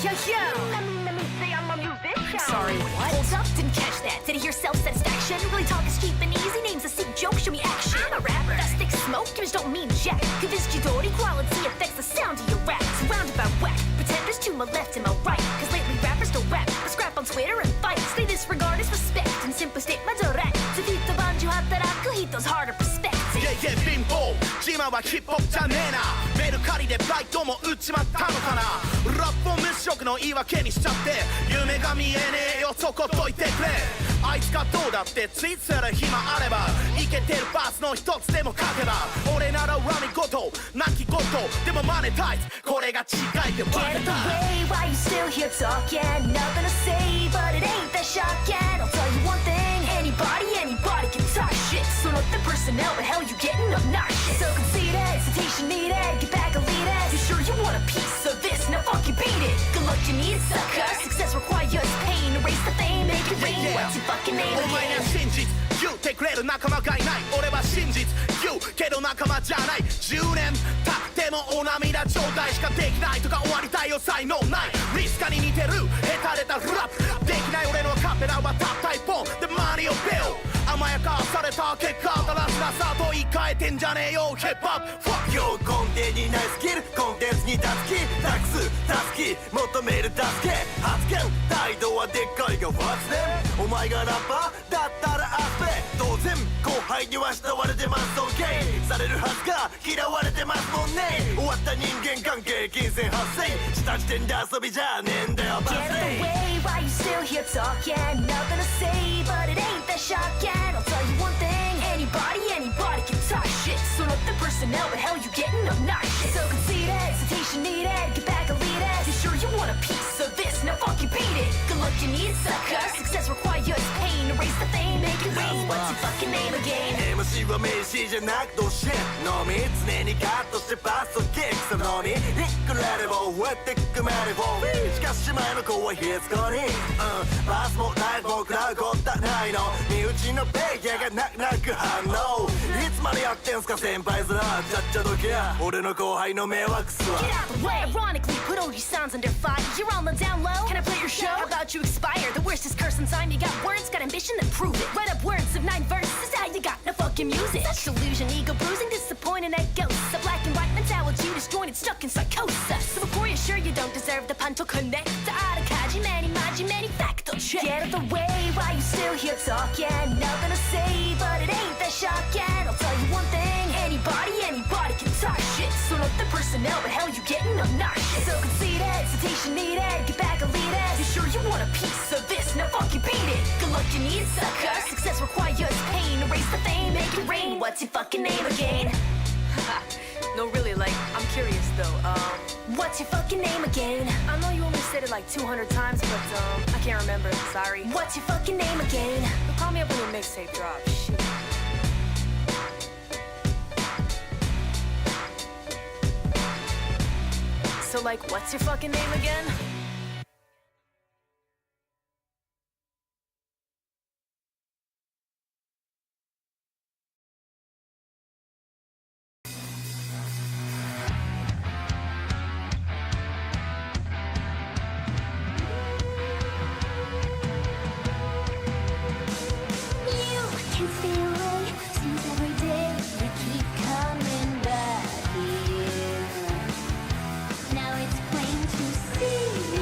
Let me say I'm a musician. Sorry, what? Hold up, didn't catch that. Did I hear self-satisfaction? Really talk is cheap and easy. Names a sick joke, show me action. I'm a rapper. That stick smoke, image don't mean jack. Convinced you don't equality affects the sound of your rap. Surrounded by whack, pretenders to my left and my right. Cause lately rappers don't rap, but scrap on Twitter and fight. They disregard is respect and simply state my direct. Defeat the banjo hataraku, heat those harder perspectives. Yeah,貧乏自慢はヒップホップじゃねえなメルカリでバイトも売っちまったのかなラップを無職の言い訳にしちゃって夢が見えねえよそこどいてくれあいつがどうだってツイートする暇あればイケてるバースの一つでも書けば俺なら恨み事泣き言でもマネタイズこれが違いって分かった Get away, why you still here talking? Nothing to say, but it ain't that shocking. I'll tell you one thing, anybody can talk shit. So not the personnel, but hell you getting obnoxious. So conceited, citation needed, get back and lead it. You sure you want a piece of this? Now fucking beat it. Good luck you need sucker. Success requires pain, erase the fame, make it rain. What's your fucking name お前には again? 真実言ってくれる仲間がいない俺は真実言うけど仲間じゃない10年経ってもお涙頂戴しかできないとか終わりたいよ才能ないリスカに似てる下手れたラップできない俺のカペラはたった一本でマニをビル甘やかされた結果だらしなさと言い換えてんじゃねえよヒップホップ Fuck you 根底にないスキルコンテンツに立つ気タクス助き求める助け発言態度はでっかいが What's name お前がラッパーだったらアスペ当然後輩には慕われてます尊敬されるはずが嫌われてますもんね終わった人間関係金銭発生した時点で遊びじゃねえんだよ Get away, why you still here talking? Nothing to say, but it ain't that shocking. I'll tell you one thing, anybody can talk shit. So not the personnel, but hell you getting obnoxious. So conceited, citation needed, get back and lead it. You sure you want a piece of this? Now fucking beat it. Good luck you need sucker. Success requires pain, erase the fame, make it rain. What's your fucking name again? MC は名詞じゃなくどシェのみ常にカットしてパスをキックそのみリックラレボーウェッティックメリボーしかし前の子はヒッツコにパスもライフも食らうことはないの身内のペイヤーが泣く反応いつまでやってんすか先輩面ちゃっちゃどけや俺の後輩の迷惑すわ Get out the way. Ironically, put all your sounds under fire. You're on the down low. Can I play your show? How about you expire? The worst is cursing time. You got words, got ambition, then prove it. Write up words of 9 verses. How you got no fucking music? Such delusion, ego bruising, disappointing at ghosts. A black and white mentality, disjointed, stuck in psychosis. So before you're sure you don't deserve the punto connect to Arakaji, many facto check. Get out the way. Why you still here talking? Nothing to say, but it ain't that shocking. I'll tell you one thing, anybody can talk shit. So not the personnel, but hell you getting obnoxious. So conceited, citation needed, get back and lead it. You sure you want a piece of this? Now fucking beat it. Good luck you need sucker. Success requires pain, erase the fame, make it rain. What's your fucking name again? No, really, like, I'm curious though. What's your fucking name again? I know you only said it like 200 times, but I can't remember. Sorry. What's your fucking name again? Call me up when your mixtape drops. Shit. So, like, what's your fucking name again? Now it's plain to see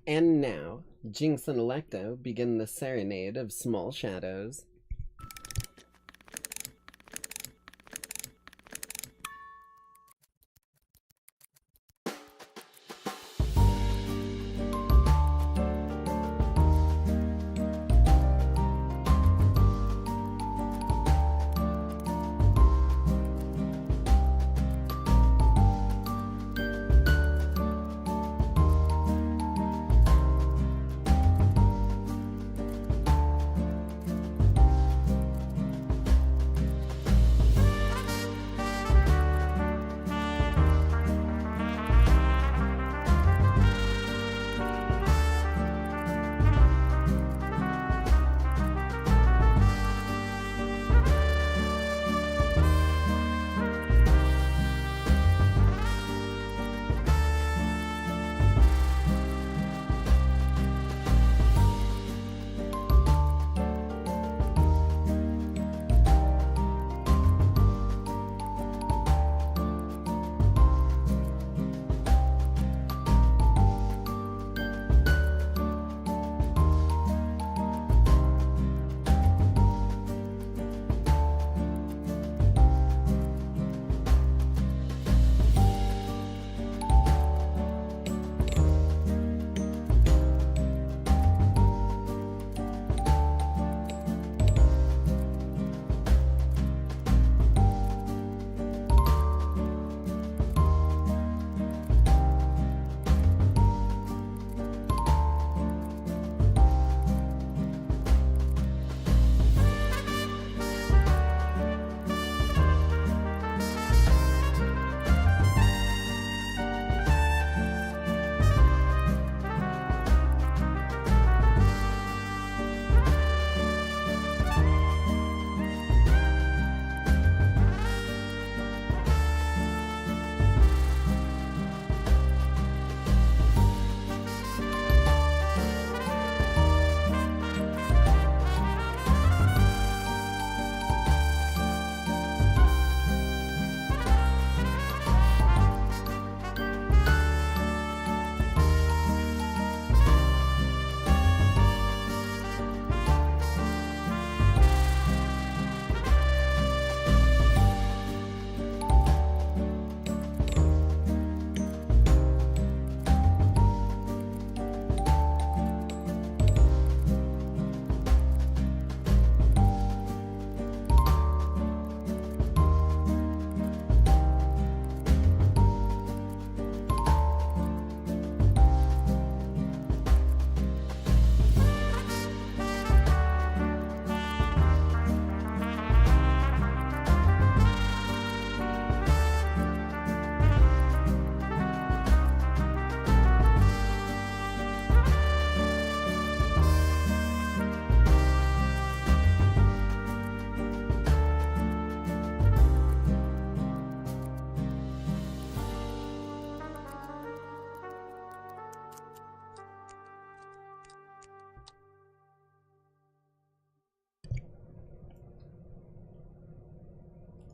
And now, Jinx and Electo begin the serenade of small shadows.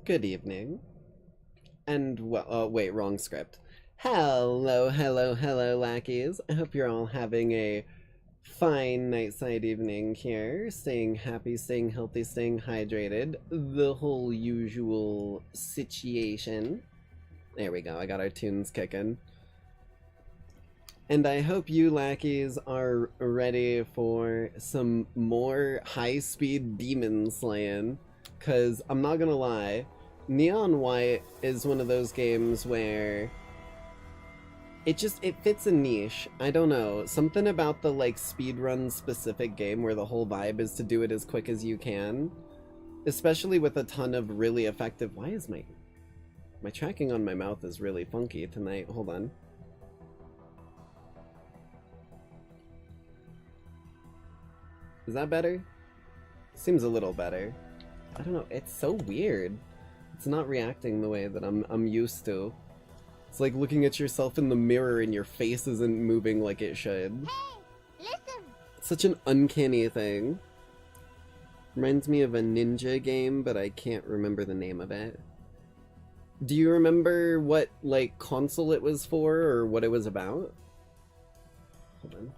Good evening. And, well, oh, wait, wrong script. Hello, hello, hello, lackeys. I hope you're all having a fine nightside evening here. Staying happy, staying healthy, staying hydrated. The whole usual situation. There we go, I got our tunes kicking. And I hope you lackeys are ready for some more high-speed demon slaying. Because, I'm not gonna lie, Neon White is one of those games where it fits a niche. I don't know, something about the, like, speedrun specific game where the whole vibe is to do it as quick as you can. Especially with a ton of really effective— why is my tracking on my mouth is really funky tonight? Hold on. Is that better? Seems a little better. I don't know, it's so weird. It's not reacting the way that I'm used to. It's like looking at yourself in the mirror and your face isn't moving like it should. Hey, listen! It's such an uncanny thing. Reminds me of a ninja game, but I can't remember the name of it. Do you remember what, like, console it was for, or what it was about? hold on.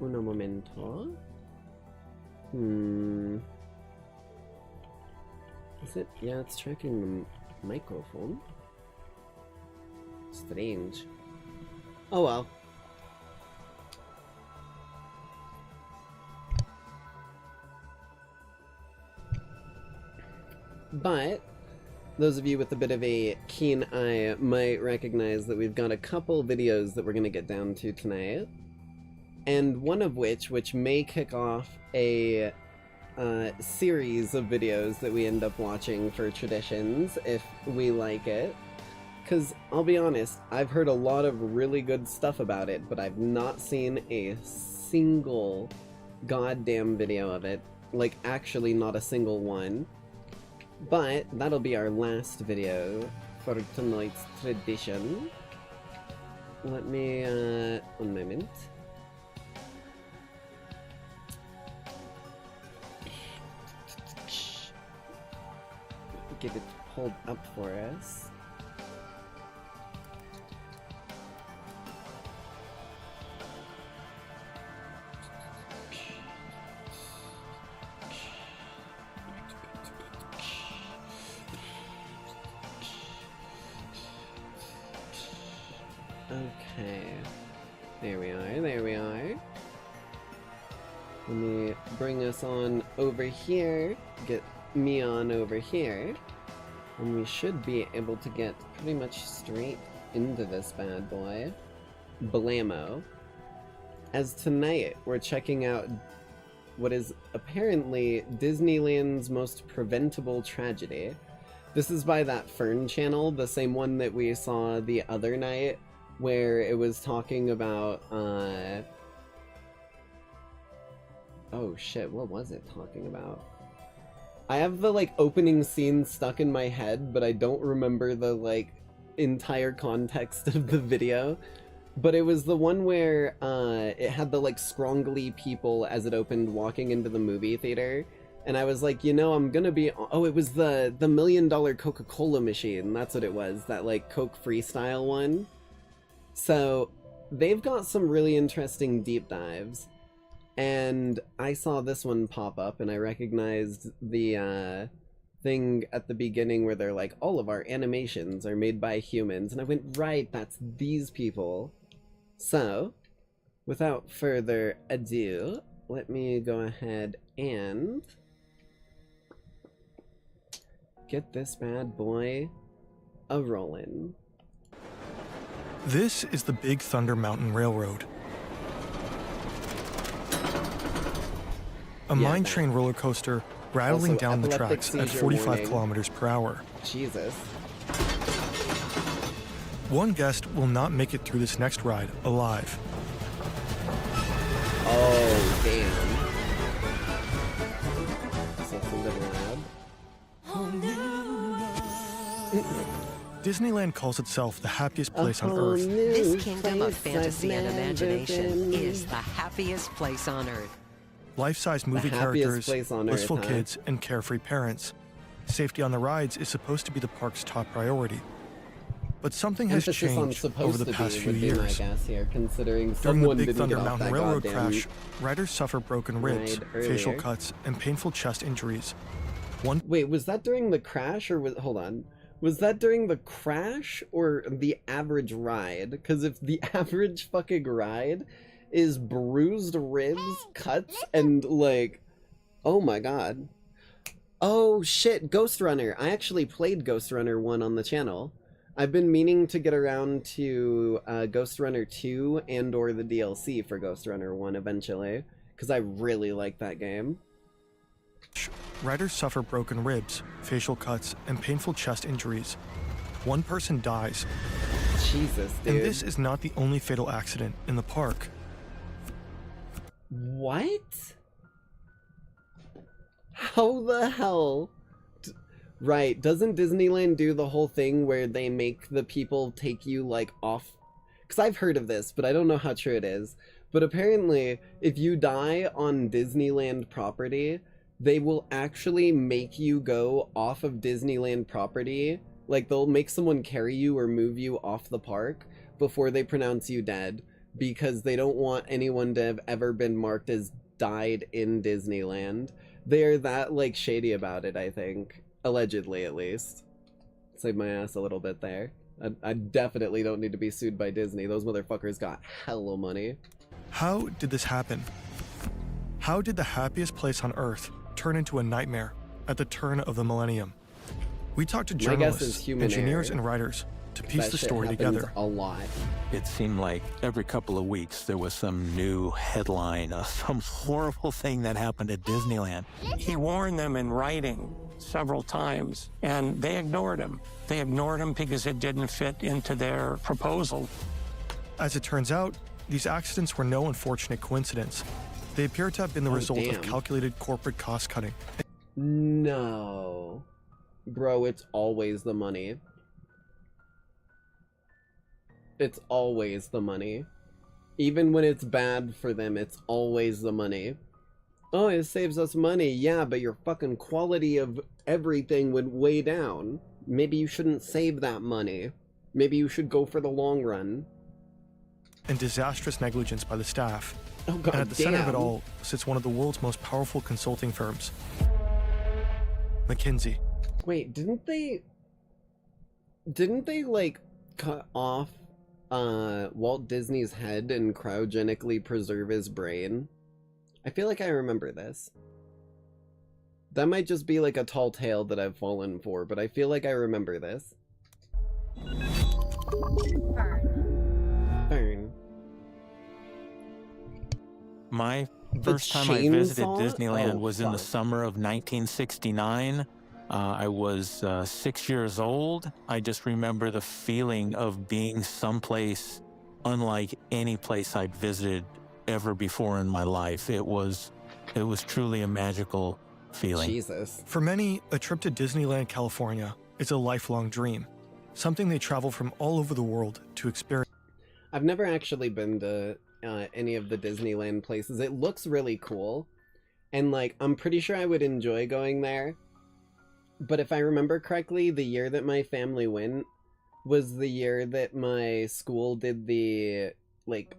Uno momento. Is it? Yeah, it's tracking the microphone. Strange. Oh well. But those of you with a bit of a keen eye might recognize that we've got a couple videos that we're going to get down to tonight. And one of which may kick off a series of videos that we end up watching for traditions, if we like it. Because, I'll be honest, I've heard a lot of really good stuff about it, but I've not seen a single goddamn video of it. Like, actually not a single one. But that'll be our last video for tonight's tradition. Let me, one moment. Get it pulled up for us. Okay, there we are, there we are. Let me bring us on over here, get me on over here, and we should be able to get pretty much straight into this bad boy. Blammo. As tonight, we're checking out what is apparently Disneyland's most preventable tragedy. This is by that Fern channel, the same one that we saw the other night, where it was talking about, oh shit, what was it talking about? I have the, like, opening scene stuck in my head, but I don't remember the, like, entire context of the video. But it was the one where, it had the, like, scrongly people as it opened walking into the movie theater. And I was like, you know, I'm gonna be... Oh, it was the $1 million Coca-Cola machine. That's what it was. That, like, Coke Freestyle one. So, they've got some really interesting deep dives. And I saw this one pop up, and I recognized the thing at the beginning where they're like, all of our animations are made by humans. And I went, right, that's these people. So, without further ado, let me go ahead and get this bad boy a-rollin'. This is the Big Thunder Mountain Railroad. A mine train roller coaster rattling Also, down the epileptic tracks at seizure 45 warning. kilometers per hour. Jesus. One guest will not make it through this next ride alive. Oh, damn. So it's a little loud. Disneyland calls itself the happiest place on whole Earth. new This kingdom of place fantasy I've and never imagination been. is the happiest place on Earth. Life-size movie happiest characters, place on Earth, blissful huh? kids, and carefree parents. Safety on the rides is supposed to be the park's top priority. But something has Emphasis on changed supposed over the to past be few would be my years. guess here, considering During the someone Big didn't Thunder get off Mountain that Railroad goddamn crash, riders suffer broken ribs, ride facial earlier. cuts, and painful chest injuries. Wait, was that during the crash, or was... Hold on. Was that during the crash, or the average ride? Because if the average fucking ride is bruised ribs, cuts, and, like... Oh my god. Oh shit, Ghost Runner. I actually played Ghost Runner 1 on the channel. I've been meaning to get around to Ghost Runner 2 and or the DLC for Ghost Runner 1 eventually, because I really like that game. Riders suffer broken ribs, facial cuts, and painful chest injuries. One person dies. Jesus, dude. And this is not the only fatal accident in the park. What? How the hell? Right, doesn't Disneyland do the whole thing where they make the people take you, like, off? Because I've heard of this, but I don't know how true it is. But apparently, if you die on Disneyland property, they will actually make you go off of Disneyland property, Like, they'll make someone carry you or move you off the park before they pronounce you dead, because they don't want anyone to have ever been marked as died in Disneyland. They're that, like, shady about it, I think. Allegedly, at least. Saved my ass a little bit there. I definitely don't need to be sued by Disney. Those motherfuckers got hella money. How did this happen? How did the happiest place on Earth turn into a nightmare at the turn of the millennium? We talked to journalists, engineers, and writers to piece the story together. A lot. It seemed like every couple of weeks there was some new headline of some horrible thing that happened at Disneyland. He warned them in writing several times, and they ignored him. They ignored him because it didn't fit into their proposal. As it turns out, these accidents were no unfortunate coincidence. They appear to have been the result of calculated corporate cost-cutting. No. Bro, it's always the money. It's always the money. Even when it's bad for them, it's always the money. Oh, it saves us money. Yeah, but your fucking quality of everything went way down. Maybe you shouldn't save that money. Maybe you should go for the long run. And disastrous negligence by the staff. Oh, God and at the center of it all sits one of the world's most powerful consulting firms, McKinsey. Wait, didn't they like cut off Walt Disney's head and cryogenically preserve his brain? I feel like I remember this. That might just be like a tall tale that I've fallen for, but I feel like I remember this. Burn. My first time I visited Disneyland was in the summer of 1969. I was 6 years old. I just remember the feeling of being someplace unlike any place I'd visited ever before in my life. It was truly a magical feeling. Jesus. For many, a trip to Disneyland, California is a lifelong dream, something they travel from all over the world to experience. I've never actually been to any of the Disneyland places. It looks really cool, and like I'm pretty sure I would enjoy going there. But if I remember correctly, the year that my family went was the year that my school did the like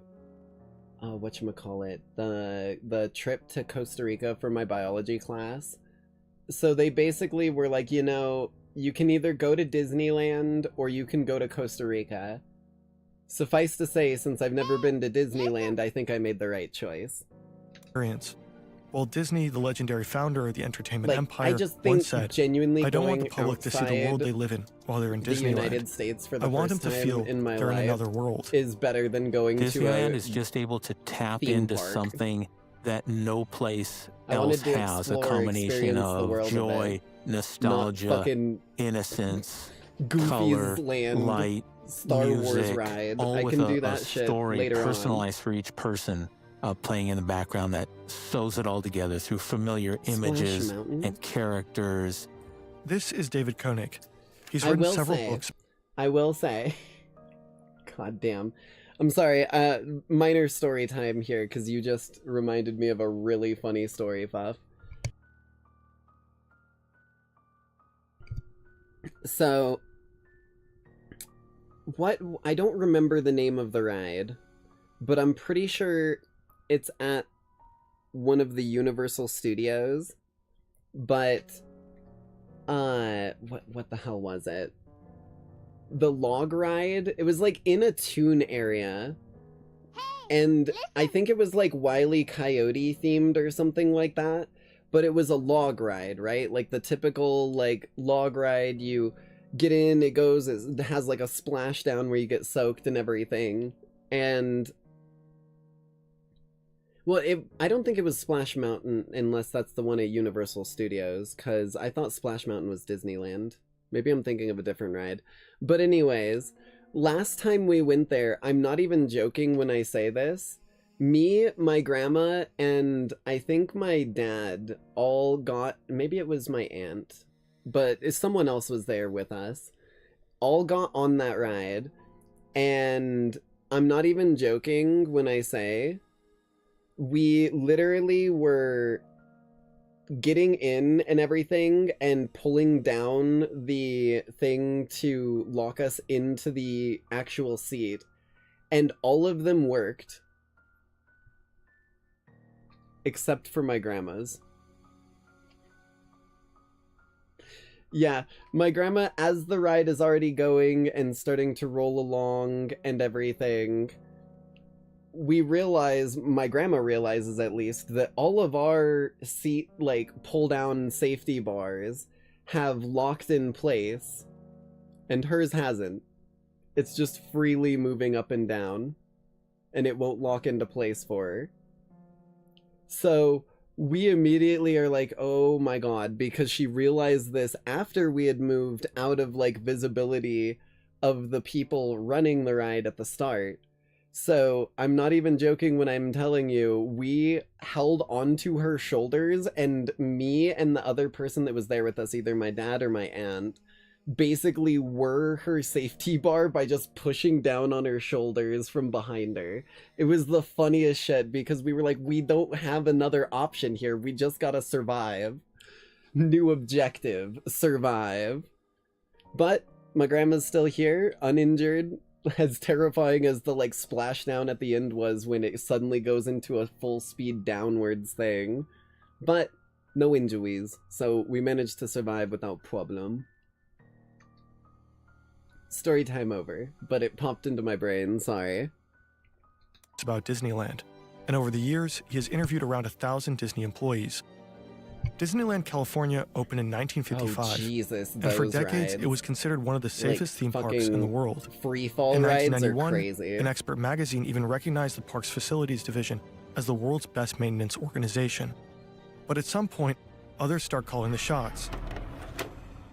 whatchamacallit, the trip to Costa Rica for my biology class. So they basically were like, you know, you can either go to Disneyland or you can go to Costa Rica. Suffice to say, since I've never been to Disneyland, I think I made the right choice. While Disney, the legendary founder of the entertainment empire, I just think once said, genuinely I don't want the going public to see the world they live in while they're in the Disneyland. United States for the I want them first to time feel in my they're in life another world. is better than going to Disneyland is just able to tap theme into park. something that no place I wanted else to has. A explore, combination experience the of world of joy, it. Not nostalgia, fucking innocence, Goofy's color, Land, light, Star music, Wars ride. all I with can a, do a that shit story later personalized for each person, playing in the background that sews it all together through familiar Splash images Mountain? and characters. This is David Koenig. He's I written will several say- books. I will say, god damn, I'm sorry, minor story time here, because you just reminded me of a really funny story, Fuff. So, I don't remember the name of the ride, but I'm pretty sure it's at one of the Universal Studios, but, what the hell was it? The log ride, it was like in a toon area, and I think it was like Wile E. Coyote themed or something like that, but it was a log ride, right? Like the typical like log ride, you get in, it has like a splashdown where you get soaked and everything, and well, I don't think it was Splash Mountain unless that's the one at Universal Studios, because I thought Splash Mountain was Disneyland. Maybe I'm thinking of a different ride. But anyways, last time we went there, I'm not even joking when I say this. Me, my grandma, and I think my dad all got, maybe it was my aunt, but someone else was there with us, all got on that ride. And I'm not even joking when I say we literally were getting in and everything and pulling down the thing to lock us into the actual seat, and all of them worked except for my grandma's. Yeah, my grandma, as the ride is already going and starting to roll along and everything, my grandma realizes at least, that all of our seat, like, pull-down safety bars have locked in place, and hers hasn't. It's just freely moving up and down, and it won't lock into place for her. So we immediately are like, oh my god, because she realized this after we had moved out of, like, visibility of the people running the ride at the start. So I'm not even joking when I'm telling you, we held onto her shoulders, and me and the other person that was there with us, either my dad or my aunt, basically were her safety bar by just pushing down on her shoulders from behind her. It was the funniest shit, because we were like, we don't have another option here. We just gotta survive. New objective, survive. But my grandma's still here, uninjured. As terrifying as the, like, splashdown at the end was when it suddenly goes into a full speed downwards thing. But no injuries, so we managed to survive without problem. Story time over, but it popped into my brain, sorry. It's about Disneyland, and over the years, he has interviewed around 1,000 Disney employees. Disneyland California opened in 1955, oh, Jesus, and for decades rides. It was considered one of the safest theme parks in the world. Free fall in rides 1991, are crazy. An expert magazine even recognized the park's facilities division as the world's best maintenance organization. But at some point, others start calling the shots.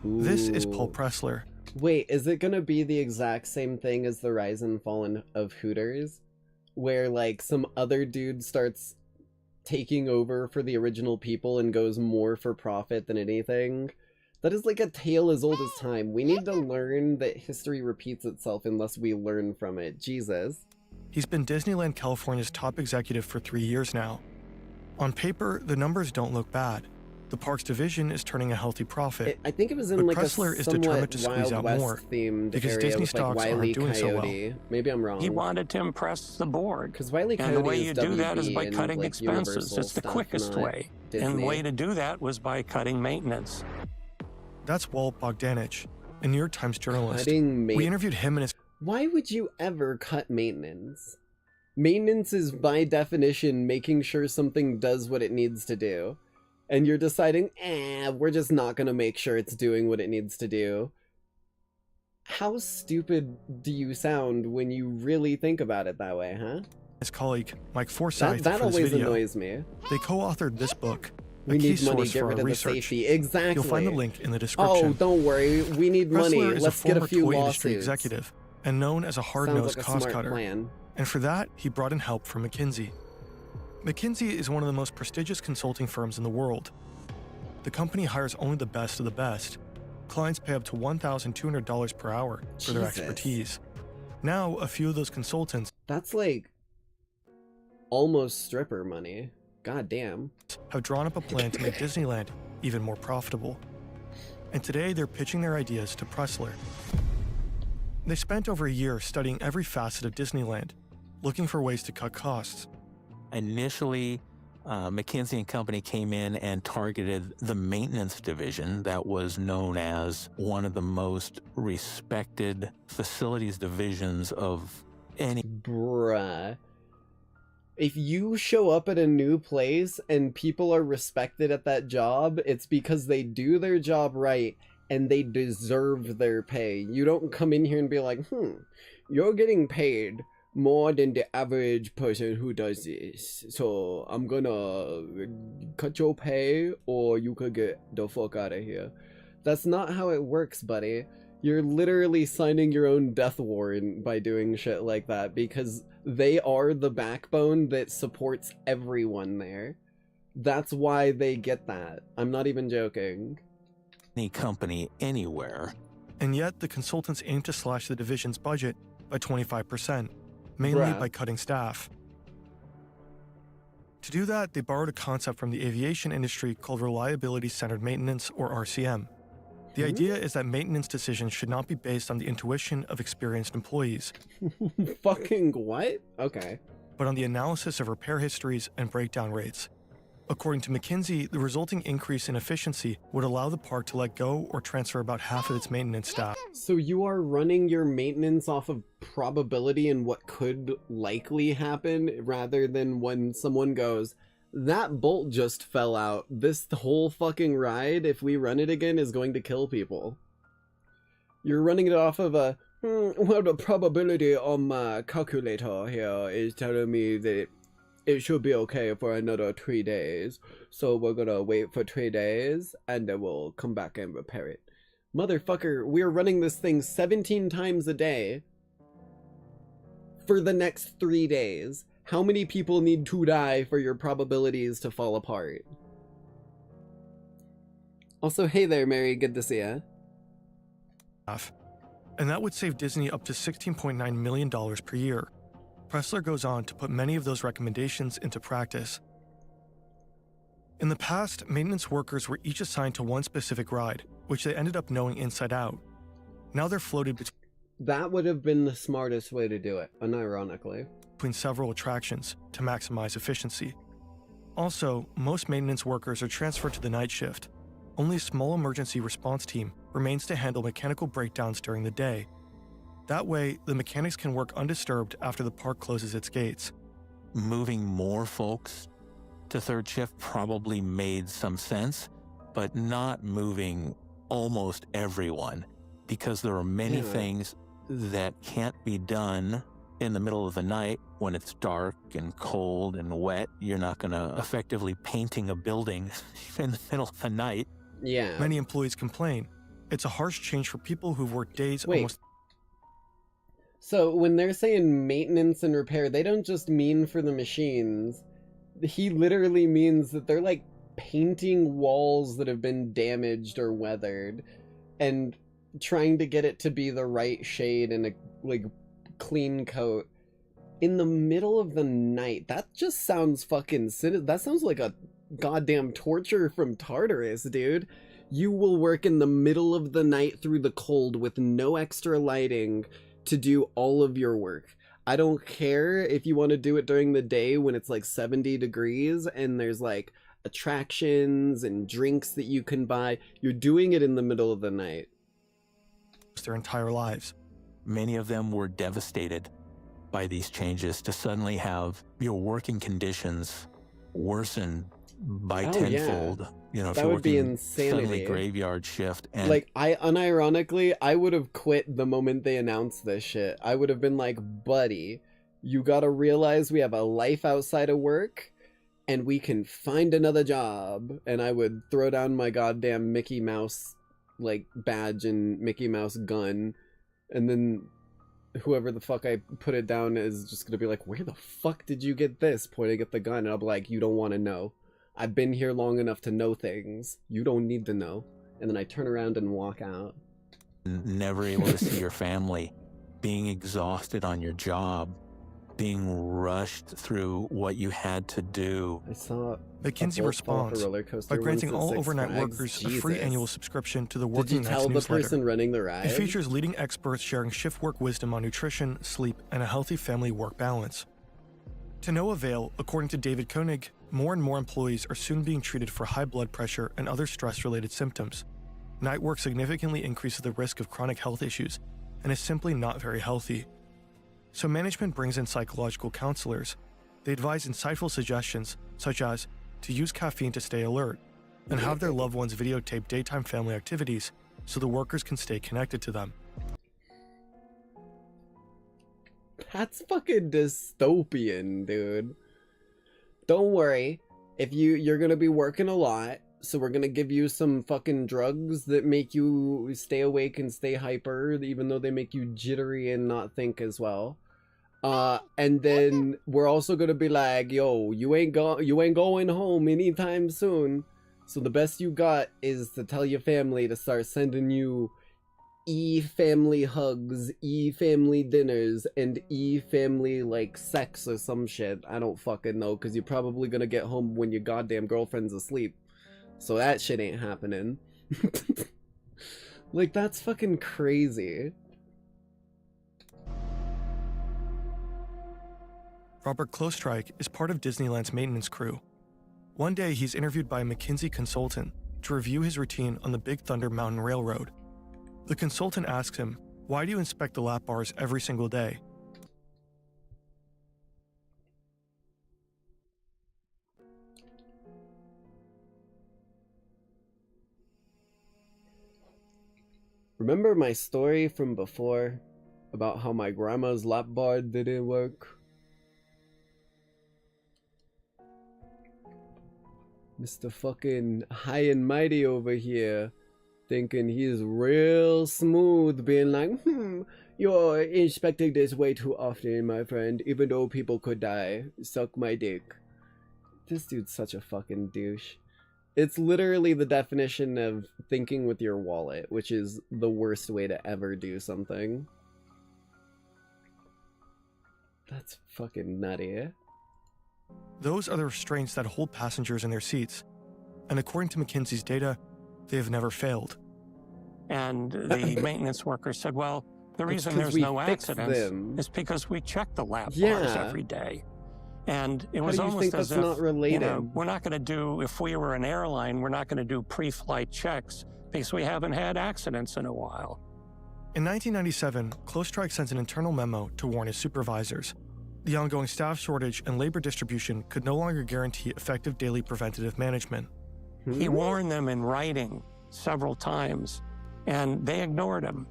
Ooh. This is Paul Pressler. Wait, is it gonna be the exact same thing as the Rise and Fall of Hooters? Where, like, some other dude starts taking over for the original people and goes more for profit than anything? That is like a tale as old as time. We need to learn that history repeats itself unless we learn from it. Jesus. He's been Disneyland California's top executive for 3 years now. On paper, the numbers don't look bad. The parks division is turning a healthy profit. I think it was in but like Pressler a is determined somewhat to squeeze Wild out more West themed because area Disney with, like, stocks Wile aren't E. doing so well. Coyote. Maybe I'm wrong. He wanted to impress the board. Because Wile E. Coyote And the way is you do that is WB by and, cutting like, expenses. Universal It's the stuff, quickest not way. Disney. And the way to do that was by cutting maintenance. That's Walt Bogdanich, a New York Times journalist. Cutting We interviewed him and his... Why would you ever cut maintenance? Maintenance is, by definition, making sure something does what it needs to do. And you're deciding, we're just not gonna make sure it's doing what it needs to do. How stupid do you sound when you really think about it that way, huh? His colleague, Mike Forsyth, that for this always video. annoys me. They co-authored this book, a We key need money, source get for rid our of the research. safety. Exactly. You'll find the link in the description. Oh, don't worry. We need money. Pressler is Let's a get former a few toy lawsuits. industry executive and known as a hard-nosed Sounds like a cost smart cutter. plan. And for that, he brought in help from McKinsey. McKinsey is one of the most prestigious consulting firms in the world. The company hires only the best of the best. Clients pay up to $1,200 per hour for their Jesus. expertise. Now, a few of those consultants That's like almost stripper money. God damn. have drawn up a plan to make Disneyland even more profitable. And today, they're pitching their ideas to Pressler. They spent over a year studying every facet of Disneyland, looking for ways to cut costs. Initially, McKinsey & Company came in and targeted the maintenance division that was known as one of the most respected facilities divisions of any. Bruh. If you show up at a new place and people are respected at that job, it's because they do their job right and they deserve their pay. You don't come in here and be like, you're getting paid more than the average person who does this, so I'm gonna cut your pay or you could get the fuck out of here. That's not how it works, buddy. You're literally signing your own death warrant by doing shit like that, because they are the backbone that supports everyone there. That's why they get that. I'm not even joking. Any company anywhere. And yet, the consultants aim to slash the division's budget by 25%. Mainly Bruh. by cutting staff. To do that, they borrowed a concept from the aviation industry called reliability-centered maintenance, or RCM. The idea is that maintenance decisions should not be based on the intuition of experienced employees. Fucking what? Okay. But on the analysis of repair histories and breakdown rates. According to McKinsey, the resulting increase in efficiency would allow the park to let go or transfer about half of its maintenance staff. So you are running your maintenance off of probability and what could likely happen, rather than when someone goes, that bolt just fell out. This whole fucking ride, if we run it again, is going to kill people. You're running it off of a, well, the probability on my calculator here is telling me that it should be okay for another 3 days. So we're gonna wait for 3 days, and then we'll come back and repair it. Motherfucker, we're running this thing 17 times a day for the next 3 days. How many people need to die for your probabilities to fall apart? Also, hey there, Mary. Good to see ya. And that would save Disney up to $16.9 million per year. Pressler goes on to put many of those recommendations into practice. In the past, maintenance workers were each assigned to one specific ride, which they ended up knowing inside out. Now they're floated That would have been the smartest way to do it, unironically. between several attractions to maximize efficiency. Also, most maintenance workers are transferred to the night shift. Only a small emergency response team remains to handle mechanical breakdowns during the day. That way, the mechanics can work undisturbed after the park closes its gates. Moving more folks to third shift probably made some sense, but not moving almost everyone, because there are many things that can't be done in the middle of the night when it's dark and cold and wet. You're not going to effectively painting a building in the middle of the night. Yeah. Many employees complain. It's a harsh change for people who've worked days almost. So when they're saying maintenance and repair, they don't just mean for the machines. He literally means that they're like painting walls that have been damaged or weathered and trying to get it to be the right shade and a like clean coat in the middle of the night. That just sounds fucking that sounds like a goddamn torture from Tartarus, dude. You will work in the middle of the night through the cold with no extra lighting to do all of your work. I don't care if you want to do it during the day when it's like 70 degrees and there's like attractions and drinks that you can buy. You're doing it in the middle of the night. Their entire lives. Many of them were devastated by these changes to suddenly have your working conditions worsen by tenfold. Yeah. You know, if that you're would be working insanity. suddenly graveyard shift, and like I unironically, I would have quit the moment they announced this shit. I would have been like, buddy, you gotta realize we have a life outside of work and we can find another job. And I would throw down my goddamn Mickey Mouse like badge and Mickey Mouse gun, and then whoever the fuck I put it down is just gonna be like, where the fuck did you get this? Pointing at the gun, and I'll be like, you don't want to know. I've been here long enough to know things. You don't need to know. And then I turn around and walk out. never able to see your family, being exhausted on your job, being rushed through what you had to do. I saw McKinsey responds by granting all overnight workers a free annual subscription to the Working Nights newsletter. Did you tell the person running the ride? It features leading experts sharing shift work wisdom on nutrition, sleep, and a healthy family-work balance. To no avail, according to David Koenig, more and more employees are soon being treated for high blood pressure and other stress-related symptoms. Night work significantly increases the risk of chronic health issues and is simply not very healthy. So management brings in psychological counselors. They advise insightful suggestions, such as to use caffeine to stay alert, and have their loved ones videotape daytime family activities so the workers can stay connected to them. That's fucking dystopian, dude. Don't worry. If you're gonna be working a lot, so we're gonna give you some fucking drugs that make you stay awake and stay hyper, even though they make you jittery and not think as well. And then we're also gonna be like, yo, you ain't going home anytime soon. So the best you got is to tell your family to start sending you family hugs, family dinners, and family like sex or some shit. I don't fucking know, because you're probably gonna get home when your goddamn girlfriend's asleep. So that shit ain't happening. Like, that's fucking crazy. Robert Klostrike is part of Disneyland's maintenance crew. One day, he's interviewed by a McKinsey consultant to review his routine on the Big Thunder Mountain Railroad. The consultant asks him, "Why do you inspect the lap bars every single day?" Remember my story from before about how my grandma's lap bar didn't work? Mr. fucking high and mighty over here, thinking he's real smooth, being like, you're inspecting this way too often, my friend, even though people could die. Suck my dick. This dude's such a fucking douche. It's literally the definition of thinking with your wallet, which is the worst way to ever do something. That's fucking nutty. Those are the restraints that hold passengers in their seats. And according to McKinsey's data, they have never failed. And the maintenance worker said, well, the reason there's no accidents is because we check the lap bars every day. And it was almost as if, you know, we're not going to do, if we were an airline, we're not going to do pre-flight checks because we haven't had accidents in a while. In 1997, Klostrike sends an internal memo to warn his supervisors. The ongoing staff shortage and labor distribution could no longer guarantee effective daily preventative management. He warned them in writing several times, and they ignored him.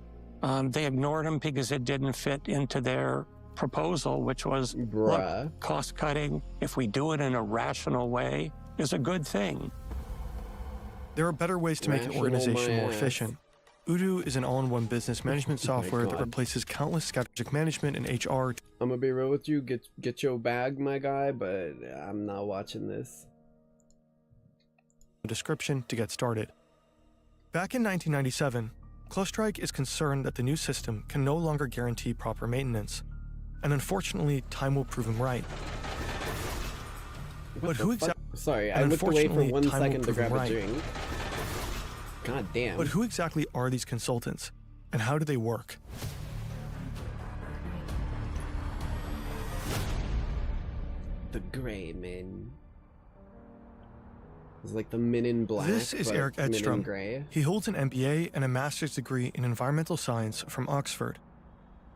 They ignored him because it didn't fit into their proposal, which was, look, cost cutting, if we do it in a rational way, is a good thing. There are better ways to make an organization more efficient. Odoo is an all-in-one business management software that replaces countless strategic management and HR. I'm gonna be real with you, get your bag, my guy, but I'm not watching this. Description to get started. Back in 1997, Klostrike is concerned that the new system can no longer guarantee proper maintenance. And unfortunately, time will prove him right. But who exactly? Sorry, I looked away for 1 second to grab a drink. God damn. But who exactly are these consultants, and how do they work? The Gray Men. It's like the Men in Black. This is Eric Edstrom. He holds an MBA and a master's degree in environmental science from Oxford.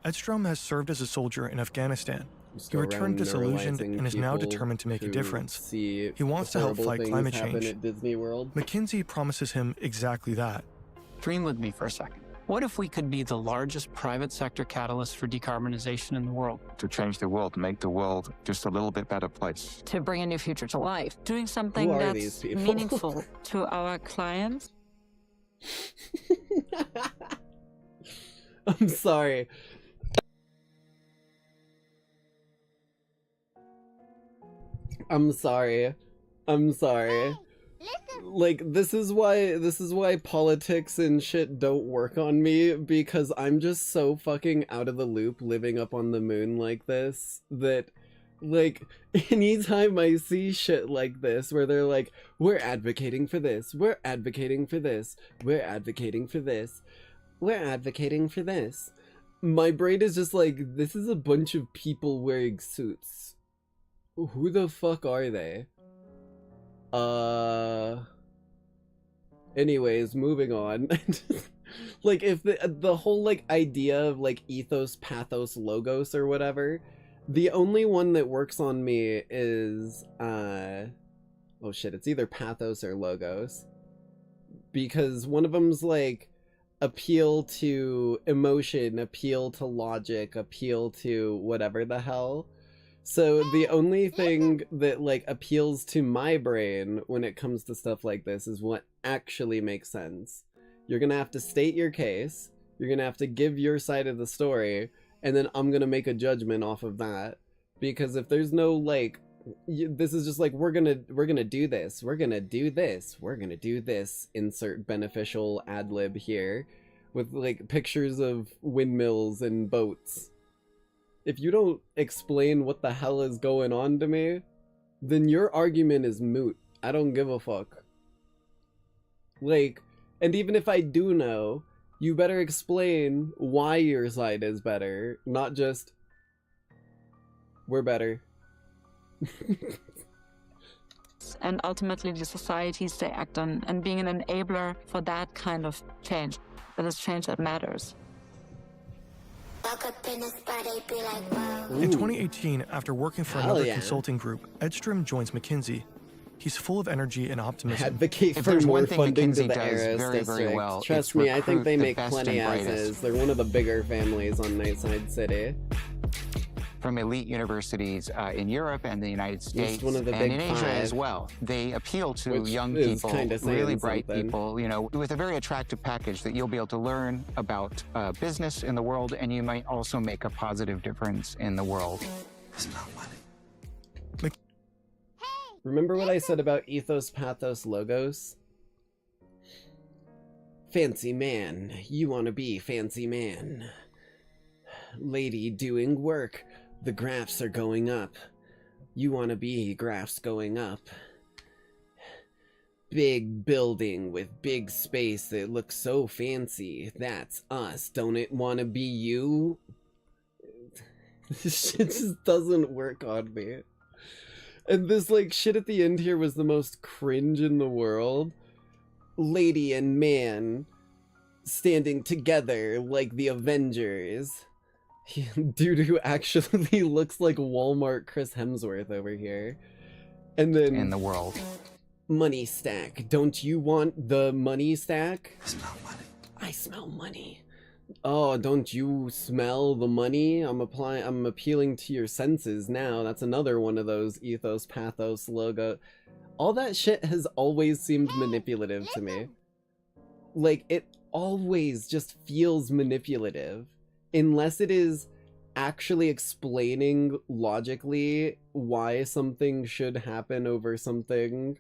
Edstrom has served as a soldier in Afghanistan. He returned disillusioned and is now determined to make a difference. He wants to help fight climate change. McKinsey promises him exactly that. Dream with me for a second. What if we could be the largest private sector catalyst for decarbonization in the world? To change the world, make the world just a little bit better place. To bring a new future to life. Doing something that's meaningful to our clients. I'm sorry. I'm sorry. Like, this is why politics and shit don't work on me, because I'm just so fucking out of the loop living up on the moon like this, that, like, anytime I see shit like this, where they're like, we're advocating for this, we're advocating for this, we're advocating for this, we're advocating for this, my brain is just like, this is a bunch of people wearing suits. Who the fuck are they? Anyways, moving on. Like, if the whole, like, idea of, like, ethos, pathos, logos, or whatever, the only one that works on me is, oh shit, it's either pathos or logos. Because one of them's, like, appeal to emotion, appeal to logic, appeal to whatever the hell. So the only thing that, like, appeals to my brain when it comes to stuff like this is what actually makes sense. You're gonna have to state your case, you're gonna have to give your side of the story, and then I'm gonna make a judgment off of that. Because if there's no, like, this is just like, we're gonna do this, we're gonna do this, we're gonna do this, insert beneficial ad lib here, with like pictures of windmills and boats. If you don't explain what the hell is going on to me, then your argument is moot. I don't give a fuck. Like, and even if I do know, you better explain why your side is better, not just, we're better. And ultimately the societies they act on, and being an enabler for that kind of change. That is change that matters. In 2018, after working for another consulting group, Edstrom joins McKinsey. He's full of energy and optimism. Advocate for more funding to the Aeros district. Well, trust me, I think they make plenty asses. They're one of the bigger families on Nightside City. From elite universities in Europe and the United States, one of the and big in Asia five, as well. They appeal to young is people, kinda saying really bright something. people, you know, with a very attractive package that you'll be able to learn about business in the world, and you might also make a positive difference in the world. Remember what I said about ethos, pathos, logos? Fancy man, you want to be fancy man. Lady doing work, the graphs are going up. You want to be graphs going up. Big building with big space that looks so fancy. That's us. Don't it want to be you? This shit just doesn't work on me. And this, like, shit at the end here was the most cringe in the world. Lady and man standing together like the Avengers. Dude who actually looks like Walmart Chris Hemsworth over here. And then... in the world. Money stack. Don't you want the money stack? I smell money. I smell money. Oh, don't you smell the money? I'm appealing to your senses now. That's another one of those ethos, pathos, logo. All that shit has always seemed manipulative to me. Like, it always just feels manipulative. Unless it is actually explaining logically why something should happen over something,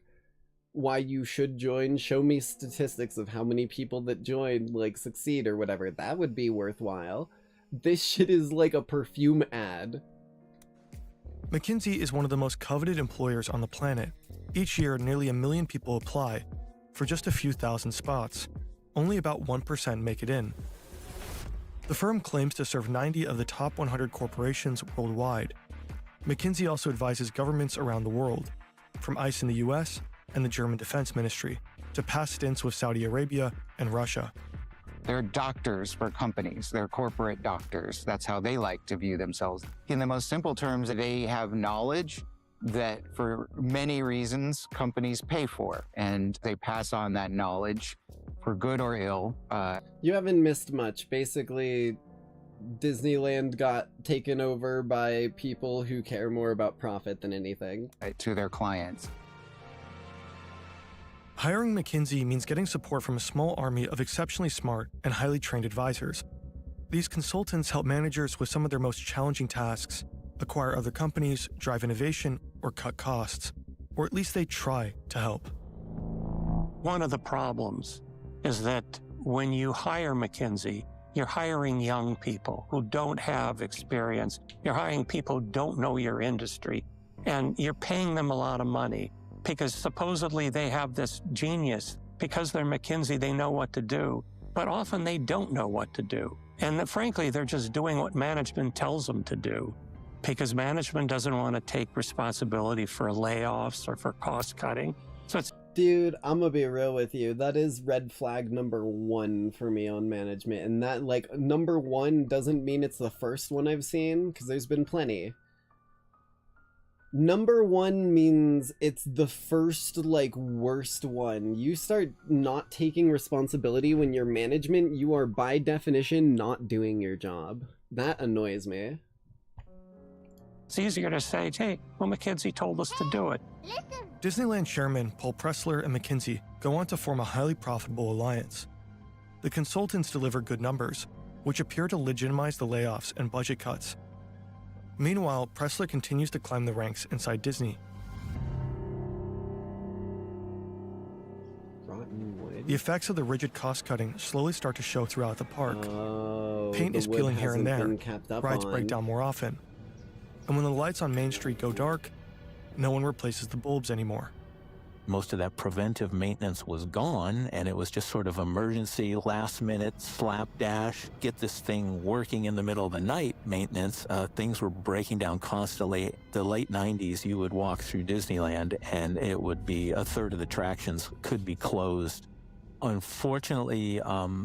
why you should join. Show me statistics of how many people that join, like, succeed or whatever. That would be worthwhile. This shit is like a perfume ad. McKinsey is one of the most coveted employers on the planet. Each year, nearly 1 million people apply. For just a few thousand spots, only about 1% make it in. The firm claims to serve 90 of the top 100 corporations worldwide. McKinsey also advises governments around the world, from ICE in the US and the German Defense Ministry, to past stints with Saudi Arabia and Russia. They're doctors for companies. They're corporate doctors. That's how they like to view themselves. In the most simple terms, they have knowledge that for many reasons companies pay for, and they pass on that knowledge for good or ill. You haven't missed much. Basically, Disneyland got taken over by people who care more about profit than anything. To their clients. Hiring McKinsey means getting support from a small army of exceptionally smart and highly trained advisors. These consultants help managers with some of their most challenging tasks, acquire other companies, drive innovation, or cut costs. Or at least they try to help. One of the problems is that when you hire McKinsey, you're hiring young people who don't have experience. You're hiring people who don't know your industry, and you're paying them a lot of money because supposedly they have this genius. Because they're McKinsey, they know what to do, but often they don't know what to do. And frankly, they're just doing what management tells them to do because management doesn't want to take responsibility for layoffs or for cost cutting. So it's Dude, I'm gonna be real with you. That is red flag number 1 for me on management. And that, like, number 1 doesn't mean it's the first one I've seen, because there's been plenty. Number 1 means it's the first, like, worst one. You start not taking responsibility when you're management, you are by definition not doing your job. That annoys me. It's easier to say, hey, well, McKinsey told us to do it. Disneyland chairman Paul Pressler and McKinsey go on to form a highly profitable alliance. The consultants deliver good numbers, which appear to legitimize the layoffs and budget cuts. Meanwhile, Pressler continues to climb the ranks inside Disney. Rotten wood. The effects of the rigid cost-cutting slowly start to show throughout the park. Paint is peeling here and there, rides break down more often. And when the lights on Main Street go dark, no one replaces the bulbs anymore. Most of that preventive maintenance was gone, and it was just sort of emergency, last-minute, slapdash, get this thing working in the middle of the night maintenance. Things were breaking down constantly. The late 90s, you would walk through Disneyland, and it would be a third of the attractions could be closed. Unfortunately,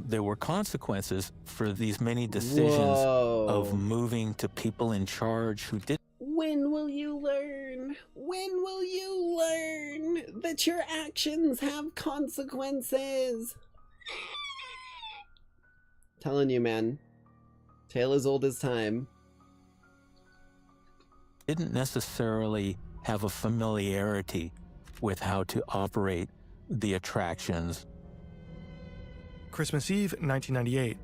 there were consequences for these many decisions of moving to people in charge who didn't. When will you learn? When will you learn that your actions have consequences? Telling you, man. Tale as old as time. Didn't necessarily have a familiarity with how to operate the attractions. Christmas Eve, 1998.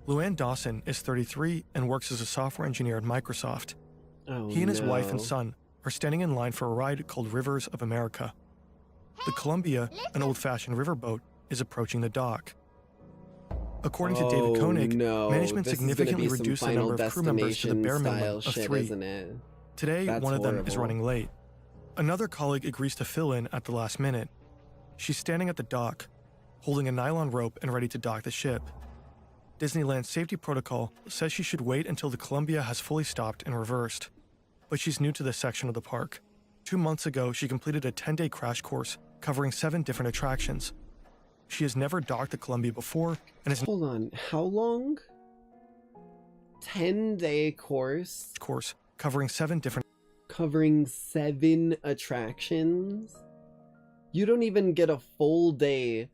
Luann Dawson is 33 and works as a software engineer at Microsoft. He and his wife and son are standing in line for a ride called Rivers of America. The Columbia, an old-fashioned riverboat, is approaching the dock. According to David Koenig, management significantly reduced the number of crew members to the bare minimum of 3. Today, one of them is running late. Another colleague agrees to fill in at the last minute. She's standing at the dock, holding a nylon rope and ready to dock the ship. Disneyland's safety protocol says she should wait until the Columbia has fully stopped and reversed. But she's new to this section of the park. 2 months ago, she completed a 10-day crash course covering 7 different attractions. She has never docked the Columbia before and is— Hold on, how long? 10-day course? Covering 7 different— Covering 7 attractions? You don't even get a full day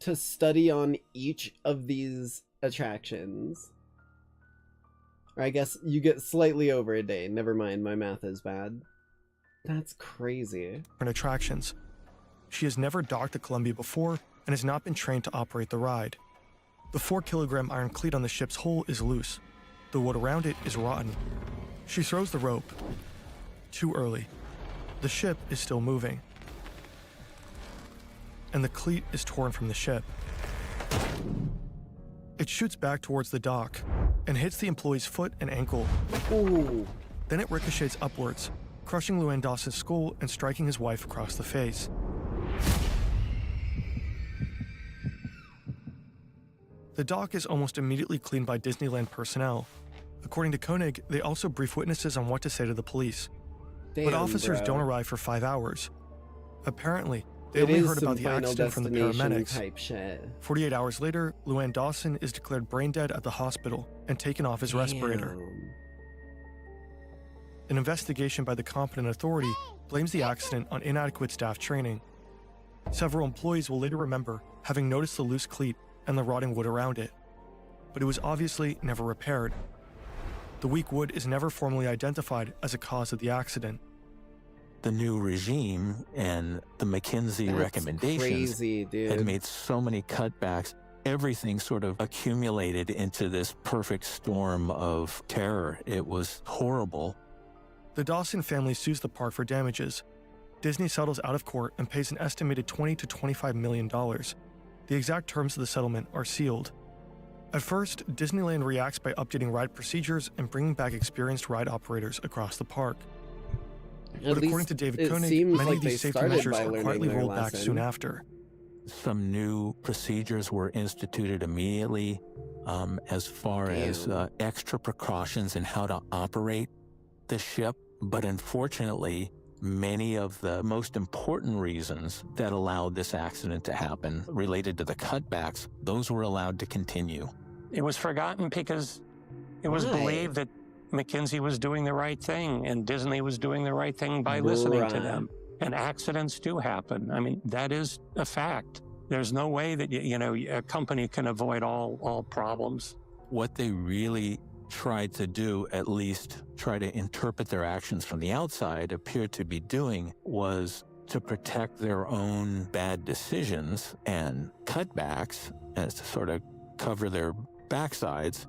to study on each of these attractions. Or I guess you get slightly over a day. Never mind, my math is bad. That's crazy. Attractions. She has never docked the Columbia before and has not been trained to operate the ride. The 4-kilogram iron cleat on the ship's hull is loose. The wood around it is rotten. She throws the rope. Too early. The ship is still moving. And the cleat is torn from the ship. It shoots back towards the dock and hits the employee's foot and ankle. Ooh. Then it ricochets upwards, crushing Luann Dawson's skull and striking his wife across the face. The dock is almost immediately cleaned by Disneyland personnel. According to Koenig, they also brief witnesses on what to say to the police. But officers don't arrive for 5 hours. Apparently, they only heard about the accident from the paramedics. 48 hours later, Luann Dawson is declared brain dead at the hospital and taken off his respirator. An investigation by the competent authority blames the accident on inadequate staff training. Several employees will later remember having noticed the loose cleat and the rotting wood around it, but it was obviously never repaired. The weak wood is never formally identified as a cause of the accident. The new regime and the McKinsey recommendations had made so many cutbacks. Everything sort of accumulated into this perfect storm of terror. It was horrible. The Dawson family sues the park for damages. Disney settles out of court and pays an estimated $20 to $25 million. The exact terms of the settlement are sealed. At first, Disneyland reacts by updating ride procedures and bringing back experienced ride operators across the park. But according to David Koenig, many of these safety measures are quietly rolled back soon after. Some new procedures were instituted immediately as far as extra precautions in how to operate the ship. But unfortunately, many of the most important reasons that allowed this accident to happen related to the cutbacks, those were allowed to continue. It was forgotten because it was believed that McKinsey was doing the right thing and Disney was doing the right thing by listening to them. And accidents do happen. I mean, that is a fact. There's no way that, a company can avoid all problems. What they really tried to do, at least try to interpret their actions from the outside, appeared to be doing was to protect their own bad decisions and cutbacks as to sort of cover their backsides.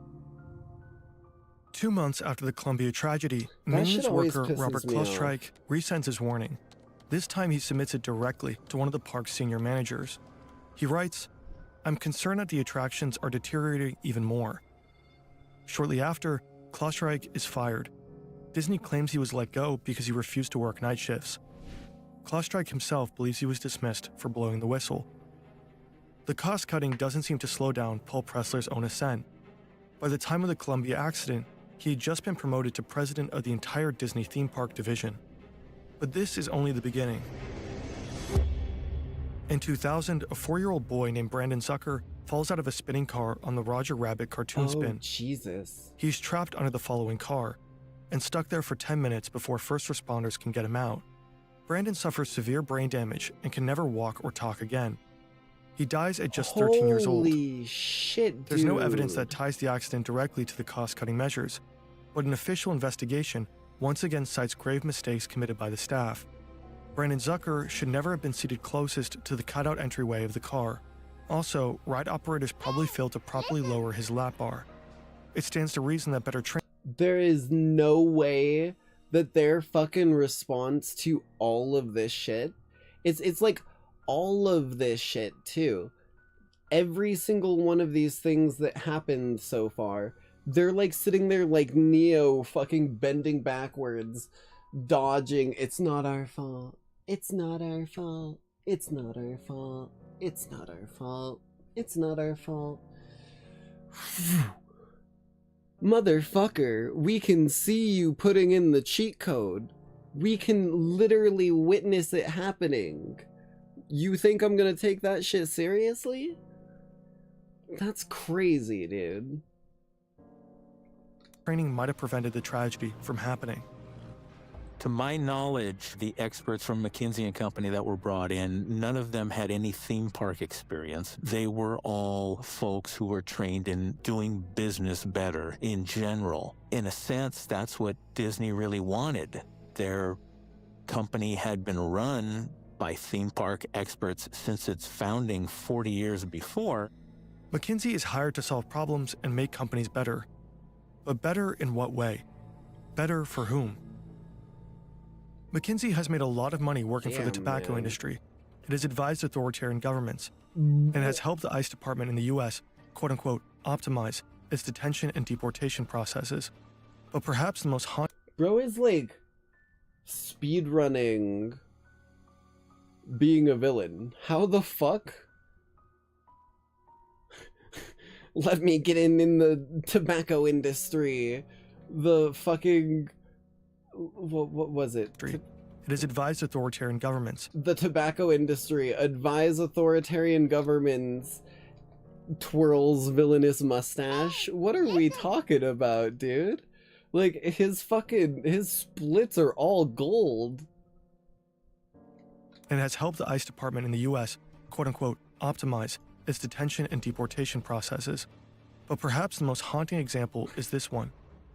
2 months after the Columbia tragedy, maintenance worker Robert Klostreich resends his warning. This time he submits it directly to one of the park's senior managers. He writes, "I'm concerned that the attractions are deteriorating even more." Shortly after, Klosterreich is fired. Disney claims he was let go because he refused to work night shifts. Klosterreich himself believes he was dismissed for blowing the whistle. The cost-cutting doesn't seem to slow down Paul Pressler's own ascent. By the time of the Columbia accident, he had just been promoted to president of the entire Disney theme park division. But this is only the beginning. In 2000, a 4-year-old boy named Brandon Zucker falls out of a spinning car on the Roger Rabbit cartoon spin. Jesus. He's trapped under the following car and stuck there for 10 minutes before first responders can get him out. Brandon suffers severe brain damage and can never walk or talk again. He dies at just 13 years old. Holy shit, dude. There's no evidence that ties the accident directly to the cost-cutting measures, but an official investigation once again cites grave mistakes committed by the staff. Brandon Zucker should never have been seated closest to the cutout entryway of the car. Also, ride operators probably failed to properly lower his lap bar. It stands to reason that better training... There is no way that their fucking response to all of this shit, it's like all of this shit too. Every single one of these things that happened so far, they're like sitting there like Neo fucking bending backwards, dodging. It's not our fault. It's not our fault. It's not our fault. It's not our fault. It's not our fault. Motherfucker, we can see you putting in the cheat code. We can literally witness it happening. You think I'm gonna take that shit seriously? That's crazy, dude. Training might have prevented the tragedy from happening. To my knowledge, the experts from McKinsey & Company that were brought in, none of them had any theme park experience. They were all folks who were trained in doing business better in general. In a sense, that's what Disney really wanted. Their company had been run by theme park experts since its founding 40 years before. McKinsey is hired to solve problems and make companies better. But better in what way? Better for whom? McKinsey has made a lot of money working for the tobacco industry. It has advised authoritarian governments and has helped the ICE department in the US, quote-unquote, optimize its detention and deportation processes. But perhaps the most haunting... Bro is like speedrunning being a villain. How the fuck? Let me get in the tobacco industry. The fucking... What was it? It has advised authoritarian governments. The tobacco industry advise authoritarian governments, twirls villainous mustache. What are we talking about, dude? Like, his splits are all gold. And has helped the ICE department in the US, quote-unquote, optimize its detention and deportation processes. But perhaps the most haunting example is this one.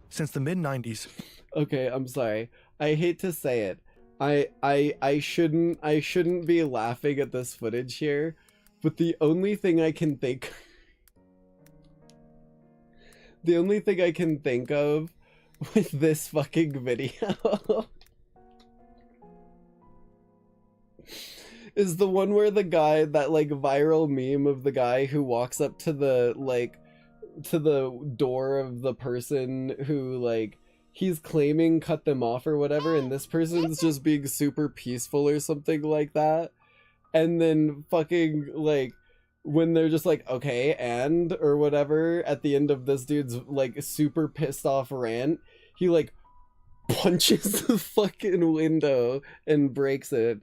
Since the mid-90s... Okay, I'm sorry. I hate to say it. I shouldn't be laughing at this footage here, but the only thing I can think of with this fucking video is the one where the guy, that like viral meme of the guy who walks up to the door of the person who like he's claiming cut them off or whatever, and this person's just being super peaceful or something like that, and then fucking like when they're just like okay and or whatever at the end of this dude's like super pissed off rant, he like punches the fucking window and breaks it.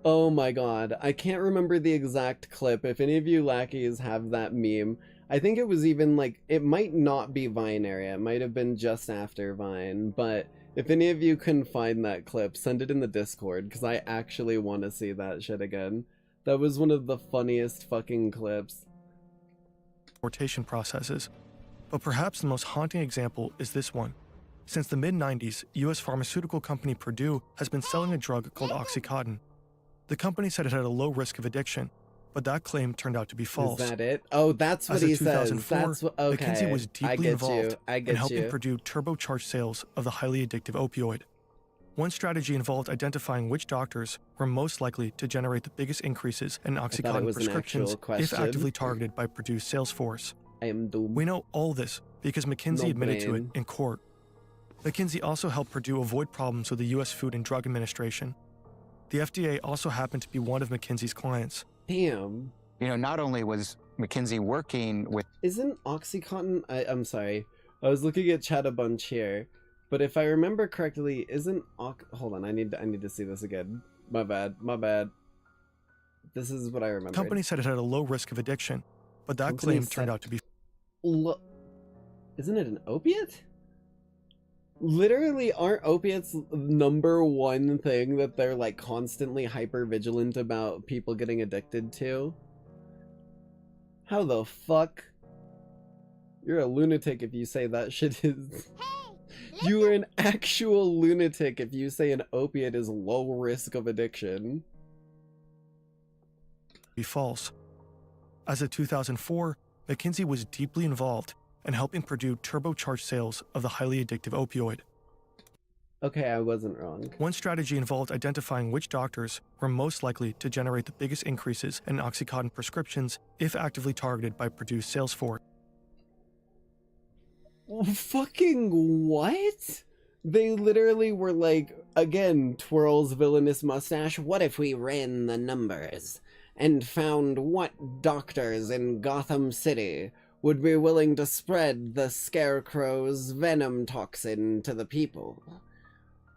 Oh my god, I can't remember the exact clip. If any of you lackeys have that meme, I think it was even like, it might not be Vine area, it might have been just after Vine, but if any of you can find that clip, send it in the Discord, because I actually want to see that shit again. That was one of the funniest fucking clips. Deportation processes. But perhaps the most haunting example is this one. Since the mid-90s, US pharmaceutical company Purdue has been selling a drug called Oxycontin. The company said it had a low risk of addiction, but that claim turned out to be false. Is that it? Oh, that's what he says. That's what, okay. McKinsey was deeply involved in helping Purdue turbocharge sales of the highly addictive opioid. One strategy involved identifying which doctors were most likely to generate the biggest increases in Oxycontin prescriptions if actively targeted by Purdue's sales force. I am doomed. We know all this because McKinsey admitted to it in court. McKinsey also helped Purdue avoid problems with the U.S. Food and Drug Administration. The FDA also happened to be one of McKinsey's clients. Damn. You know, not only was McKinsey working with... Isn't Oxycontin... I'm sorry. I was looking at chat a bunch here. But if I remember correctly, isn't... Hold on, I need to see this again. My bad. This is what I remember. The company said it had a low risk of addiction, but that claim turned out to be... Isn't it an opiate? Literally, aren't opiates #1 thing that they're like constantly hyper vigilant about people getting addicted to? How the fuck? You're a lunatic if you say that shit is... You are an actual lunatic if you say an opiate is low risk of addiction. Be false. As of 2004, McKinsey was deeply involved in helping Purdue turbocharge sales of the highly addictive opioid. Okay, I wasn't wrong. One strategy involved identifying which doctors were most likely to generate the biggest increases in Oxycontin prescriptions if actively targeted by Purdue's sales force. Fucking what? They literally were like, again, twirls villainous mustache, what if we ran the numbers and found what doctors in Gotham City would be willing to spread the Scarecrow's venom toxin to the people?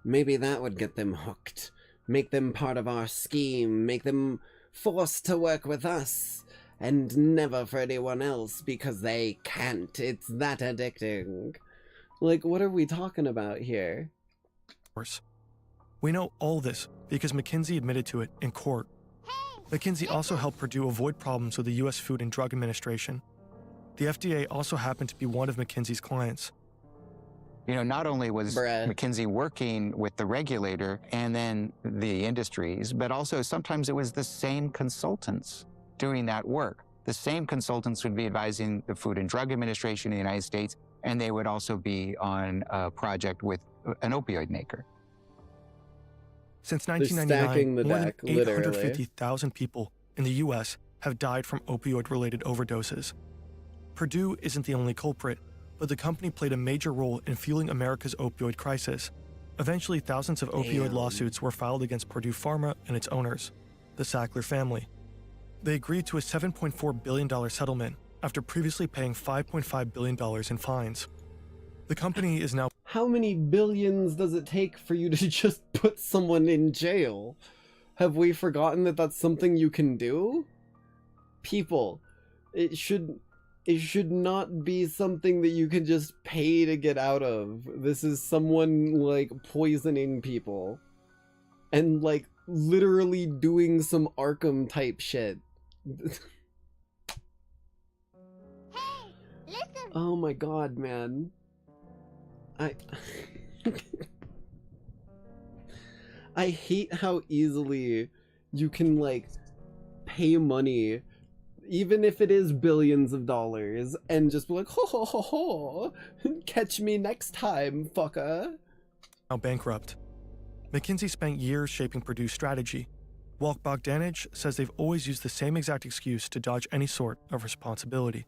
Maybe that would get them hooked, make them part of our scheme, make them forced to work with us, and never for anyone else because they can't. It's that addicting. Like, what are we talking about here? We know all this because McKinsey admitted to it in court. McKinsey also helped Purdue avoid problems with the U.S. Food and Drug Administration. The FDA also happened to be one of McKinsey's clients. You know, not only was McKinsey working with the regulator and then the industries, but also sometimes it was the same consultants doing that work. The same consultants would be advising the Food and Drug Administration in the United States, and they would also be on a project with an opioid maker. Since 1999, more than 850,000 people in the U.S. have died from opioid-related overdoses. Purdue isn't the only culprit, but the company played a major role in fueling America's opioid crisis. Eventually, thousands of opioid lawsuits were filed against Purdue Pharma and its owners, the Sackler family. They agreed to a $7.4 billion settlement after previously paying $5.5 billion in fines. The company is now... How many billions does it take for you to just put someone in jail? Have we forgotten that that's something you can do? People, it should not be something that you can just pay to get out of. This is someone, like, poisoning people. And, like, literally doing some Arkham type shit. Oh my god, man. I hate how easily you can, like, pay money, even if it is billions of dollars, and just be like, ho ho ho ho, catch me next time, fucker. Now bankrupt. McKinsey spent years shaping Purdue's strategy. Walk Bogdanich says they've always used the same exact excuse to dodge any sort of responsibility.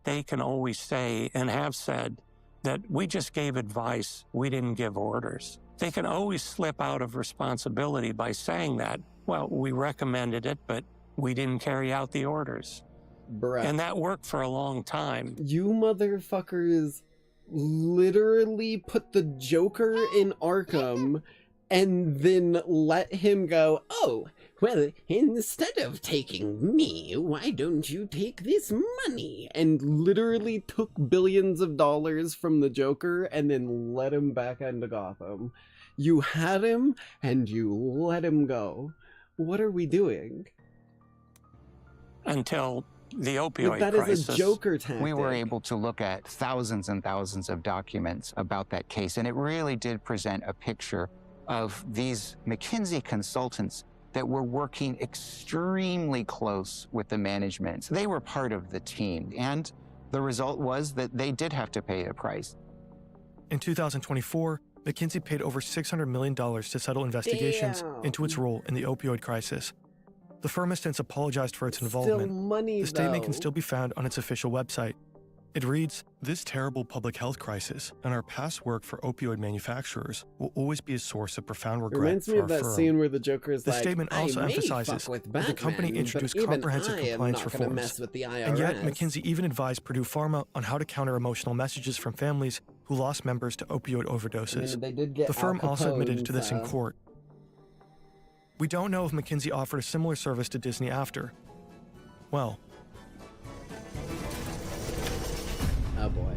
They can always say, and have said, that we just gave advice, we didn't give orders. They can always slip out of responsibility by saying that. Well, we recommended it, but we didn't carry out the orders. Bruh. And that worked for a long time. You motherfuckers literally put the Joker in Arkham and then let him go, oh, well, instead of taking me, why don't you take this money? And literally took billions of dollars from the Joker and then let him back into Gotham. You had him and you let him go. What are we doing? Until the opioid crisis. That is a Joker tactic. We were able to look at thousands and thousands of documents about that case, and it really did present a picture of these McKinsey consultants that were working extremely close with the management. They were part of the team, and the result was that they did have to pay a price. In 2024, McKinsey paid over $600 million to settle investigations into its role in the opioid crisis. The firm has since apologized for its involvement. Still money, the statement though. can still be found on its official website. It reads, "This terrible public health crisis and our past work for opioid manufacturers will always be a source of profound regret Reminds me for of our that firm." scene where the Joker is The like, statement also I may emphasizes fuck with that Batman, the company introduced but even comprehensive I am compliance not gonna reforms. mess with the And yet, IRS. McKinsey even advised Purdue Pharma on how to counter emotional messages from families who lost members to opioid overdoses. I mean, they did get The firm Al also admitted Capone, to this in so- court. We don't know if McKinsey offered a similar service to Disney after. Well, oh boy.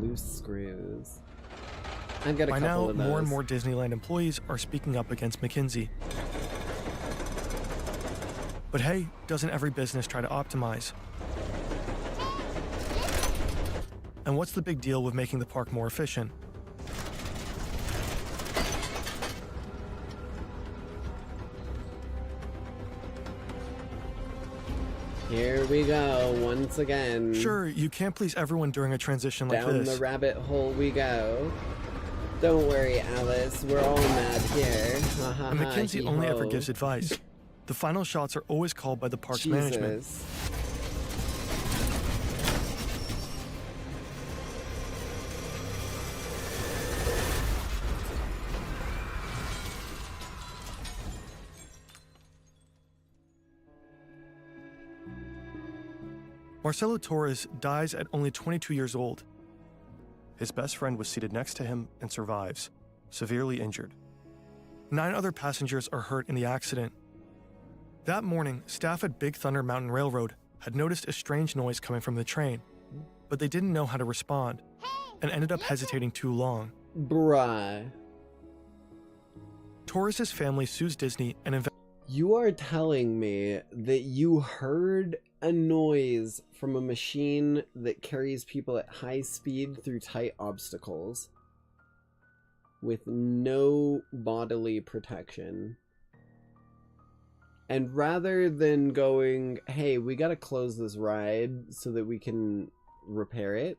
Loose screws. I've got a by couple now, of those. more and more Disneyland employees are speaking up against McKinsey. But hey, doesn't every business try to optimize? And what's the big deal with making the park more efficient? Here we go, once again. Sure, you can't please everyone during a transition like Down this. the rabbit hole we go. Don't worry, Alice, we're all mad here. Ha ha And ha, McKinsey only ever hee-ho. gives advice. The final shots are always called by the park's Jesus. management. Marcelo Torres dies at only 22 years old. His best friend was seated next to him and survives, severely injured. 9 other passengers are hurt in the accident. That morning, staff at Big Thunder Mountain Railroad had noticed a strange noise coming from the train, but they didn't know how to respond and ended up hesitating too long. Bruh. Torres' family sues Disney and You are telling me that you heard a noise from a machine that carries people at high speed through tight obstacles with no bodily protection. And rather than going, hey, we gotta close this ride so that we can repair it,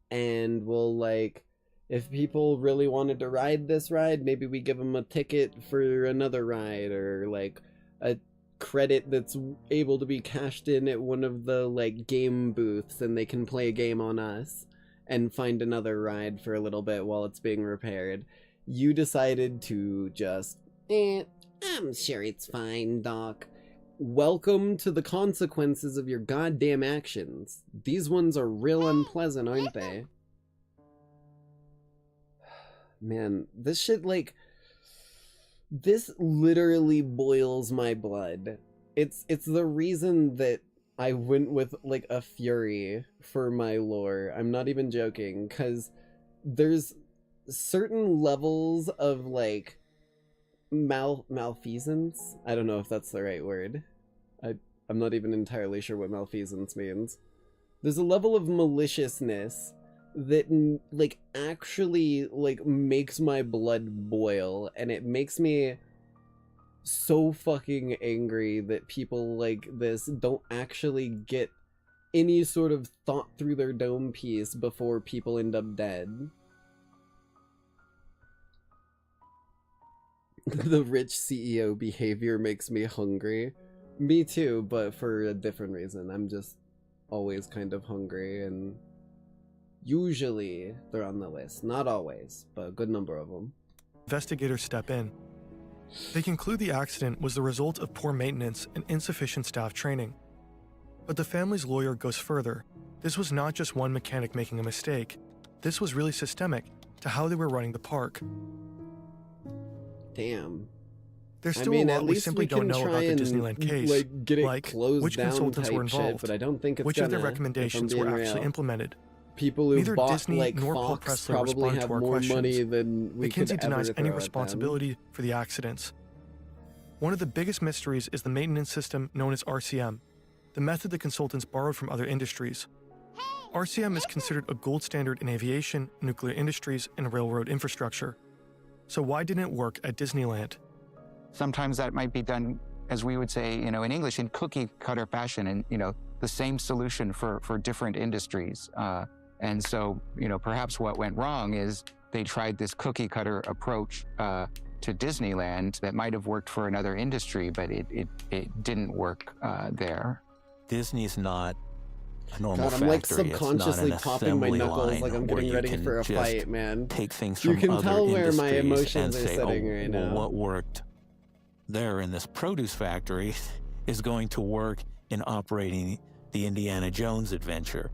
and we'll, like, if people really wanted to ride this ride, maybe we give them a ticket for another ride, or, like, a credit that's able to be cashed in at one of the, like, game booths, and they can play a game on us and find another ride for a little bit while it's being repaired. You decided to just, I'm sure it's fine, Doc. Welcome to the consequences of your goddamn actions. These ones are real unpleasant, aren't they? Man, this shit, like, this literally boils my blood. It's the reason that I went with, like, a Fury for my lore. I'm not even joking, because there's certain levels of, like, malfeasance? I don't know if that's the right word. I'm not even entirely sure what malfeasance means. There's a level of maliciousness that, like, actually, like, makes my blood boil, and it makes me so fucking angry that people like this don't actually get any sort of thought through their dome piece before people end up dead. The rich CEO behavior makes me hungry. Me too, but for a different reason. I'm just always kind of hungry, and usually they're on the list. Not always, but a good number of them. Investigators step in. They conclude the accident was the result of poor maintenance and insufficient staff training. But the family's lawyer goes further. This was not just one mechanic making a mistake. This was really systemic to how they were running the park. Damn. There's still a lot we simply don't know about the Disneyland case, like, get it closed which down consultants were type shit, involved, but I don't think it's which of their gonna, recommendations if I'm were being actually real. implemented. People who Neither bought, Disney like, nor Paul Fox Pressler probably respond have to our more questions. money than we could McKinsey denies ever any throw at responsibility for the accidents. One of the biggest mysteries is the maintenance system known as RCM, the method the consultants borrowed from other industries. RCM is considered a gold standard in aviation, nuclear industries, and railroad infrastructure. So why didn't it work at Disneyland? Sometimes that might be done, as we would say, in English, in cookie cutter fashion, and, the same solution for different industries. And so, perhaps what went wrong is they tried this cookie cutter approach to Disneyland that might have worked for another industry, but it didn't work there. Disney's not a normal God, I'm like factory. subconsciously popping my knuckles like I'm getting ready for a fight, man. Take things you from can tell where my industries emotions and are say, sitting right well, now. what worked there in this produce factory is going to work in operating the Indiana Jones adventure.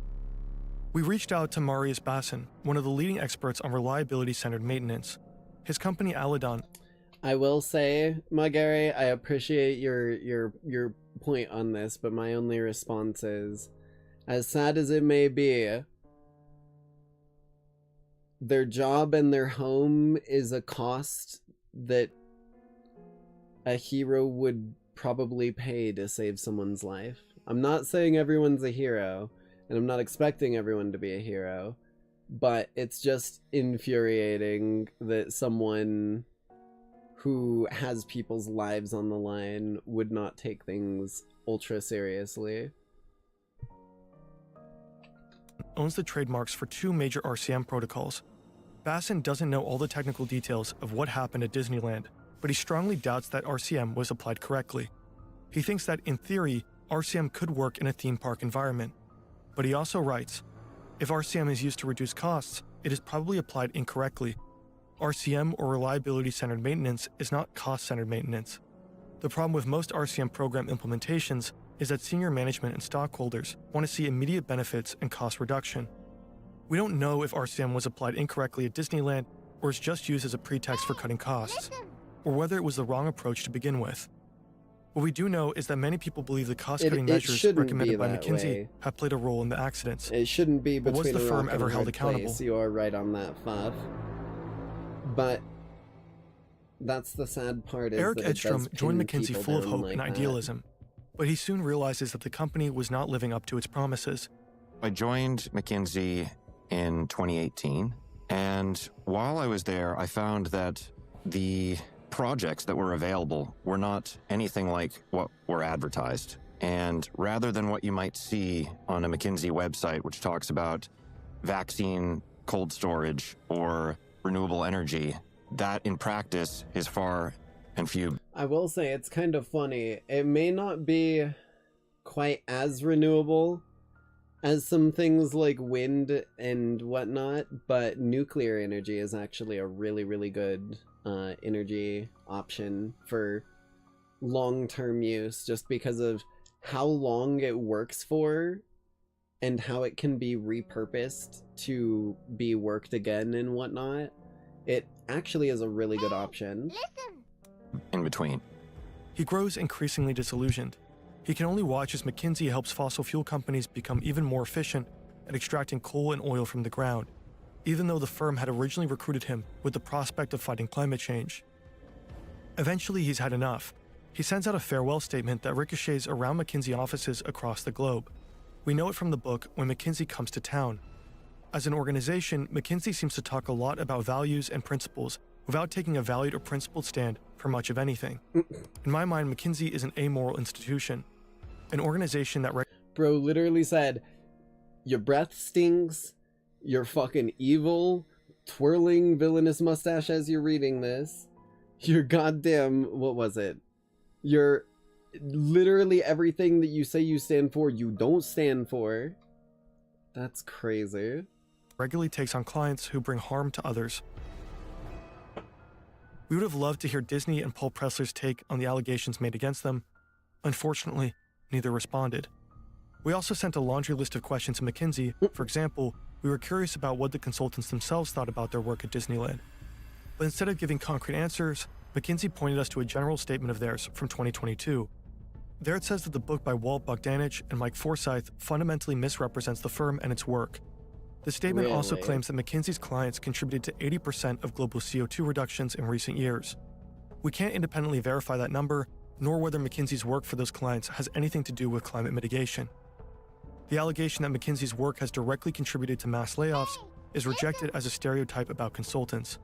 We reached out to Marius Bassin, one of the leading experts on reliability-centered maintenance. His company, Aladon. I will say, Magari, I appreciate your point on this, but my only response is, as sad as it may be, their job and their home is a cost that a hero would probably pay to save someone's life. I'm not saying everyone's a hero, and I'm not expecting everyone to be a hero, but it's just infuriating that someone who has people's lives on the line would not take things ultra seriously. Owns the trademarks for 2 major RCM protocols. Bassin doesn't know all the technical details of what happened at Disneyland, but he strongly doubts that RCM was applied correctly. He thinks that, in theory, RCM could work in a theme park environment. But he also writes, if RCM is used to reduce costs, it is probably applied incorrectly. RCM, or reliability-centered maintenance, is not cost-centered maintenance. The problem with most RCM program implementations is that senior management and stockholders want to see immediate benefits and cost reduction. We don't know if RCM was applied incorrectly at Disneyland or is just used as a pretext for cutting costs, or whether it was the wrong approach to begin with. What we do know is that many people believe the cost-cutting measures recommended by McKinsey have played a role in the accidents. It shouldn't be between was the a firm rock and ever a held hard accountable? place. You are right on that, Fuff. But that's the sad part. Is Eric that it does Edstrom joined pin McKinsey people full of down hope like and that. idealism, but he soon realizes that the company was not living up to its promises. I joined McKinsey in 2018, and while I was there, I found that the projects that were available were not anything like what were advertised. And rather than what you might see on a McKinsey website, which talks about vaccine cold storage or renewable energy, that in practice is far and few. I will say it's kind of funny. It may not be quite as renewable as some things like wind and whatnot, but nuclear energy is actually a really, really good energy option for long-term use, just because of how long it works for and how it can be repurposed to be worked again and whatnot. It actually is a really good option. In between. He grows increasingly disillusioned. He can only watch as McKinsey helps fossil fuel companies become even more efficient at extracting coal and oil from the ground, even though the firm had originally recruited him with the prospect of fighting climate change. Eventually, he's had enough. He sends out a farewell statement that ricochets around McKinsey offices across the globe. We know it from the book When McKinsey Comes to Town. As an organization, McKinsey seems to talk a lot about values and principles without taking a valued or principled stand for much of anything. In my mind, McKinsey is an amoral institution, an organization that... Bro literally said, your breath stinks, you're fucking evil, twirling villainous mustache as you're reading this, you're goddamn... what was it? You're literally everything that you say you stand for, you don't stand for. That's crazy. Regularly takes on clients who bring harm to others. We would have loved to hear Disney and Paul Pressler's take on the allegations made against them. Unfortunately, neither responded. We also sent a laundry list of questions to McKinsey. For example, we were curious about what the consultants themselves thought about their work at Disneyland. But instead of giving concrete answers, McKinsey pointed us to a general statement of theirs from 2022. There it says that the book by Walt Bogdanich and Mike Forsyth fundamentally misrepresents the firm and its work. The statement also claims that McKinsey's clients contributed to 80% of global CO2 reductions in recent years. We can't independently verify that number, nor whether McKinsey's work for those clients has anything to do with climate mitigation. The allegation that McKinsey's work has directly contributed to mass layoffs is rejected as a stereotype about consultants.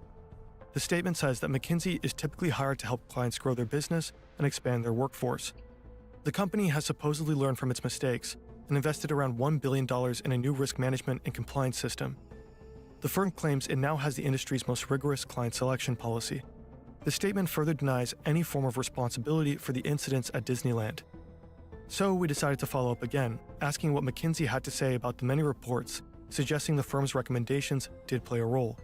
The statement says that McKinsey is typically hired to help clients grow their business and expand their workforce. The company has supposedly learned from its mistakes and invested around $1 billion in a new risk management and compliance system. The firm claims it now has the industry's most rigorous client selection policy. The statement further denies any form of responsibility for the incidents at Disneyland. So we decided to follow up again, asking what McKinsey had to say about the many reports suggesting the firm's recommendations did play a role.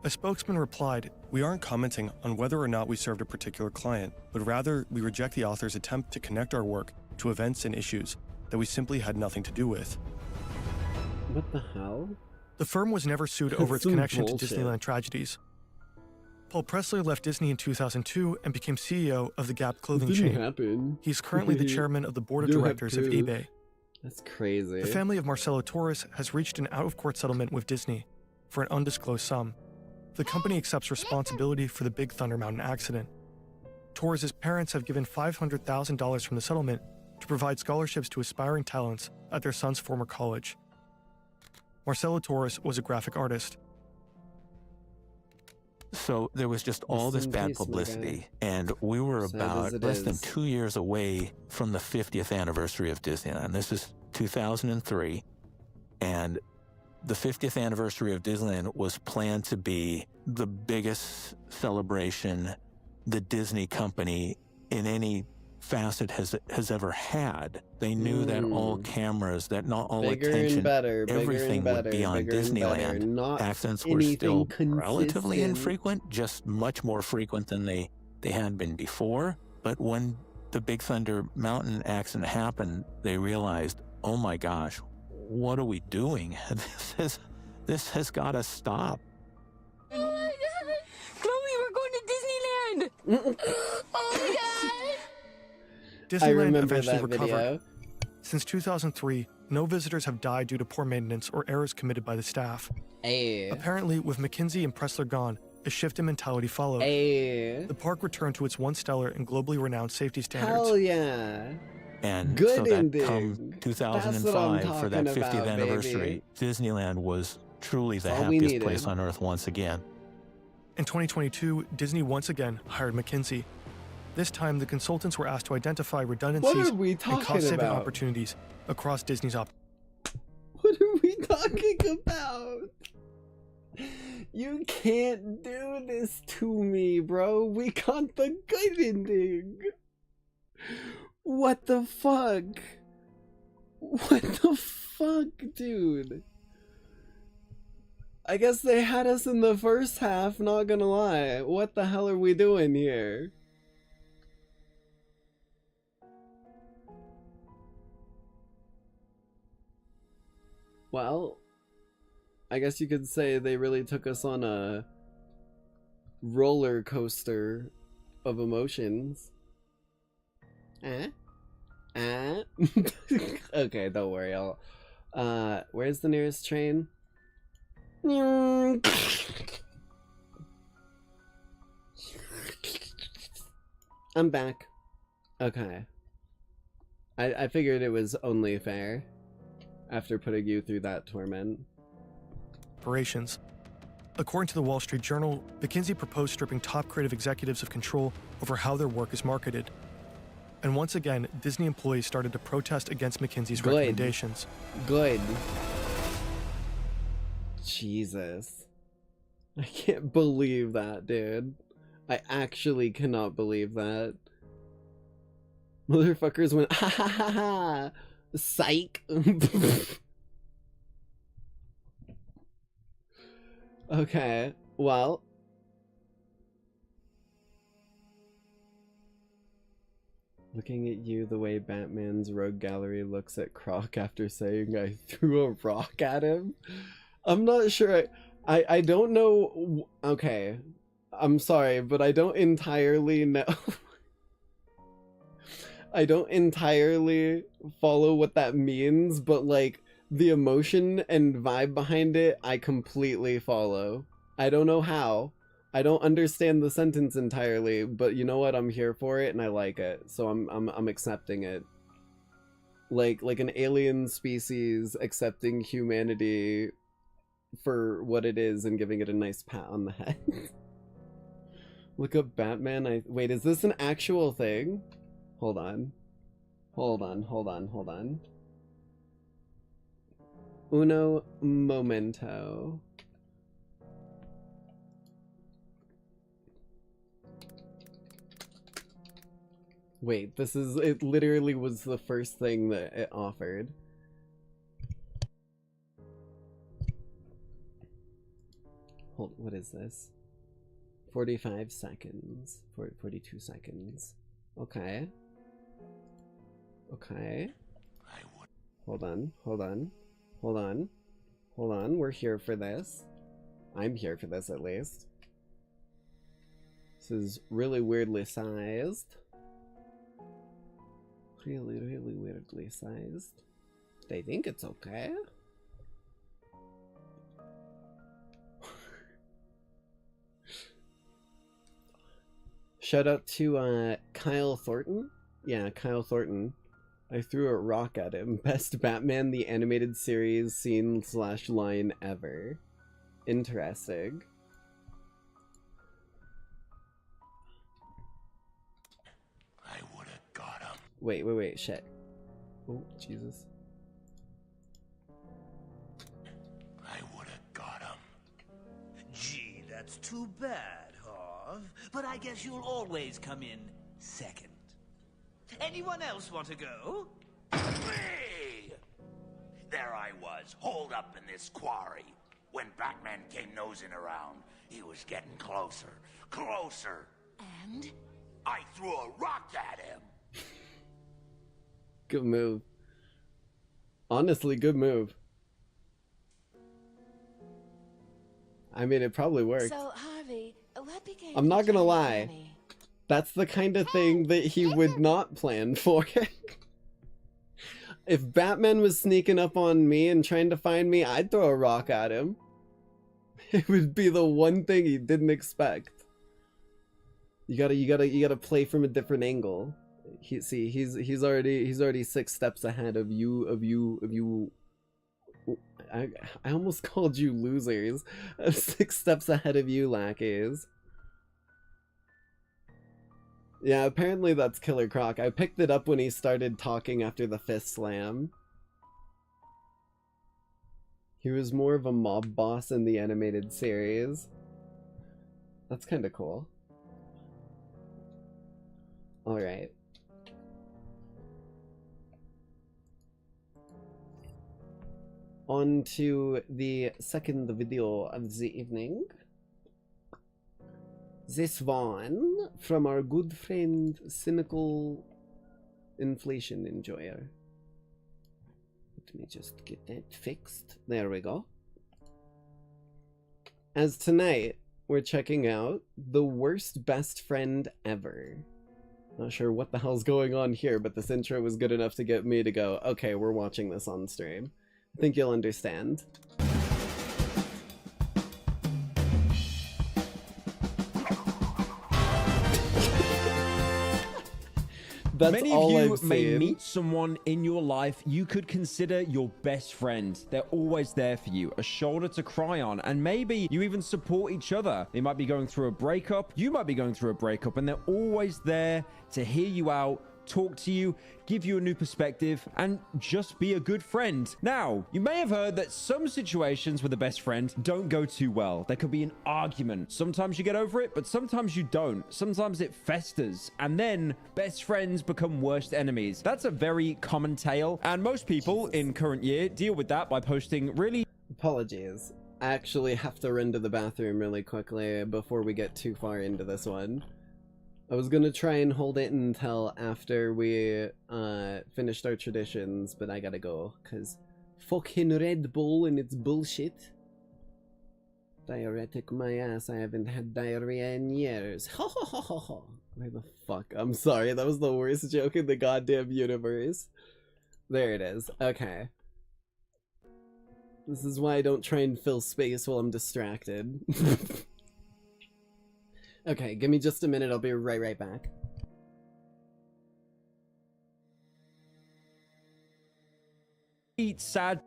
A spokesman replied, "We aren't commenting on whether or not we served a particular client, but rather we reject the author's attempt to connect our work to events and issues that we simply had nothing to do with." What the hell? The firm was never sued over its connection to Disneyland tragedies. Paul Pressler left Disney in 2002 and became CEO of the Gap clothing chain. Happen. He's currently the chairman of the board of directors of eBay. That's crazy. The family of Marcelo Torres has reached an out-of-court settlement with Disney for an undisclosed sum. The company accepts responsibility for the Big Thunder Mountain accident. Torres' parents have given $500,000 from the settlement to provide scholarships to aspiring talents at their son's former college. Marcelo Torres was a graphic artist. So there was just all this bad publicity, and we were about less than 2 years away from the 50th anniversary of Disneyland. This is 2003, and the 50th anniversary of Disneyland was planned to be the biggest celebration the Disney company in any facet has ever had. They knew that all cameras, that not all attention, everything would be on Disneyland. Accidents were still relatively infrequent, just much more frequent than they had been before. But when the Big Thunder Mountain accident happened, they realized, oh my gosh, what are we doing? This has got to stop. Oh my God! Chloe, we're going to Disneyland! Oh my God! Disneyland eventually recovered. Since 2003, no visitors have died due to poor maintenance or errors committed by the staff. Apparently, with McKinsey and Pressler gone, a shift in mentality followed. The park returned to its once stellar and globally renowned safety standards. Hell yeah. And good so that ending. Come 2005 for that 50th anniversary, Disneyland was truly the happiest place on earth once again. In 2022, Disney once again hired McKinsey. This time, the consultants were asked to identify redundancies and cost-saving opportunities across Disney's What are we talking about? You can't do this to me, bro. We got the good ending. What the fuck? What the fuck, dude? I guess they had us in the first half, not gonna lie. What the hell are we doing here? Well, I guess you could say they really took us on a roller coaster of emotions. Okay, don't worry. Where's the nearest train? I'm back. Okay. I figured it was only fair after putting you through that torment. Operations. According to the Wall Street Journal, McKinsey proposed stripping top creative executives of control over how their work is marketed. And once again, Disney employees started to protest against McKinsey's recommendations. Good. Jesus. I can't believe that, dude. I actually cannot believe that. Motherfuckers went, ha ha ha ha! Psych! Okay, well. Looking at you the way Batman's rogue gallery looks at Croc after saying I threw a rock at him. I'm not sure. I don't know. Okay, I'm sorry, but I don't entirely know. I don't entirely follow what that means, but like the emotion and vibe behind it, I completely follow. I don't know how. I don't understand the sentence entirely, but you know what? I'm here for it and I like it, so I'm accepting it. Like an alien species accepting humanity for what it is and giving it a nice pat on the head. Look up Batman. Wait, is this an actual thing? Hold on. Uno momento. Wait, this is, it literally was the first thing that it offered. Hold, what is this? 45 seconds. 42 seconds. Okay. Okay. Hold on, hold on. Hold on. Hold on, we're here for this. I'm here for this, at least. This is really weirdly sized. Really, really weirdly sized. They think it's okay. Shout out to Kyle Thornton. Yeah, Kyle Thornton. I threw a rock at him. Best Batman the Animated Series scene / line ever. Interesting. I would have got him. Wait, shit. Oh, Jesus. I would have got him. Gee, that's too bad, Harv. But I guess you'll always come in second. Anyone else want to go? Me! There I was, holed up in this quarry. When Batman came nosing around, he was getting closer. And? I threw a rock at him. Good move. Honestly, good move. I mean, it probably worked. So, Harvey, what became I'm not gonna lie. That's the kind of thing that he would not plan for. If Batman was sneaking up on me and trying to find me, I'd throw a rock at him. It would be the one thing he didn't expect. You gotta play from a different angle. He's already 6 steps ahead of you. I almost called you losers. 6 steps ahead of you, Lackeys. Yeah, apparently that's Killer Croc. I picked it up when he started talking after the fist slam. He was more of a mob boss in the animated series. That's kind of cool. Alright. On to the second video of the evening. This one from our good friend Cynical Inflation Enjoyer. Let me just get that fixed. There we go. As tonight, we're checking out The Worst Best Friend Ever. Not sure what the hell's going on here, but this intro was good enough to get me to go, okay, we're watching this on stream. I think you'll understand. That's Many of you may meet someone in your life you could consider your best friend. They're always there for you, a shoulder to cry on, and maybe you even support each other. They might be going through a breakup, you might be going through a breakup, and they're always there to hear you out, talk to you, give you a new perspective, and just be a good friend. Now, you may have heard that some situations with a best friend don't go too well. There could be an argument. Sometimes you get over it, but sometimes you don't. Sometimes it festers, and then best friends become worst enemies. That's a very common tale, and most people in current year deal with that by posting really... Apologies. I actually have to run to the bathroom really quickly before we get too far into this one. I was gonna try and hold it until after we finished our traditions, but I gotta go, cause fucking Red Bull and its bullshit. Diuretic my ass, I haven't had diarrhea in years. Ho ho ho ho ho. Why the fuck? I'm sorry, that was the worst joke in the goddamn universe. There it is. Okay. This is why I don't try and fill space while I'm distracted. Okay, give me just a minute, I'll be right back. sad.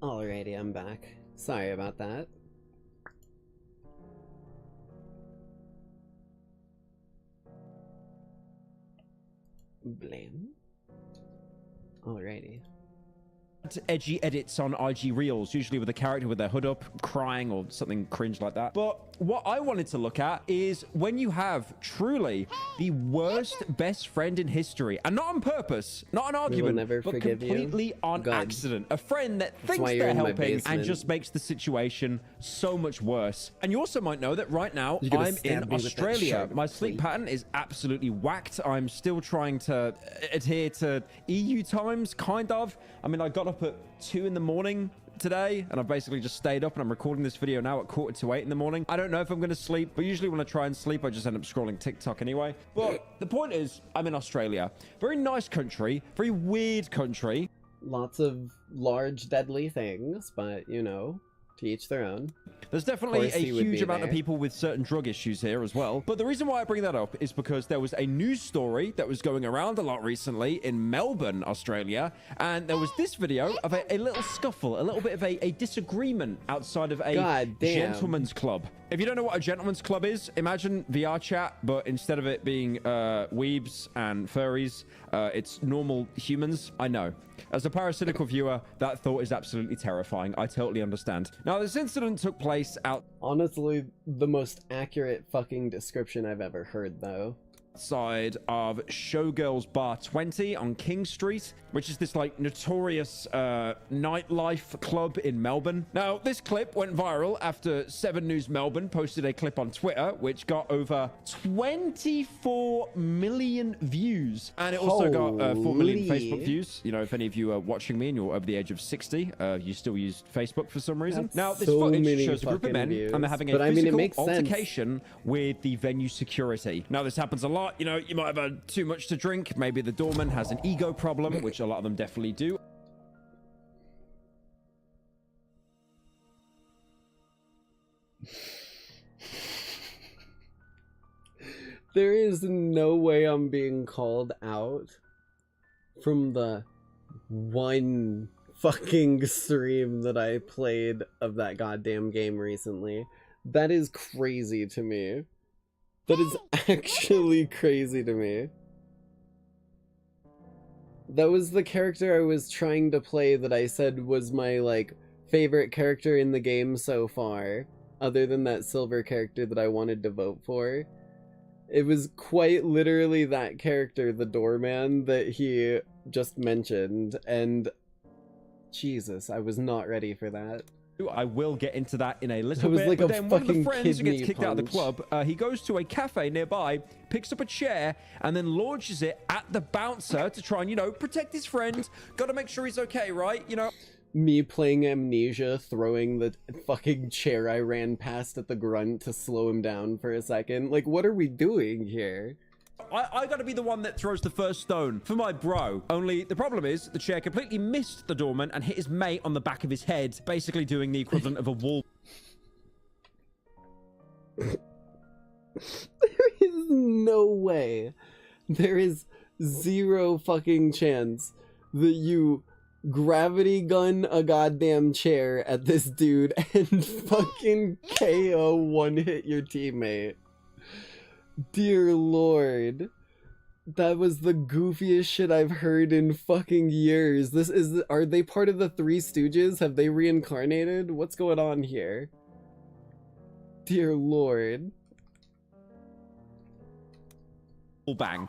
Alrighty, I'm back. Sorry about that. Blame. Alrighty. Edgy edits on IG Reels, usually with a character with their hood up, crying or something cringe like that. But what I wanted to look at is when you have truly the worst best friend in history, and not on purpose, not an argument, but completely on accident. A friend that thinks they're helping and just makes the situation so much worse. And you also might know that right now I'm in Australia. My sleep pattern is absolutely whacked. I'm still trying to adhere to EU times, kind of. I mean, I got up at 2 in the morning today, and I've basically just stayed up, and I'm recording this video now at 7:45 in the morning. I don't know if I'm going to sleep, but usually when I try and sleep, I just end up scrolling TikTok anyway. But the point is, I'm in Australia. Very nice country, very weird country. Lots of large, deadly things, but, you know, to each their own. There's definitely a huge amount of people with certain drug issues here as well. But the reason why I bring that up is because there was a news story that was going around a lot recently in Melbourne, Australia. And there was this video of a little scuffle, a little bit of a disagreement outside of a gentleman's club. If you don't know what a gentleman's club is, imagine VR chat, but instead of it being weebs and furries, it's normal humans. I know. As a parasitical viewer, that thought is absolutely terrifying. I totally understand. Now, this incident took place out... Honestly, the most accurate fucking description I've ever heard, though. Outside of Showgirls Bar 20 on King Street, which is this like notorious nightlife club in Melbourne. Now, this clip went viral after 7 News Melbourne posted a clip on Twitter, which got over 24 million views. And it also got 4 million Facebook views. You know, if any of you are watching me and you're over the age of 60, you still use Facebook for some reason. Now, this footage shows a group of men and they're having a physical altercation with the venue security. Now, this happens a lot. You know, you might have had too much to drink. Maybe the doorman has an ego problem, which a lot of them definitely do. There is no way I'm being called out from the one fucking stream that I played of that goddamn game recently. That is crazy to me. That is actually crazy to me. That was the character I was trying to play that I said was my, like, favorite character in the game so far, other than that silver character that I wanted to vote for. It was quite literally that character, the doorman, that he just mentioned, and Jesus, I was not ready for that. I will get into that in a little bit. Like but then one of the friends who gets kicked out of the club, he goes to a cafe nearby, picks up a chair, and then launches it at the bouncer to try and, you know, protect his friend. Gotta make sure he's okay, right? You know. Me playing Amnesia, throwing the fucking chair I ran past at the grunt to slow him down for a second. Like, what are we doing here? I gotta be the one that throws the first stone for my bro. Only the problem is the chair completely missed the doorman and hit his mate on the back of his head, basically doing the equivalent of a wall. There is no way. There is zero fucking chance that you gravity gun a goddamn chair at this dude and fucking KO one-hit your teammate. Dear Lord. That was the goofiest shit I've heard in fucking years. Are they part of the Three Stooges? Have they reincarnated? What's going on here? Dear Lord. Bang.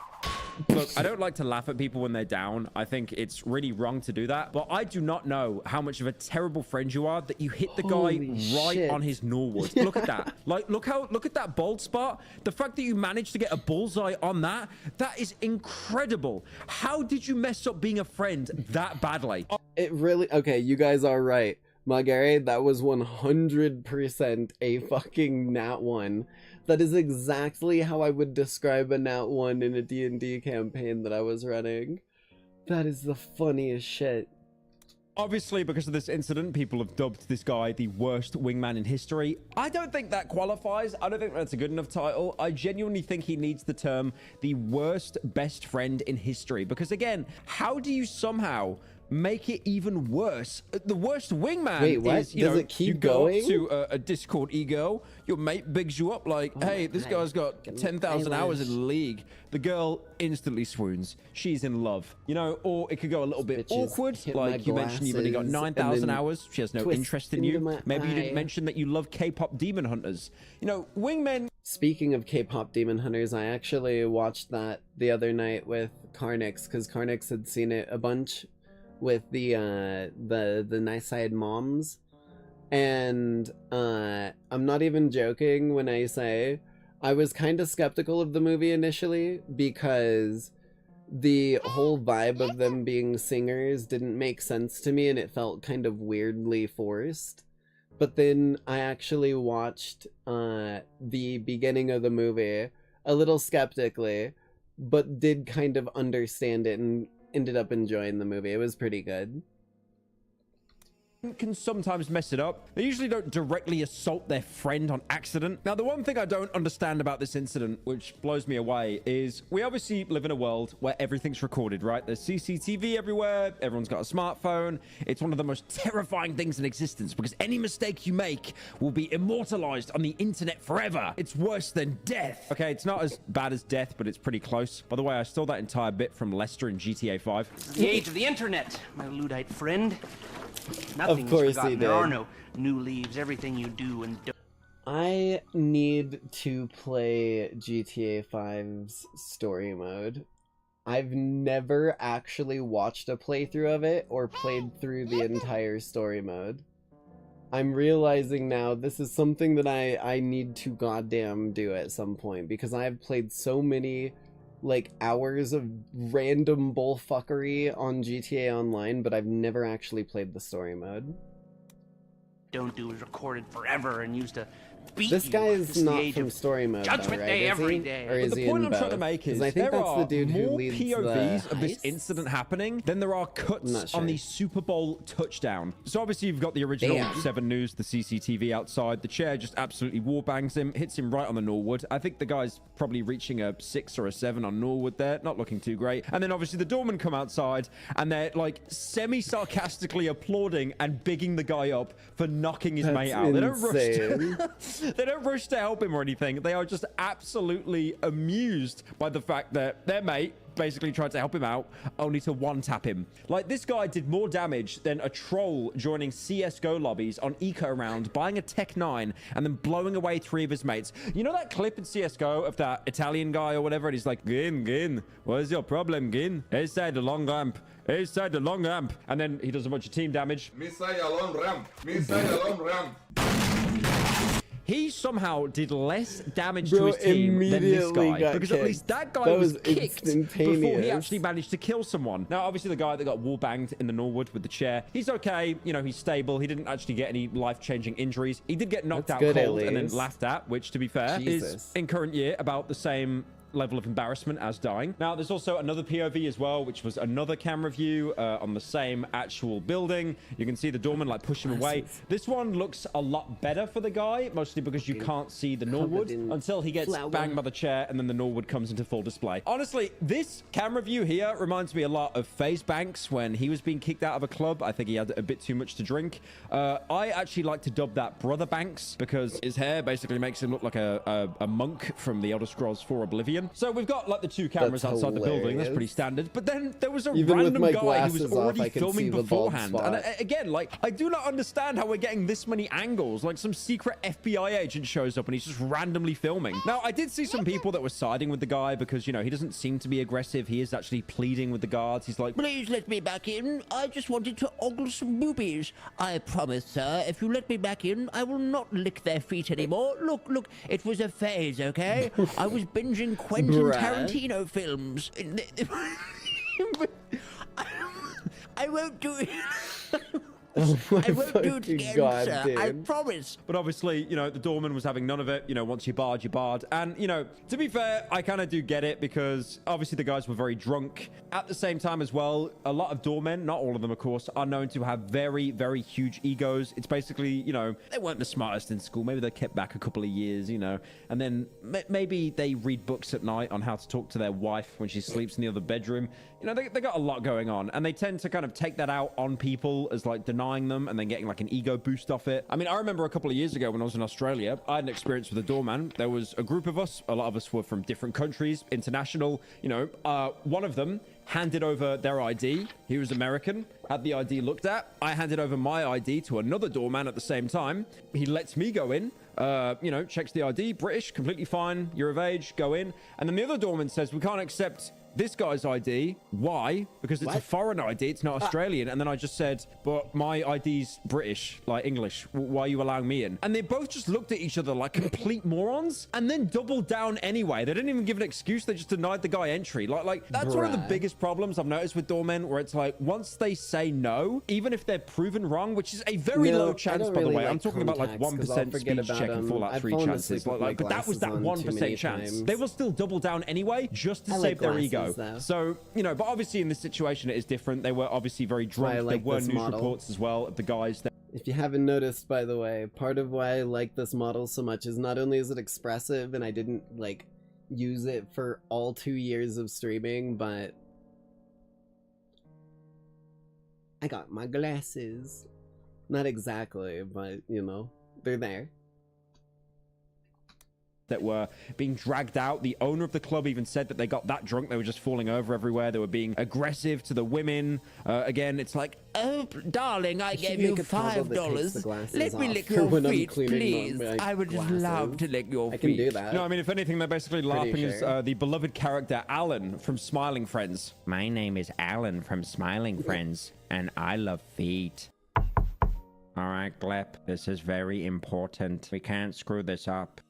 Look, I don't like to laugh at people when they're down. I think it's really wrong to do that. But I do not know how much of a terrible friend you are that you hit the guy right on his Norwood. Look at that. Like, look at that bald spot. The fact that you managed to get a bullseye on that, that is incredible. How did you mess up being a friend that badly? It really... Okay, you guys are right. Magare, that was 100% a fucking nat 1. That is exactly how I would describe a nat 1 in a D&D campaign that I was running. That is the funniest shit. Obviously, because of this incident, people have dubbed this guy the worst wingman in history. I don't think that qualifies. I don't think that's a good enough title. I genuinely think he needs the term the worst best friend in history. Because again, how do you somehow make it even worse. The worst wingman Wait, what? is, Does it keep you go going? up to a Discord ego, your mate bigs you up like, hey, this guy's got 10,000 hours in the league. The girl instantly swoons. She's in love. You know, or it could go a little bit awkward. Like you mentioned you've only got 9,000 hours. She has no interest in you. Maybe you didn't mention that you love K-pop demon hunters. You know, wingmen... Speaking of K-pop demon hunters, I actually watched that the other night with Carnix, because Carnix had seen it a bunch with the Nice Side Moms. And I'm not even joking when I say I was kind of skeptical of the movie initially, because the whole vibe of them being singers didn't make sense to me and it felt kind of weirdly forced. But then I actually watched the beginning of the movie a little skeptically, but did kind of understand it and ended up enjoying the movie. It was pretty good. Can sometimes mess it up. They usually don't directly assault their friend on accident. Now, the one thing I don't understand about this incident, which blows me away, is we obviously live in a world where everything's recorded, right? There's CCTV everywhere. Everyone's got a smartphone. It's one of the most terrifying things in existence because any mistake you make will be immortalized on the internet forever. It's worse than death. Okay, it's not as bad as death, but it's pretty close. By the way, I stole that entire bit from Lester in GTA 5. The age of the internet, my Luddite friend. Nothing Of course is forgotten. he There are did. no new leaves. Everything you do and don't. I need to play GTA 5's story mode. I've never actually watched a playthrough of it or played through the entire story mode. I'm realizing now this is something that I need to goddamn do at some point, because I've played so many like hours of random bullfuckery on GTA Online, but I've never actually played the story mode. Don't do is recorded forever and used to beat This you. guy This is not the age from of story mode, Judgment though, right? Day Is every he? day. Or is The he point in I'm trying to both? make 'Cause is I think there that's are the dude who more leads POVs the of this heist? incident happening than there are cuts on the Super Bowl touchdown. So obviously you've got the original Damn. 7 News, the CCTV outside. The chair just absolutely warbangs him, hits him right on the Norwood. I think the guy's probably reaching a 6 or a 7 on Norwood there. Not looking too great. And then obviously the doormen come outside and they're like semi-sarcastically applauding and bigging the guy up for knocking his mate out. They don't rush to help him or anything. They are just absolutely amused by the fact that their mate basically tried to help him out, only to one-tap him. Like, this guy did more damage than a troll joining CSGO lobbies on Eco Round, buying a Tech 9, and then blowing away 3 of his mates. You know that clip in CSGO of that Italian guy or whatever, and he's like, Gin, what is your problem, Gin? Inside the long ramp. Inside the long ramp. And then he does a bunch of team damage. He somehow did less damage to his team than this guy, because at least that guy was kicked before he actually managed to kill someone. Now, obviously, the guy that got wall-banged in the Norwood with the chair, he's okay. You know, he's stable. He didn't actually get any life-changing injuries. He did get knocked out cold and then laughed at, which, to be fair, is in current year about the same level of embarrassment as dying. Now, there's also another POV as well, which was another camera view on the same actual building. You can see the doorman like push him away. This one looks a lot better for the guy, mostly because you can't see the Norwood until he gets banged by the chair, and then the Norwood comes into full display. Honestly, this camera view here reminds me a lot of FaZe Banks when he was being kicked out of a club. I think he had a bit too much to drink. I actually like to dub that Brother Banks because his hair basically makes him look like a monk from the Elder Scrolls 4 Oblivion. So we've got like the 2 cameras outside the building. That's pretty standard. But then there was a random guy who was already filming beforehand. And again, like, I do not understand how we're getting this many angles. Like, some secret FBI agent shows up and he's just randomly filming. Now, I did see some people that were siding with the guy because, you know, he doesn't seem to be aggressive. He is actually pleading with the guards. He's like, please let me back in. I just wanted to ogle some boobies. I promise, sir, if you let me back in, I will not lick their feet anymore. Look, it was a phase, okay? I was binging Quentin Tarantino films. I won't do it. I won't do it again, God, sir. dude. I promise. But obviously, you know, the doorman was having none of it. You know, once you barred, you barred. And, you know, to be fair, I kind of do get it because obviously the guys were very drunk. At the same time as well, a lot of doormen, not all of them, of course, are known to have very, very huge egos. It's basically, you know, they weren't the smartest in school. Maybe they kept back a couple of years, you know, and then maybe they read books at night on how to talk to their wife when she sleeps in the other bedroom. You know, they got a lot going on, and they tend to kind of take that out on people as like denying them and then getting like an ego boost off it. I mean, I remember a couple of years ago when I was in Australia, I had an experience with a doorman. There was a group of us, a lot of us were from different countries, international, you know, one of them handed over their ID. He was American, had the ID looked at. I handed over my ID to another doorman at the same time. He lets me go in, you know, checks the ID, British, completely fine, you're of age, go in. And then the other doorman says, we can't accept this guy's ID. Why? Because it's a foreign ID, it's not Australian. And then I just said, but my ID's British, like English. Why are you allowing me in? And they both just looked at each other like complete morons and then doubled down anyway. They didn't even give an excuse. They just denied the guy entry. Like that's one of the biggest problems I've noticed with doormen, where it's like, once they say no, even if they're proven wrong, which is a very low chance, by the way. I'm talking about like 1% speech check and Fallout 3 chances. Like, but that was that 1% chance. They will still double down anyway, just to save their ego. So, you know, but obviously in this situation it is different. They were obviously very drunk. There were news reports as well of the guys that... If you haven't noticed, by the way, part of why I like this model so much is not only is it expressive and I didn't like use it for all 2 years of streaming, but I got my glasses. Not exactly, but you know, they're there. That were being dragged out. The owner of the club even said that they got that drunk they were just falling over everywhere. They were being aggressive to the women. Again, it's like, oh, darling, I gave you $5. Let me lick your feet, please. I would just love to lick your feet. I can do that. No, I mean, if anything, they're basically laughing as the beloved character Alan from Smiling Friends. My name is Alan from Smiling Friends, and I love feet. All right, Glep, this is very important. We can't screw this up.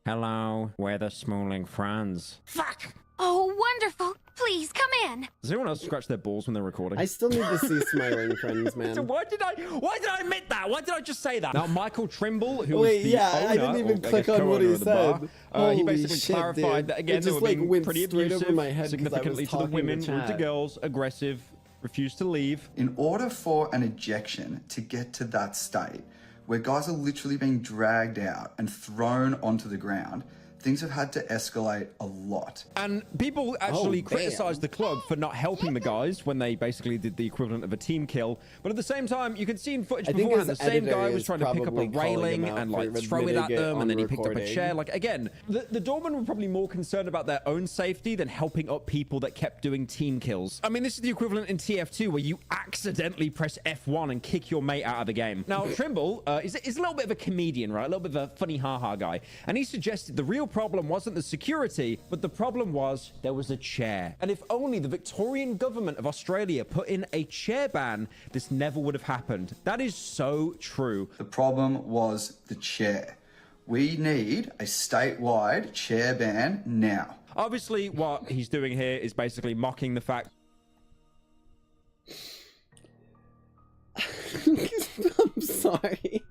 Hello, we're the Smiling Friends. Fuck! Oh, wonderful! Please, come in! Does anyone else scratch their balls when they're recording? I still need to see Smiling Friends, man. So why did I admit that? Why did I just say that? Now, Michael Trimble, who was the owner, I didn't even click on what he said. He basically clarified that, again, they were being pretty abusive, my head significantly to the women, rude to girls, aggressive, refused to leave. In order for an ejection to get to that state, where guys are literally being dragged out and thrown onto the ground, things have had to escalate a lot. And people actually criticized the club for not helping the guys when they basically did the equivalent of a team kill. But at the same time, you can see in footage beforehand, the same guy was trying to pick up a railing and like throw it at them, and then he picked up a chair. Like, again, the doormen were probably more concerned about their own safety than helping up people that kept doing team kills. I mean, this is the equivalent in TF2 where you accidentally press F1 and kick your mate out of the game. Now, Trimble is a little bit of a comedian, right? A little bit of a funny ha-ha guy. And he suggested the real problem wasn't the security, but the problem was there was a chair. And if only the Victorian government of Australia put in a chair ban, this never would have happened. That is so true. The problem was the chair. We need a statewide chair ban now. Obviously, what he's doing here is basically mocking the fact... I'm sorry.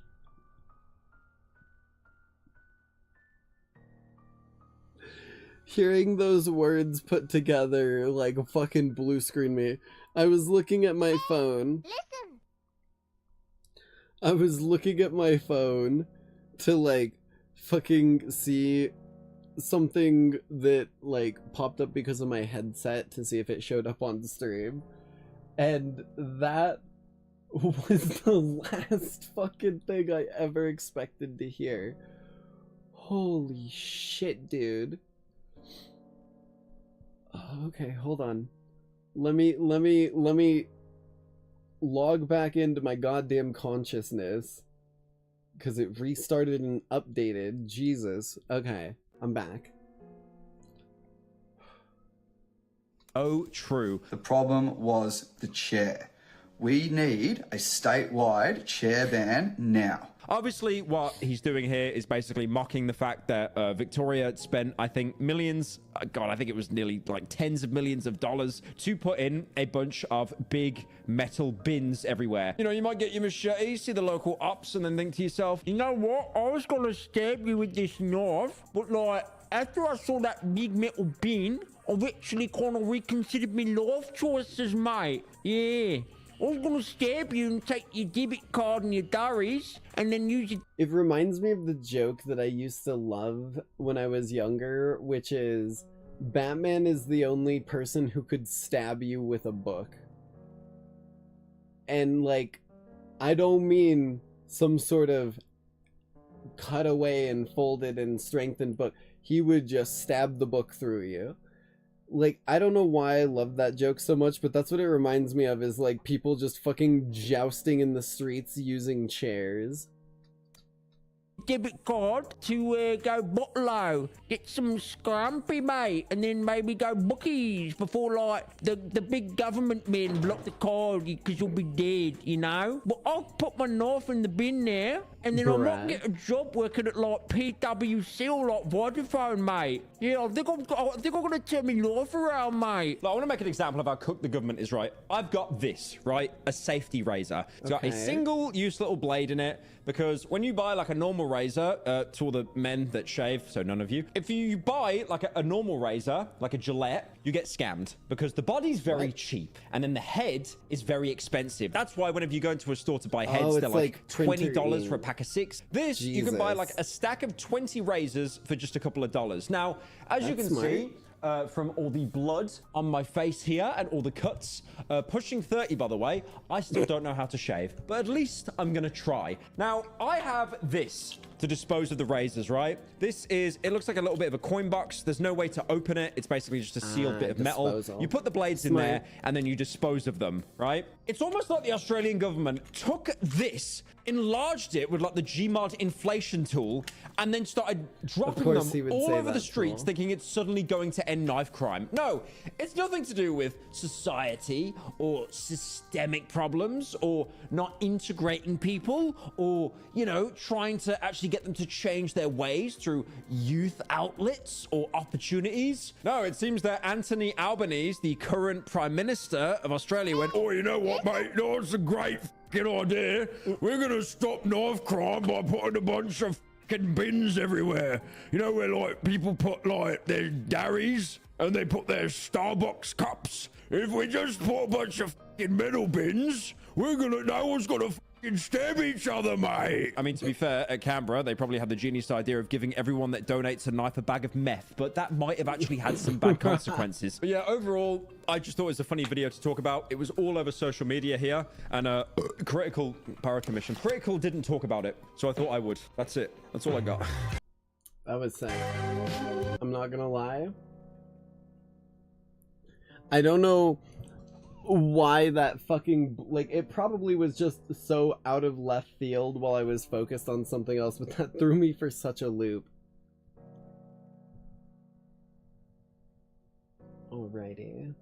Hearing those words put together like fucking blue screen me. I was looking at my phone. Listen. I was looking at my phone to like fucking see something that like popped up because of my headset to see if it showed up on stream. And that was the last fucking thing I ever expected to hear. Holy shit, dude. Okay, hold on. Let me log back into my goddamn consciousness. Because it restarted and updated. Jesus. Okay, I'm back. Oh, true. The problem was the chair. We need a statewide chair ban now. Obviously, what he's doing here is basically mocking the fact that Victoria spent, I think, millions, God, I think it was nearly like tens of millions of dollars to put in a bunch of big metal bins everywhere. You know, you might get your machete, see the local ops, and then think to yourself, you know what? I was going to stab you with this knife, but like, after I saw that big metal bin, I've actually kind of reconsidered my life choices, mate. Yeah. I was gonna stab you and take your debit card and your diaries and then use it. It reminds me of the joke that I used to love when I was younger, which is Batman is the only person who could stab you with a book. And like, I don't mean some sort of cut away and folded and strengthened book. He would just stab the book through you. Like, I don't know why I love that joke so much, but that's what it reminds me of, is like people just fucking jousting in the streets using chairs. Debit card to go Botlow, get some scrumpy, mate, and then maybe go bookies before like the big government men block the card because you'll be dead, you know. But I'll put my knife in the bin there, and then I might get a job working at like PwC or like Vodafone, mate. Yeah, I think I'm gonna turn my life around, mate. Like, I want to make an example of how cooked the government is, right? I've got this, right? A safety razor. It's got a single-use little blade in it, because when you buy like a normal razor, to all the men that shave, so none of you, if you buy like a normal razor, like a Gillette, you get scammed, because the body's very cheap, and then the head is very expensive. That's why whenever you go into a store to buy heads, they're like $20 for a pack of 6. This, you can buy like a stack of 20 razors for just a couple of dollars. Now, as you can see, from all the blood on my face here and all the cuts, pushing 30, by the way, I still don't know how to shave, but at least I'm gonna try. Now, I have this to dispose of the razors, right? This is, it looks like a little bit of a coin box. There's no way to open it. It's basically just a sealed bit of metal. You put the blades in there and then you dispose of them, right? It's almost like the Australian government took this, enlarged it with like the Gmod inflation tool, and then started dropping them all over the streets, thinking it's suddenly going to end knife crime. No, it's nothing to do with society or systemic problems or not integrating people or, you know, trying to actually get them to change their ways through youth outlets or opportunities. No, it seems that Anthony Albanese, the current Prime Minister of Australia, went, oh, you know what, mate? No, it's a great fucking idea. We're going to stop knife crime by putting a bunch of fucking bins everywhere. You know, where like people put like their dairies and they put their Starbucks cups. If we just put a bunch of fucking metal bins, no one's gonna fucking stab each other, mate. I mean, to be fair, at Canberra, they probably had the genius idea of giving everyone that donates a knife a bag of meth, but that might have actually had some bad consequences. But yeah, overall, I just thought it was a funny video to talk about. It was all over social media here, and Critical Power Commission. Critical didn't talk about it, so I thought I would. That's it. That's all I got. I would say, I'm not gonna lie, I don't know why that fucking, like, it probably was just so out of left field while I was focused on something else, but that threw me for such a loop. Alrighty.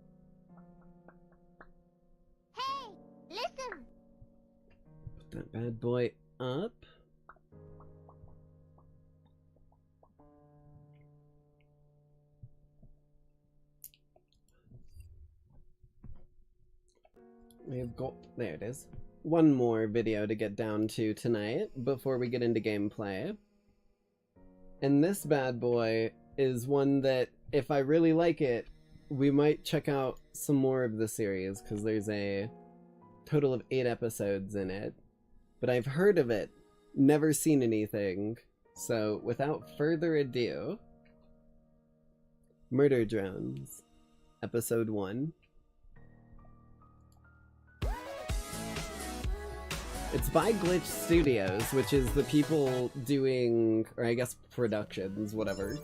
Hey, listen. Put that bad boy up. We've got, there it is, one more video to get down to tonight before we get into gameplay. And this bad boy is one that, if I really like it, we might check out some more of the series, because there's a total of 8 episodes in it. But I've heard of it, never seen anything, so without further ado, Murder Drones, Episode 1. It's by Glitch Studios, which is the people doing, or I guess productions, whatever.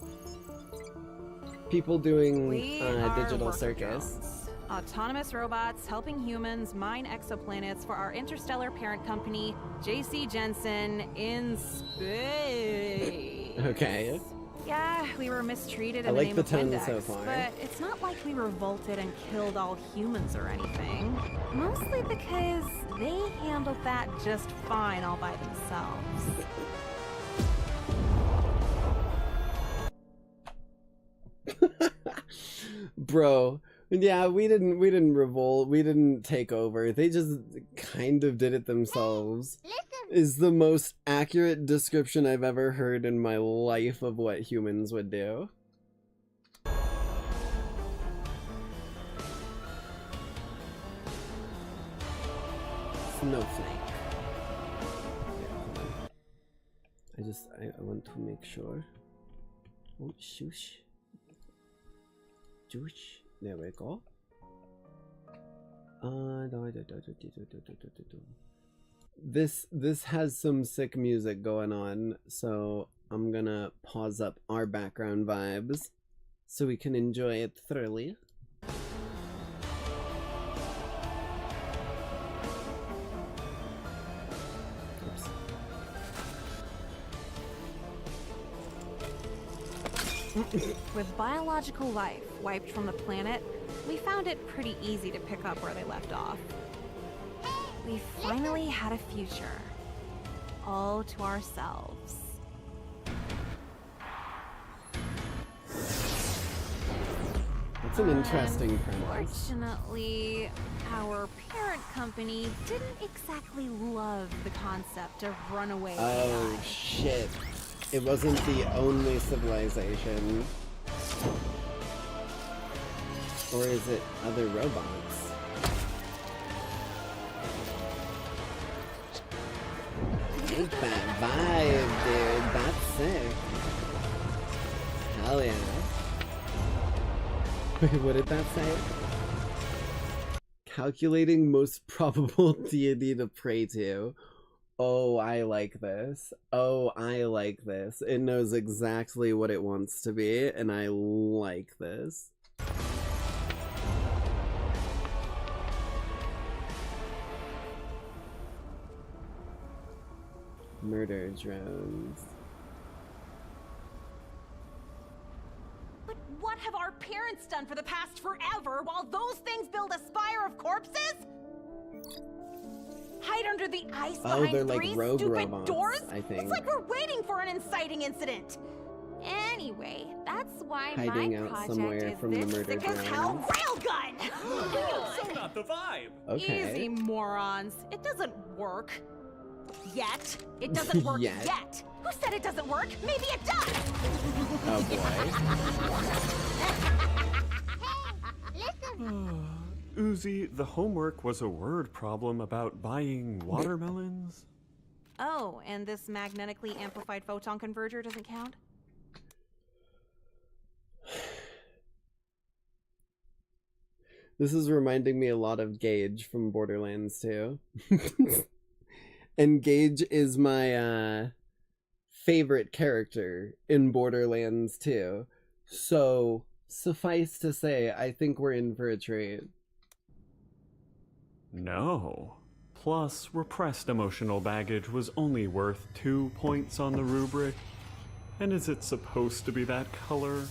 People doing Digital Circus. Drones. Autonomous robots helping humans mine exoplanets for our interstellar parent company, JC Jensen in space. Okay. Yeah, we were mistreated I in the like name the of tone Index, so far. but it's not like we revolted and killed all humans or anything. Mostly because they handled that just fine all by themselves. Bro, yeah, we didn't revolt, we didn't take over. They just kind of did it themselves. Is the most accurate description I've ever heard in my life of what humans would do. Snowflake. I want to make sure. Oh, shush. Juice. There we go. This has some sick music going on, so I'm gonna pause up our background vibes so we can enjoy it thoroughly. With biological life wiped from the planet, we found it pretty easy to pick up where they left off. We finally had a future, all to ourselves. That's an interesting premise. Unfortunately, our parent company didn't exactly love the concept of runaway Oh AI. shit. It wasn't the only civilization. Or is it other robots? Take that vibe, dude. That's sick. Hell yeah. Wait, what did that say? Calculating most probable deity to pray to. Oh, I like this. Oh, I like this. It knows exactly what it wants to be, and I like this. Murder drones. But what have our parents done for the past forever while those things build a spire of corpses? Hide under the ice behind they're like three rogue stupid robots, doors? I think. It's like we're waiting for an inciting incident. Anyway, that's why Hiding my out project somewhere is from the this murder Sick as hell railgun! So not the vibe. Okay. Easy, morons. It doesn't work. Yet. It doesn't work Yet. yet. Who said it doesn't work? Maybe it does! Oh boy. Uzi, the homework was a word problem about buying watermelons. Oh, and this magnetically amplified photon converger doesn't count? This is reminding me a lot of Gage from Borderlands 2. And Gage is my favorite character in Borderlands 2. So, suffice to say, I think we're in for a treat. No. Plus, repressed emotional baggage was only worth 2 points on the rubric. And is it supposed to be that color?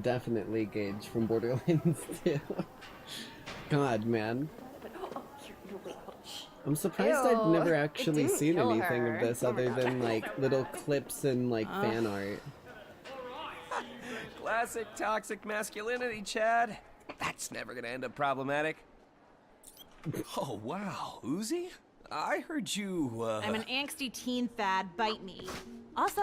Definitely Gage from Borderlands 2. God, man. I'm surprised I've Ew, never it actually didn't seen kill anything her. of this Oh my other God. than like little clips and like fan art. Classic toxic masculinity, Chad. That's never gonna end up problematic. Oh, wow. Uzi? I heard you, I'm an angsty teen fad, bite me. Also,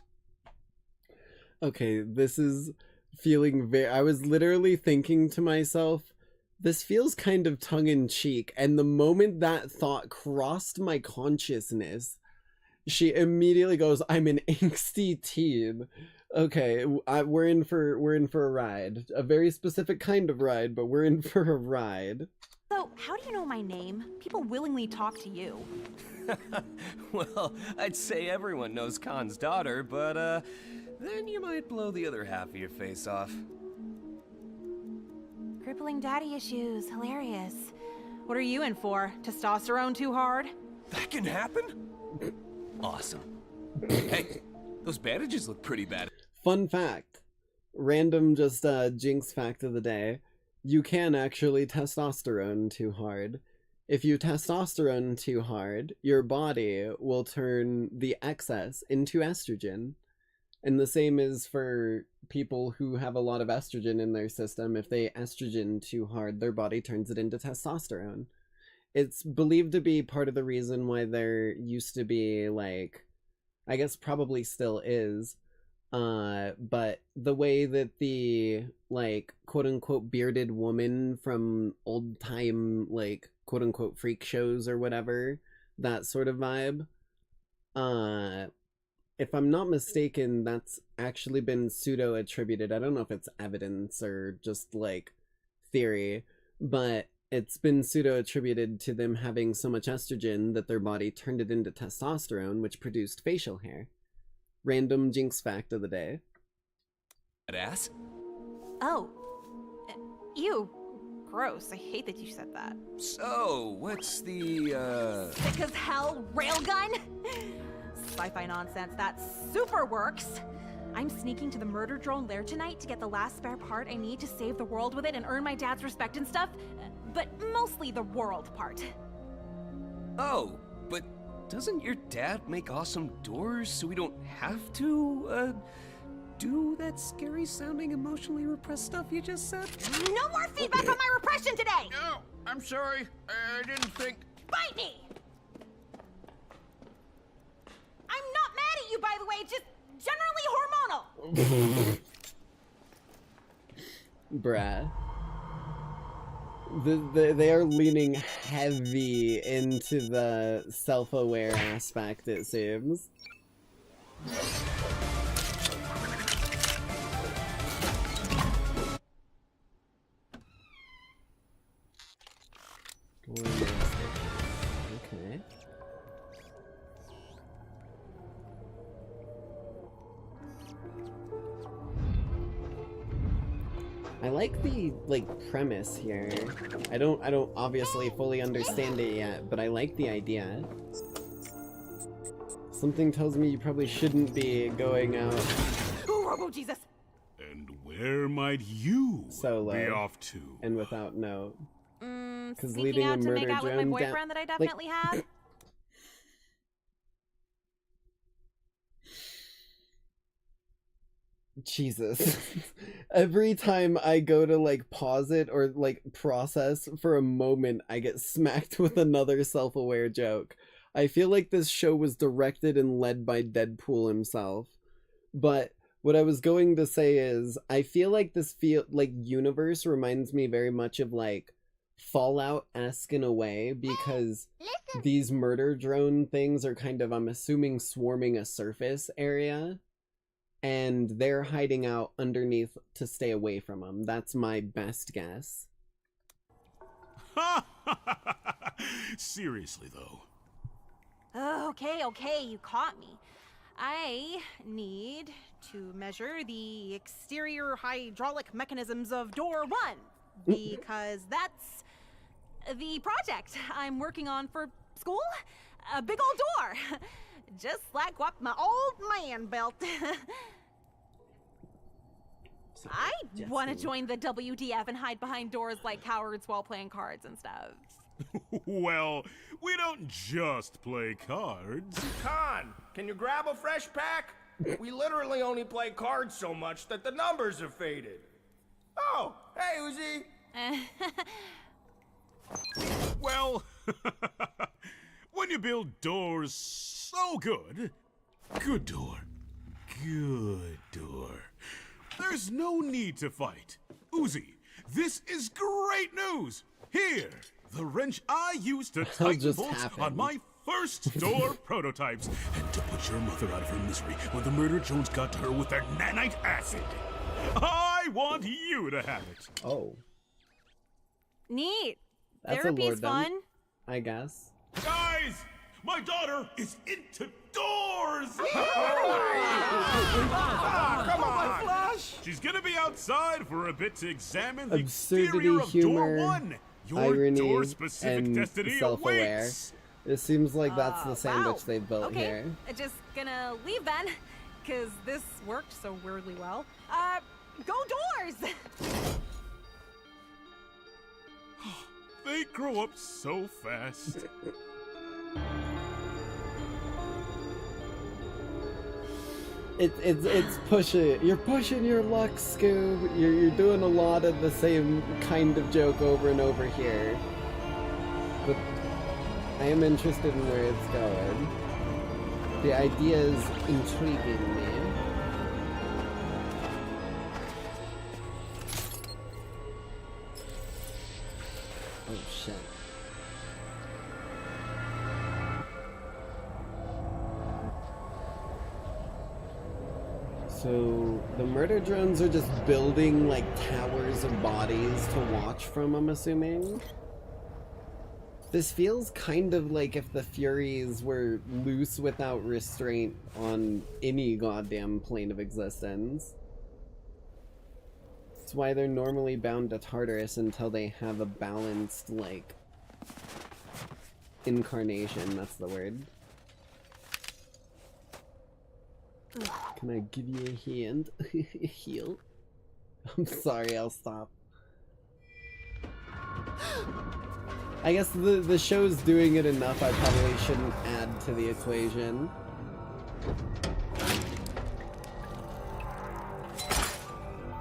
Okay, this is feeling very... I was literally thinking to myself, this feels kind of tongue-in-cheek, and the moment that thought crossed my consciousness, she immediately goes, I'm an angsty teen. Okay, we're in for a ride. A very specific kind of ride, but we're in for a ride. so how do you know my name? People willingly talk to you. Well, I'd say everyone knows Khan's daughter, but, then you might blow the other half of your face off. Crippling daddy issues, hilarious. What are you in for? Testosterone too hard? That can happen? Awesome. Hey, those bandages look pretty bad. Fun fact. Random just jinx fact of the day. You can actually testosterone too hard. If you testosterone too hard, your body will turn the excess into estrogen. And the same is for people who have a lot of estrogen in their system. If they estrogen too hard, their body turns it into testosterone. It's believed to be part of the reason why there used to be, like, I guess probably still is, but the way that the, like, quote-unquote bearded woman from old-time, like, quote-unquote freak shows or whatever, that sort of vibe, if I'm not mistaken, that's actually been pseudo-attributed. I don't know if it's evidence or just, like, theory, but it's been pseudo-attributed to them having so much estrogen that their body turned it into testosterone, which produced facial hair. Random jinx fact of the day. Ass? Oh. Ew. Gross. I hate that you said that. So, what's the, Sick as hell railgun? Sci-fi nonsense. That super works. I'm sneaking to the murder drone lair tonight to get the last spare part I need to save the world with it and earn my dad's respect and stuff. But mostly the world part. Oh, but doesn't your dad make awesome doors so we don't have to, do that scary-sounding, emotionally repressed stuff you just said? No more feedback on my repression today! No, I'm sorry. I didn't think... Bite me! I'm not mad at you, by the way, just generally hormonal! Bruh. They are leaning heavy into the self-aware aspect, it seems. Okay. I like the, like, premise here. I don't obviously fully understand it yet, but I like the idea. Something tells me you probably shouldn't be going out Ooh, Robo Jesus! And where might you solo be off to? And without note. Sneaking out to make out with my boyfriend that I definitely have. Jesus. Every time I go to, like, pause it or, like, process for a moment, I get smacked with another self-aware joke. I feel like this show was directed and led by Deadpool himself. But what I was going to say is, I feel like this universe reminds me very much of, like, Fallout-esque in a way, because these murder drone things are kind of, I'm assuming, swarming a surface area. And they're hiding out underneath to stay away from them. That's my best guess. Seriously, though. Okay, you caught me. I need to measure the exterior hydraulic mechanisms of door 1, because that's the project I'm working on for school. A big old door. Just like what my old man built. I want to join the WDF and hide behind doors like cowards while playing cards and stuff. Well, we don't just play cards. Con, can you grab a fresh pack? We literally only play cards so much that the numbers have faded. Oh, hey, Uzi. Well, when you build doors so good, good door, there's no need to fight. Uzi, this is great news. Here, the wrench I used to tighten bolts on my first door prototypes, and to put your mother out of her misery when the murder drones got to her with their nanite acid. I want you to have it. Oh. Neat. That's Therapy's fun. I guess. Guys, my daughter is into doors! Come on! She's gonna be outside for a bit to examine the Absurdity, exterior of humor, door 1. Your irony, door-specific and destiny self-aware. awaits. It seems like that's the sandwich they've built okay. here. Just gonna leave then, because this worked so weirdly well. Go doors! They grow up so fast. It's pushing. You're pushing your luck, Scoob. You're doing a lot of the same kind of joke over and over here. But I am interested in where it's going. The idea is intriguing me. Oh shit. So the murder drones are just building like towers of bodies to watch from, I'm assuming. This feels kind of like if the Furies were loose without restraint on any goddamn plane of existence. That's why they're normally bound to Tartarus until they have a balanced, like, incarnation, that's the word. Can I give you a hand? A heel? I'm sorry, I'll stop. I guess the show's doing it enough, I probably shouldn't add to the equation.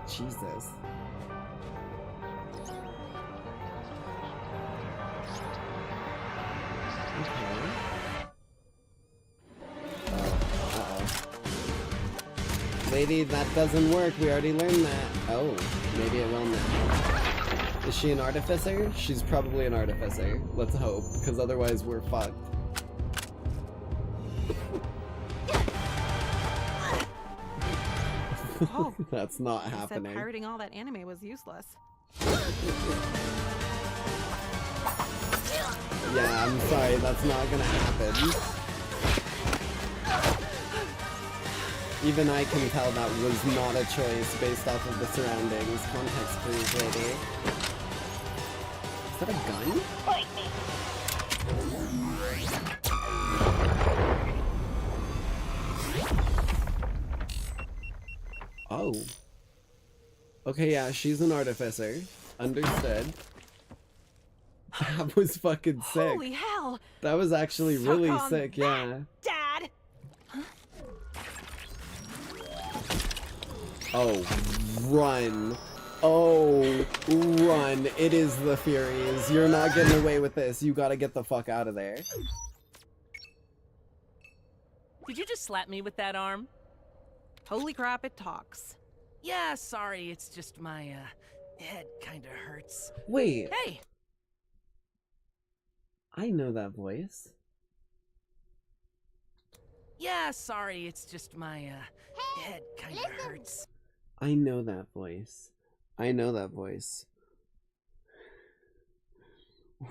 Jesus. Okay. Lady, that doesn't work. We already learned that. Oh, maybe it will now. Is she an artificer? She's probably an artificer. Let's hope, because otherwise we're fucked. Oh, that's not he happening. said pirating all that anime was useless. Yeah, I'm sorry, that's not gonna happen. Even I can tell that was not a choice based off of the surroundings. Context please, lady. Is that a gun? Oh. Okay, yeah, she's an artificer. Understood. That was fucking sick. Holy hell! That was actually really Suck on sick, yeah. Dad! Oh, run. Oh, run. It is the Furies. You're not getting away with this. You gotta get the fuck out of there. Did you just slap me with that arm? Holy crap, it talks. Yeah, sorry, it's just my, head kinda hurts. Wait. Hey! I know that voice. Yeah, sorry, it's just my, head kinda hurts. I know that voice. I know that voice.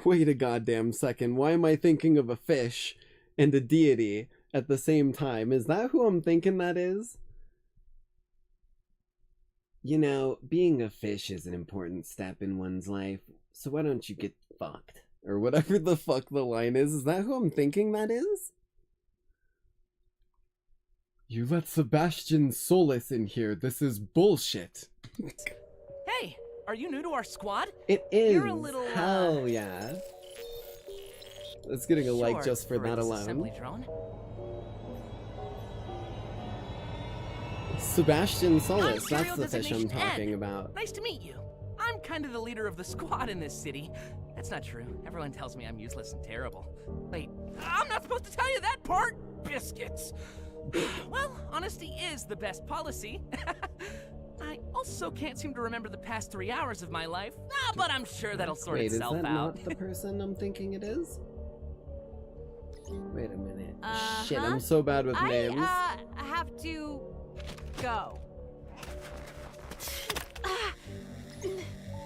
Wait a goddamn second. Why am I thinking of a fish and a deity at the same time? Is that who I'm thinking that is? You know, being a fish is an important step in one's life, so why don't you get fucked? Or whatever the fuck the line is. Is that who I'm thinking that is? You let Sebastian Solis in here. This is bullshit. Hey, are you new to our squad? It is. You're a little, hell yeah. It's getting a like short just for that a alone. disassembly drone. Sebastian Solis, I'm that's the fish I'm Designation talking Ed. about. Nice to meet you. I'm kind of the leader of the squad in this city. That's not true. Everyone tells me I'm useless and terrible. Wait, I'm not supposed to tell you that part? Biscuits. Well, honesty is the best policy. I also can't seem to remember the past 3 hours of my life. But I'm sure that'll sort Wait, itself is that out. not the person I'm thinking it is? Wait a minute. Uh-huh. Shit, I'm so bad with names. I have to go.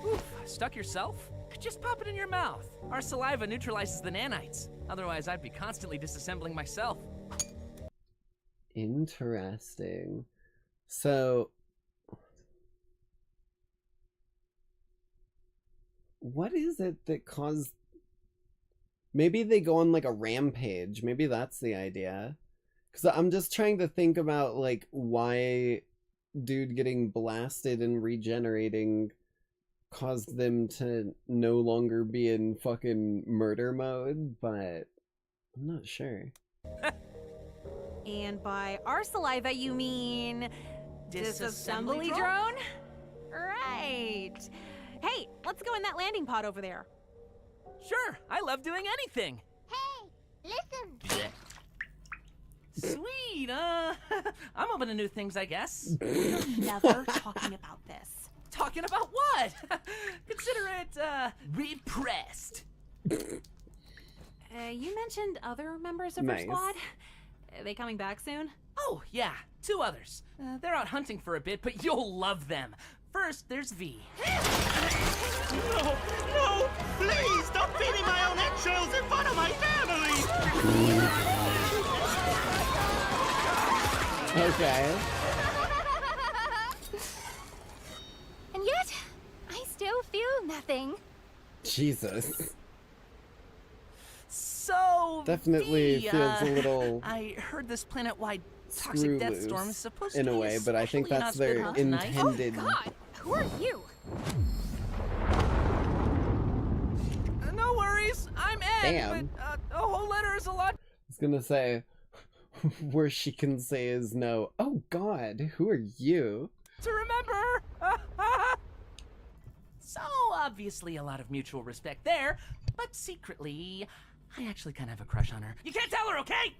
Oof, stuck yourself? Just pop it in your mouth. Our saliva neutralizes the nanites. Otherwise, I'd be constantly disassembling myself. Interesting. So, what is it that caused Maybe they go on like a rampage. Maybe that's the idea. Because I'm just trying to think about like why dude getting blasted and regenerating caused them to no longer be in fucking murder mode, but I'm not sure. And by our saliva, you mean disassembly Disassembly drone? Right. Hey, let's go in that landing pod over there. Sure, I love doing anything. Listen. Sweet, I'm open to new things, I guess. We're never talking about this. Talking about what? Consider it, repressed. You mentioned other members of Nice. your squad? Are they coming back soon? Oh, yeah, 2 others. They're out hunting for a bit, but you'll love them. First, there's V. No, no, please stop beating my own eggshells in front of my family! Okay. And yet, I still feel nothing. Jesus. So, Definitely V, feels a little I heard this planet-wide screw toxic death loose storm is supposed to in be a way, but I think especially that's their inhospitable tonight. intended. Oh God, who are you? No worries, I'm Ed. Damn. But, a whole letter is a lot. I was gonna say, worst she can say is no. Oh God, who are you? To remember. So obviously a lot of mutual respect there, but secretly, I actually kind of have a crush on her. You can't tell her, okay?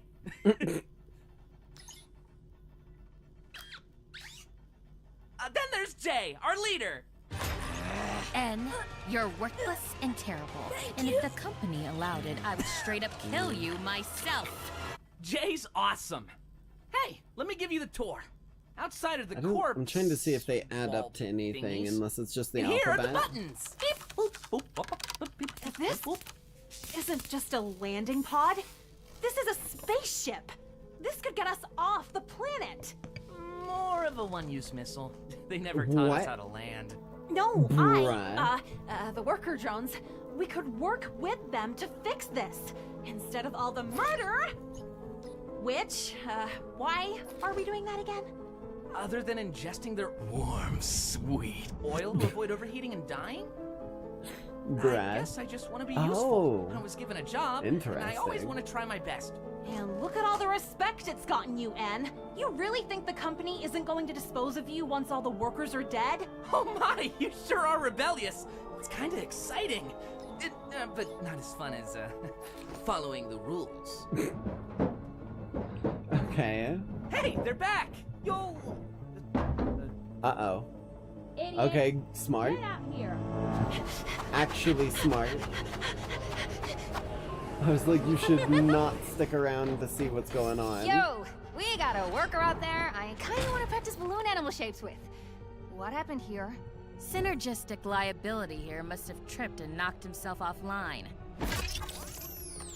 Then there's Jay, our leader. N, you're worthless and terrible. And if the company allowed it, I would straight up kill you myself. Jay's awesome. Hey, let me give you the tour. Outside of the I don't, corpse. I'm trying to see if they add up to anything, thingies. unless it's just the And here are alphabet. the buttons. This isn't just a landing pod. This is a spaceship. This could get us off the planet. More of a one-use missile. They never taught us What? how to land. No, Bruh. the worker drones. We could work with them to fix this instead of all the murder. Which, why are we doing that again? Other than ingesting their warm, sweet oil to avoid overheating and dying? I Bruh. guess I just want to be useful. Oh. I was given a job, and I always Interesting. want to try my best. And look at all the respect it's gotten you, N. You really think the company isn't going to dispose of you once all the workers are dead? Oh my, you sure are rebellious. It's kind of exciting. But not as fun as, following the rules. Okay. Hey, they're back! You'll... Uh-oh. Idiot. Okay, smart. Get out here. Actually smart. I was like, you should not stick around to see what's going on. Yo, we got a worker out there I kind of want to practice balloon animal shapes with. What happened here? Synergistic liability here must have tripped and knocked himself offline.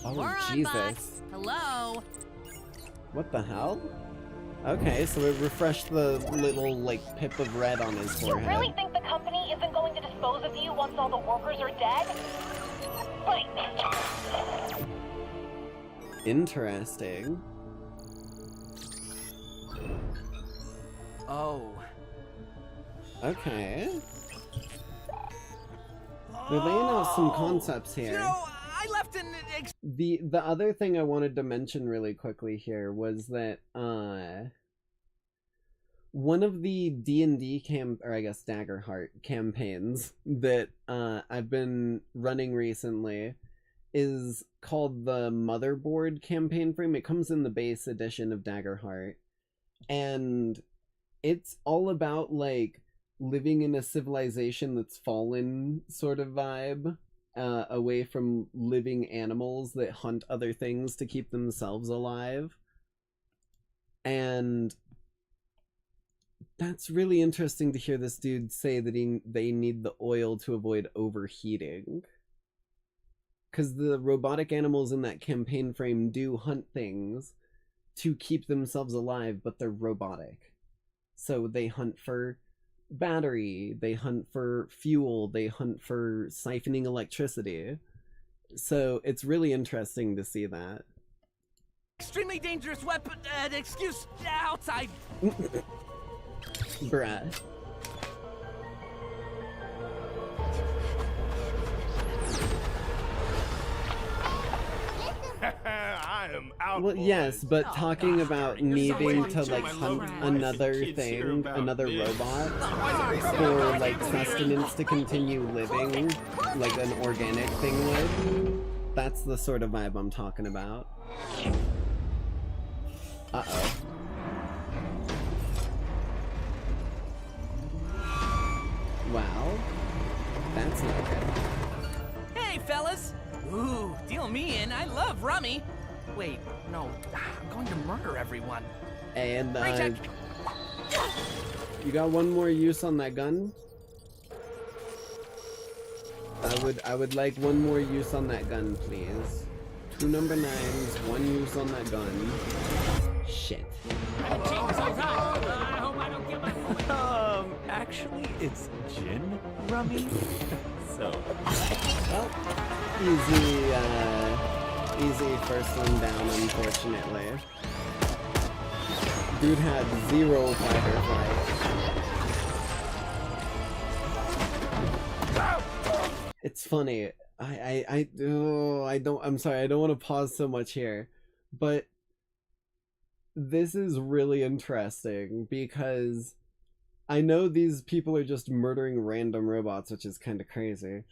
Oh, We're on, Jesus. bots. Hello? What the hell? Okay, so it refreshed the little, like, pip of red on his You forehead. really think the company isn't going to dispose of you once all the workers are dead? Wait. Interesting. Oh. Okay. They're laying out some concepts here. You know, I left an... The other thing I wanted to mention really quickly here was that one of the D&D or I guess Daggerheart campaigns that I've been running recently is called the Motherboard campaign frame. It comes in the base edition of Daggerheart, and it's all about like living in a civilization that's fallen sort of vibe. Away from living animals that hunt other things to keep themselves alive. And that's really interesting to hear this dude say that they need the oil to avoid overheating. Because the robotic animals in that campaign frame do hunt things to keep themselves alive, but they're robotic. So they hunt for battery, they hunt for fuel, they hunt for siphoning electricity. So it's really interesting to see that. Extremely dangerous weapon, excuse, outside. Bruh. I am out. Well, yes, but talking about needing to like hunt another thing, another robot for like sustenance to continue living, like an organic thing would, that's the sort of vibe I'm talking about. Uh-oh. Wow. That's not good. Hey, fellas! Ooh, deal me in. I love rummy. Wait, no, I'm going to murder everyone. And, you got one more use on that gun? I would like one more use on that gun, please. 2 number 9s, 1 use on that gun. Shit. Actually, it's gin rummy. So. Well, easy first one down, unfortunately. Dude had 0 fight or flight. It's funny. I'm sorry, I don't want to pause so much here, but this is really interesting because I know these people are just murdering random robots, which is kind of crazy.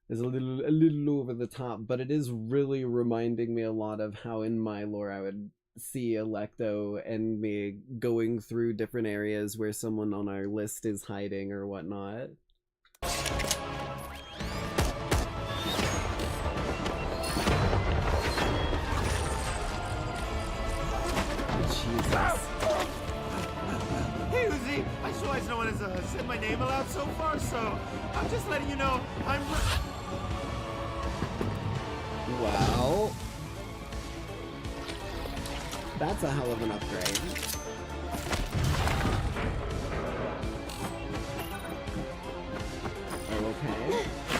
It's a little over the top, but it is really reminding me a lot of how in my lore I would see Electo and me going through different areas where someone on our list is hiding or whatnot. Jesus. Hey Uzi, I realize no one has said my name aloud so far, so I'm just letting you know I'm... Wow. That's a hell of an upgrade. Okay.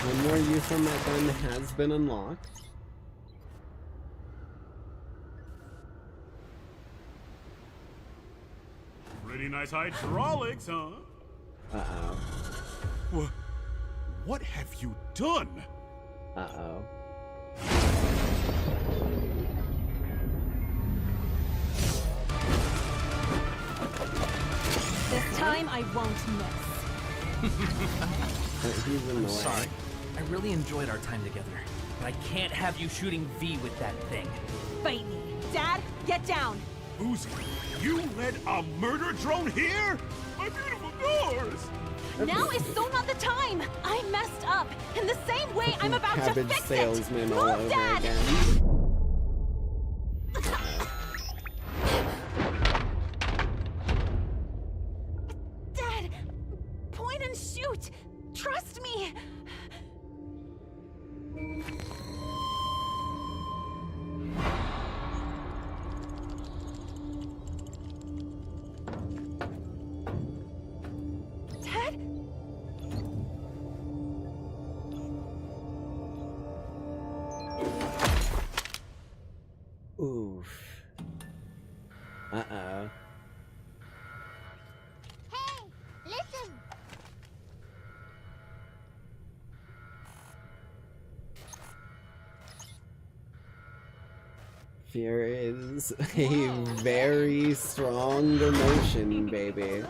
One more use on that gun has been unlocked. Pretty nice hydraulics, huh? Uh-oh. What have you done? Uh-oh. This time I won't miss. He's in the way. Sorry. I really enjoyed our time together, but I can't have you shooting V with that thing. Fight me. Dad, get down. Uzi, you led a murder drone here? My beautiful doors! Now is so not the time. I messed up. In the same way I'm about to Cabbage fix salesman it. all Move, over Dad. again. Dad, point and shoot. Trust me. Dad? Oof. Uh-oh. Listen. Fear is a very strong emotion, baby.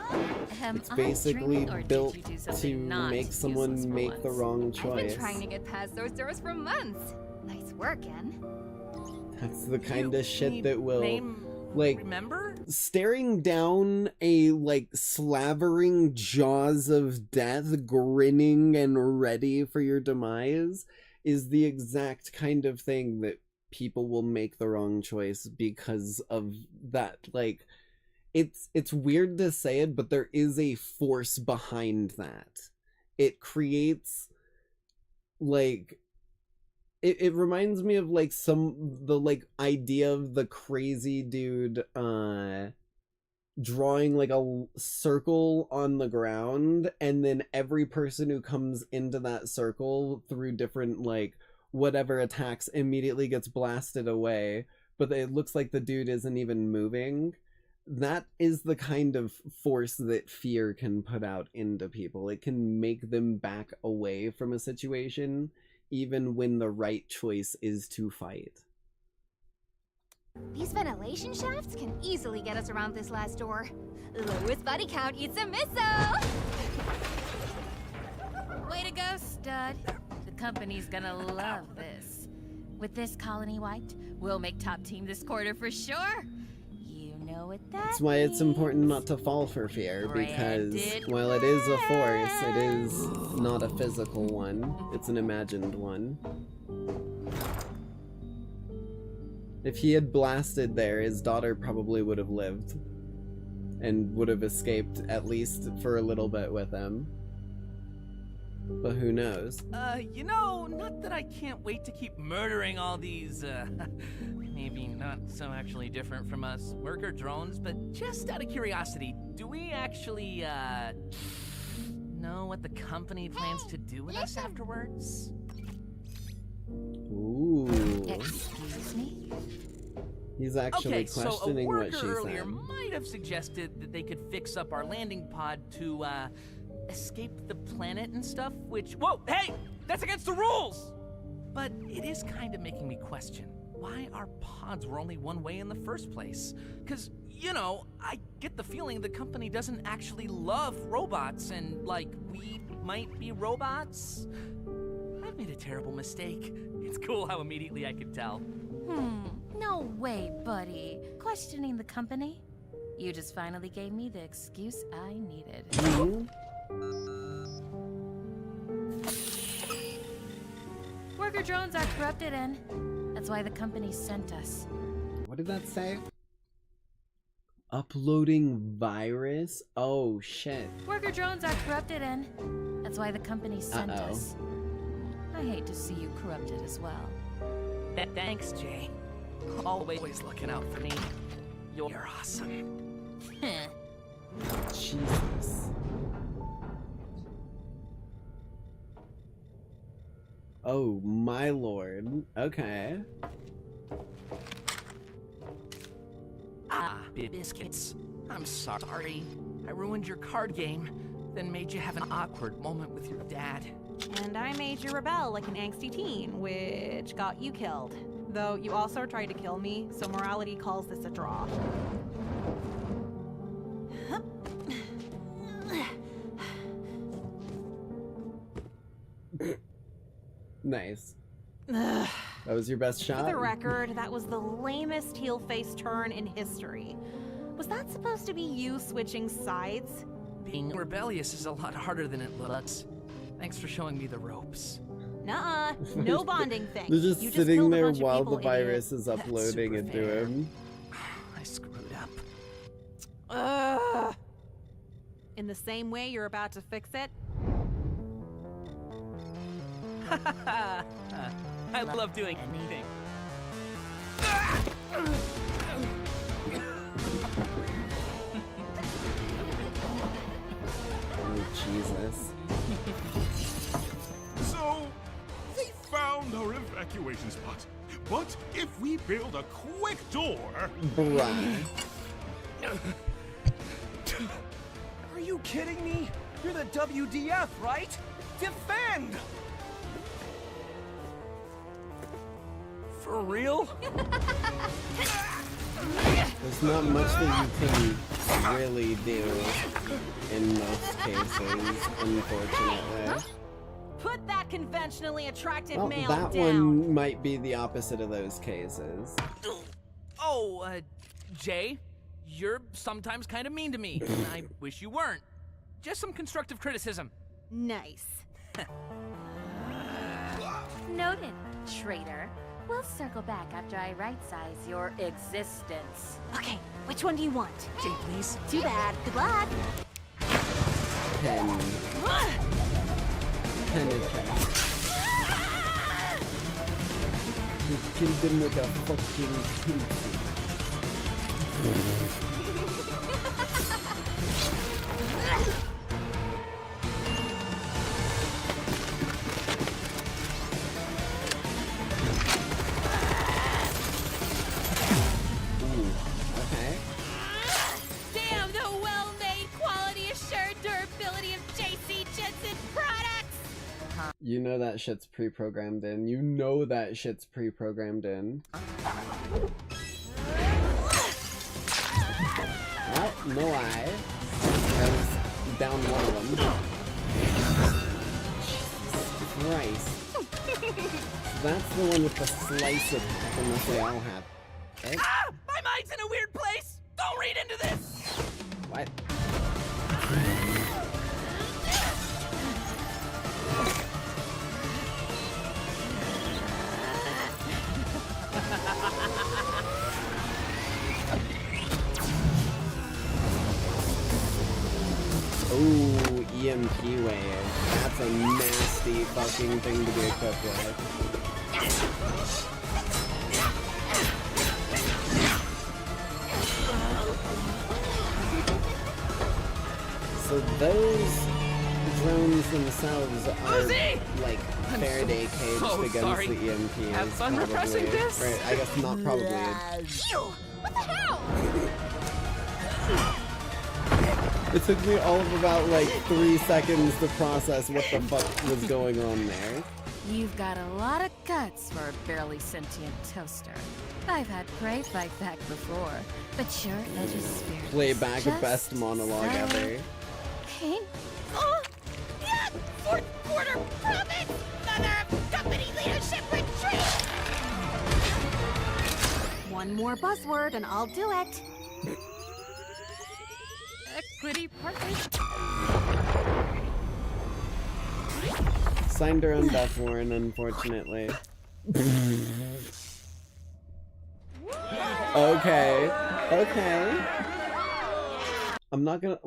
It's basically built to make someone make the wrong I've choice. been trying to get past those doors for months. Nice work, En. That's the kind of shit that will, like, remember? Staring down a, like, slavering jaws of death, grinning and ready for your demise, is the exact kind of thing that people will make the wrong choice because of that. Like, it's weird to say it, but there is a force behind that. It creates, like, it reminds me of, like, the like idea of the crazy dude drawing like a circle on the ground, and then every person who comes into that circle through different like whatever attacks immediately gets blasted away, but it looks like the dude isn't even moving. That is the kind of force that fear can put out into people. It can make them back away from a situation, even when the right choice is to fight. These ventilation shafts can easily get us around this last door. Lowest body count eats a missile! Way to go, stud. The company's gonna love this. With this colony wiped, we'll make top team this quarter for sure. You know what that That's why it's important not to fall for fear, because while it is a force, it is not a physical one. It's an imagined one. If he had blasted there, his daughter probably would have lived. And would have escaped, at least for a little bit with him. But who knows? You know, not that I can't wait to keep murdering all these, maybe not so actually different from us worker drones, but just out of curiosity, do we actually, know what the company plans to do with us afterwards? Ooh. Excuse me? He's actually questioning what she said. So a worker earlier might have suggested that they could fix up our landing pod to, escape the planet and stuff, which... Whoa, hey! That's against the rules! But it is kind of making me question why our pods were only one way in the first place. Because, you know, I get the feeling the company doesn't actually love robots and, like, we might be robots. I've made a terrible mistake. It's cool how immediately I could tell. No way, buddy. Questioning the company? You just finally gave me the excuse I needed. Worker drones are corrupted, and that's why the company sent us. What did that say? Uploading virus? Oh, shit. Worker drones are corrupted, and that's why the company sent us. I hate to see you corrupted as well. Thanks, Jay. Always looking out for me. You're awesome. Jesus. Oh, my lord. Okay. Biscuits. I'm sorry. I ruined your card game, then made you have an awkward moment with your dad. And I made you rebel like an angsty teen, which got you killed. Though you also tried to kill me, so morality calls this a draw. Nice. That was your best shot? For the record, that was the lamest heel-face turn in history. Was that supposed to be you switching sides? Being rebellious is a lot harder than it looks. Thanks for showing me the ropes. Nuh-uh. No bonding thing. They're just you sitting there just while people, the virus idiot. is uploading into him. I screwed up. In the same way you're about to fix it? I love doing anything. Oh, Jesus. So, they found our evacuation spot. But if we build a quick door... Bruh. Are you kidding me? You're the WDF, right? Defend! For real? There's not much that you can really do in most cases, unfortunately. Put that conventionally attractive Well, male that down. one might be the opposite of those cases. Oh, Jay, you're sometimes kind of mean to me. And I wish you weren't. Just some constructive criticism. Nice. Noted, traitor. We'll circle back after I right-size your existence. Okay, which one do you want? Jay, please. Too bad. Good luck. 10. 10 attack. You killed him with a fucking You know that shit's pre-programmed in. You know that shit's pre-programmed in. Well, no lie. I was down one of them. Jesus Christ. That's the one with the slice of unless they all have it. Ah! My mind's in a weird place! Don't read into this! What? Ooh, EMP wave. That's a nasty fucking thing to be equipped with. So those drones themselves are like Faraday caged against the EMPs. Have fun probably. repressing this? Right, I guess not probably. Ew! What the hell? It took me all of about like 3 seconds to process what the fuck was going on there. You've got a lot of guts for a barely sentient toaster. I've had prey fight back before, but your edge's spirit. Playback best monologue ever. Pink? Oh! Yeah! Fourth quarter profit! Mother of company leadership retreat! One more buzzword and I'll do it. Equity partnership. Signed her own death warrant, unfortunately. Okay. I'm not gonna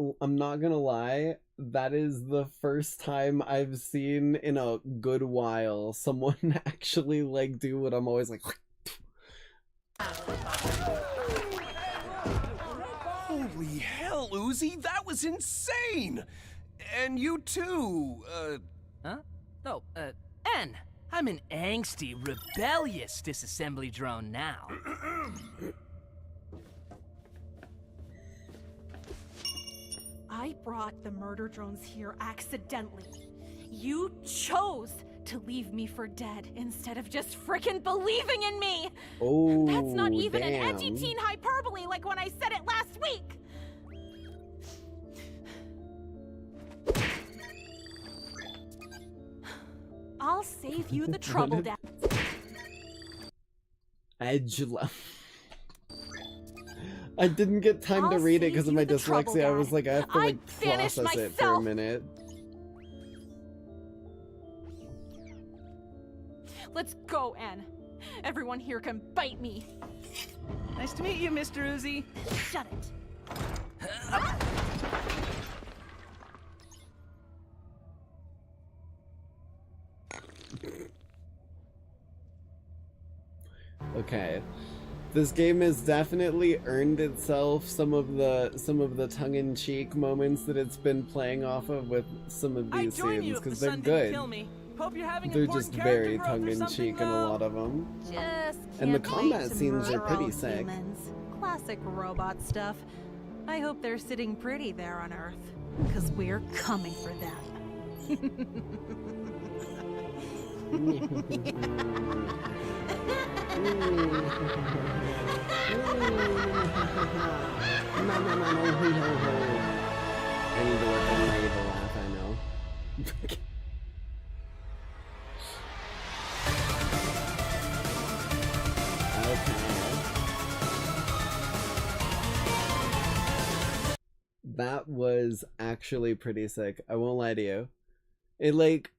lie, that is the first time I've seen in a good while someone actually like do what I'm always like. Holy hell, Uzi, that was insane! And you too, Huh? Oh, N. I'm an angsty, rebellious disassembly drone now. I brought the murder drones here accidentally. You chose to leave me for dead instead of just frickin' believing in me! Oh, That's not even an damn. edgy teen hyperbole like when I said it last week! I'll save you the trouble, Dad. Edgelove. I didn't get time to read it because of my dyslexia. I was like, I have to like process it for a minute. Let's go, Anne. Everyone here can bite me. Nice to meet you, Mr. Uzi. Shut it. Okay. This game has definitely earned itself some of the tongue-in-cheek moments that it's been playing off of with some of these scenes because they're good. They're just very tongue-in-cheek in a lot of them. And the combat scenes are pretty sick. Classic robot stuff. I hope they're sitting pretty there on Earth, because we're coming for them. I need to work on my evil laugh, I know. That was actually pretty sick. I won't lie to you. It like,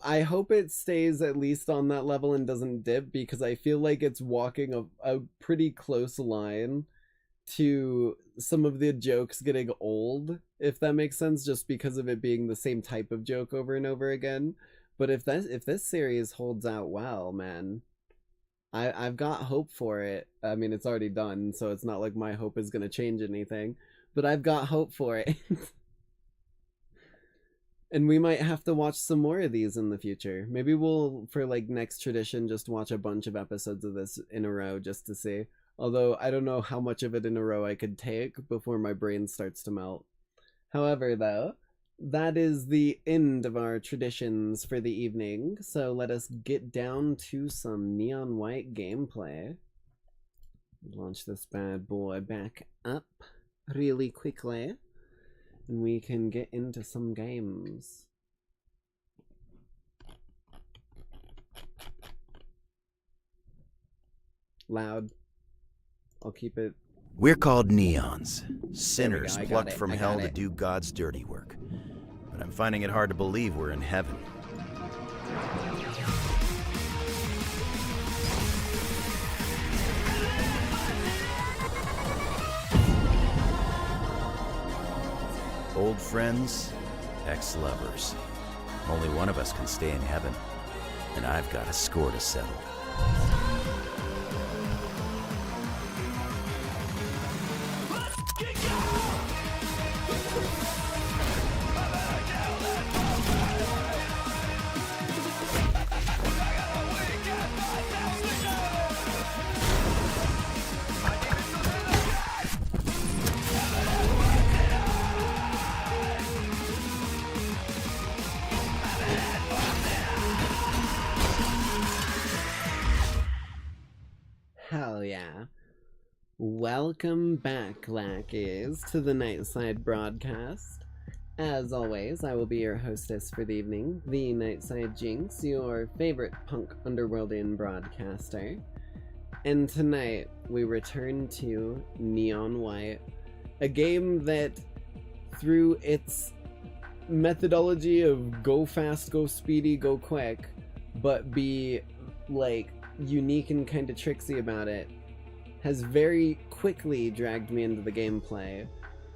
I hope it stays at least on that level and doesn't dip because I feel like it's walking a pretty close line to some of the jokes getting old, if that makes sense, just because of it being the same type of joke over and over again. But if this series holds out well, man, I've got hope for it. I mean, it's already done, so it's not like my hope is gonna change anything. But I've got hope for it. And we might have to watch some more of these in the future. Maybe we'll, for like next tradition, just watch a bunch of episodes of this in a row just to see. Although I don't know how much of it in a row I could take before my brain starts to melt. However, though, that is the end of our traditions for the evening, so let us get down to some Neon White gameplay. Launch this bad boy back up really quickly, and we can get into some games. Loud. I'll keep it. We're called Neons, sinners plucked from hell to do God's dirty work. But I'm finding it hard to believe we're in heaven. Old friends, ex-lovers. Only one of us can stay in heaven, and I've got a score to settle. Hell yeah. Welcome back, Lackeys, to the Nightside broadcast. As always, I will be your hostess for the evening, the Nightside Jinx, your favorite punk underworldian broadcaster. And tonight, we return to Neon White, a game that, through its methodology of go fast, go speedy, go quick, but be, like, unique and kind of tricksy about it, has very quickly dragged me into the gameplay,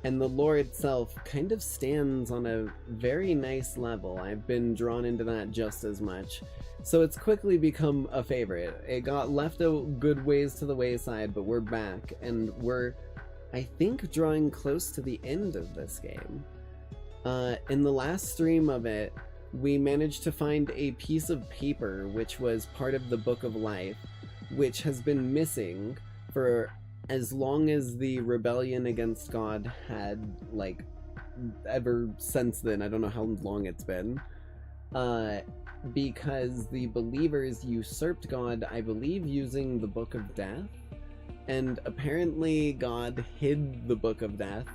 and the lore itself kind of stands on a very nice level. I've been drawn into that just as much, so it's quickly become a favorite. It got left a good ways to the wayside, but we're back, and we're, I think, drawing close to the end of this game. In the last stream of it, we managed to find a piece of paper which was part of the Book of Life, which has been missing for as long as the rebellion against God had, like, ever since then. I don't know how long it's been. Because the believers usurped God, I believe, using the Book of Death, and apparently God hid the Book of Death,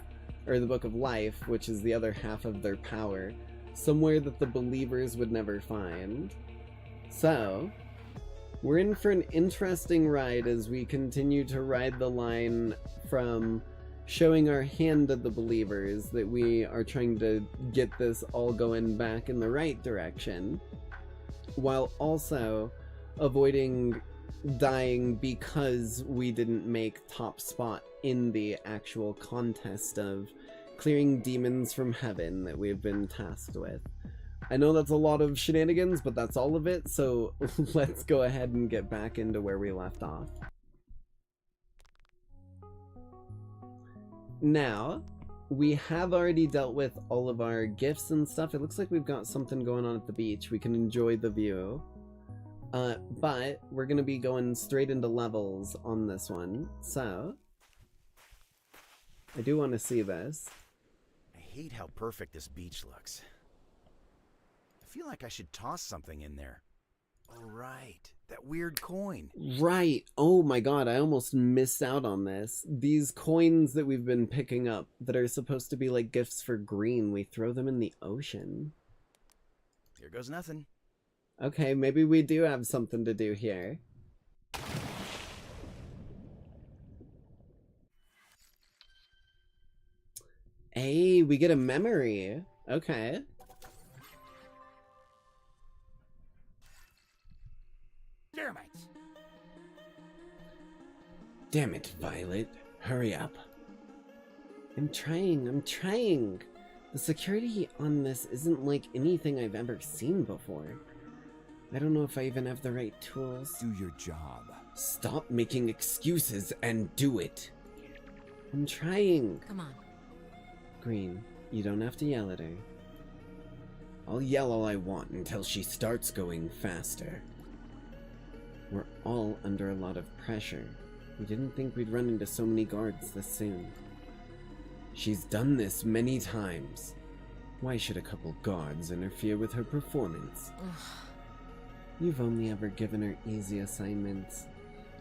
or the Book of Life, which is the other half of their power, somewhere that the believers would never find. So, we're in for an interesting ride as we continue to ride the line from showing our hand at the believers that we are trying to get this all going back in the right direction, while also avoiding dying because we didn't make top spot in the actual contest of clearing demons from heaven that we've been tasked with. I know that's a lot of shenanigans, but that's all of it, so let's go ahead and get back into where we left off. Now, we have already dealt with all of our gifts and stuff. It looks like we've got something going on at the beach. We can enjoy the view. But we're going to be going straight into levels on this one, so I do want to see this. I hate how perfect this beach looks. I feel like I should toss something in there. Oh, right. That weird coin. Right. Oh my god, I almost missed out on this. These coins that we've been picking up that are supposed to be like gifts for green, we throw them in the ocean. Here goes nothing. Okay, maybe we do have something to do here. Hey, we get a memory. Okay. Termites. Damn it, Violet. Hurry up. I'm trying. The security on this isn't like anything I've ever seen before. I don't know if I even have the right tools. Do your job. Stop making excuses and do it. I'm trying. Come on. Green, you don't have to yell at her. I'll yell all I want until she starts going faster. We're all under a lot of pressure. We didn't think we'd run into so many guards this soon. She's done this many times. Why should a couple guards interfere with her performance? You've only ever given her easy assignments.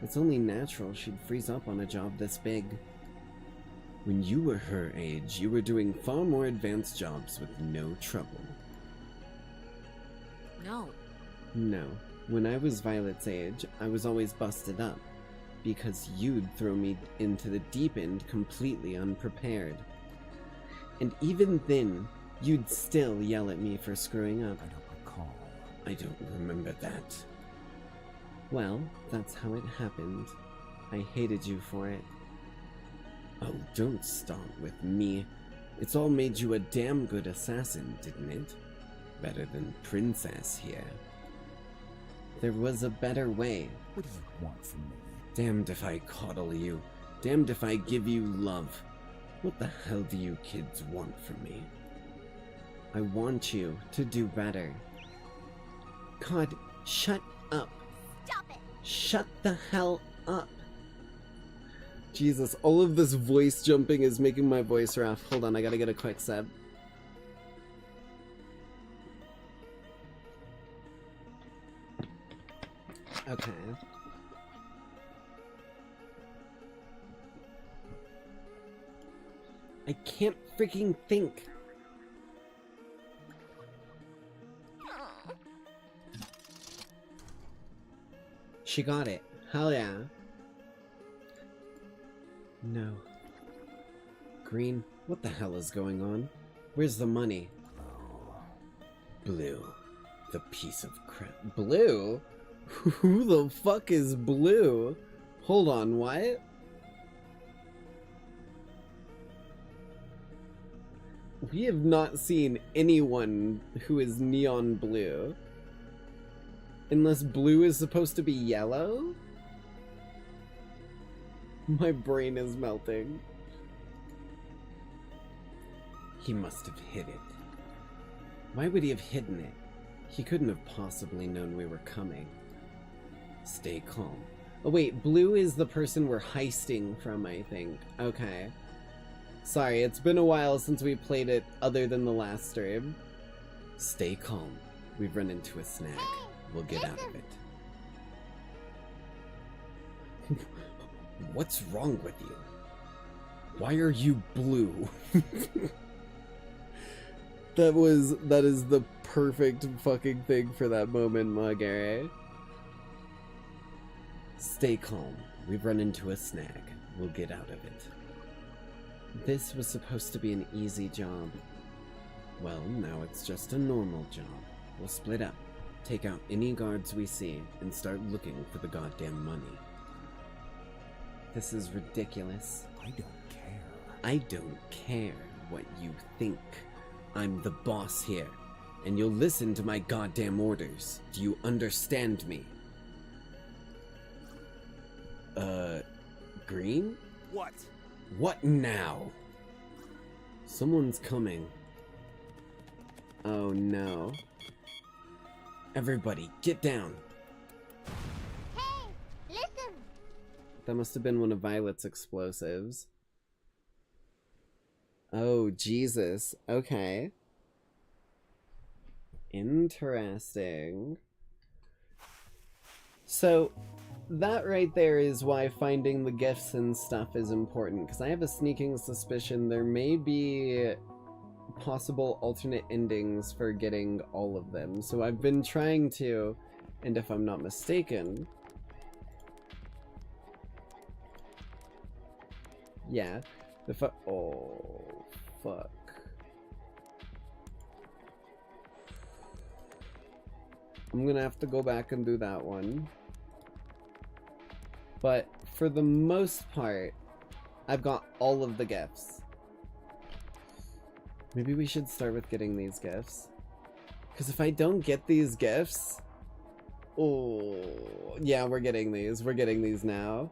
It's only natural she'd freeze up on a job this big. When you were her age, you were doing far more advanced jobs with no trouble. No. No. When I was Violet's age, I was always busted up, because you'd throw me into the deep end completely unprepared. And even then, you'd still yell at me for screwing up. I don't recall. I don't remember that. Well, that's how it happened. I hated you for it. Oh, don't start with me. It's all made you a damn good assassin, didn't it? Better than Princess here. There was a better way. What do you want from me? Damned if I coddle you. Damned if I give you love. What the hell do you kids want from me? I want you to do better. God, shut up. Stop it! Shut the hell up. Jesus, all of this voice jumping is making my voice rough. Hold on, I gotta get a quick sip. Okay. I can't freaking think. She got it. Hell yeah. No. Green, what the hell is going on? Where's the money? Blue. The piece of crap. Blue? Who the fuck is Blue? Hold on, what? We have not seen anyone who is neon blue. Unless blue is supposed to be yellow? My brain is melting. He must have hid it. Why would he have hidden it? He couldn't have possibly known we were coming. Stay calm. Oh wait, Blue is the person we're heisting from, I think. Okay. Sorry, it's been a while since we played it other than the last stream. Stay calm. We've run into a snag. We'll get out of it. What's wrong with you? Why are you blue? That is the perfect fucking thing for that moment, Magare. Stay calm. We've run into a snag. We'll get out of it. This was supposed to be an easy job. Well, now it's just a normal job. We'll split up, take out any guards we see, and start looking for the goddamn money. This is ridiculous. I don't care. I don't care what you think. I'm the boss here, and you'll listen to my goddamn orders. Do you understand me? Green? What? What now? Someone's coming. Oh no. Everybody, get down. Hey, listen! That must have been one of Violet's explosives. Oh, Jesus. Okay. Interesting. So, that right there is why finding the gifts and stuff is important, because I have a sneaking suspicion there may be possible alternate endings for getting all of them. So I've been trying to, and if I'm not mistaken... Yeah. If I... Oh, fuck. I'm gonna have to go back and do that one. But for the most part, I've got all of the gifts. Maybe we should start with getting these gifts. Because if I don't get these gifts... Oh, yeah, we're getting these. We're getting these now.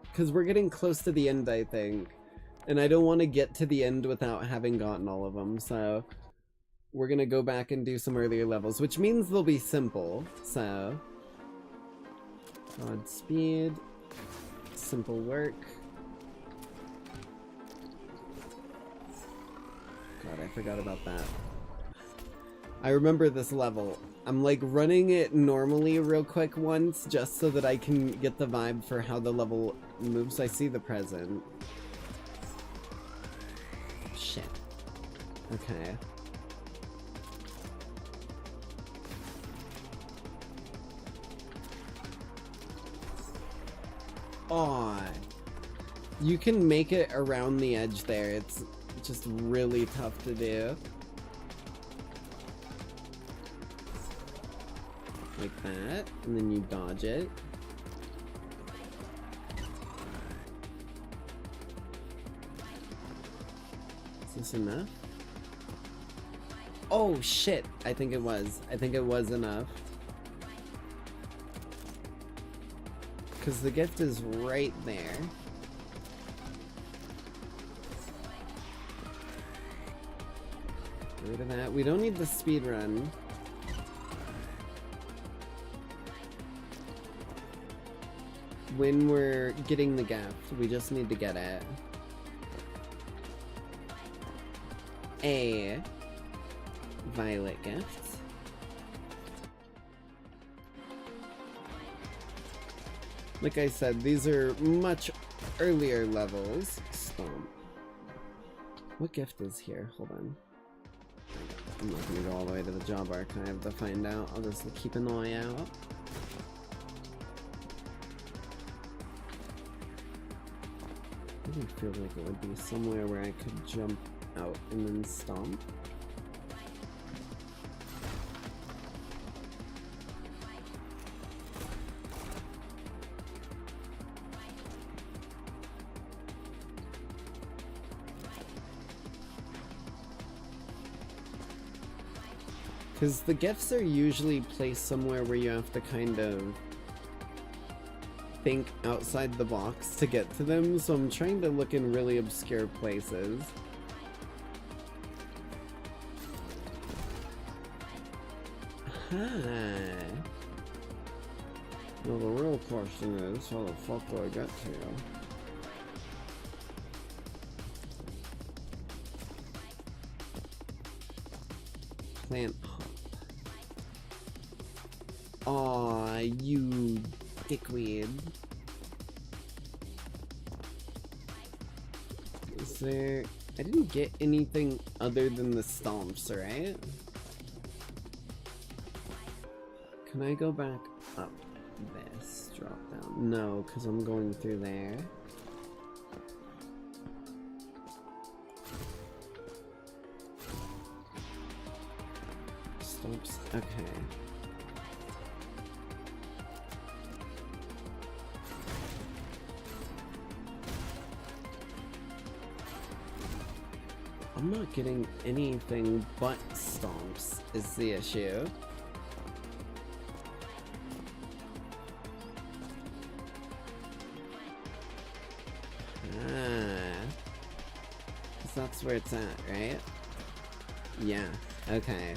Because we're getting close to the end, I think. And I don't want to get to the end without having gotten all of them, so... We're gonna go back and do some earlier levels, which means they'll be simple, so... Godspeed. Simple work. forgot about that. I remember this level. I'm like running it normally real quick once just so that I can get the vibe for how the level moves. I see the present. Shit. Okay. Aw. You can make it around the edge there. It's just really tough to do. Like that, and then you dodge it. Is this enough? Oh shit, I think it was. I think it was enough. Because the gift is right there. Get rid of that. We don't need the speed run. When we're getting the gift, we just need to get it. A violet gift. Like I said, these are much earlier levels. Stomp. What gift is here? Hold on. I'm not gonna go all the way to the job archive to find out. I'll just keep an eye out. I feel like it would be somewhere where I could jump out and then stomp. Because the gifts are usually placed somewhere where you have to kind of think outside the box to get to them, so I'm trying to look in really obscure places. Hi. Well, the real question is, how the fuck do I get to you? Plant hop. Aw, you dickweed. Is there... I didn't get anything other than the stomps, right? Can I go back up this drop down? No, because I'm going through there. Stomps, okay. I'm not getting anything but stomps is the issue. Cause that's where it's at, right? Yeah, okay.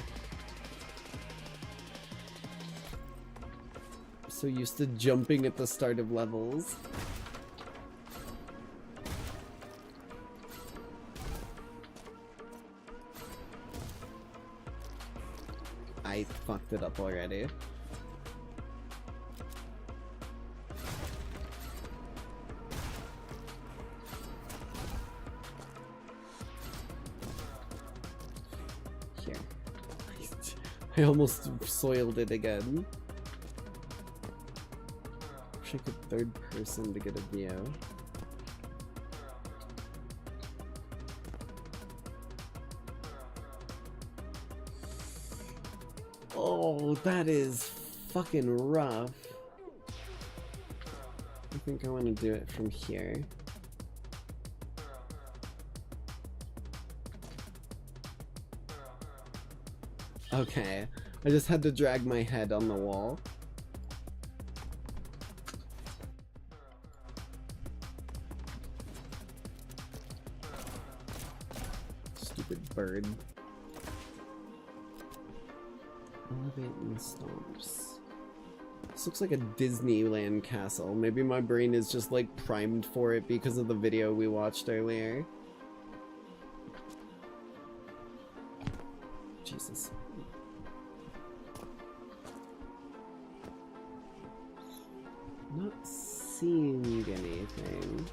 I'm so used to jumping at the start of levels. I fucked it up already. Here. I almost soiled it again. Wish I could third person to get a view. Oh, that is fucking rough. I think I want to do it from here. Okay, I just had to drag my head on the wall. Stupid bird. Elevate and stomps. This looks like a Disneyland castle. Maybe my brain is just like primed for it because of the video we watched earlier. Jesus. Not seeing anything.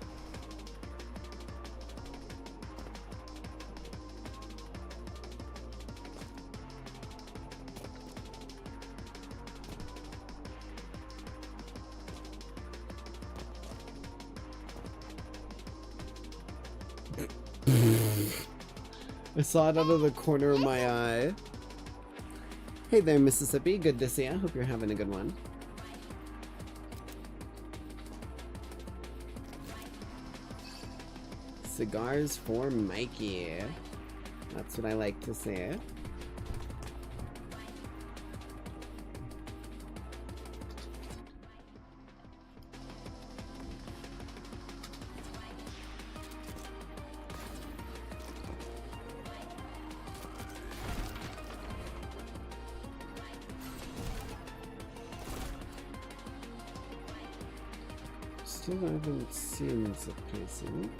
I saw it out of the corner of my eye. Hey there, Mississippi. Good to see you. I hope you're having a good one. Cigars for Mikey. That's what I like to say. Still haven't seen the present.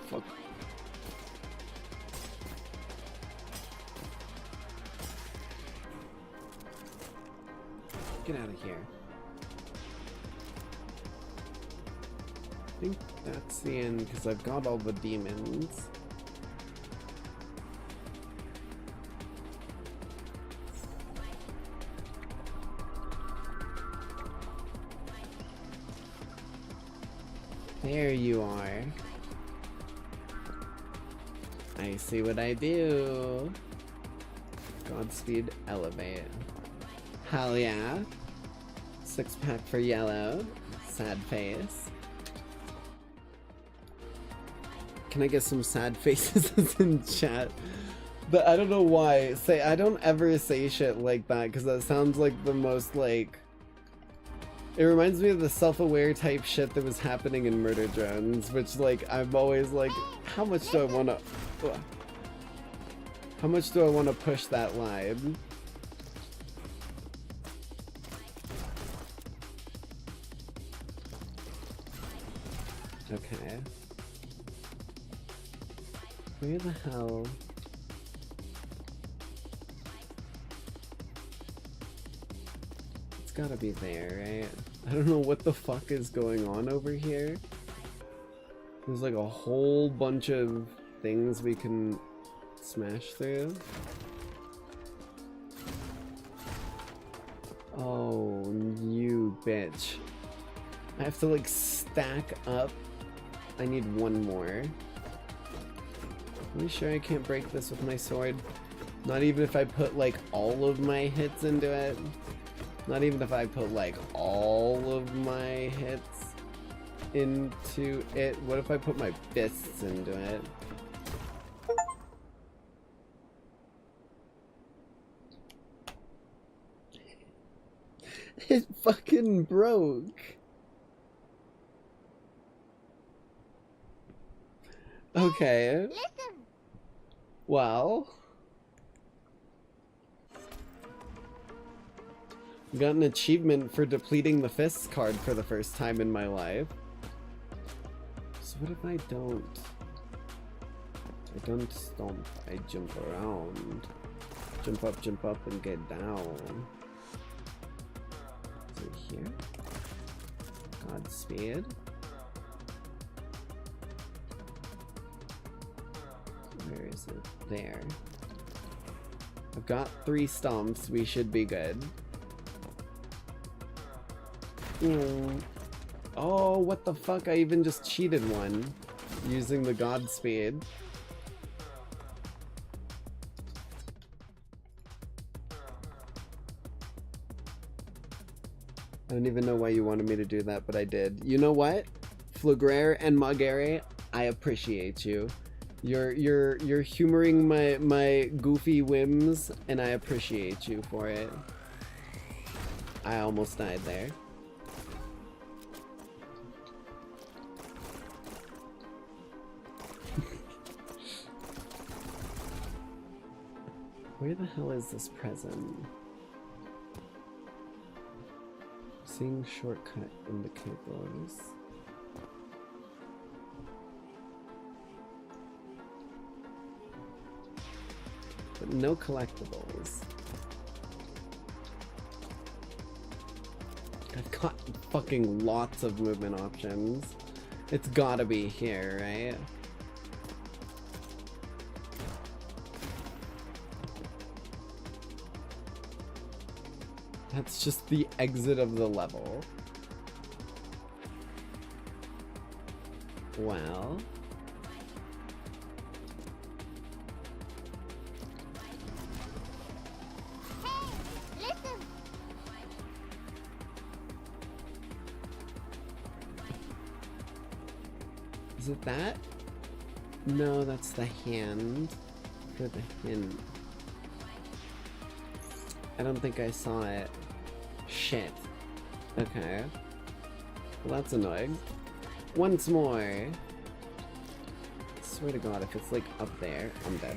Fuck. Get out of here. I think that's the end because I've got all the demons. There you are. I see what I do. Godspeed elevate. Hell yeah. 6-pack for yellow. Sad face. Can I get some sad faces in chat? But I don't know why. I don't ever say shit like that because that sounds like the most like... It reminds me of the self-aware type shit that was happening in Murder Drones, which like I'm always like, how much do I want to push that line? Okay. Where the hell? It's gotta be there, right? I don't know what the fuck is going on over here. There's like a whole bunch of things we can smash through. Oh, you bitch. I have to like stack up. I need one more. Are you sure I can't break this with my sword? Not even if I put like all of my hits into it? Not even if I put like all of my hits into it? What if I put my fists into it? It fucking broke. Okay. Well. Got an achievement for depleting the fists card for the first time in my life. So what if I don't? I don't stomp, I jump around. Jump up and get down. Is it here? Godspeed. Where is it? There. I've got 3 stomps, we should be good. Oh, what the fuck? I even just cheated one using the Godspeed. I don't even know why you wanted me to do that, but I did. You know what? Flugrere and Magere, I appreciate you. You're humoring my goofy whims, and I appreciate you for it. I almost died there. Where the hell is this present? Seeing shortcut indicators. no collectibles. I've got fucking lots of movement options. It's gotta be here, right? That's just the exit of the level. Well... Is it that? No, that's the hand for the hint. I don't think I saw it. Shit. Okay. Well, that's annoying. Once more. I swear to God, if it's like up there, I'm dead.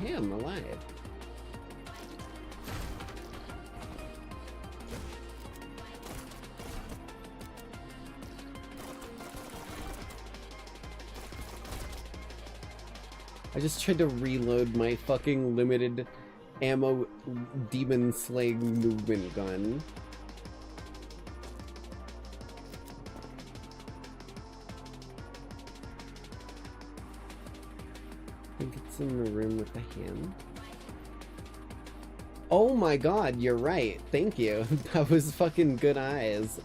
Hey, I'm alive. I just tried to reload my fucking limited ammo demon slaying movement gun. I think it's in the room with the hand. Oh my god, you're right. Thank you. That was fucking good eyes.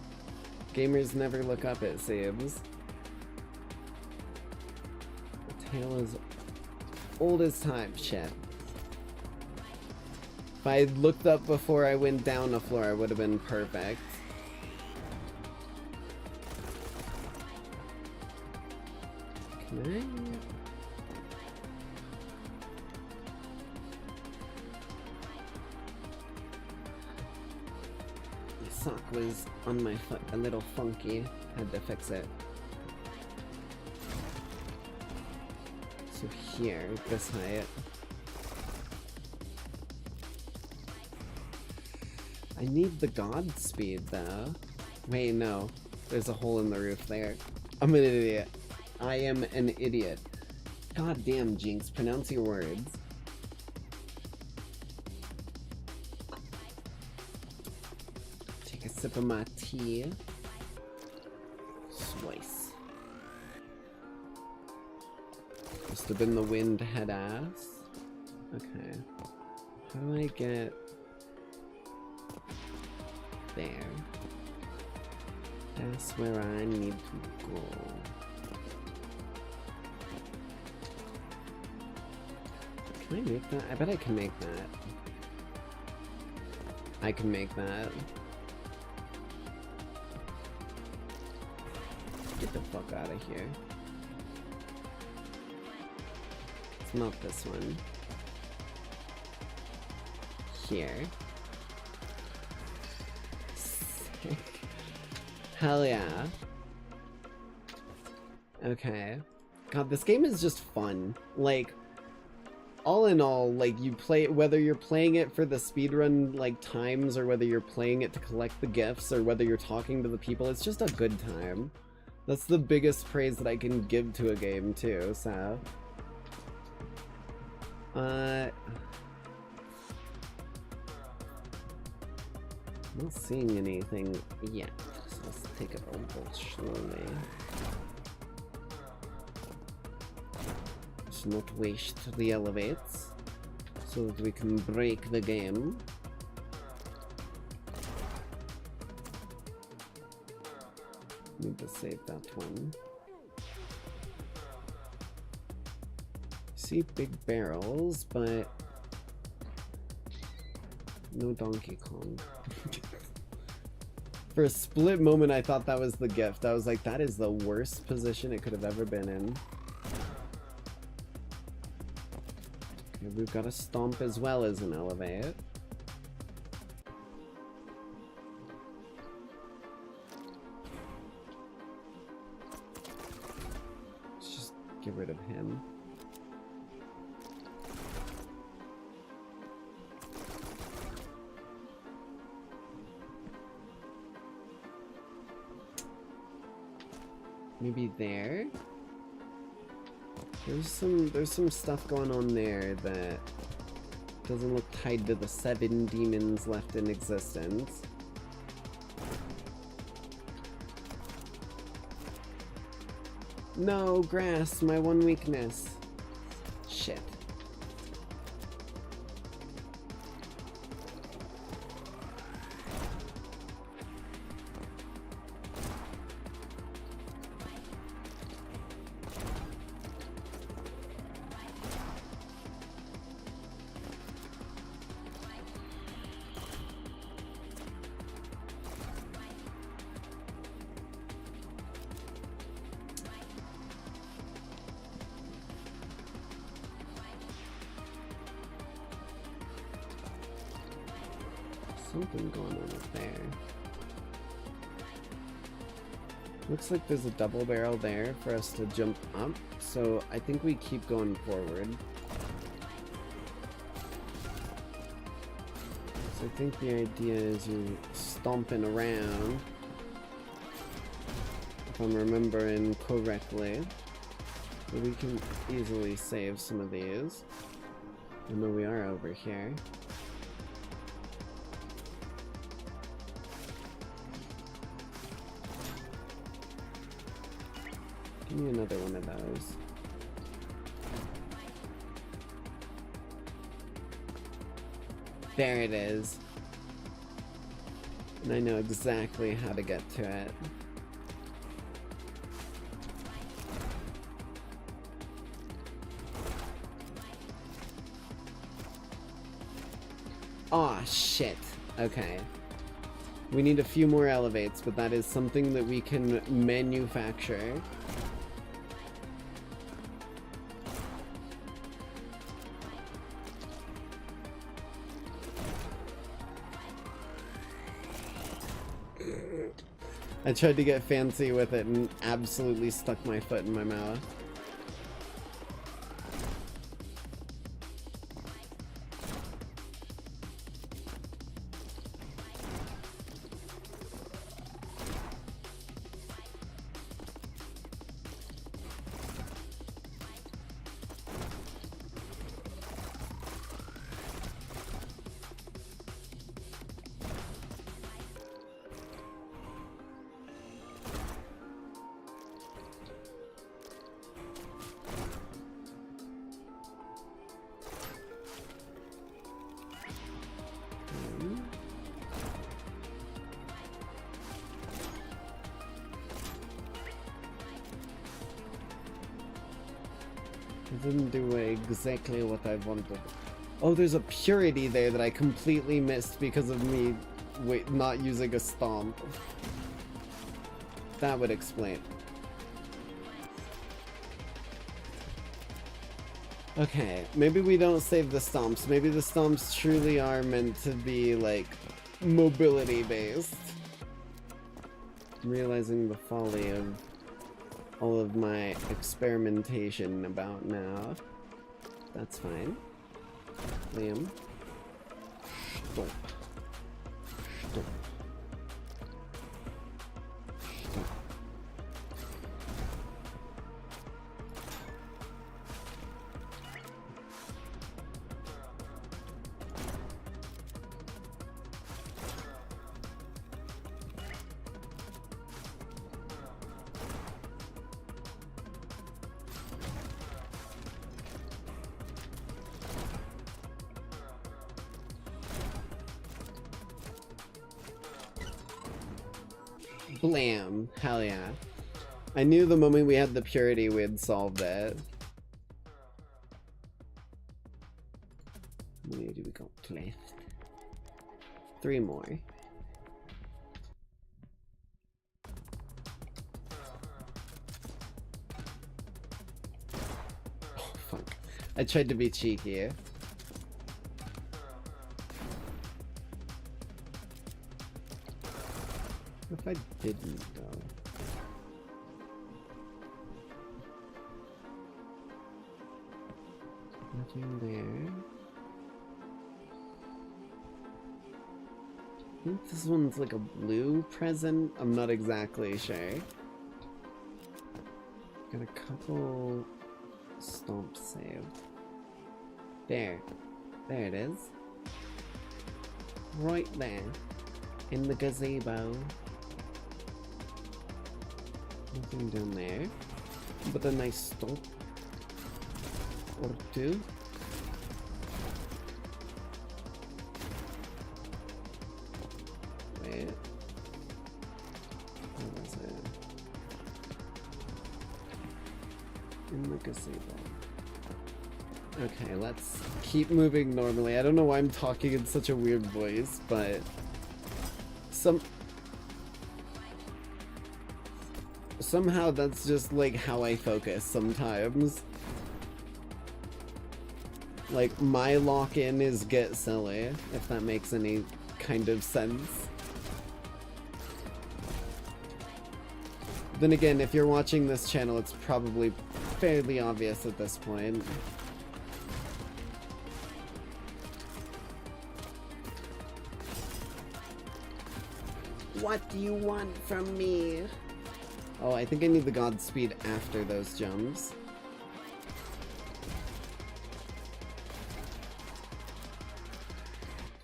Gamers never look up, it seems. The tale is old as time, shit. If I had looked up before I went down the floor, it would have been perfect. Can I? The sock was on my foot a little funky. Had to fix it. So here, this height. I need the Godspeed though. Wait, no. There's a hole in the roof there. I'm an idiot. I am an idiot. God damn, Jinx, pronounce your words. Take a sip of my tea. Slice. Must have been the wind head ass. Okay. How do I get there? That's where I need to go. Can I make that? I bet I can make that. I can make that. Get the fuck out of here. It's not this one. Here. Sick. Hell yeah. Okay. God, this game is just fun. Like, all in all, like, you play, whether you're playing it for the speedrun, like, times, or whether you're playing it to collect the gifts, or whether you're talking to the people, it's just a good time. That's the biggest praise that I can give to a game, too, so... I'm not seeing anything yet, so let's take it a little slowly. Let's not waste the elevates, so that we can break the game. Need to save that one. See big barrels, but no Donkey Kong. For a split moment, I thought that was the gift. I was like, that is the worst position it could have ever been in. Okay, we've got a stomp as well as an elevate. Let's just get rid of him. Maybe there? There's some stuff going on there that Doesn't look tied to the 7 demons left in existence. No, grass, my one weakness. Shit. Something going on up there. Looks like there's a double barrel there for us to jump up, so I think we keep going forward. So I think the idea is you're stomping around, if I'm remembering correctly. But we can easily save some of these. I know we are over here. Give me another one of those. There it is. And I know exactly how to get to it. Aw, shit. Okay. We need a few more elevates, but that is something that we can manufacture. I tried to get fancy with it and absolutely stuck my foot in my mouth. Didn't do exactly what I wanted. Oh, there's a purity there that I completely missed because of me not using a stomp. That would explain. Okay, maybe we don't save the stomps. Maybe the stomps truly are meant to be, like, mobility based. I'm realizing the folly of all of my experimentation about now. That's fine. Liam. Stop. Stop. Stop. Blam. Hell yeah. I knew the moment we had the purity we'd solved it. How many do we got left? 3 more. Oh, fuck. I tried to be cheeky. If I didn't, though. Nothing there. I think this one's like a blue present. I'm not exactly sure. Got a couple stomps saved. There. There it is. Right there. In the gazebo. Nothing down there. But a nice stump. Or two. Wait. Where was it? In the gazebo. Okay, let's keep moving normally. I don't know why I'm talking in such a weird voice, but somehow that's just like how I focus sometimes. Like, my lock-in is get silly, if that makes any kind of sense. Then again, if you're watching this channel, it's probably fairly obvious at this point. What do you want from me? Oh, I think I need the Godspeed after those jumps.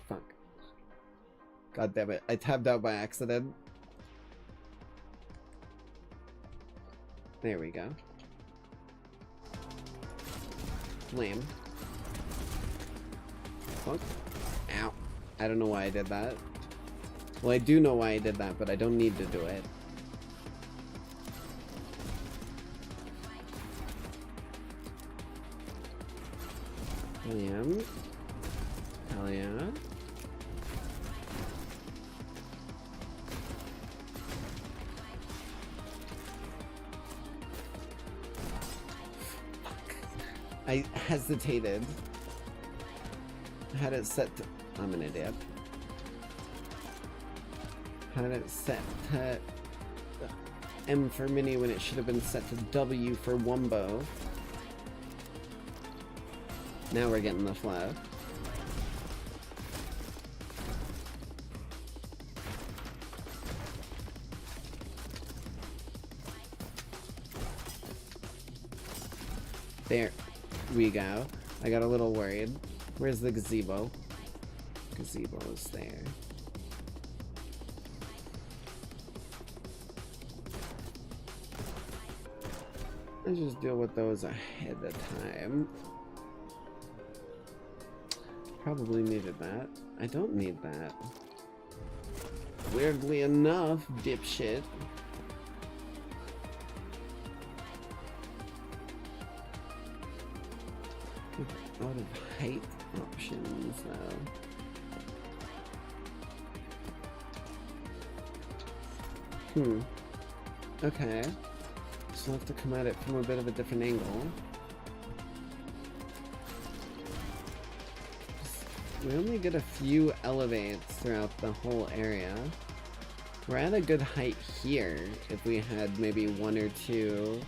Fuck. God damn it. I tabbed out by accident. There we go. Flame. Fuck. Ow. I don't know why I did that. Well, I do know why I did that, but I don't need to do it. Hell yeah. Hell yeah. I hesitated. I had it set to... I'm an idiot. Had it set to M for mini when it should have been set to W for Wumbo. Now we're getting the flow. There we go. I got a little worried. Where's the gazebo? Gazebo is there. Let's just deal with those ahead of time. Probably needed that. I don't need that. Weirdly enough, dipshit. Out of height options though. Okay. So I'll have to come at it from a bit of a different angle. We only get a few elevates throughout the whole area. We're at a good height here if we had maybe one or two.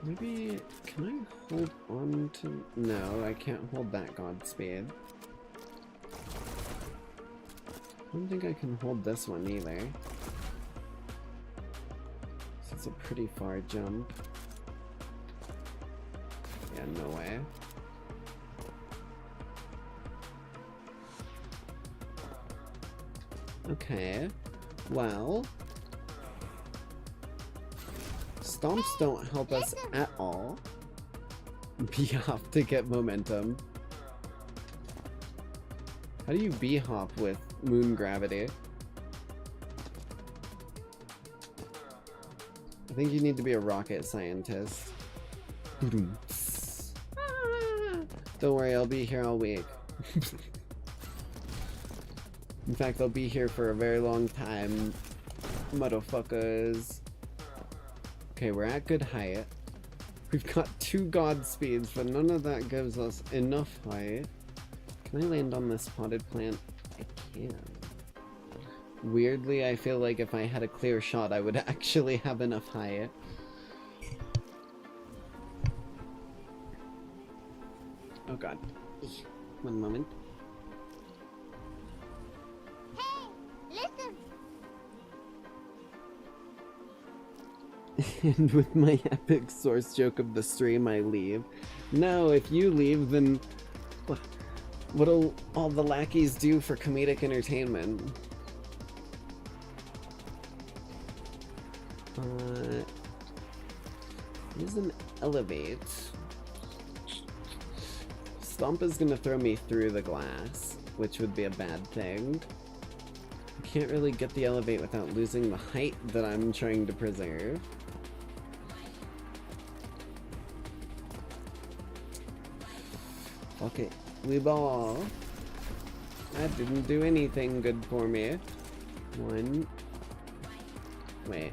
Maybe, can I hold on to... No, I can't hold that Godspeed. I don't think I can hold this one either. It's a pretty far jump. Yeah, no way. Okay, well... Stomps don't help us at all. B-hop to get momentum. How do you B-hop with moon gravity? I think you need to be a rocket scientist. Don't worry, I'll be here all week. In fact, I'll be here for a very long time, motherfuckers. Okay, we're at good height. We've got 2 Godspeeds, but none of that gives us enough height. Can I land on this potted plant? I can. Weirdly, I feel like if I had a clear shot, I would actually have enough height. Oh god. One moment. Hey, listen. And with my epic source joke of the stream, I leave. No, if you leave, then what'll all the lackeys do for comedic entertainment? Here's an elevate. Stomp is gonna throw me through the glass, which would be a bad thing. I can't really get the elevate without losing the height that I'm trying to preserve. Okay, we ball. That didn't do anything good for me. One. Wait.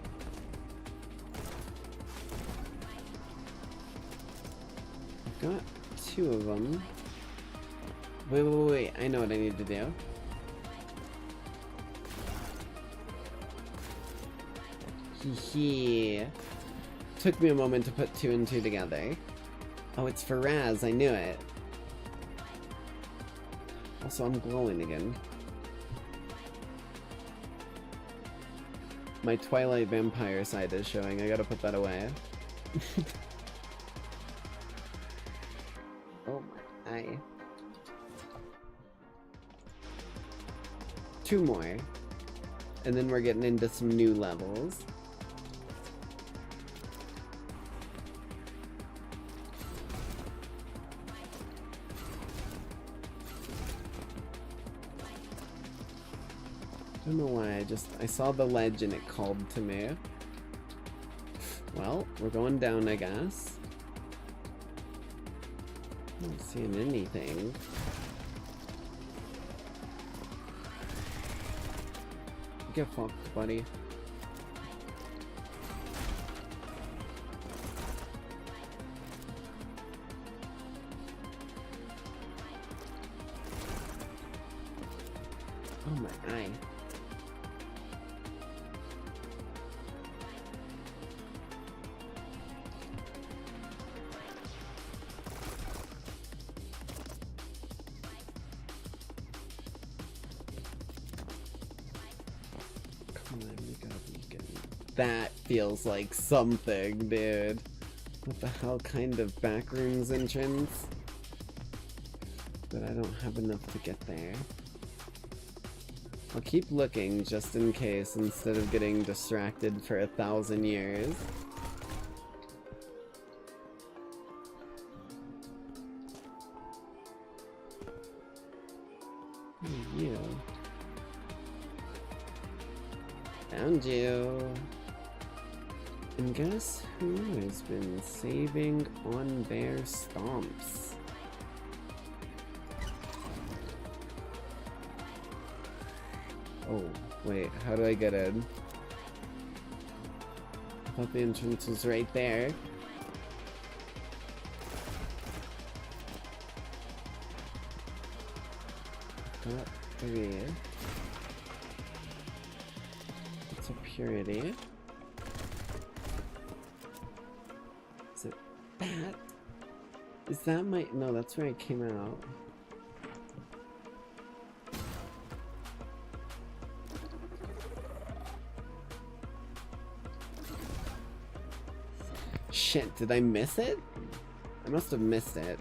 I've got two of them. Wait. I know what I need to do. Hee. Took me a moment to put two and two together. Oh, it's for Raz. I knew it. Also, I'm glowing again. My Twilight vampire side is showing. I gotta put that away. Oh my eye. Two more. And then we're getting into some new levels. I don't know why, I saw the ledge and it called to me. Well, we're going down, I guess. I'm not seeing anything. Get fucked, buddy. Oh my eye. That feels like something, dude. What the hell kind of backrooms entrance? But I don't have enough to get there. I'll keep looking just in case instead of getting distracted for 1,000 years. You. Found you. And guess who has been saving on their stomps? Oh, wait, how do I get in? I thought the entrance was right there. Got three. It's a purity. Is it that? Is that my... No, that's where I came out. Shit, did I miss it? I must have missed it.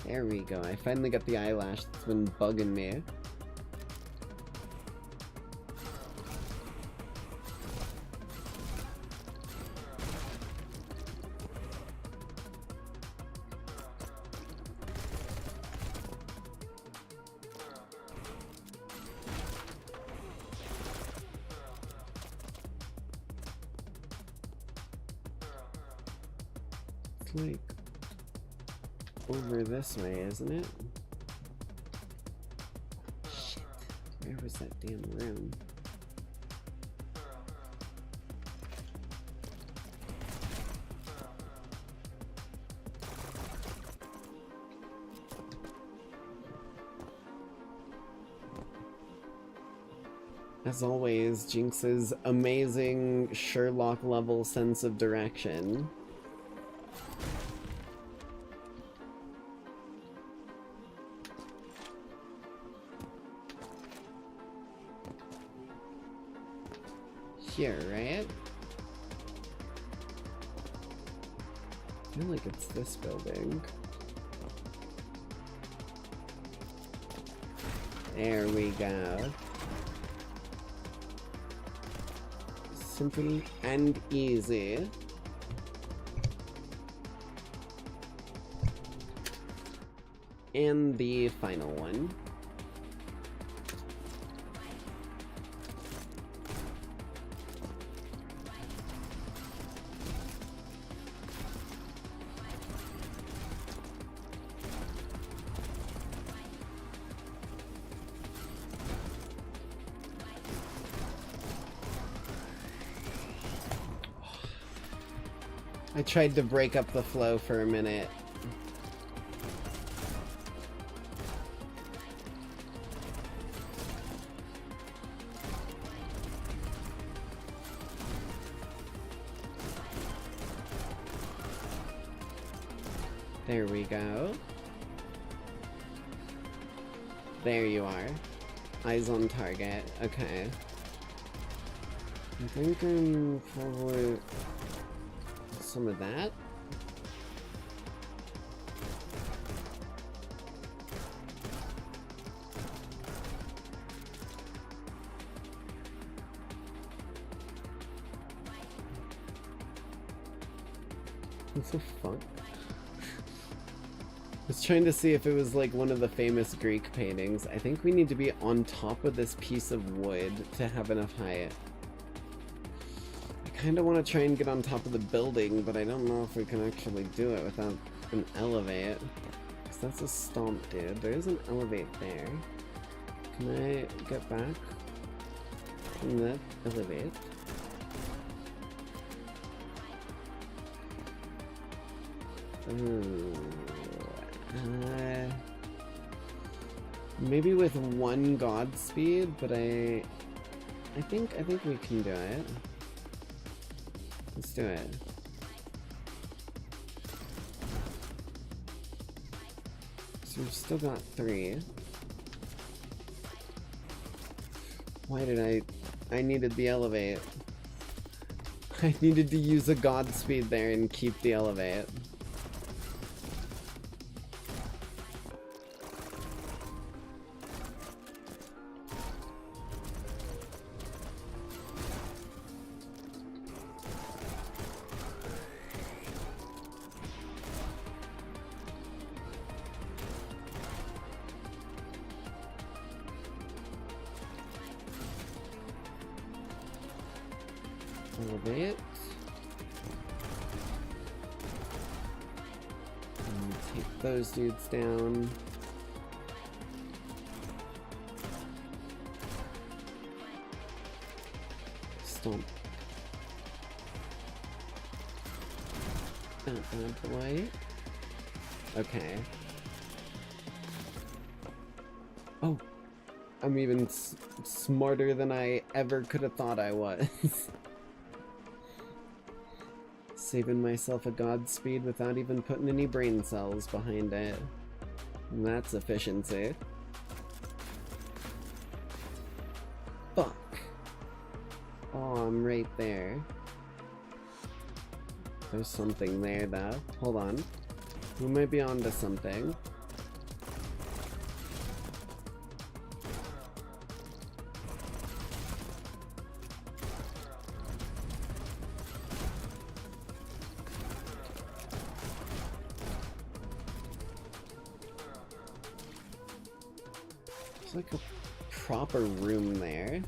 There we go. I finally got the eyelash that's been bugging me. Like over this way, isn't it? Shit. Where was that damn room? As always, Jinx's amazing Sherlock level sense of direction. here, right? I feel like it's this building. There we go. Simple and easy. And the final one. I tried to break up the flow for a minute. There we go. There you are. Eyes on target. Okay. I think I'm probably... some of that. What the fuck? I was trying to see if it was like one of the famous Greek paintings. I think we need to be on top of this piece of wood to have enough height. I kind of want to try and get on top of the building, but I don't know if we can actually do it without an elevate. Because that's a stomp, dude. There's an elevate there. Can I get back from that elevate? Maybe with one Godspeed, but I think we can do it. Let's do it. So we've still got 3. Why did I needed the elevate. I needed to use a Godspeed there and keep the elevate. Elevate. And take those dudes down. Stomp. That bad boy. Okay. Oh. I'm even smarter than I ever could have thought I was. Saving myself a Godspeed without even putting any brain cells behind it. And that's efficiency. Fuck. Oh, I'm right there. There's something there though. Hold on. We might be onto something. There's like a proper room there.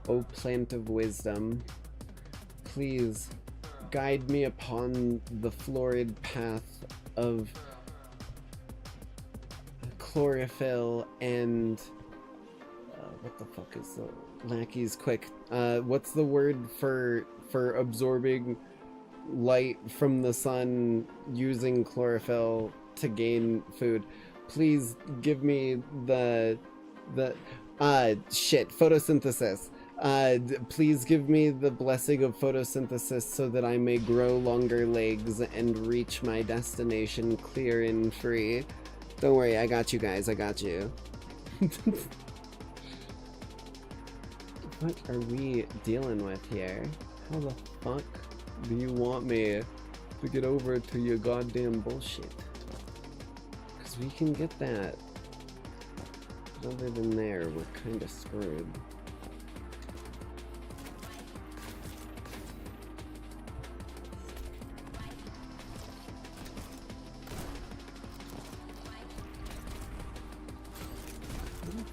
O plant of wisdom, please guide me upon the florid path of chlorophyll and what the fuck is the Lackeys? Quick, what's the word for absorbing light from the sun using chlorophyll to gain food? Please give me the shit, photosynthesis. Please give me the blessing of photosynthesis so that I may grow longer legs and reach my destination clear and free. Don't worry, I got you guys, I got you. What are we dealing with here? How the fuck do you want me to get over to your goddamn bullshit? Because we can get that. But other than there, we're kind of screwed.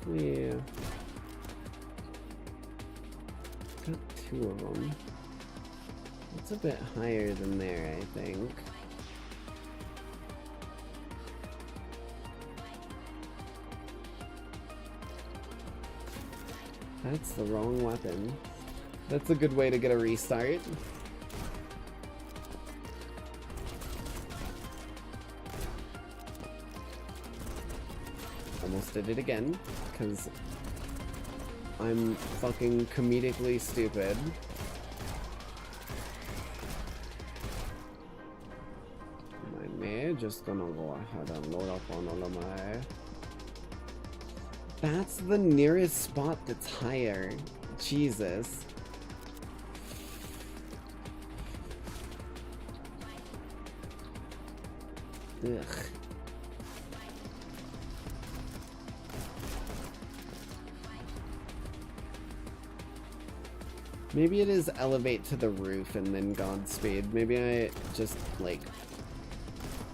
We got 2 of them. It's a bit higher than there, I think. That's the wrong weapon. That's a good way to get a restart. Almost did it again, because I'm fucking comedically stupid. Mind me, just gonna go ahead and load up on all of my... That's the nearest spot that's higher. Jesus. Ugh. Maybe it is elevate to the roof and then Godspeed. Maybe I just, like...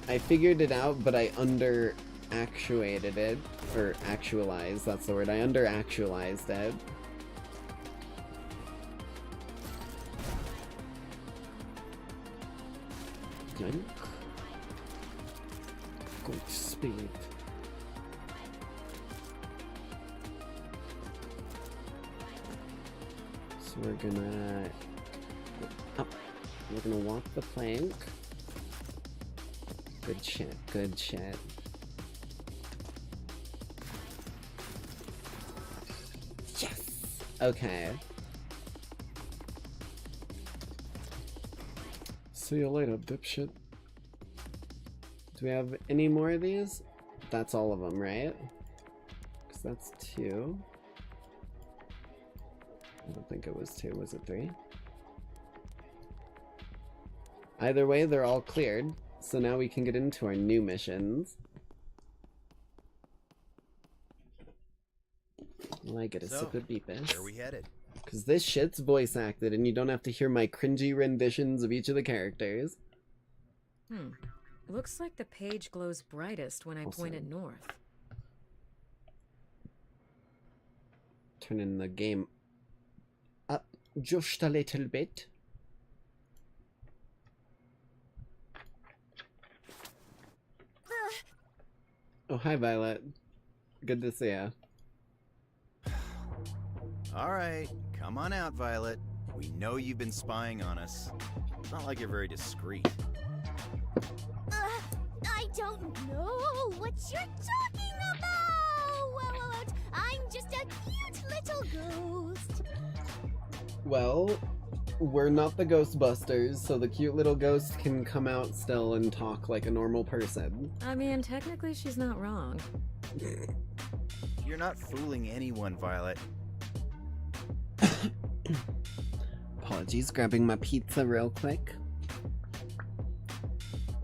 I figured it out, but I under-actuated it. Or actualized, that's the word. I under-actualized it. Clink. Godspeed. So we're gonna go up. We're gonna walk the plank. Good shit, good shit. Yes! Okay. See you later, dipshit. Do we have any more of these? That's all of them, right? Because that's 2. I don't think it was 2, was it 3? Either way, they're all cleared, so now we can get into our new missions. Will I get a sip of beepus? Where are we headed? Because this shit's voice acted and you don't have to hear my cringy renditions of each of the characters. Looks like the page glows brightest when I point it north. Turning the game up just a little bit. Oh, hi, Violet. Good to see ya. Alright, come on out, Violet. We know you've been spying on us. It's not like you're very discreet. I don't know what you're talking about! I'm just a cute little ghost. Well, we're not the Ghostbusters, so the cute little ghost can come out still and talk like a normal person. I mean, technically she's not wrong. You're not fooling anyone, Violet. Apologies, grabbing my pizza real quick.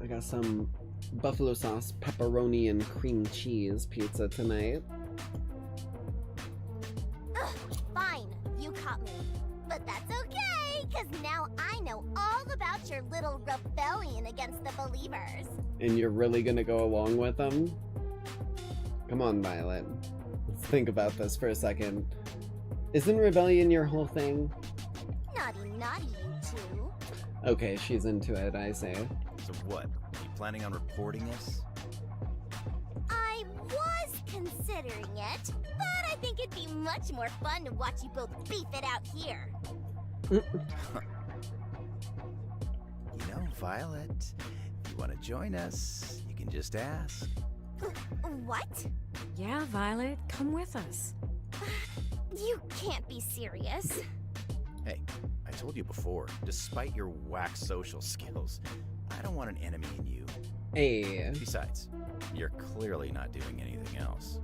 I got some buffalo sauce, pepperoni, and cream cheese pizza tonight. Fine, you caught me. But that's okay, because now I know all about your little rebellion against the believers. And you're really gonna go along with them? Come on, Violet. Let's think about this for a second. Isn't rebellion your whole thing? Naughty, naughty, you two. Okay, she's into it, I say. So what? Are you planning on reporting us? I was considering it, but I think it'd be much more fun to watch you both beef it out here. You know, Violet, if you want to join us, you can just ask. What? Yeah, Violet, come with us. You can't be serious. Hey, I told you before, despite your whack social skills, I don't want an enemy in you. Hey. Besides, you're clearly not doing anything else.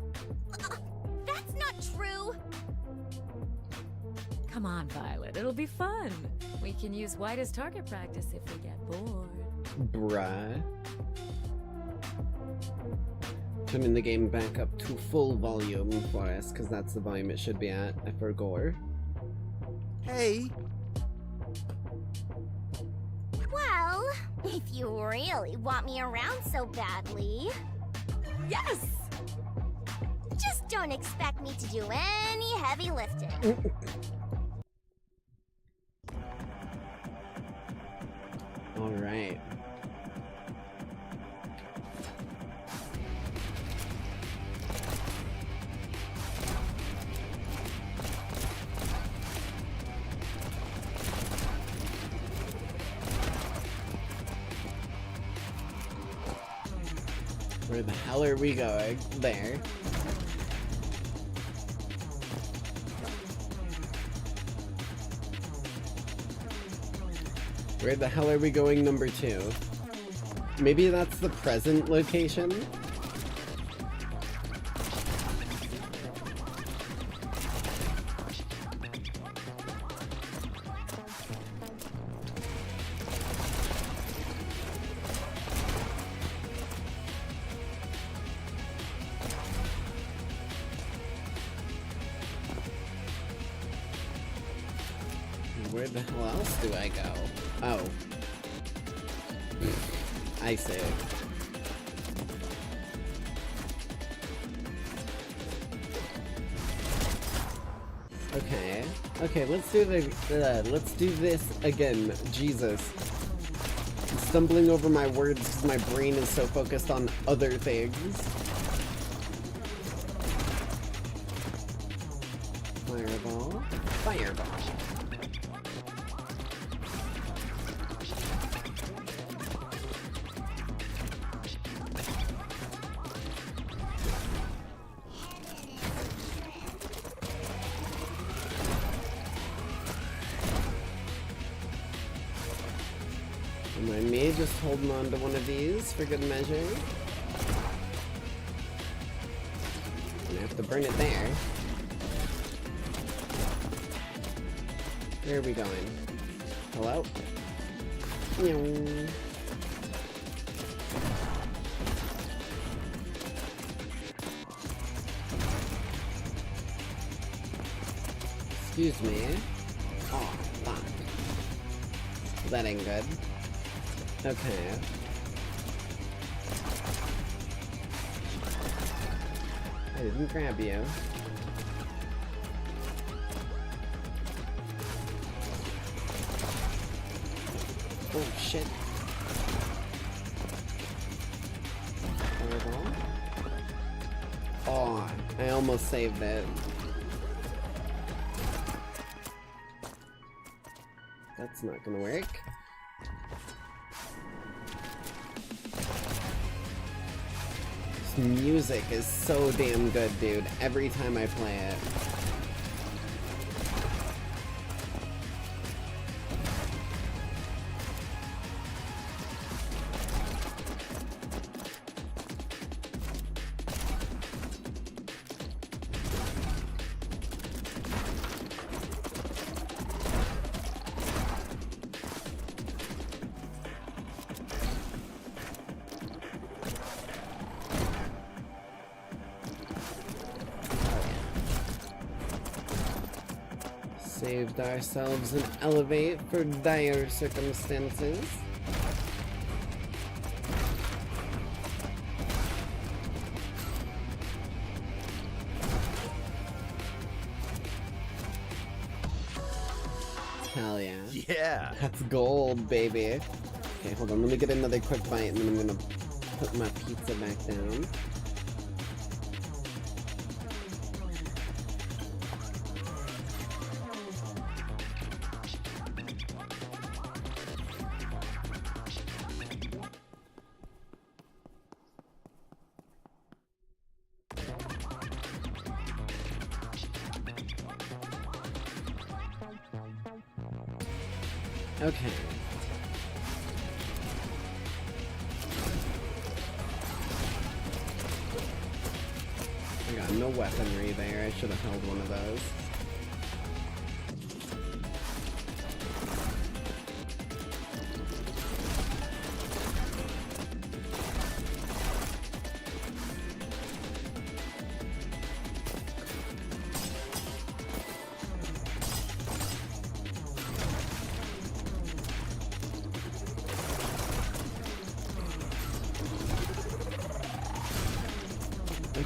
That's not true. Come on, Violet. It'll be fun. We can use White as target practice if we get bored. Bruh. Turning the game back up to full volume for us, because that's the volume it should be at for gore. Hey! Well, if you really want me around so badly... Yes! Just don't expect me to do any heavy lifting. Alright. Where the hell are we going? There. Where the hell are we going, number 2? Maybe that's the present location? Where the hell else do I go? Oh. I see. Okay. Okay, let's do this again. Jesus. I'm stumbling over my words because my brain is so focused on other things. Fireball. Fireball. Remind me, just holding on to one of these for good measure. Gonna have to bring it there. Where are we going? Hello? Meow. Excuse me. Oh, fuck. That ain't good. Okay. I didn't grab you. Oh shit. Fireball. Oh, I almost saved it. That's not gonna work. This music is so damn good, dude, every time I play it. Saved ourselves an elevate for dire circumstances. Hell yeah. Yeah. That's gold, baby. Okay, hold on. Let me get another quick bite and then I'm gonna put my pizza back down. Okay. I got no weaponry there. I should have held one of those.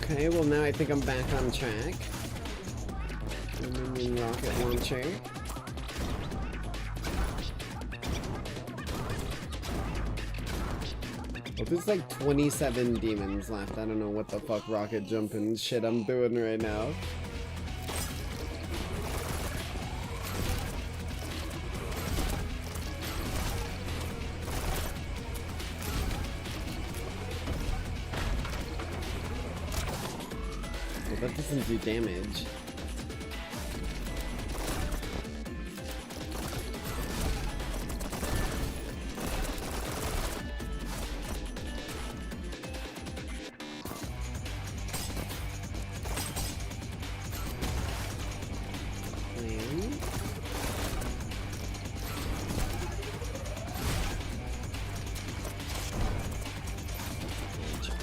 Okay, well now I think I'm back on track. Minion rocket launcher. Well, there's like 27 demons left. I don't know what the fuck rocket jumping shit I'm doing right now. That doesn't do damage.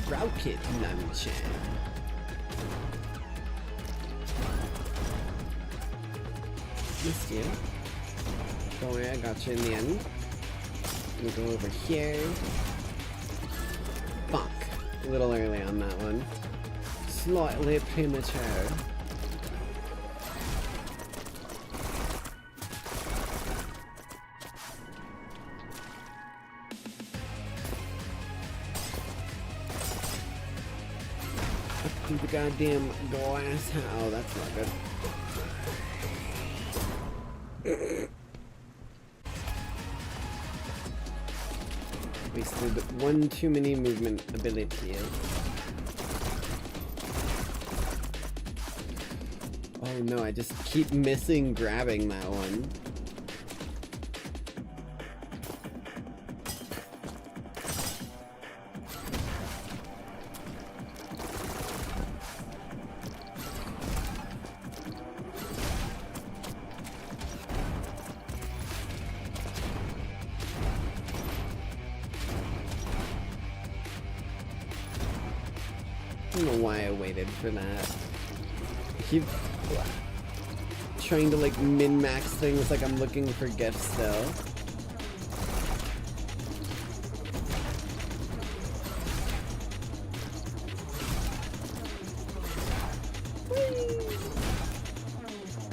Rocket launcher. Missed you. Don't worry, I got you in the end. Let me go over here. Fuck. A little early on that one. Slightly premature. The goddamn glass. Oh, that's not good. Wasted one too many movement abilities. Oh no, I just keep missing grabbing that one. I don't know why I waited for that. I keep trying to like min-max things like I'm looking for gifts still.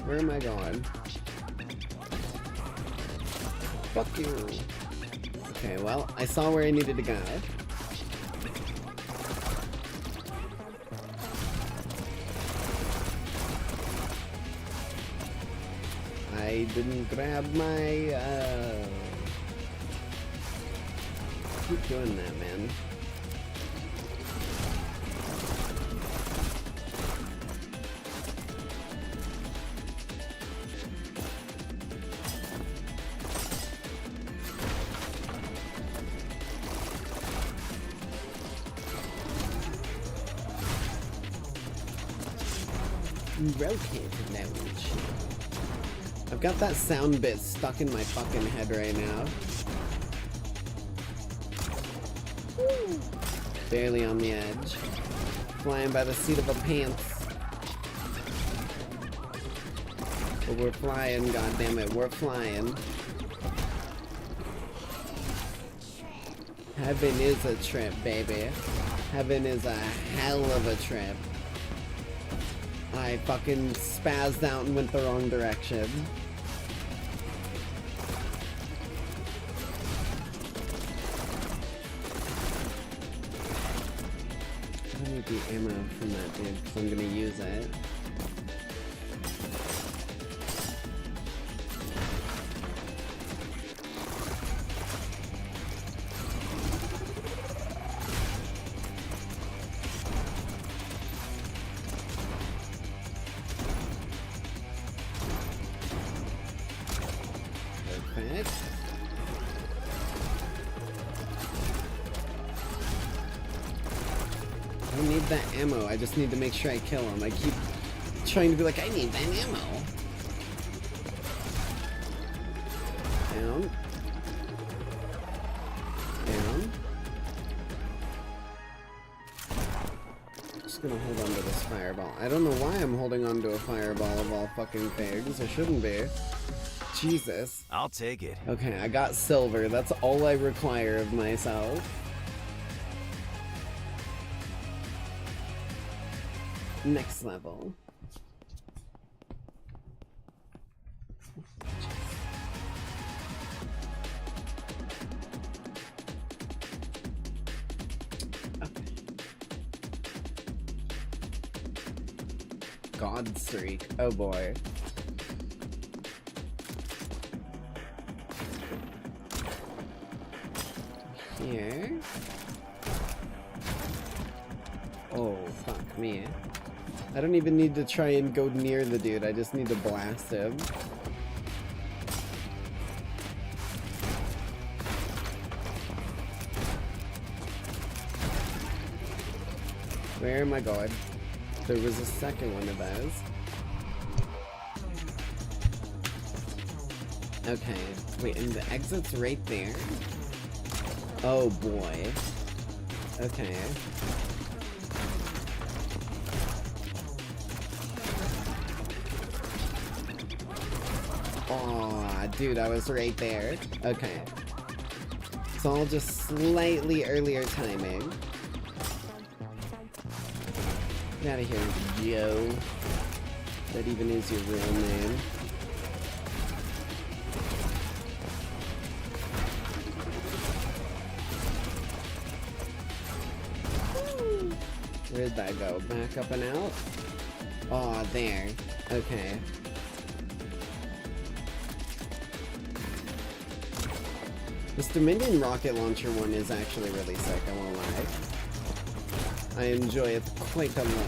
Where am I going? Fuck you. Okay, well, I saw where I needed to go. I didn't grab my, keep doing that, man. Rotated damage. I've got that sound bit stuck in my fucking head right now. Woo. Barely on the edge. Flying by the seat of a pants. But we're flying, goddammit, we're flying. Heaven is a trip, baby. Heaven is a hell of a trip. I fucking spazzed out and went the wrong direction. I need the ammo from that dude because I'm gonna use it. Perfect. that ammo. I just need to make sure I kill him. I keep trying to be like, I need that ammo. Down. Down. Just gonna hold on to this fireball. I don't know why I'm holding on to a fireball of all fucking things. I shouldn't be. Jesus. I'll take it. Okay, I got silver. That's all I require of myself. Next level. God streak. Oh boy. Here. Oh, fuck me. I don't even need to try and go near the dude, I just need to blast him. Where am I going? There was a second one of those. Okay, wait, and the exit's right there? Oh boy. Okay. Aw, dude, I was right there. Okay. It's all just slightly earlier timing. Get out of here, Joe. That even is your real name. Where'd that go? Back up and out? Aw, there. Okay. This Dominion rocket launcher one is actually really sick, I won't lie. I enjoy it quite a lot.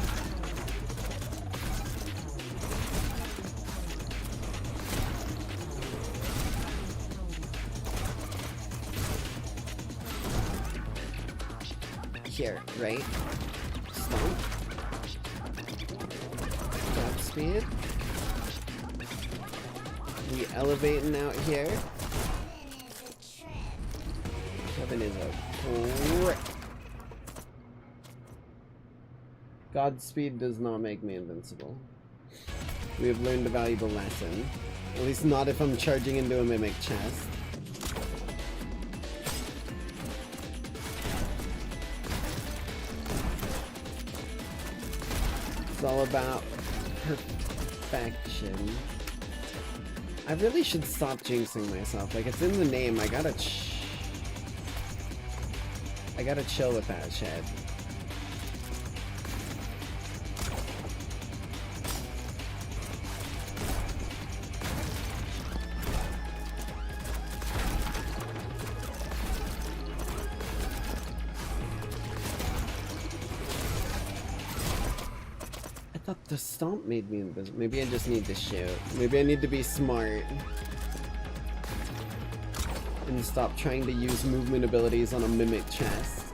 Here, right? Stomp. Top speed. We elevating out here. Kevin is a prick. Godspeed does not make me invincible. We have learned a valuable lesson. At least not if I'm charging into a mimic chest. It's all about perfection. I really should stop jinxing myself. Like, it's in the name. I gotta chill with that shit. I thought the stomp made me invisible. Maybe I just need to shoot. Maybe I need to be smart. And stop trying to use movement abilities on a mimic chest.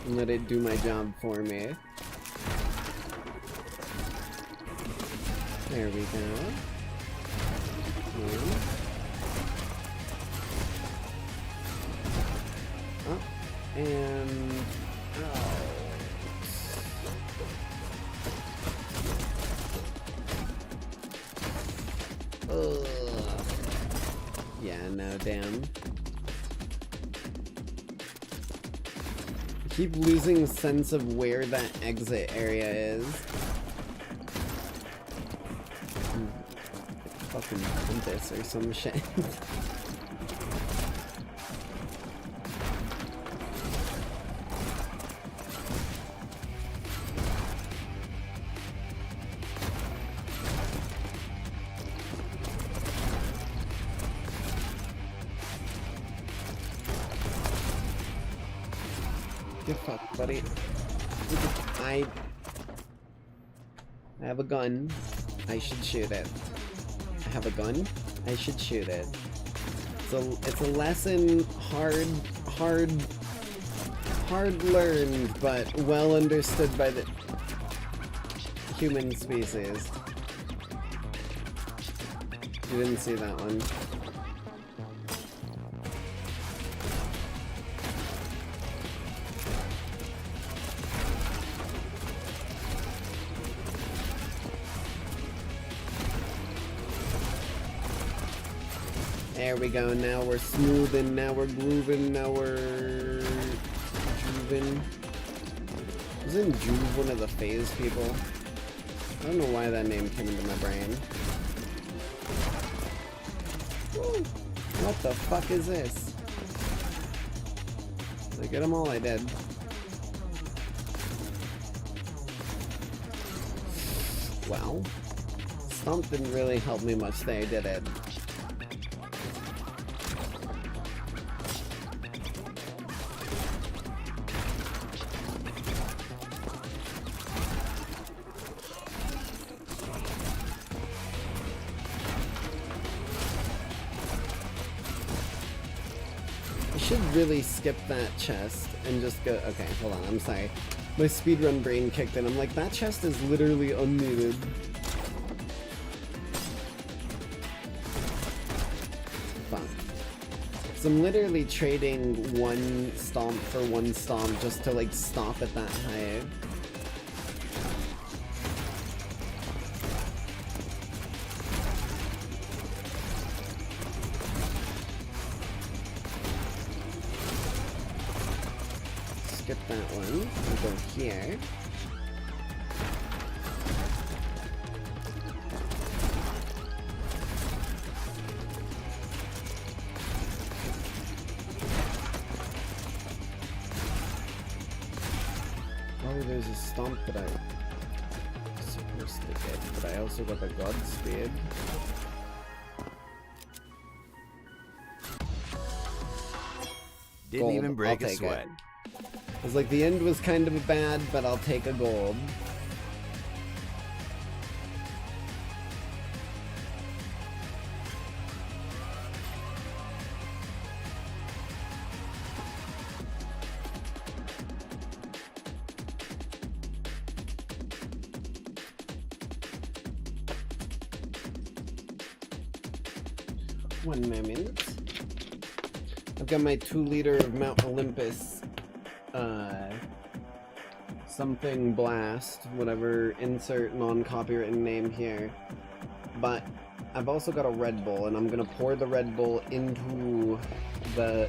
And let it do my job for me. There we go. Up and out. Ugh. Yeah, no, damn. I keep losing sense of where that exit area is. Fucking compass or some shit. Get fucked, buddy. I have a gun. I should shoot it. I have a gun. I should shoot it. hard learned, but well understood by the human species. You didn't see that one. There we go, now we're smoothing, now we're grooving, now we're juving. Isn't Juve one of the phase people? I don't know why that name came into my brain. Woo. What the fuck is this? Did I get them all? I did. Well, Stomp didn't really help me much there, did it? Really skip that chest and just go. Okay, hold on, I'm sorry. My speedrun brain kicked in. I'm like, that chest is literally unneeded. Fuck. So I'm literally trading one stomp for one stomp just to like stop at that high. Skip that one. We'll go here. Oh, there's a stomp that I'm supposed to get, but I also got the Godspeed. Didn't even break a sweat. I was like, the end was kind of bad, but I'll take a gold. One moment. I've got my 2-liter of Mount Olympus. Something blast, whatever, insert non-copywritten name here. But I've also got a Red Bull, and I'm gonna pour the Red Bull into the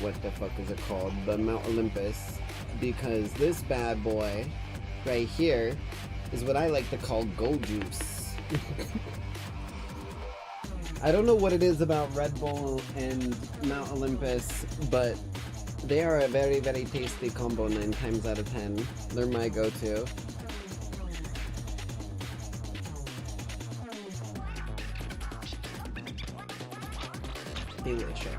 what the fuck is it called? The Mount Olympus, because this bad boy right here is what I like to call Go Juice. I don't know what it is about Red Bull and Mount Olympus, but they are a very, very tasty combo 9 times out of 10. They're my go-to. Delicious.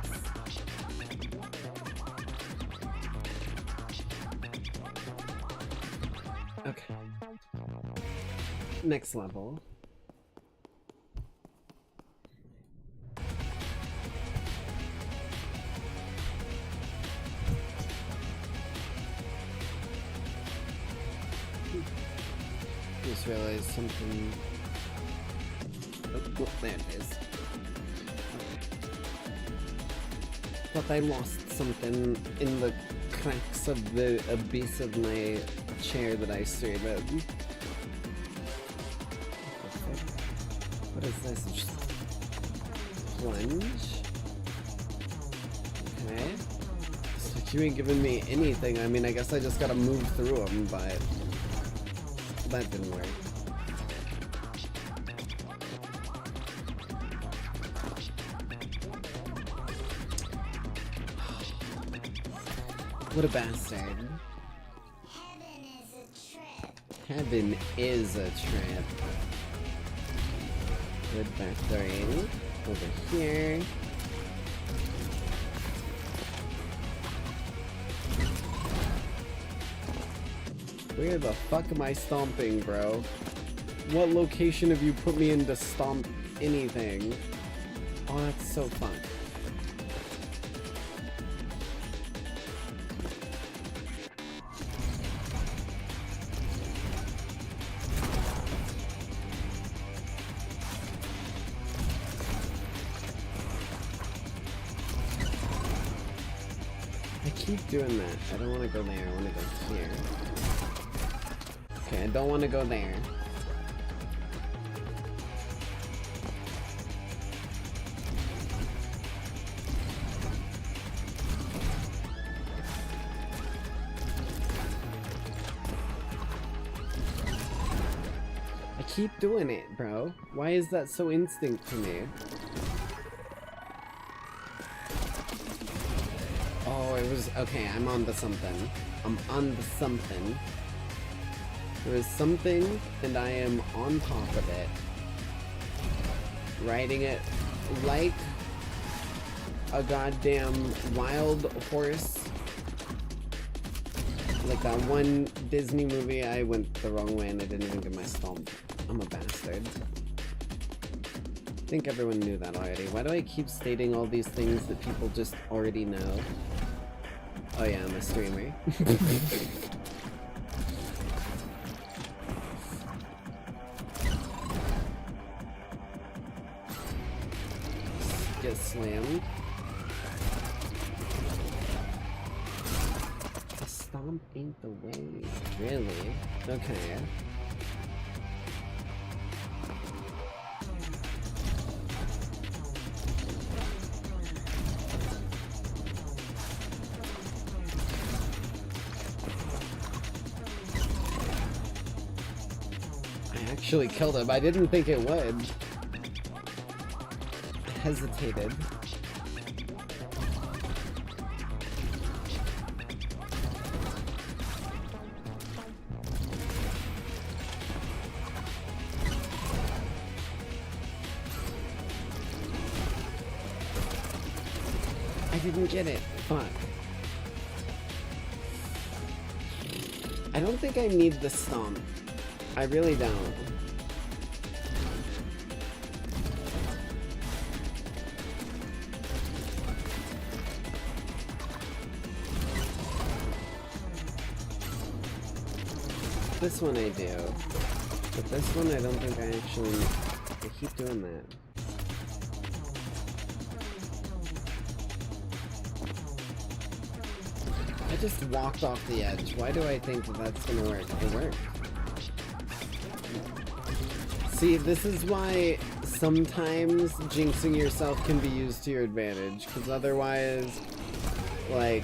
Okay. Next level. Just realized something. Oh, there it is. Thought I lost something in the cracks of the base of my chair that I stood in. What is this? Just plunge? Okay. It's like you ain't giving me anything. I mean, I guess I just gotta move through them, but that didn't work. What a bastard. Heaven is a trip. Good backdooring. Over here. Where the fuck am I stomping, bro? What location have you put me in to stomp anything? Oh, that's so fun. keep doing that. I don't want to go there. I want to go here. Okay, I don't want to go there. I keep doing it, bro. Why is that so instinct to me? Oh, it was... Okay, I'm onto something. I'm onto something. There is something, and I am on top of it. Riding it like a goddamn wild horse. Like that one Disney movie, I went the wrong way and I didn't even get my stomp. I'm a bastard. I think everyone knew that already. Why do I keep stating all these things that people just already know? Oh yeah, I'm a streamer. Get slammed. A stomp ain't the way. Really? Okay. I actually killed him. I didn't think it would. Hesitated. I didn't get it. Fuck. I don't think I need the stomp. I really don't. This one I do, but this one I don't think I actually... I keep doing that. I just walked off the edge. Why do I think that that's gonna work? It worked. See, this is why sometimes jinxing yourself can be used to your advantage, because otherwise, like...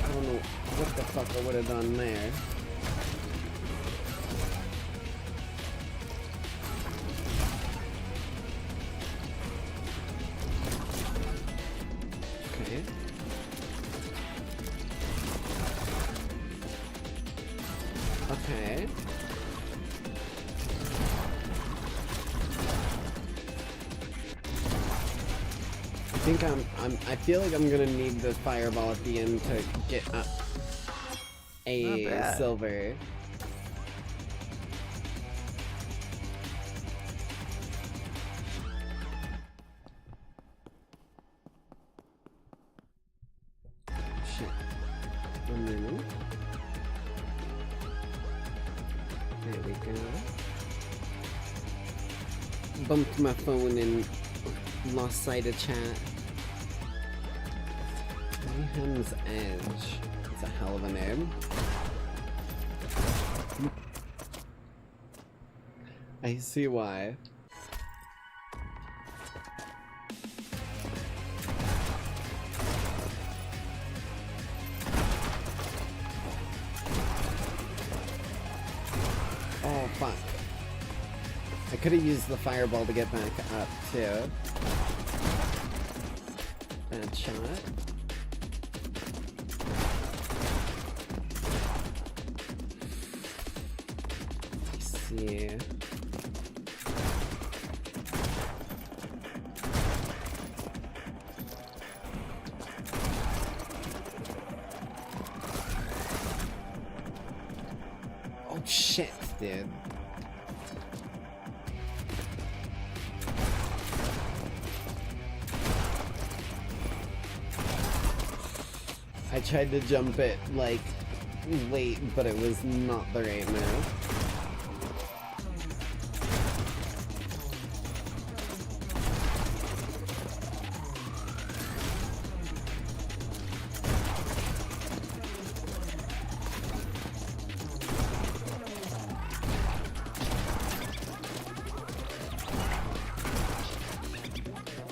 I don't know what the fuck I would have done there. Okay. Okay. I think I feel like I'm gonna need the fireball at the end to get a silver. Shit. 1 minute. There we go. Bumped my phone and lost sight of chat. Mayhem's Edge. It's a hell of a name. I see why. Oh, fuck. I could have used the fireball to get back up, too. Bad shot. Yeah. Oh shit, dude. I tried to jump it like late, but it was not the right move.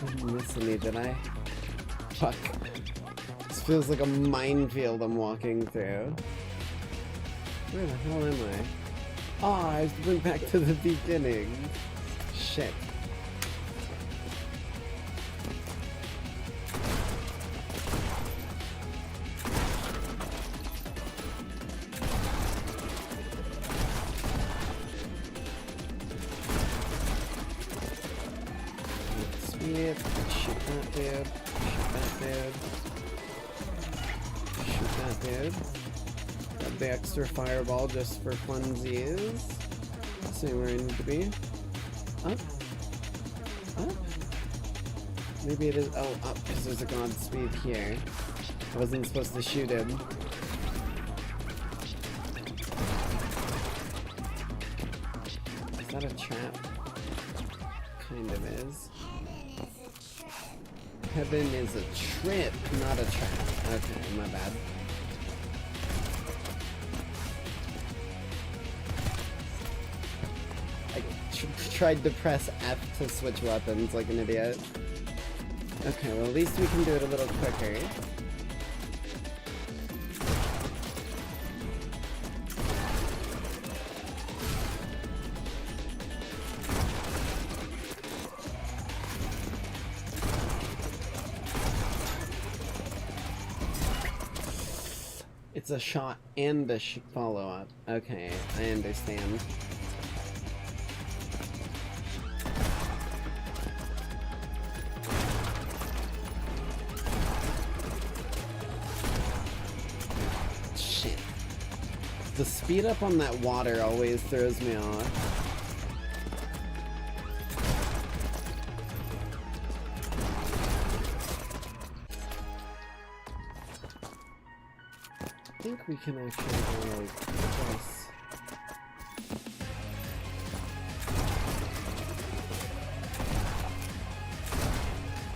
Didn't miss any, did I? Fuck. This feels like a minefield I'm walking through. Where the hell am I? Oh, I went back to the beginning. Shit. Speed. Shoot that dude. Shoot that dude. Shoot that dude. Got the extra fireball just for funsies. See where I need to be. Up. Up. Maybe it is. Oh, up, because there's a Godspeed here. I wasn't supposed to shoot him. Is that a trap? Kind of is. Heaven is a trip, not a trap. Okay, my bad. I tried to press F to switch weapons like an idiot. Okay, well at least we can do it a little quicker. It's a shot and a follow-up. Okay, I understand. Shit. The speed up on that water always throws me off. I think we can actually go like this.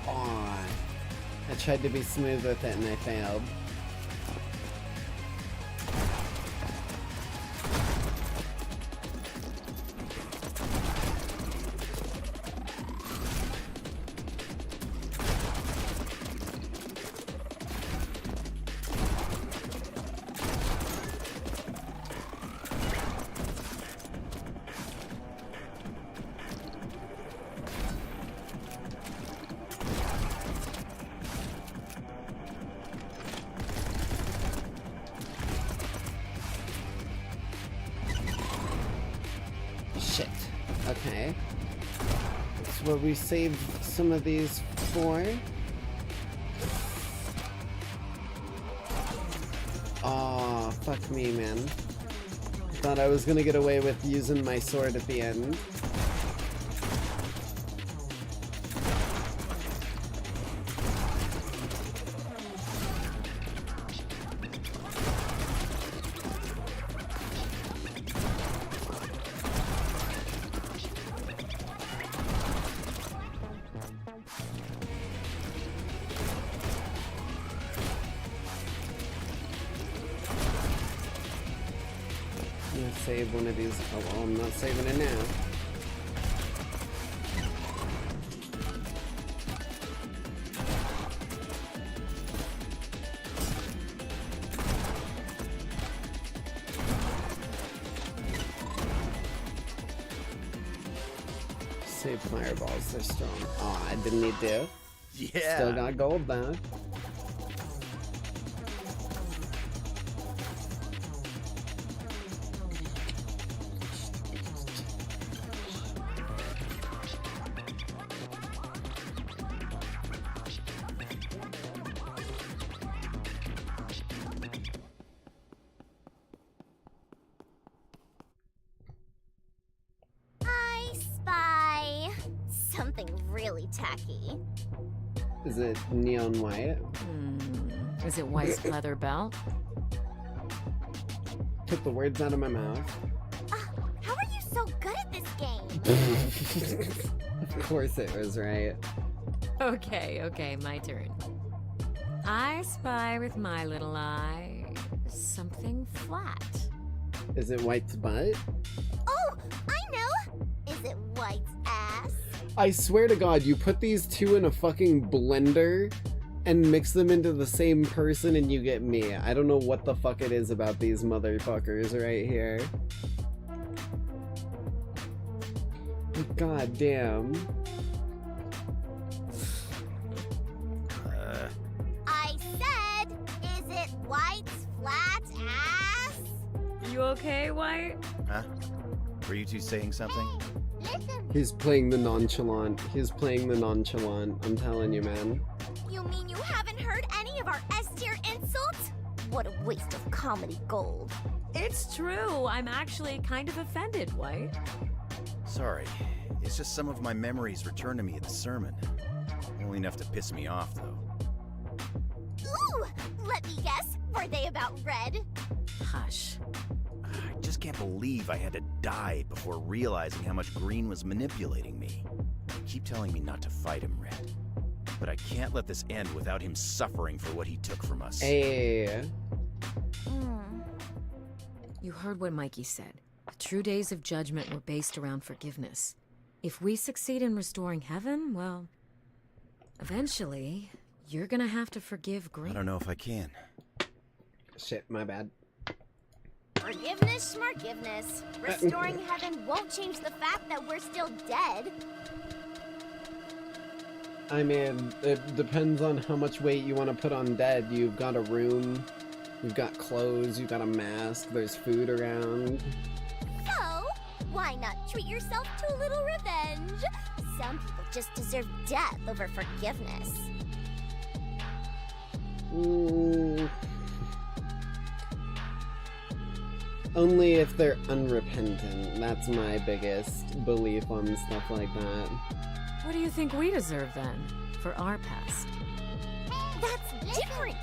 Aw. I tried to be smooth with it and I failed. Shit. Okay. That's where we saved some of these for. Aw, fuck me, man. Thought I was gonna get away with using my sword at the end. I'm gonna save one of these. Oh, well, I'm not saving it now. Save fireballs, they're strong. Oh, I didn't need to. Yeah. Still got gold though. I spy something really tacky. Is it neon white? Is it White's leather belt? Took the words out of my mouth. How are you so good at this game? Of course it was right. Okay, my turn. I spy with my little eye something flat. Is it White's butt? Oh, I know! Is it White's ass? I swear to God, you put these two in a fucking blender and mix them into the same person and you get me. I don't know what the fuck it is about these motherfuckers right here. God damn. I said, is it White's flat ass? You okay, White? Huh? Were you two saying something? He's playing the nonchalant. He's playing the nonchalant. I'm telling you, man. You mean you haven't heard any of our S-tier insults? What a waste of comedy gold. It's true. I'm actually kind of offended, White. Sorry. It's just some of my memories returned to me at the sermon. Only enough to piss me off, though. Ooh! Let me guess. Were they about Red? Hush. I just can't believe I had to die before realizing how much Green was manipulating me. They keep telling me not to fight him, Red. But I can't let this end without him suffering for what he took from us. Hey. You heard what Mikey said. The true days of judgment were based around forgiveness. If we succeed in restoring heaven, well, eventually, you're gonna have to forgive Green. I don't know if I can. Shit, my bad. Forgiveness, schmargiveness. Restoring heaven won't change the fact that we're still dead. I mean, it depends on how much weight you want to put on dead. You've got a room, you've got clothes, you've got a mask, there's food around. So, why not treat yourself to a little revenge? Some people just deserve death over forgiveness. Only if they're unrepentant. That's my biggest belief on stuff like that. What do you think we deserve then, for our past? That's different!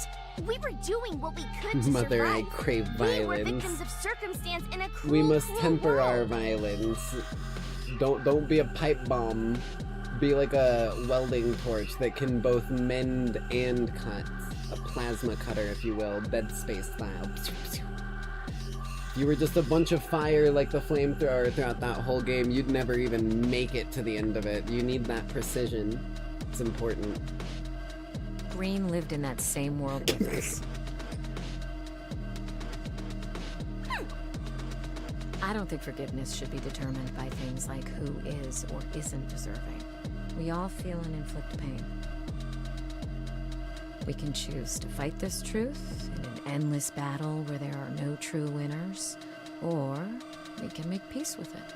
We were doing what we could to Mother, survive. I crave We were violence. victims of circumstance in a cruel, We must cruel temper world. our violence. Don't be a pipe bomb. Be like a welding torch that can both mend and cut. A plasma cutter, if you will, Dead Space style. You were just a bunch of fire like the flamethrower throughout that whole game. You'd never even make it to the end of it. You need that precision. It's important. Green lived in that same world with us. I don't think forgiveness should be determined by things like who is or isn't deserving. We all feel and inflict pain. We can choose to fight this truth in an endless battle where there are no true winners, or we can make peace with it.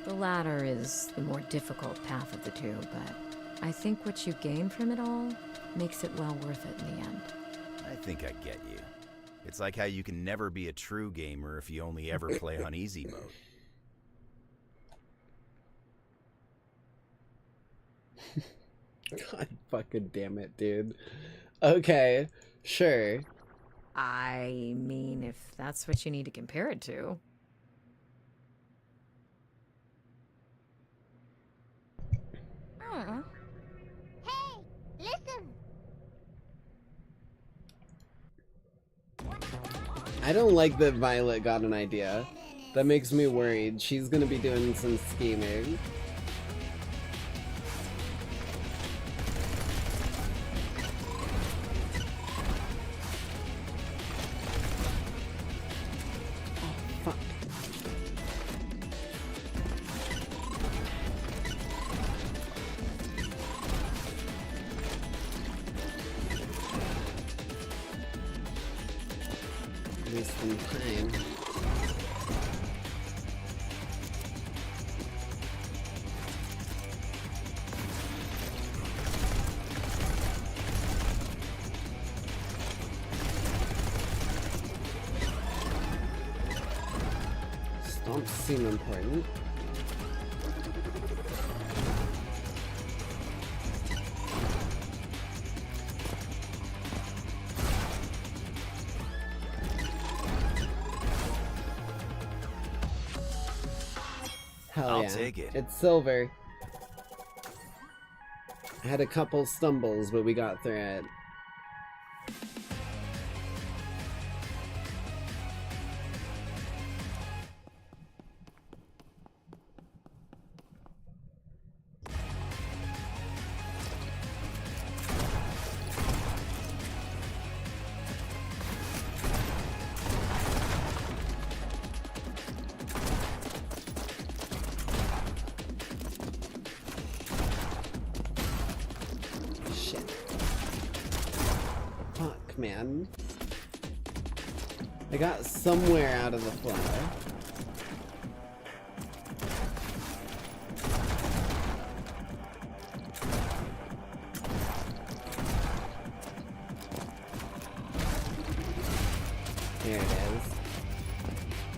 The latter is the more difficult path of the two, but I think what you gain from it all makes it well worth it in the end. I think I get you. It's like how you can never be a true gamer if you only ever play on easy mode. God fucking damn it, dude. Okay, sure. I mean, if that's what you need to compare it to. Hey, listen! I don't like that Violet got an idea. That makes me worried. She's gonna be doing some scheming. Wasting time. Stomps seem important. Hell I'll yeah. take it. It's silver. I had a couple stumbles, but we got through it. shit. Fuck, man. I got somewhere out of the flower. There it is.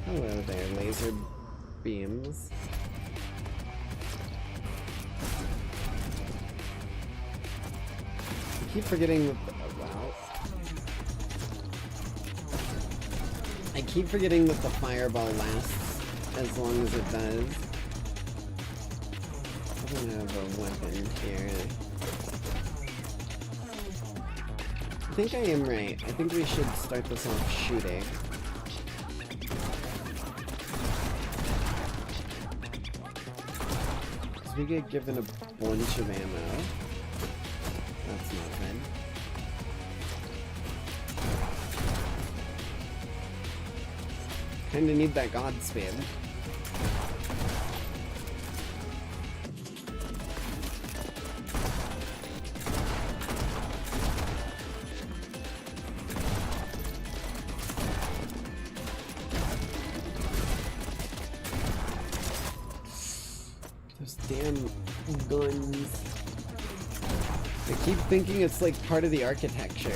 Hello there, laser beams. I keep forgetting that wow. I keep forgetting that the fireball lasts as long as it does. I don't have a weapon here. I think I am right. I think we should start this off shooting. Because we get given a bunch of ammo. That's not good. Kinda need that Godspeed. Those damn guns. I keep thinking it's like part of the architecture.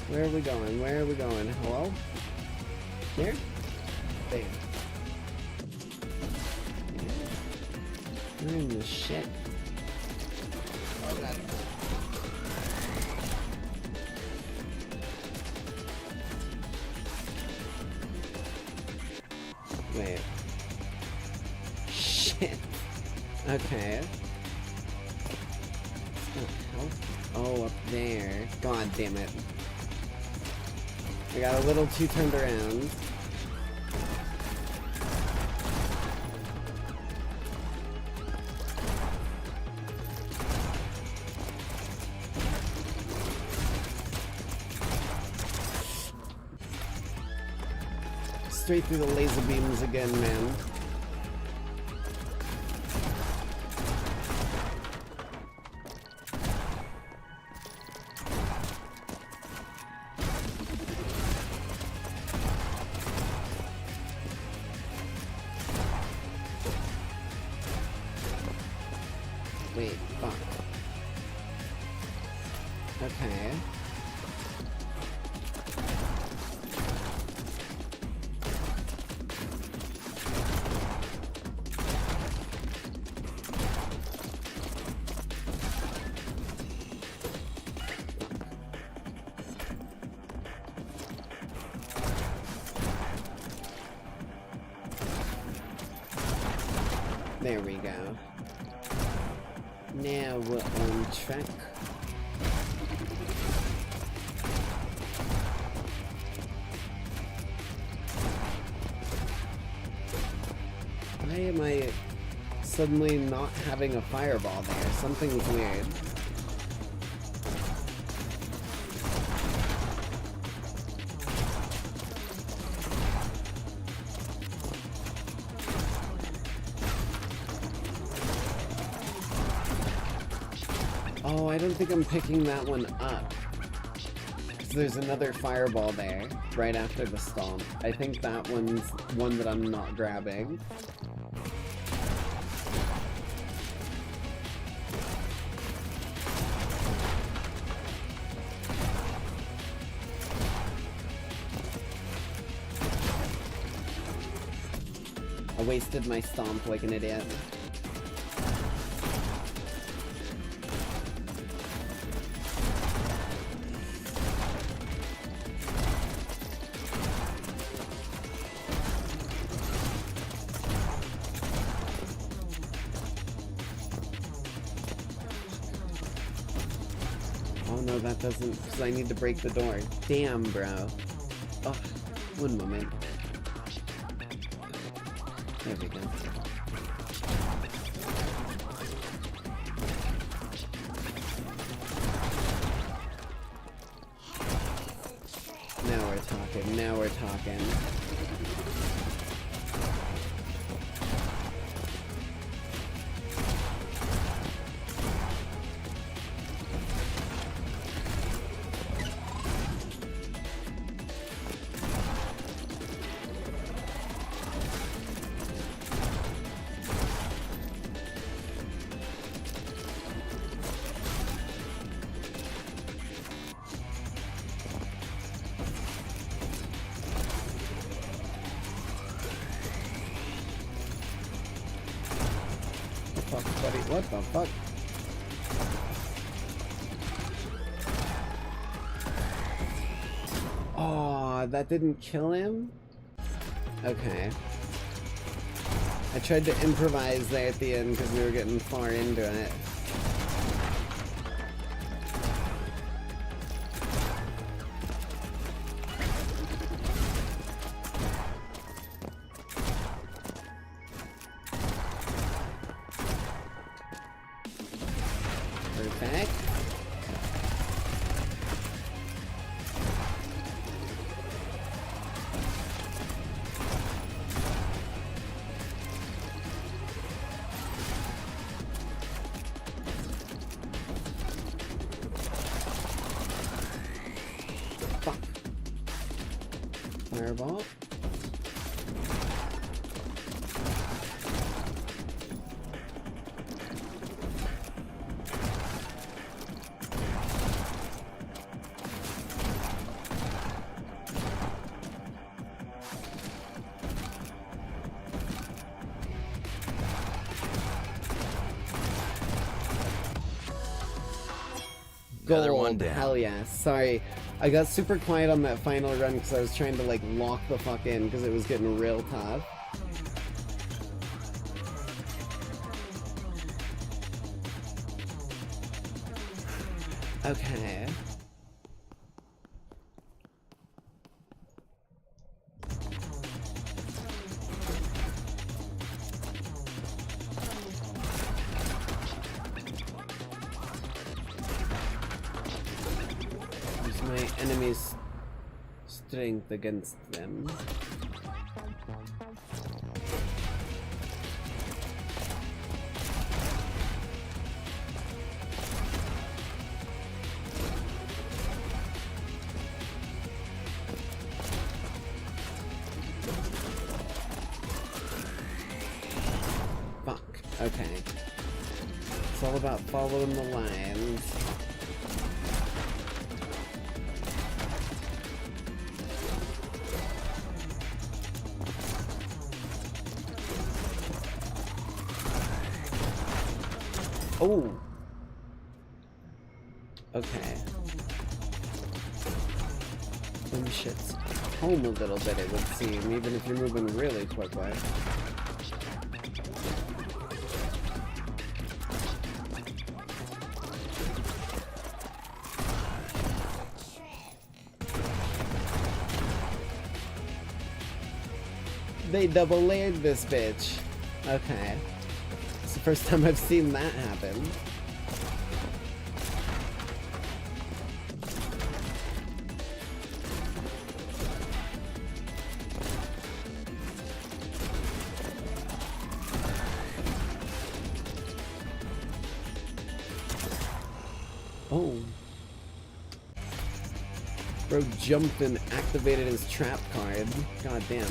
Where are we going? Where are we going? Hello? Here? There. We're in the shit. Oh god. Wait. Shit. Okay. Oh, up there. God damn it. I got a little too turned around. Straight through the laser beams again, man. Wait, fuck. Okay. There we go. Now we're on track. Why am I suddenly not having a fireball there? Something's weird. Oh, I don't think I'm picking that one up. So there's another fireball there, right after the stomp. I think that one's one that I'm not grabbing. I wasted my stomp like an idiot. Oh no, that doesn't, because I need to break the door. Damn, bro. Oh, one moment. There we go. Now we're talking, now we're talking. What the fuck? Oh, that didn't kill him? Okay. I tried to improvise there at the end because we were getting far into it. Fireball. Another one down. Hell yeah. Sorry. I got super quiet on that final run because I was trying to like lock the fuck in because it was getting real tough. Okay. My enemy's strength against them. Fuck. Okay. It's all about following the lines. Oh. Okay. Some shit's home a little bit, it would seem, even if you're moving really quickly. They double layered this bitch. Okay. It's the first time I've seen that happen. Oh. Bro jumped and activated his trap card. God damn.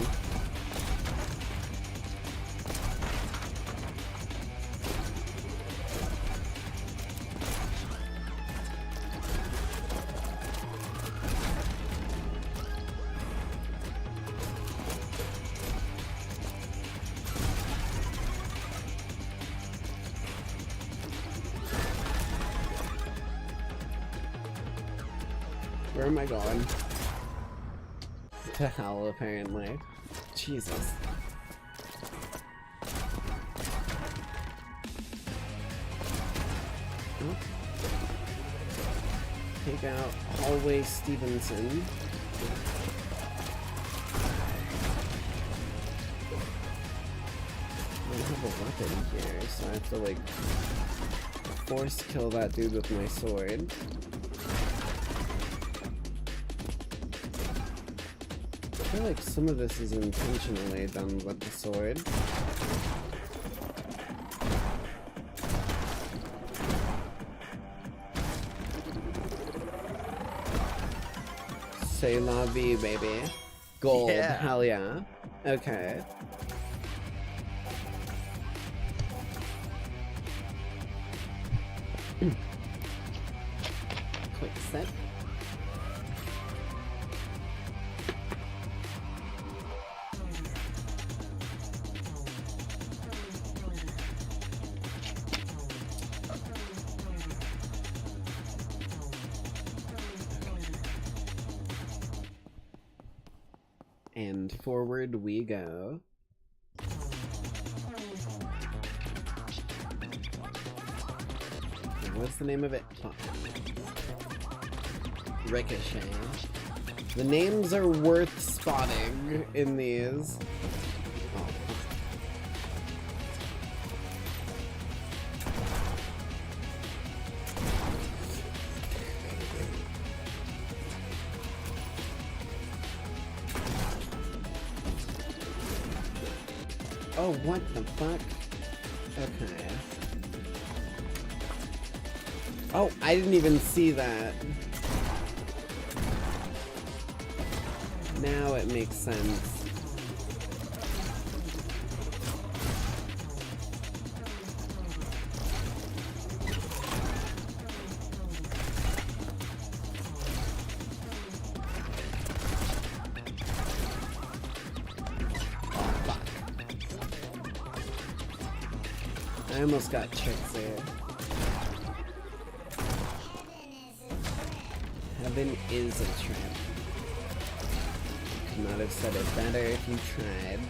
Where am I going? To hell, apparently. Jesus. Oh. take out Hallway Stevenson. I don't have a weapon here, so I have to like force kill that dude with my sword. I feel like some of this is intentionally done with the sword. C'est la vie, baby. Gold, Yeah. hell yeah. Okay. Quick set. And forward we go. What's the name of it? Oh. Ricochet. The names are worth spotting in these. Oh. Oh, what the fuck? Okay. Oh, I didn't even see that. Now it makes sense. I almost got tricked there. Heaven is a trap. Could not have said it better if you tried.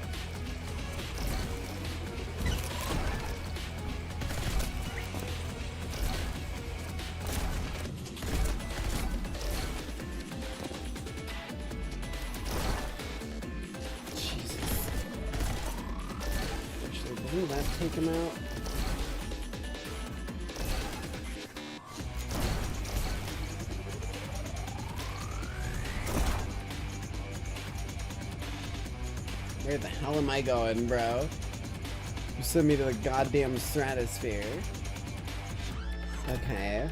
Jesus. Actually, doesn't that take him out? Where the hell am I going, bro? You sent me to the goddamn stratosphere. Okay.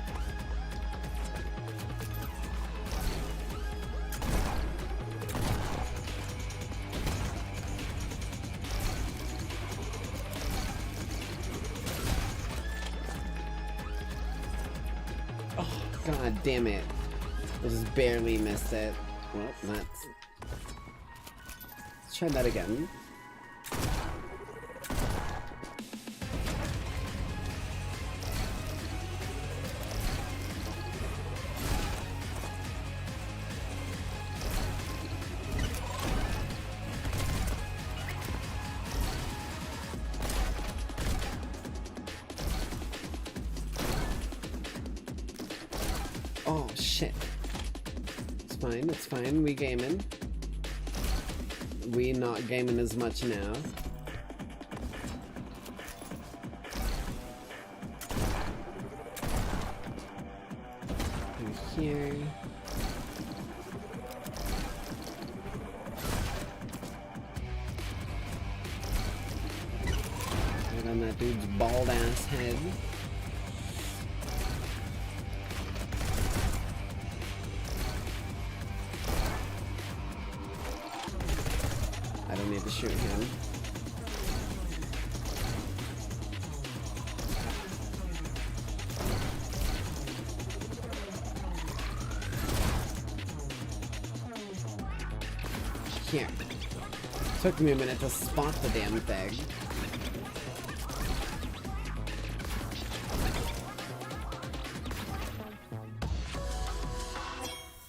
Oh, god damn it. I just barely missed it. Well, that's... Let's try that again. Oh shit. It's fine, we gaming. We not gaming as much now. Through here. Right on that dude's bald ass head. I don't need to shoot him. Here. Took me a minute to spot the damn thing.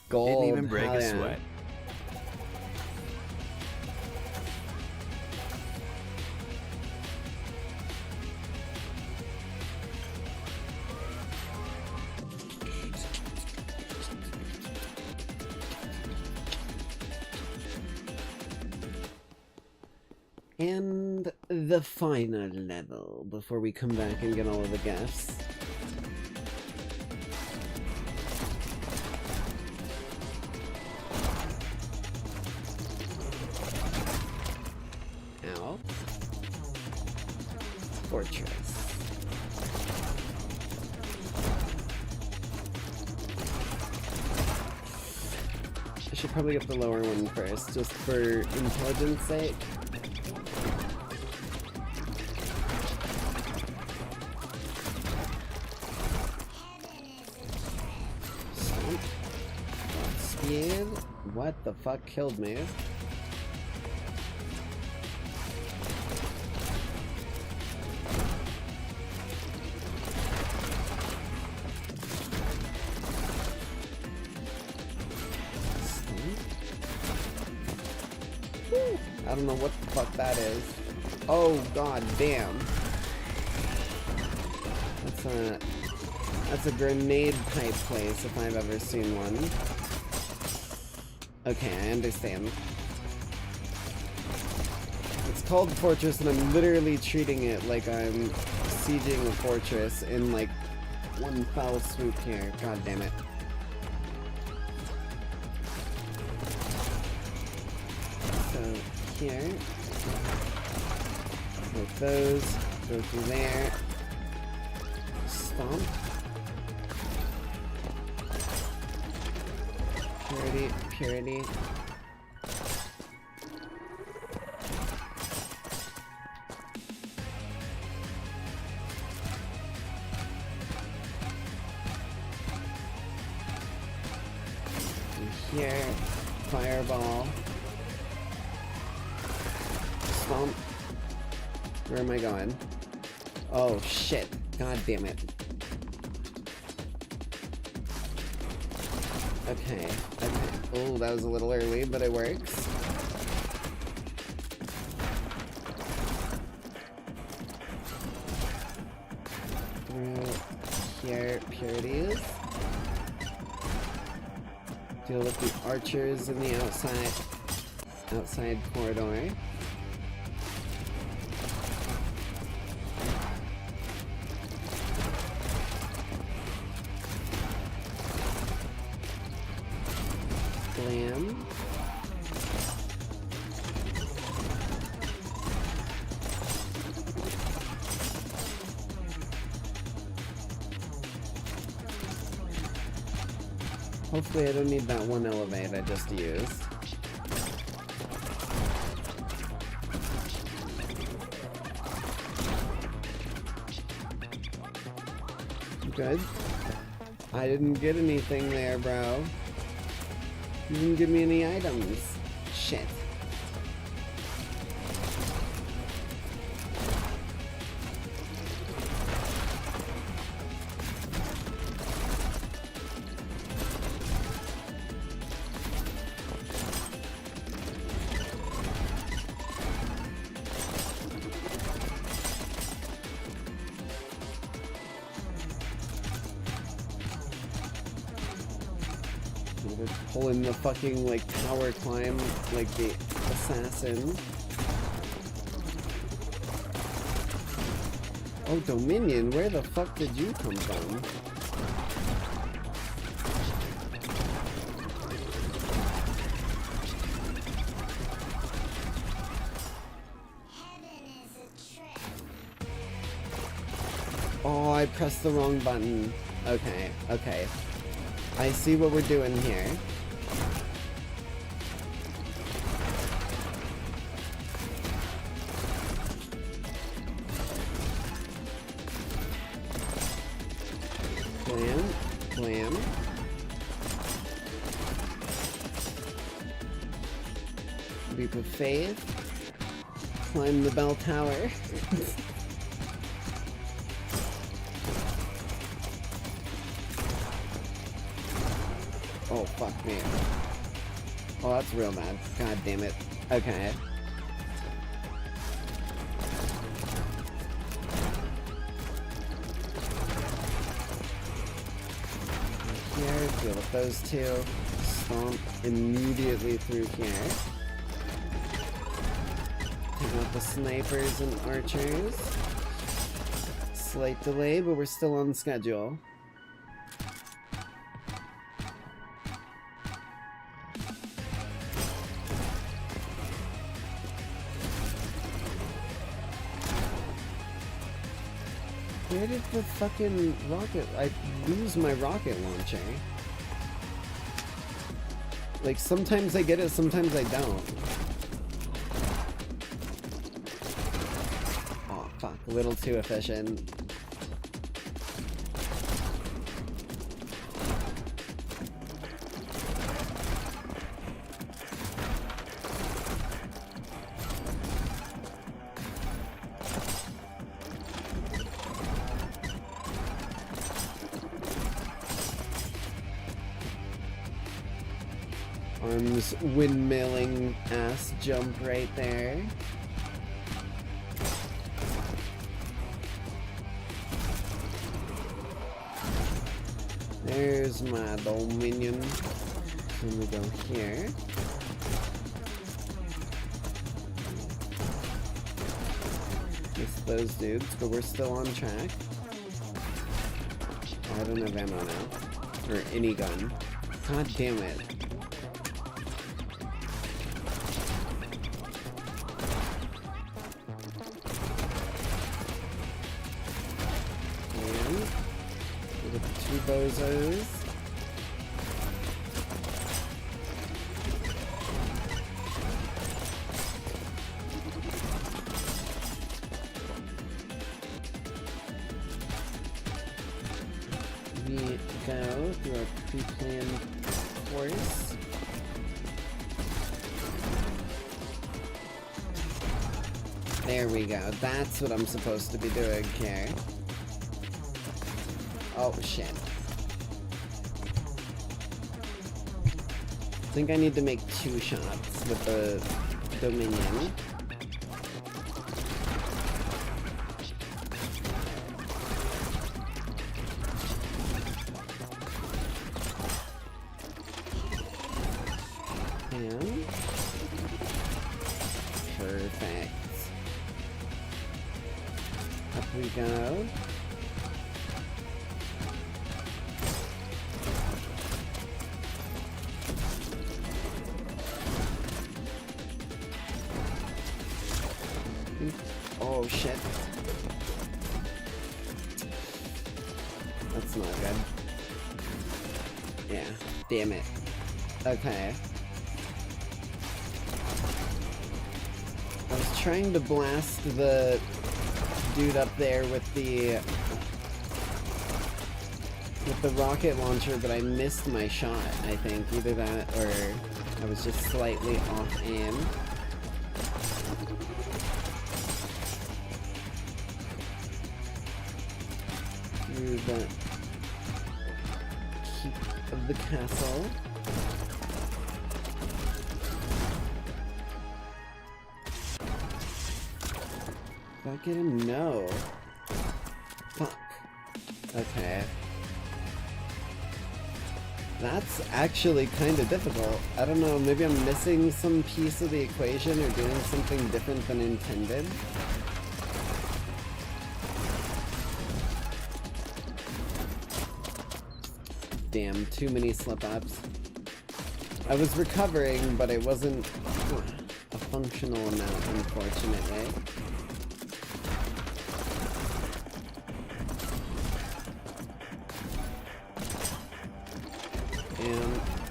Gold. Didn't even break hell a yeah. sweat. And the final level before we come back and get all of the gifts. Ow. Fortress. I should probably get the lower one first, just for intelligence sake. Stomp. Speed. What the fuck killed me? I don't know what the fuck that is. Oh god damn. That's a grenade type place if I've ever seen one. Okay, I understand. It's called Fortress and I'm literally treating it like I'm sieging a fortress in like one foul swoop here. God damn it. So here, with those, go through there, stomp, purity, purity, and here, fireball. Stomp. Where am I going? Oh shit. God damn it. Okay. Okay. Oh, that was a little early, but it works. Through here, purities. Deal with the archers in the outside corridor. Glam. Hopefully I don't need that one elevate I just used. Good. I didn't get anything there, bro. You didn't give me any items. Shit. Pulling the fucking, like, tower climb, like the assassin. Oh, Dominion, where the fuck did you come from? Oh, I pressed the wrong button. Okay, okay. I see what we're doing here. Glam, glam. Leap of faith. Climb the bell tower. Oh, fuck me. Oh, that's real bad. God damn it. Okay. Here, deal with those two. Stomp immediately through here. Take out the snipers and archers. Slight delay, but we're still on schedule. Where did the fucking rocket... I lose my rocket launcher. Like, sometimes I get it, sometimes I don't. Oh, fuck. A little too efficient. Arms windmilling ass jump right there. There's my Dominion. Then we go here. Miss those dudes, but we're still on track. Oh, I don't have ammo now. Or any gun. God damn it. Bozos. We go through our pre-planned course. There we go. That's what I'm supposed to be doing here. Oh shit. I think I need to make 2 shots with the Dominion. And perfect. Up we go. Oh shit. That's not good. Yeah, damn it. Okay. I was trying to blast the dude up there with the rocket launcher, but I missed my shot, I think. Either that or I was just slightly off aim. Through the keep of the castle. Did I get him? No. Fuck. Okay. That's actually kind of difficult. I don't know, maybe I'm missing some piece of the equation or doing something different than intended. Damn, too many slip-ups. I was recovering, but it wasn't a functional amount, unfortunately.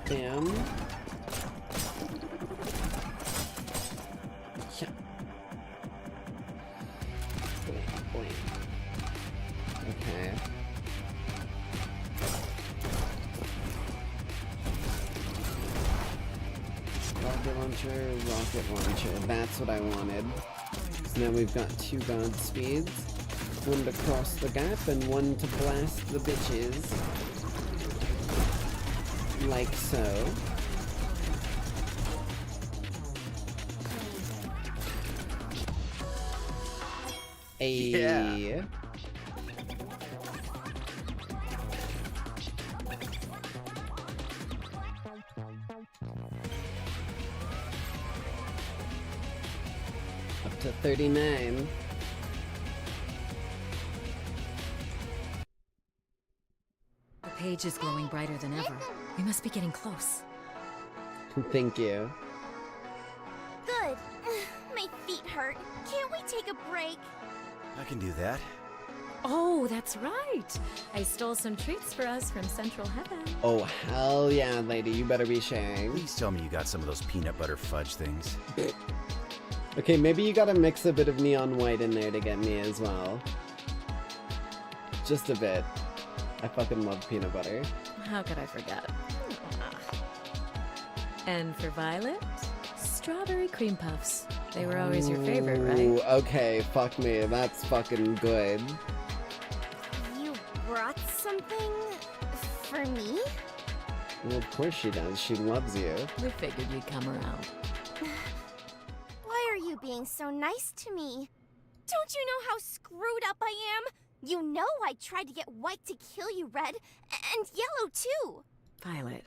Bam. Yeah. Boing. Okay. Rocket launcher. That's what I wanted. So now we've got 2 Godspeeds. One to cross the gap and one to blast the bitches. Like so. Yeah. to 39. The page is glowing brighter than ever. We must be getting close. Thank you. Good. My feet hurt. Can't we take a break? I can do that. Oh, that's right. I stole some treats for us from Central Heaven. Oh, hell yeah, lady. You better be sharing. Please tell me you got some of those peanut butter fudge things. Okay, maybe you gotta mix a bit of neon white in there to get me as well. Just a bit. I fucking love peanut butter. How could I forget? And for Violet, strawberry cream puffs. They were always your favorite, right? Ooh, okay, fuck me. That's fucking good. You brought something for me? Well, of course she does. She loves you. We figured you'd come around. Why are you being so nice to me? Don't you know how screwed up I am? You know I tried to get White to kill you, Red, and Yellow too. Violet.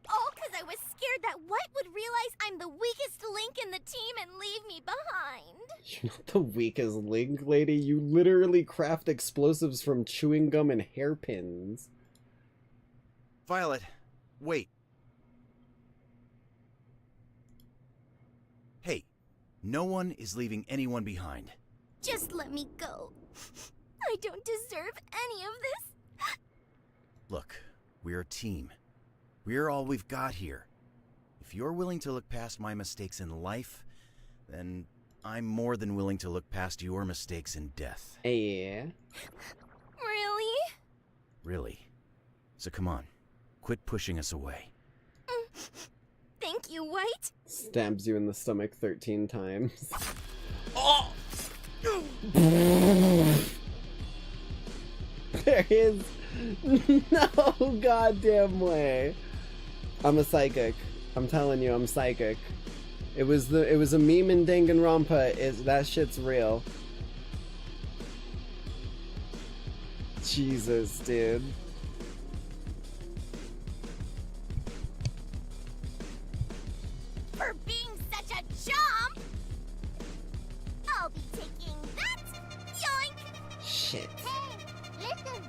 All because I was scared that White would realize I'm the weakest link in the team and leave me behind. You're not the weakest link, lady. You literally craft explosives from chewing gum and hairpins. Violet, wait. Hey, no one is leaving anyone behind. Just let me go. I don't deserve any of this. Look, we're a team. We're all we've got here. If you're willing to look past my mistakes in life, then I'm more than willing to look past your mistakes in death. Yeah. Really? Really. So come on, quit pushing us away. Thank you, White. Stabs you in the stomach 13 times. Oh! There is no goddamn way. I'm a psychic. I'm telling you, I'm psychic. It was a meme in Danganronpa. That shit's real. Jesus, dude. For being such a chump! I'll be taking that! Yoink! Shit. Hey, listen!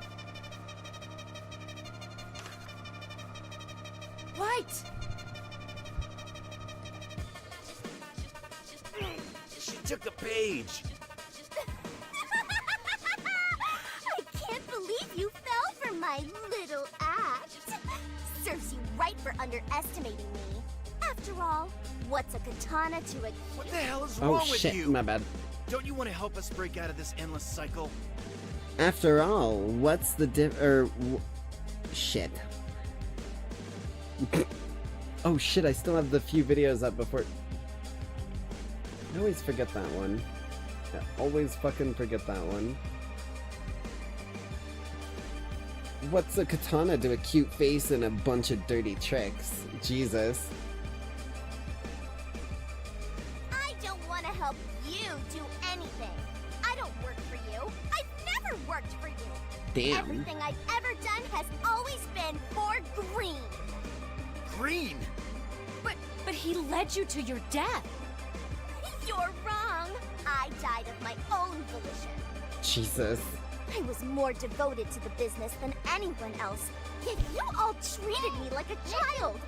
White! She took the page! I can't believe you fell for my little act. Serves you right for underestimating me. After all, what's a katana to a... What the hell is Oh wrong with shit, you? my bad. Don't you want to help us break out of this endless cycle? After all, what's the shit. Oh shit, I still have the few videos up before... I always forget that one. I always fucking forget that one. What's a katana to a cute face and a bunch of dirty tricks? Jesus. I don't want to help you do anything. I don't work for you. I've never worked for you. Damn. Everything I've ever done has always been for Green. Green? But he led you to your death. You're wrong. I died of my own volition. Jesus. I was more devoted to the business than anyone else. Yet you all treated me like a child.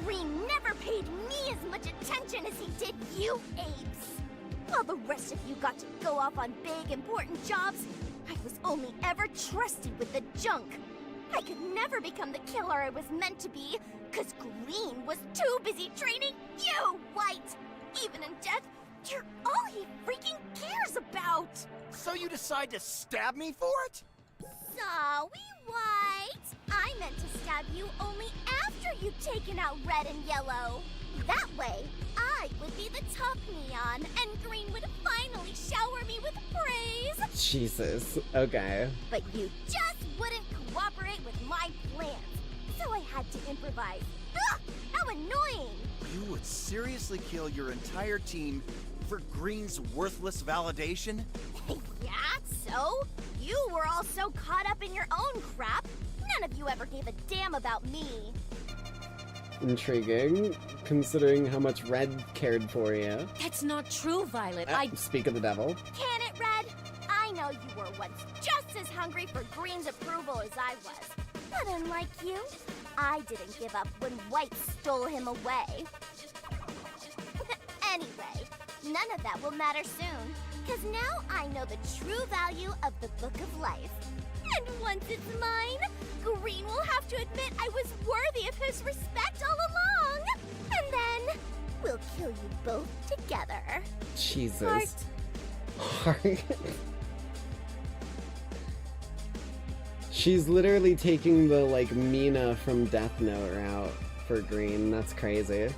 Green never paid me as much attention as he did you apes. While the rest of you got to go off on big, important jobs, I was only ever trusted with the junk. I could never become the killer I was meant to be, because Green was too busy training you, White. Even in death, you're all he freaking cares about. So you decide to stab me for it? Sorry, White. I meant to stab you only after you'd taken out Red and Yellow. That way, I would be the top neon, and Green would finally shower me with praise. Jesus. Okay. But you just wouldn't cooperate with my plans, so I had to improvise. Ugh, how annoying! You would seriously kill your entire team for Green's worthless validation? Yeah, so? You were all so caught up in your own crap, none of you ever gave a damn about me. intriguing, considering how much Red cared for you. That's not true, Violet. Speak of the devil. Can it, Red? I know you were once just as hungry for Green's approval as I was. But unlike you, I didn't give up when White stole him away. Anyway, none of that will matter soon, because now I know the true value of the Book of Life. And once it's mine, Green will have to admit I was worthy of his respect all along. And then we'll kill you both together. Jesus. Heart. She's literally taking the, like, Mina from Death Note route for Green. That's crazy.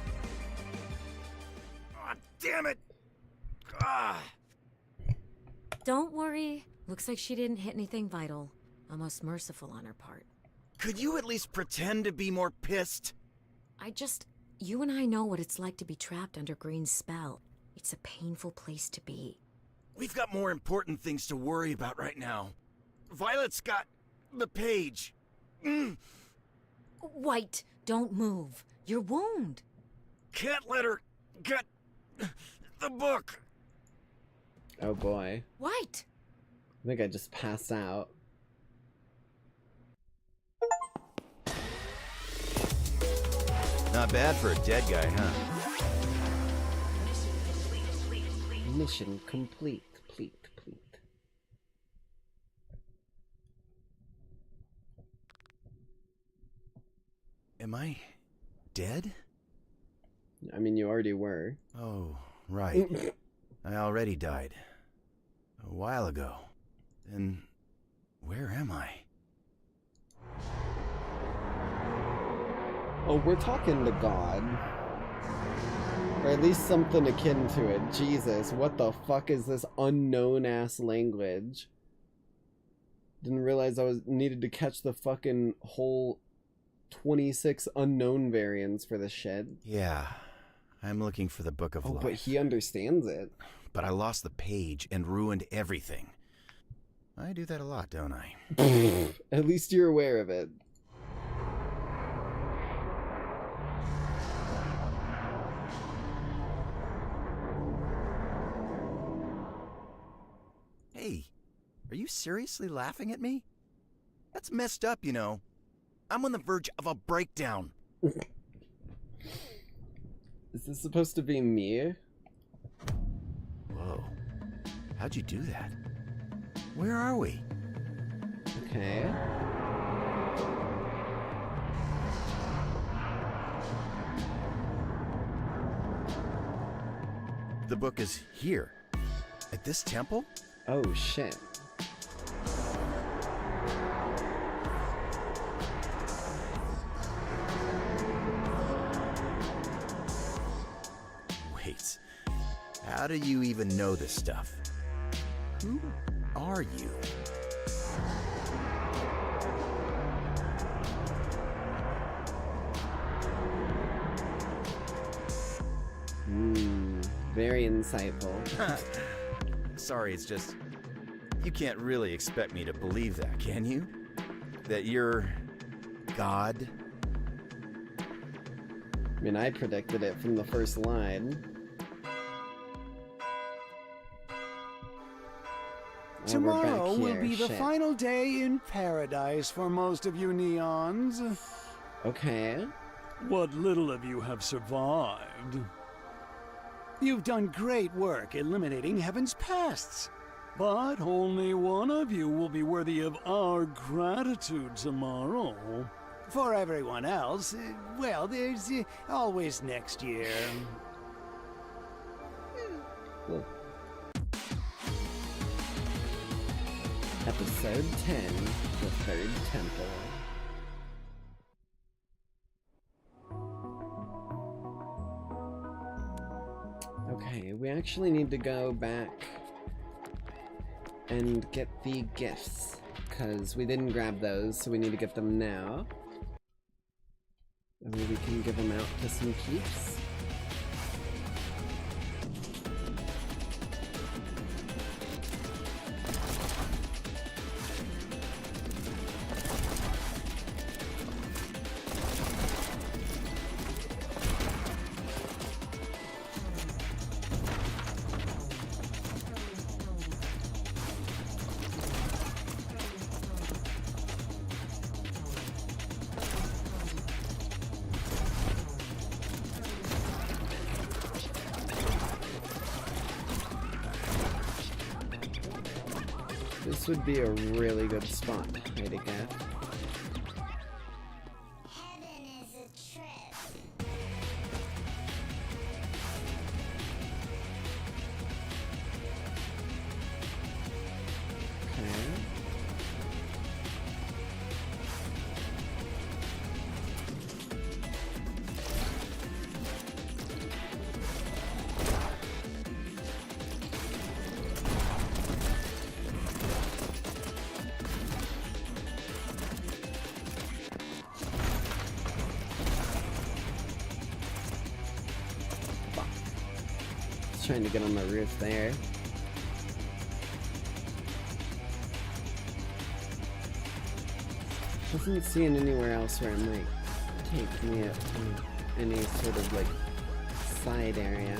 Oh, damn it! Ah. Don't worry. Looks like she didn't hit anything vital. Almost merciful on her part. Could you at least pretend to be more pissed? You and I know what it's like to be trapped under Green's spell. It's a painful place to be. We've got more important things to worry about right now. Violet's got the page. White, don't move. Your wound. Can't let her get the book. Oh boy. White! I think I just passed out. Not bad for a dead guy, huh? Mission complete. Complete. Am I dead? I mean, you already were. Oh, right. I already died. A while ago. Then, where am I? Oh, we're talking to God. Or at least something akin to it. Jesus, what the fuck is this unknown-ass language? Didn't realize I needed to catch the fucking whole 26 unknown variants for this shit. Yeah, I'm looking for the Book of Life. But he understands it. But I lost the page and ruined everything. I do that a lot, don't I? At least you're aware of it. Hey, are you seriously laughing at me? That's messed up, you know. I'm on the verge of a breakdown. Is this supposed to be me? Whoa. How'd you do that? Where are we? Okay. The book is here. At this temple? Oh, shit. Wait. How do you even know this stuff? Who are you? Very insightful. Sorry, it's just... You can't really expect me to believe that, can you? That you're... God? I mean, I predicted it from the first line. Tomorrow will be the final day in paradise for most of you neons. Okay. What little of you have survived. You've done great work eliminating Heaven's pests. But only one of you will be worthy of our gratitude tomorrow. For everyone else, well, there's always next year. Cool. Episode 10, The Third Temple. Okay, we actually need to go back and get the gifts, because we didn't grab those, so we need to get them now. And we can give them out to some keeps. This would be a really good spot to hide a gift. Trying to get on the roof there. Doesn't see it anywhere else where it might take me up to any sort of like side area.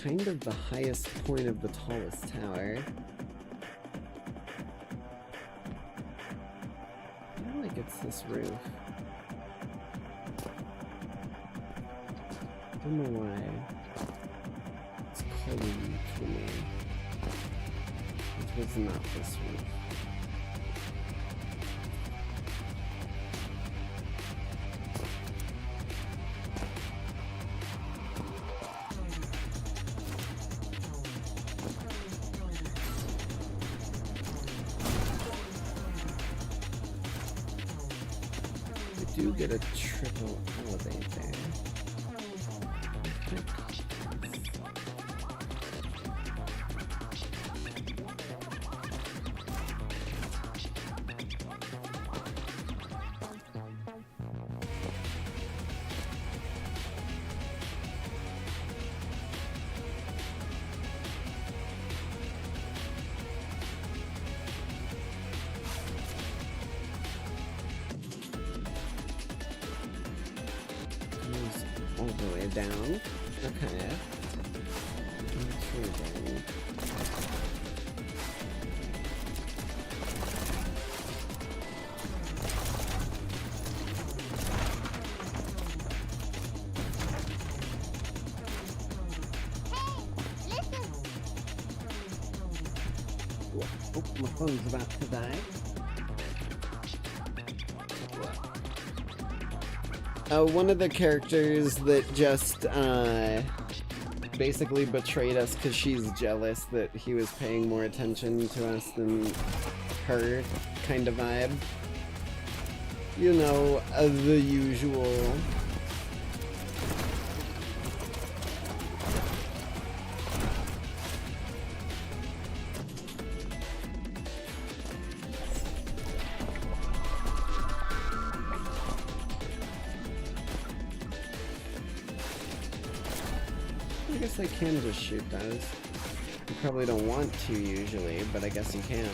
Kind of the highest point of the tallest tower. I feel like it's this roof. I don't know why. It's calling to me. It was not this roof. Get a triple elevator. All the way down. Okay. Intriguing. Oh, my phone's about to die. One of the characters that just basically betrayed us because she's jealous that he was paying more attention to us than her kind of vibe. You know, the usual. I guess I can just shoot those. You probably don't want to usually, but I guess you can.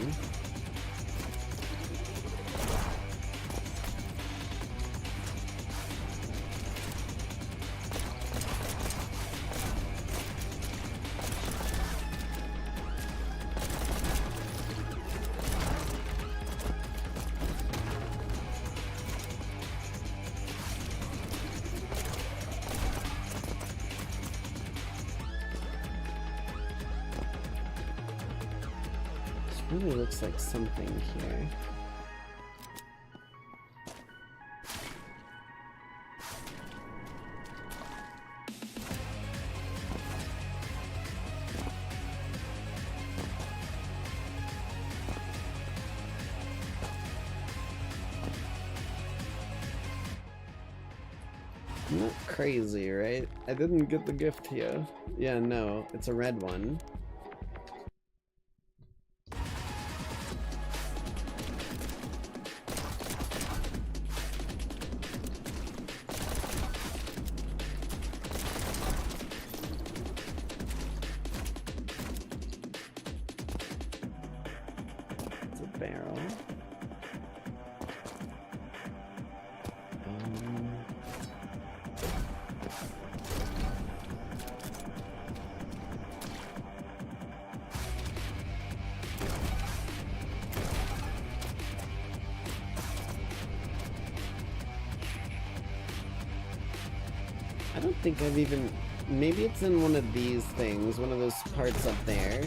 Really looks like something here. Not crazy, right? I didn't get the gift here. Yeah, no, it's a red one. I don't think I've even... Maybe it's in one of these things, one of those parts up there,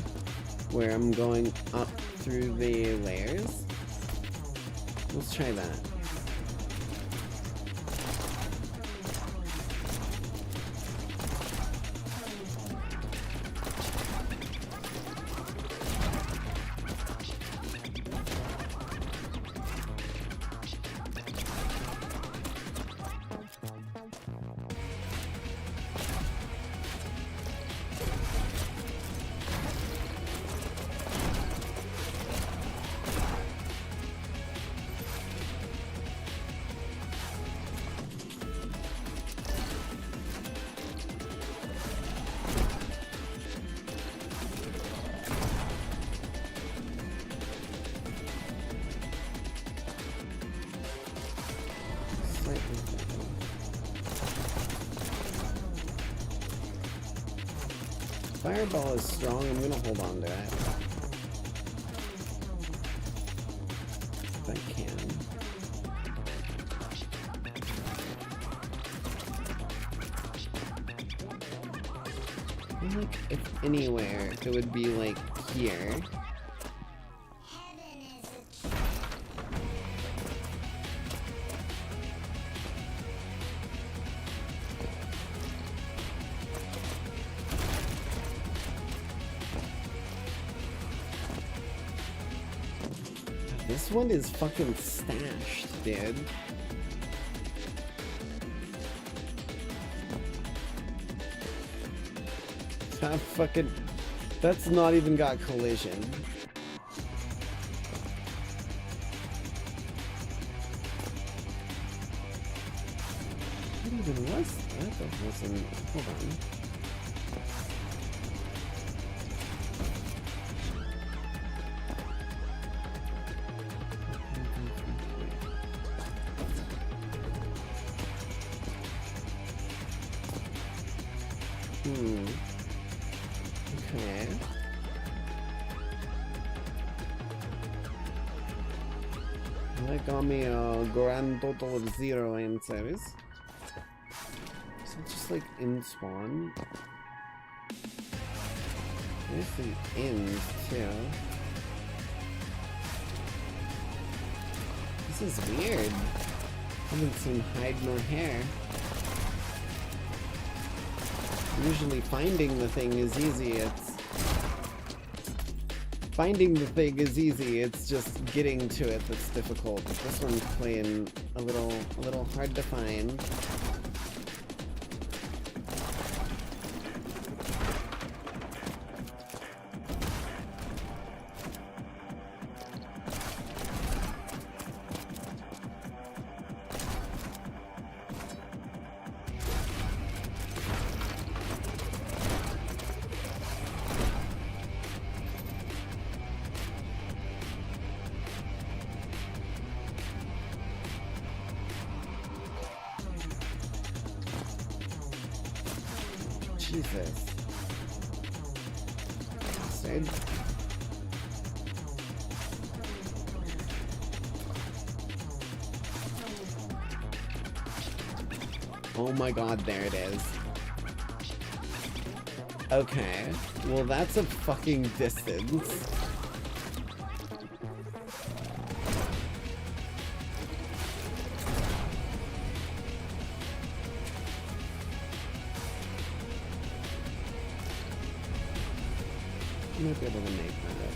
where I'm going up through the layers. Let's try that. Fireball is strong, I'm gonna hold on to it. If I can. I feel like if anywhere, it would be like here. This one is fucking stashed, dude. That fucking... That's not even got collision. What even was that? That wasn't... Hold on. Okay. That got me a grand total of 0 answers. So just like in spawn. There's some ends too. This is weird. I haven't seen hide nor hair. Usually finding the thing is easy, it's just getting to it that's difficult. This one's playing a little hard to find. Jesus. Bastard. Oh my god, there it is. Okay. Well, that's a fucking distance. You might be able to make that up.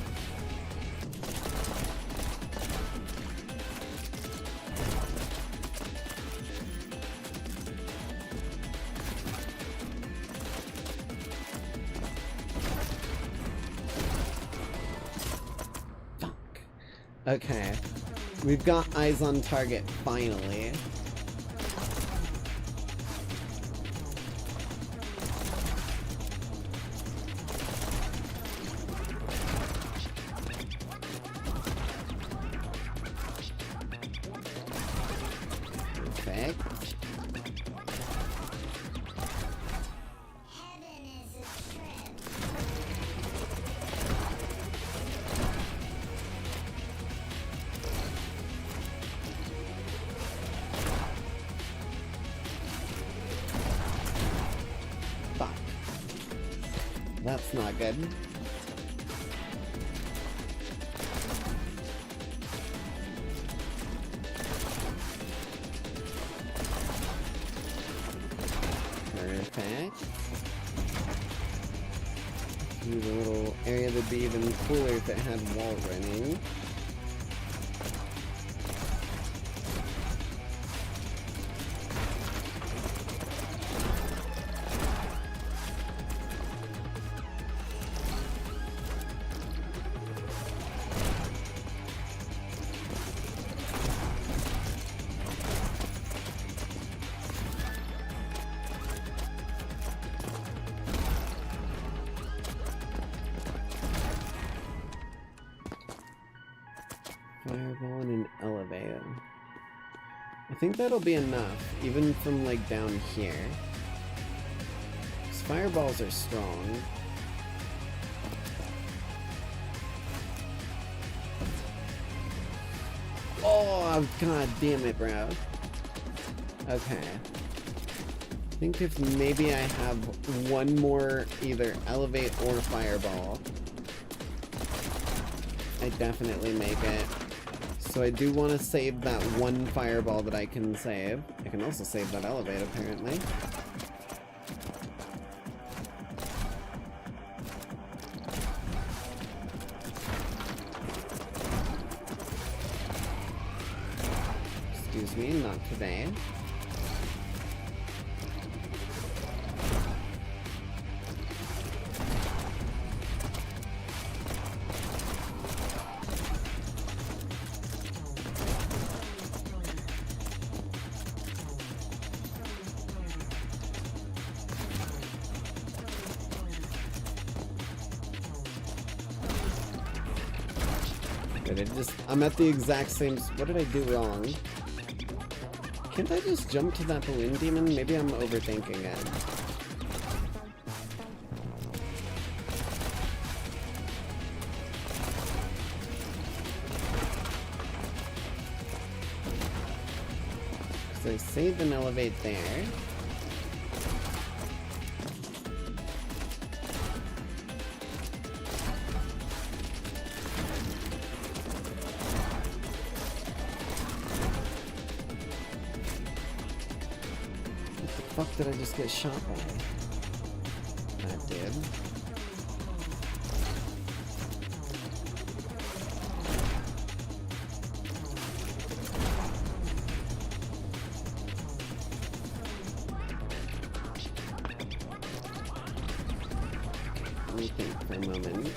Fuck. Okay. We've got eyes on target, finally. That's not good. Perfect. Ooh, the little area would be even cooler if it had wall running. Fireball and an elevator. I think that'll be enough, even from like down here. 'Cause fireballs are strong. Oh, god damn it, bro. Okay. I think if maybe I have one more either elevate or fireball, I definitely make it. So I do want to save that one fireball that I can save. I can also save that elevate, apparently. Excuse me, not today. I'm at the exact same... What did I do wrong? Can't I just jump to that balloon demon? Maybe I'm overthinking it. So I saved and elevate there. What the fuck did I just get shot by? That did. Let me think for a moment.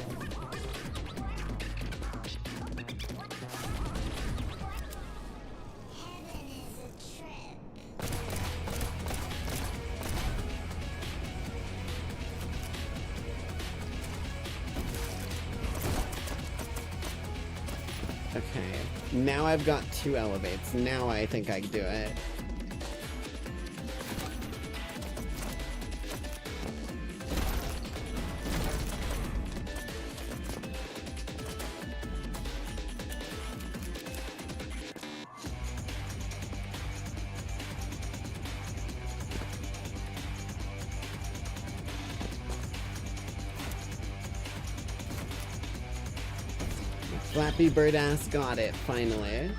Okay, now I've got 2 elevates. Now I think I can do it. Flappy Bird ass got it, finally.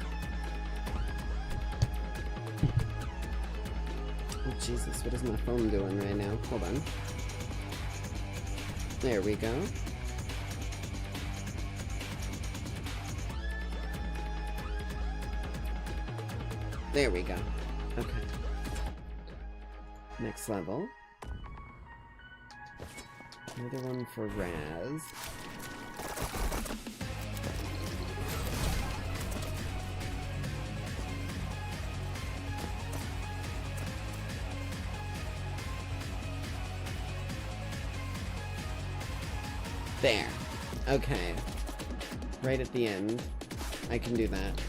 Oh Jesus, what is my phone doing right now? Hold on. There we go. There we go. Okay. Next level. Another one for Raz. There. Okay. Right at the end. I can do that.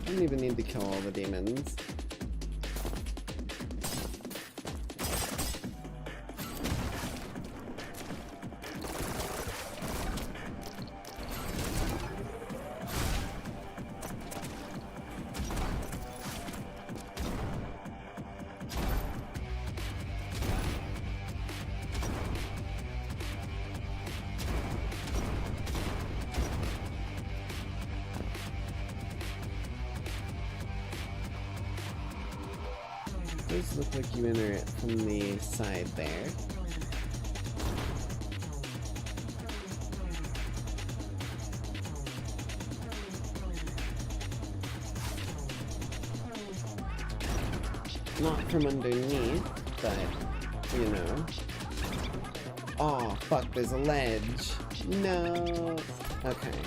I don't even need to kill all the demons. Those look like you enter it from the side there. Not from underneath, but, you know. Oh, fuck, there's a ledge. No. Okay.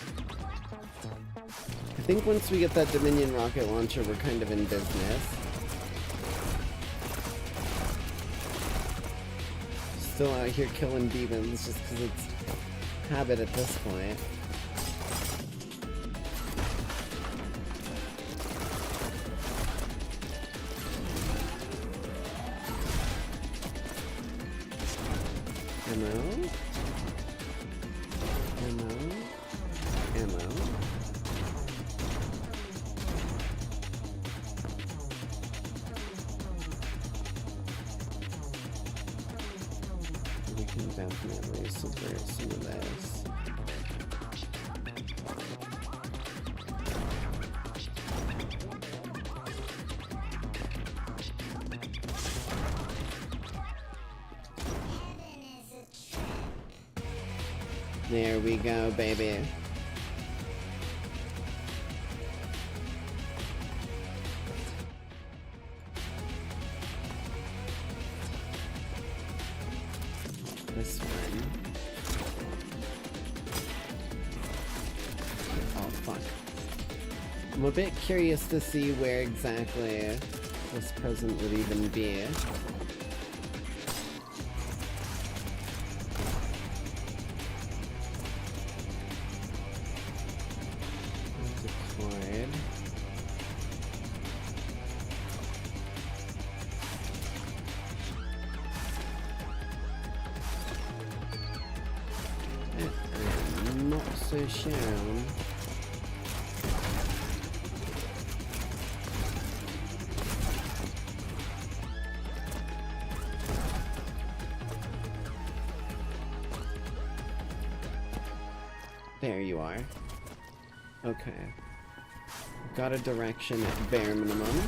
I think once we get that Dominion rocket launcher, we're kind of in business. Still out here killing demons just because it's habit at this point. Ammo. Ammo. Ammo. We can definitely subvert some of this. There we go, baby. This one. Oh, fuck. I'm a bit curious to see where exactly this present would even be. So Sharon. There you are. Okay. Got a direction at bare minimum.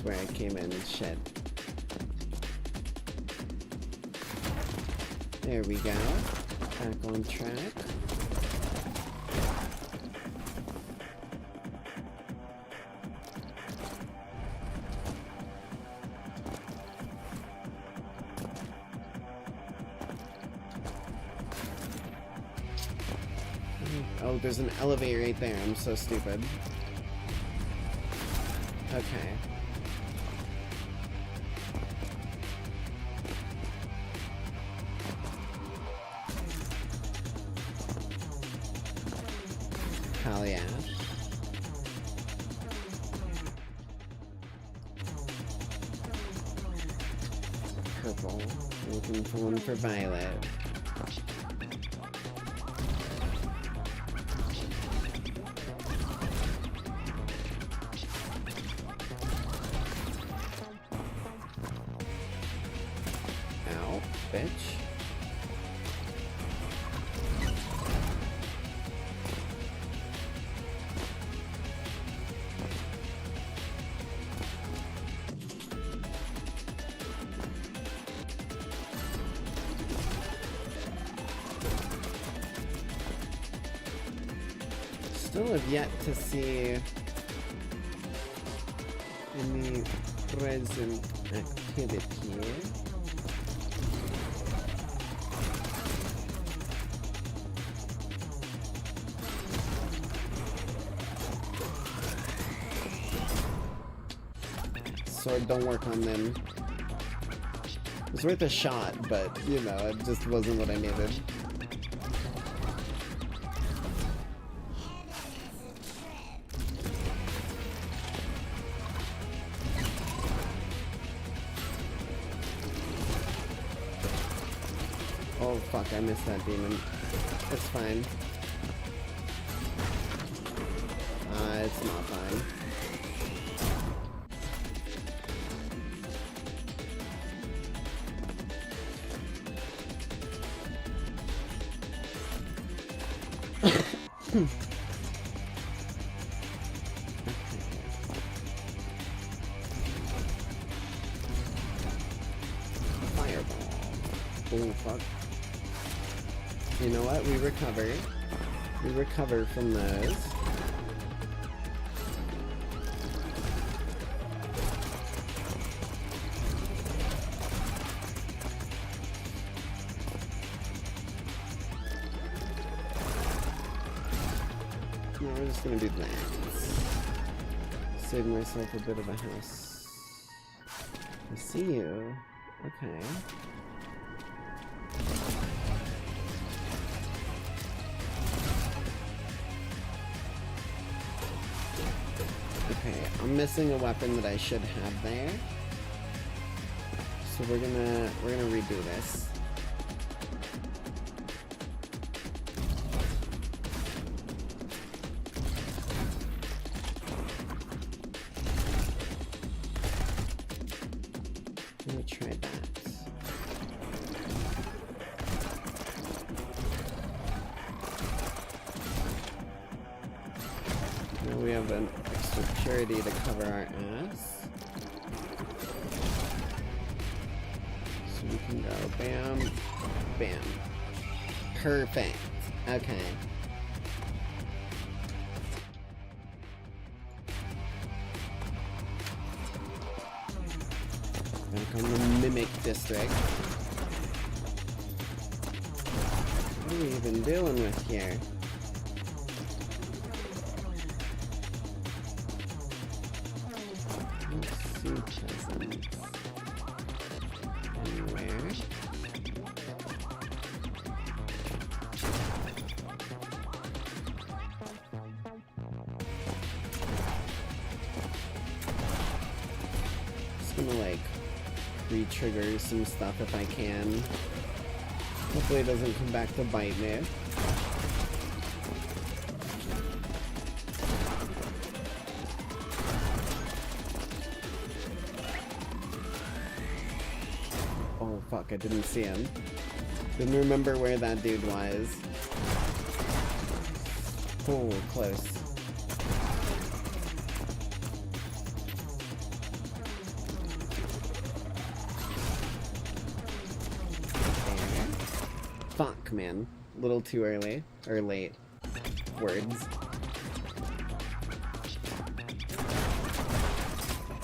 Where I came in, shit. There we go. Back on track. Oh, there's an elevator right there. I'm so stupid. Okay. Hell yeah. Purple. Looking for one for violet. Ow, bitch. Still have yet to see any present activity. Sword don't work on them. It was worth a shot, but you know, it just wasn't what I needed. Oh fuck, I missed that demon. It's fine. It's not fine. Fireball. Oh, fuck. You know what? We recover. We recover from those. No, we're just gonna do that. Save myself a bit of a house. I see you. Okay. Okay, I'm missing a weapon that I should have there. So we're gonna redo this. I'm gonna try that. Now we have an extra purity to cover our ass. So we can go bam, bam. Perfect. Okay. Back on the Mimic District. What are we even dealing with here? Anywhere. Just gonna like re-trigger some stuff if I can. Hopefully it doesn't come back to bite me. Oh fuck, I didn't see him. Didn't remember where that dude was. Oh, close. Fuck, man. A little too early. Or late. Words.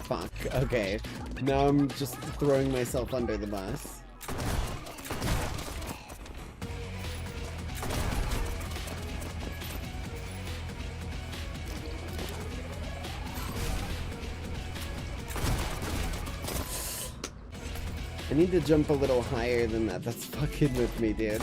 Fuck. Okay. Now I'm just throwing myself under the bus. I need to jump a little higher than that. That's fucking with me, dude.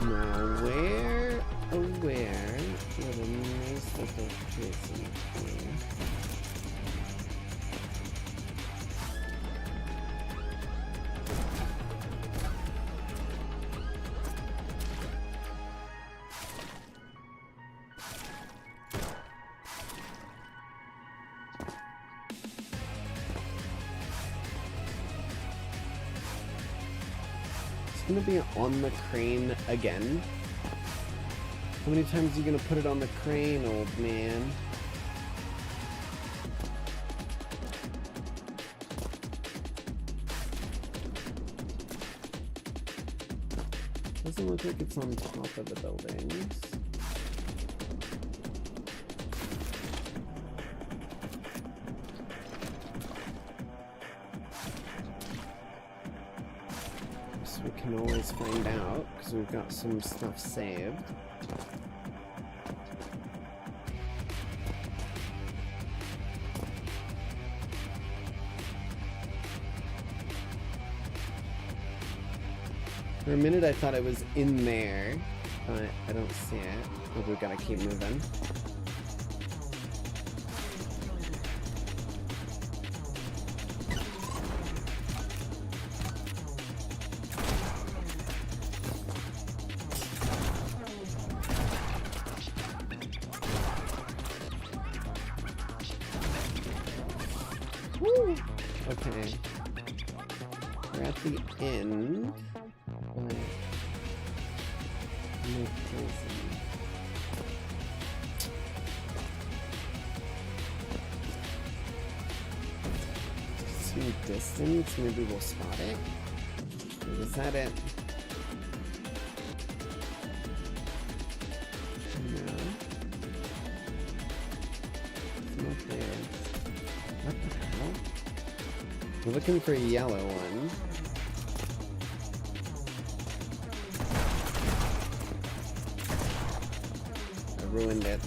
Now, where, oh where, what a nice little prison here. Gonna be on the crane again. How many times are you gonna put it on the crane, old man? Doesn't look like it's on top of the buildings. We can always find out, because we've got some stuff saved. For a minute I thought it was in there. but I don't see it. Oh, we gotta keep moving. Woo! Okay. We're at the end. But no prison. Some distance, maybe we'll spot it. Is that it? No. It's not there. What the hell? We're looking for a yellow one. I ruined it.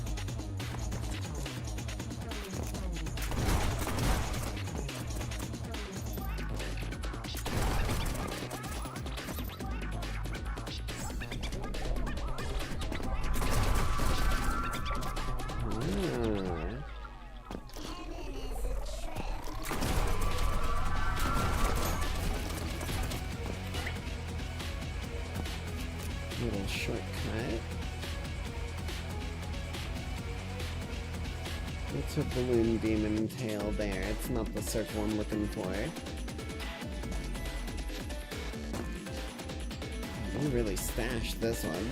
Little shortcut. What's a balloon demon tail there? It's not the circle I'm looking for. I really stashed this one.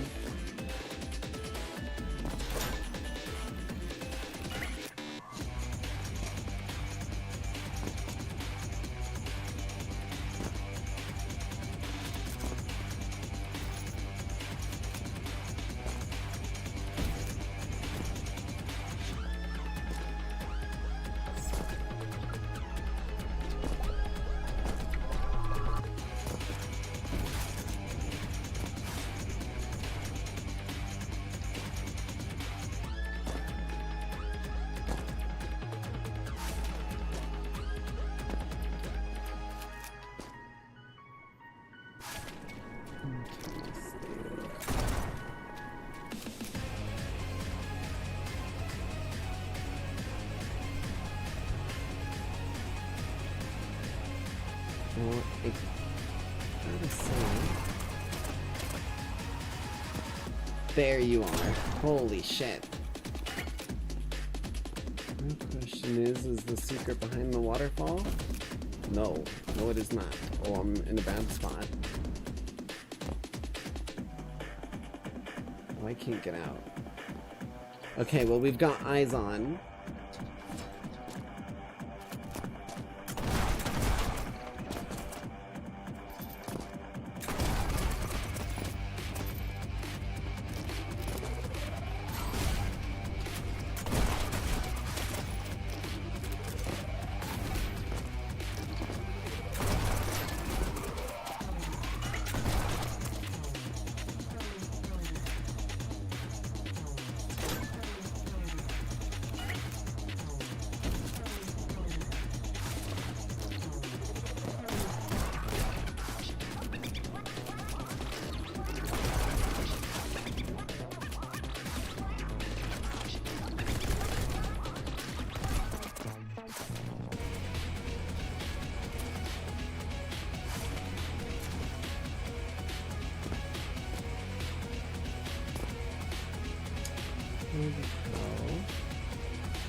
Well, it gotta say. There you are. Holy shit. The question is the secret behind the waterfall? No. No, it is not. Oh, I'm in a bad spot. Oh, I can't get out. Okay, well, we've got eyes on.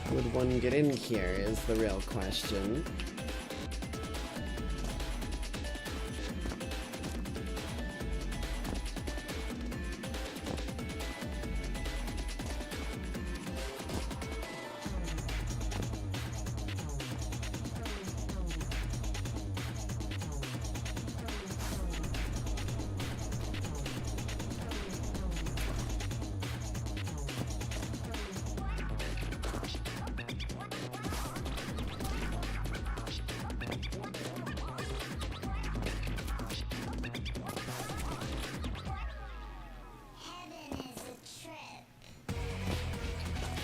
How would one get in here is the real question.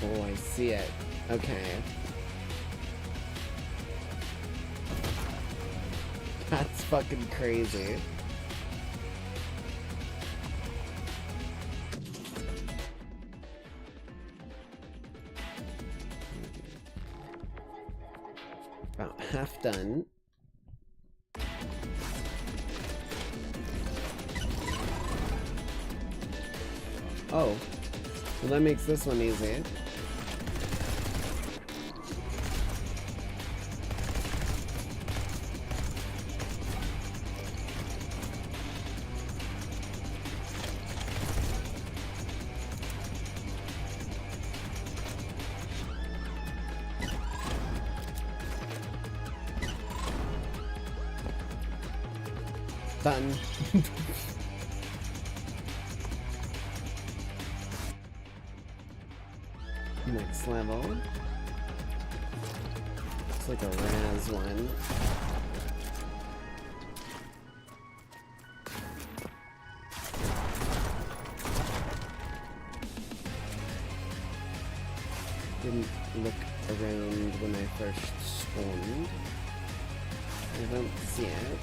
Oh, I see it. Okay. That's fucking crazy. About half done. Oh, well that makes this one easy. Done. Next level. Looks like a Raz one. Didn't look around when I first spawned. I don't see it.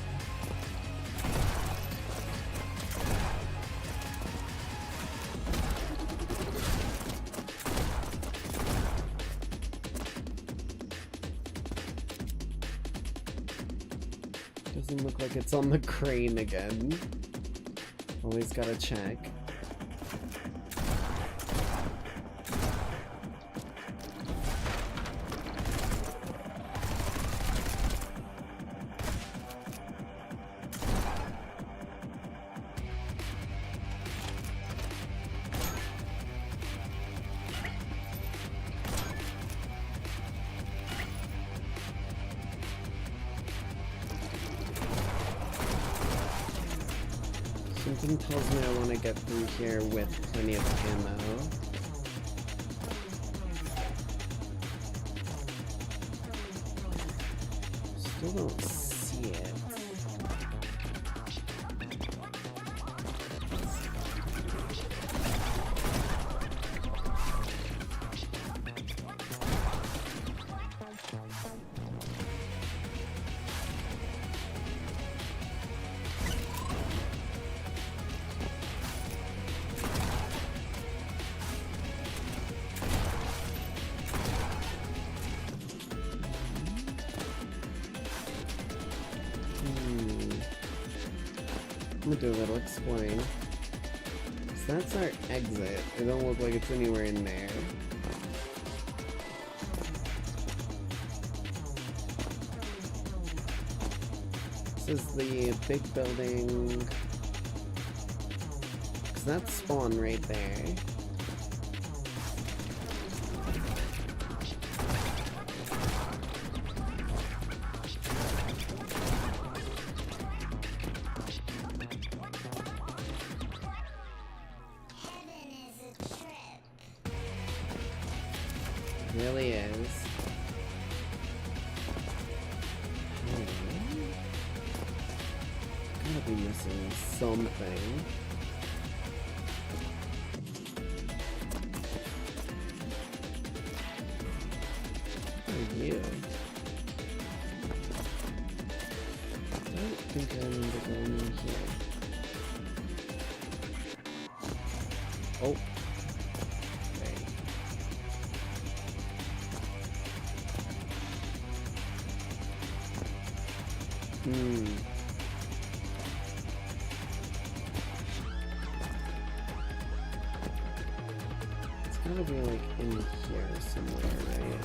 Doesn't look like it's on the crane again. Always gotta check. Something tells me I want to get through here with plenty of ammo. Still don't see it. I'm gonna do a little exploring. So that's our exit. It don't look like it's anywhere in there. This is the big building. So that's spawn right there. Really is. Gotta be missing something. What are you? I don't think I remember going in here. Oh. It's gotta be like in here somewhere, right?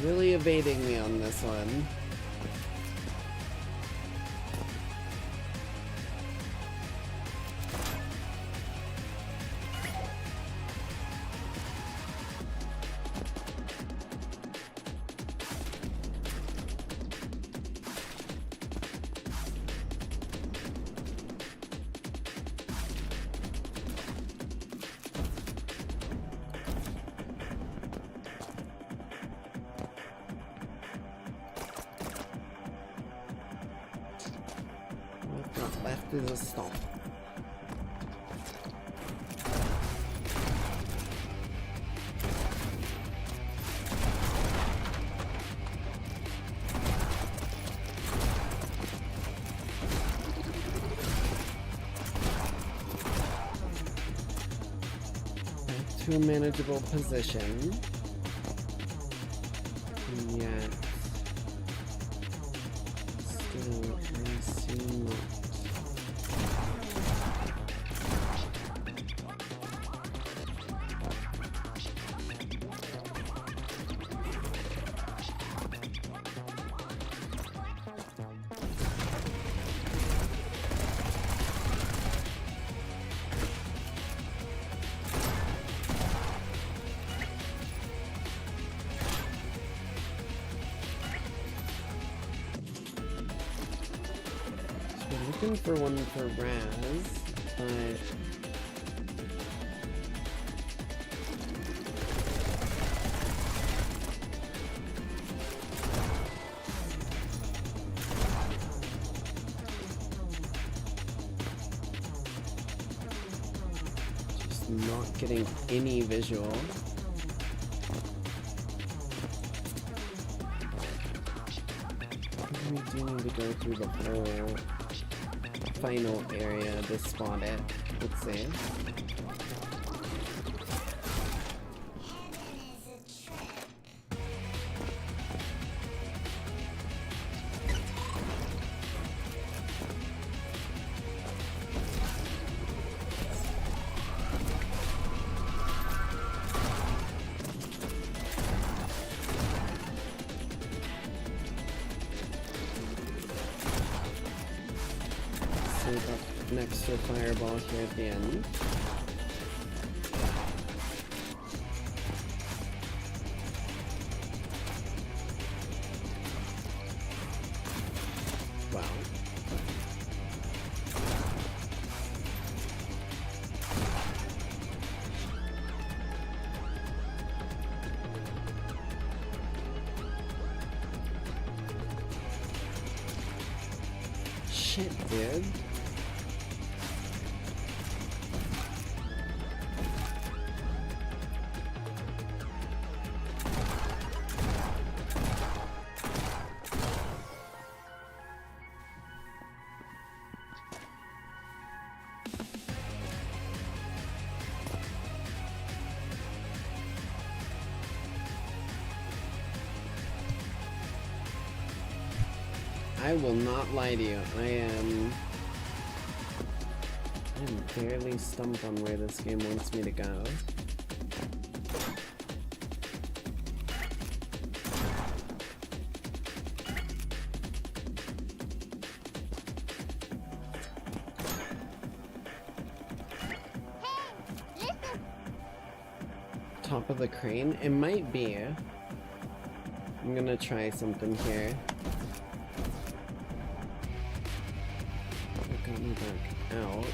Really evading me on this one. Left is a stop. to a manageable position. And yet, still, I see not. Looking for one for Raz, but just not getting any visual. We do need to go through the whole final area to spot it. Let's see. An extra fireball here at the end. Wow. Shit, dude. I will not lie to you. I'm barely stumped on where this game wants me to go. Top of the crane? It might be. I'm gonna try something here. Got me back out.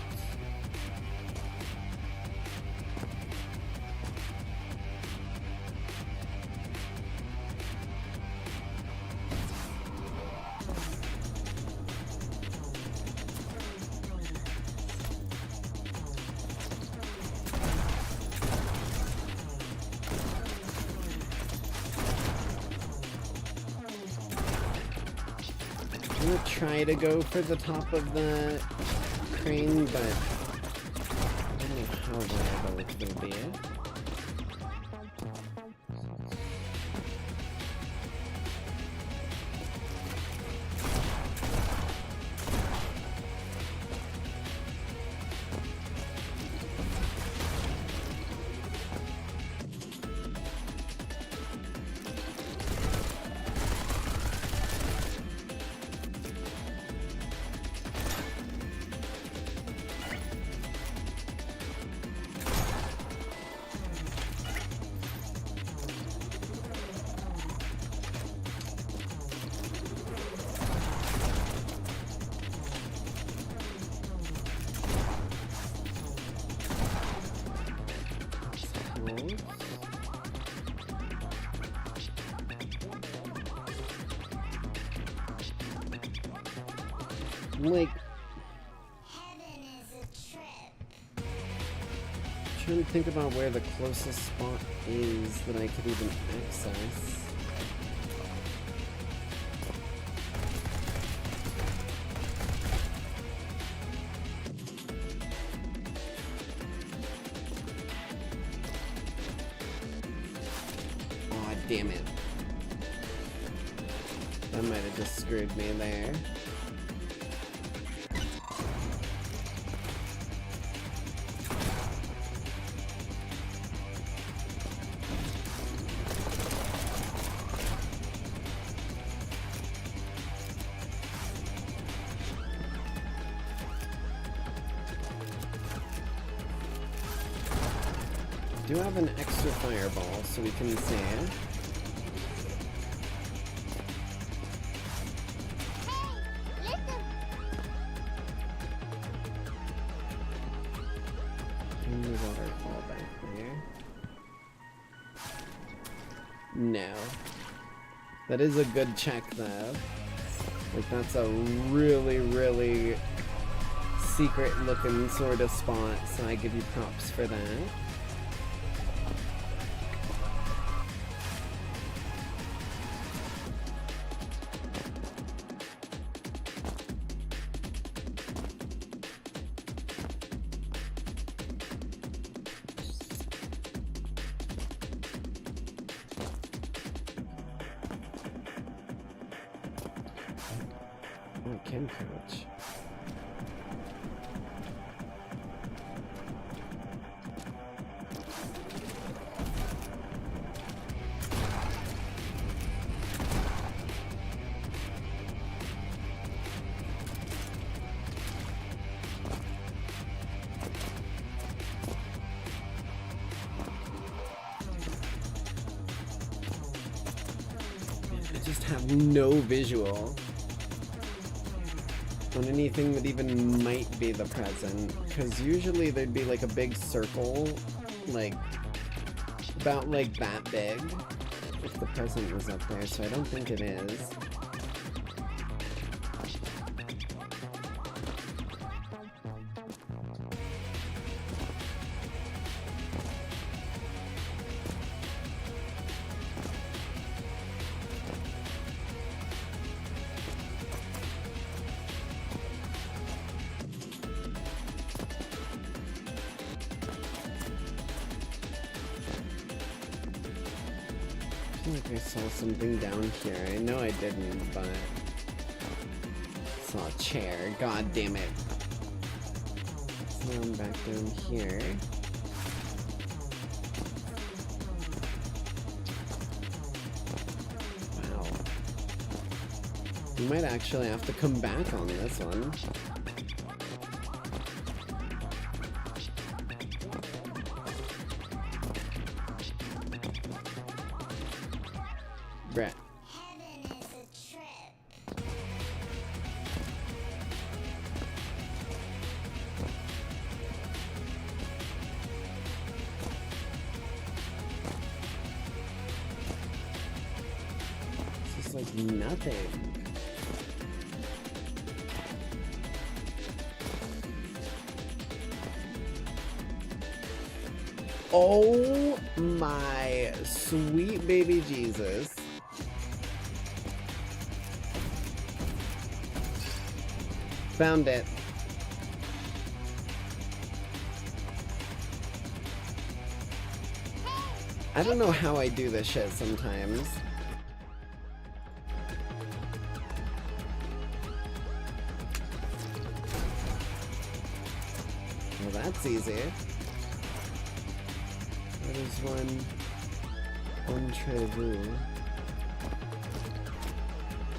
I'm gonna try to go for the top of the crane, but I don't know how viable it's gonna be. Like, trying to think about where the closest spot is that I could even access. damn it. That might have just screwed me there. Do have an extra fireball so we can save. And the waterfall back there. No. That is a good check though. Like that's a really, really secret looking sort of spot, so I give you props for that. Coach. I just have no visual on anything that even might be the present, because usually there'd be like a big circle, like about like that big, if the present was up there, so I don't think it is. I feel like I saw something down here. I know I didn't, but I saw a chair. God damn it. So now I'm back down here. Wow. We might actually have to come back on this one. Brett. It's just like nothing. Oh my sweet baby Jesus. Found it. I don't know how I do this shit sometimes. Well, that's easy. That is one entrevue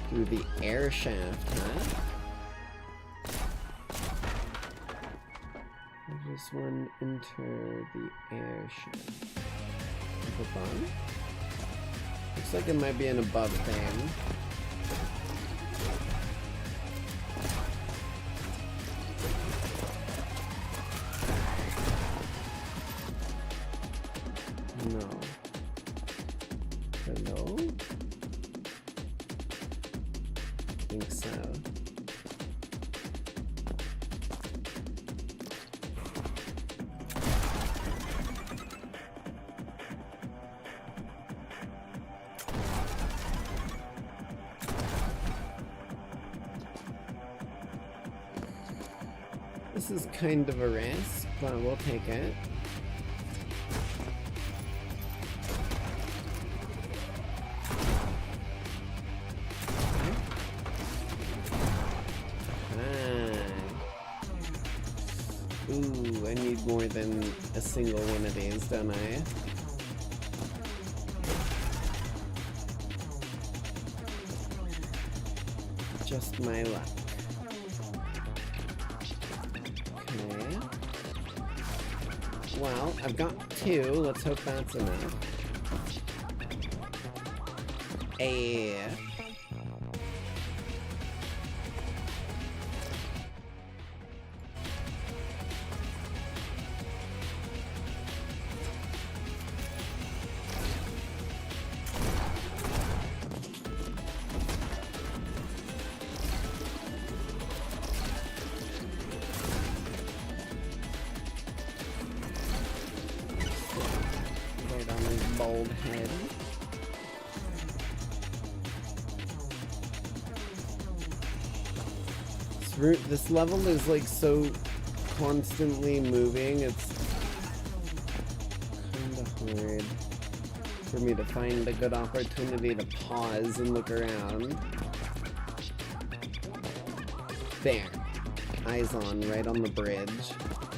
through the air shaft, huh? There's one enter the air shaft. Up above? Looks like it might be an above thing. No. Hello? I think so. This is kind of a risk, but we'll take it. Ooh, I need more than a single one of these, don't I? Just my luck. Okay. Well, I've got 2. Let's hope that's enough. Bald head. This level is like so constantly moving, it's kinda hard for me to find a good opportunity to pause and look around. There. Eyes on, right on the bridge.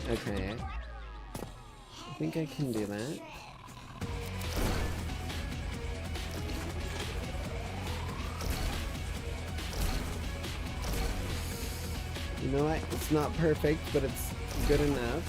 Okay. I think I can do that. You know what? It's not perfect, but it's good enough.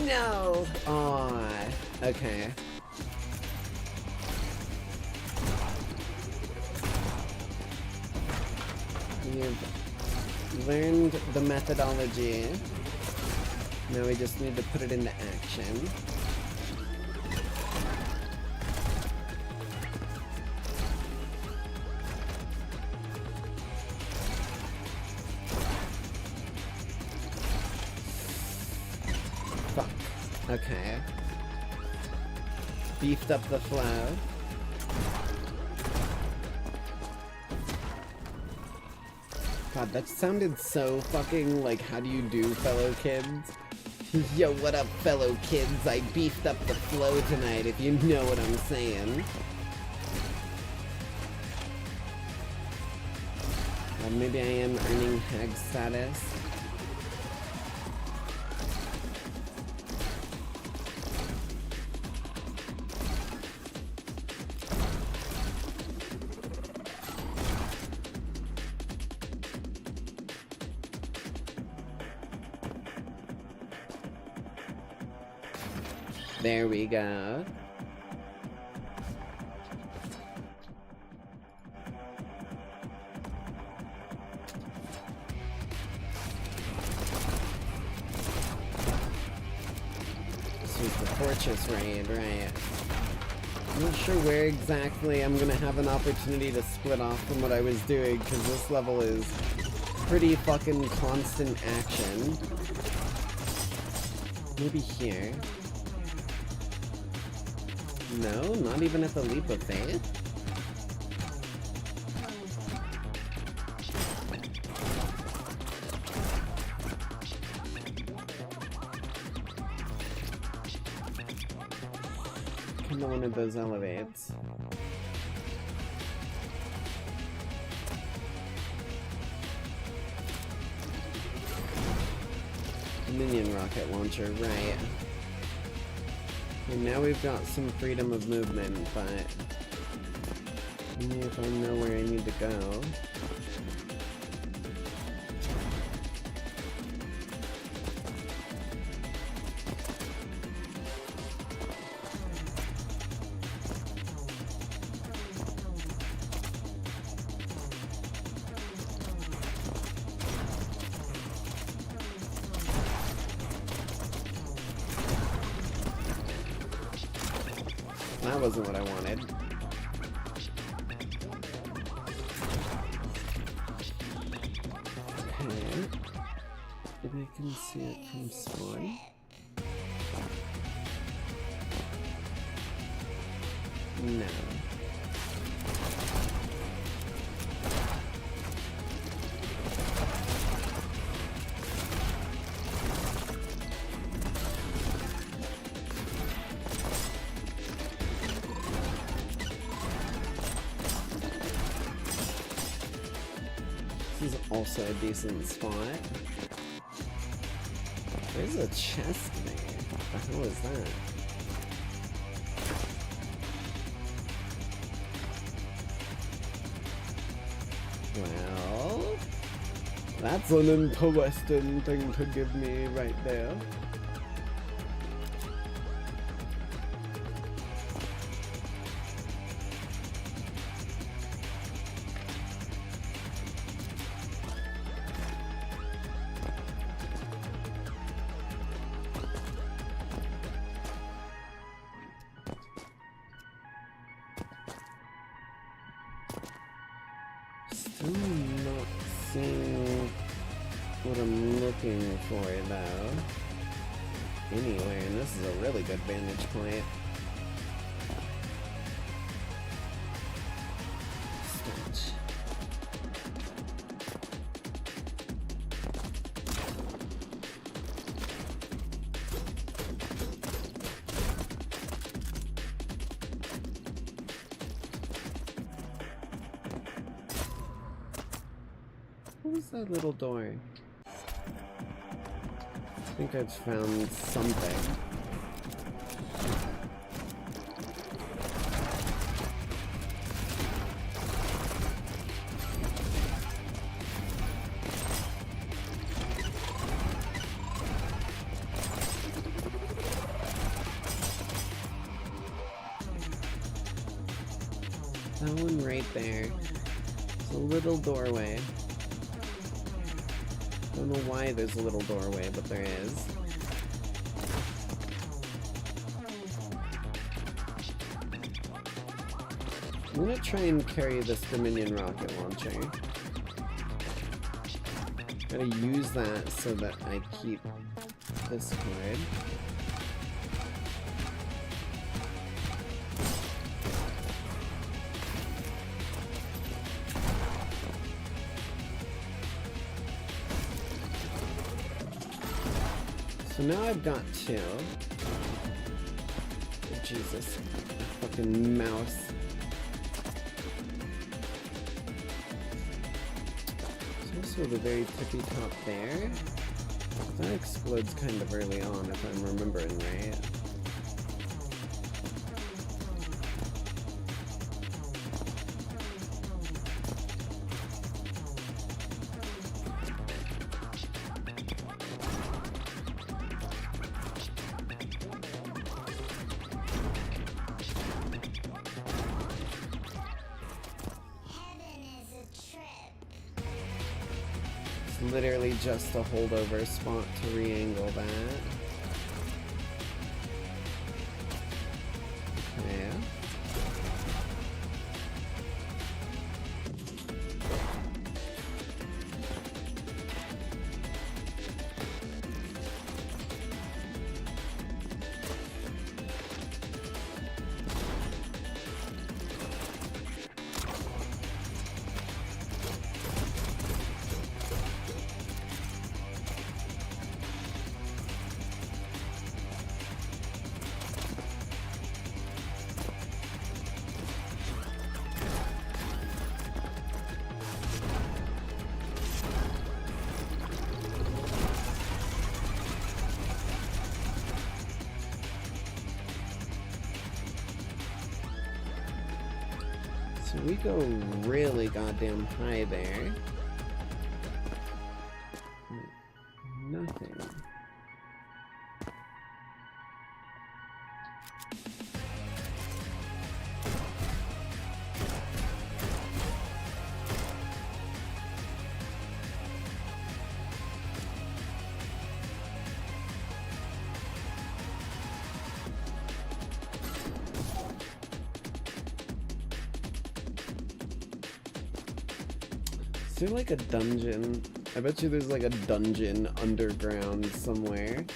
No! Aw. Okay. We've learned the methodology. Now we just need to put it into action. Fuck. Okay. Beefed up the flow. God, that sounded so fucking like, how do you do, fellow kids? Yo, what up, fellow kids? I beefed up the flow tonight, if you know what I'm saying. Maybe I am earning hag status. There we go. This was the fortress raid, right? I'm not sure where exactly I'm gonna have an opportunity to split off from what I was doing, because this level is pretty fucking constant action. Maybe here. No, not even at the leap of faith. Come on, one of those elevates. Minion rocket launcher, right. And now we've got some freedom of movement, but only if I know where I need to go. That wasn't what I wanted. Okay. Maybe I can see it from spawn. No. also a decent spot. There's a chest there. What the hell is that? Well, that's an interesting thing to give me right there. Still not seeing what I'm looking for though. Anyway, and this is a really good vantage point. Stench. What was that little door? I think I've found something. That one right there. It's a little doorway. Don't know why there's a little doorway, but there is. I'm gonna try and carry this Dominion rocket launcher. Gotta use that so that I keep this card. So now I've got two. Oh, Jesus. Fucking mouse. There's also the very tippy top there. That explodes kind of early on if I'm remembering right. Literally just a holdover spot to re-angle that. Yeah. So we go really goddamn high there. Nothing. Is there like a dungeon? I bet you there's like a dungeon underground somewhere.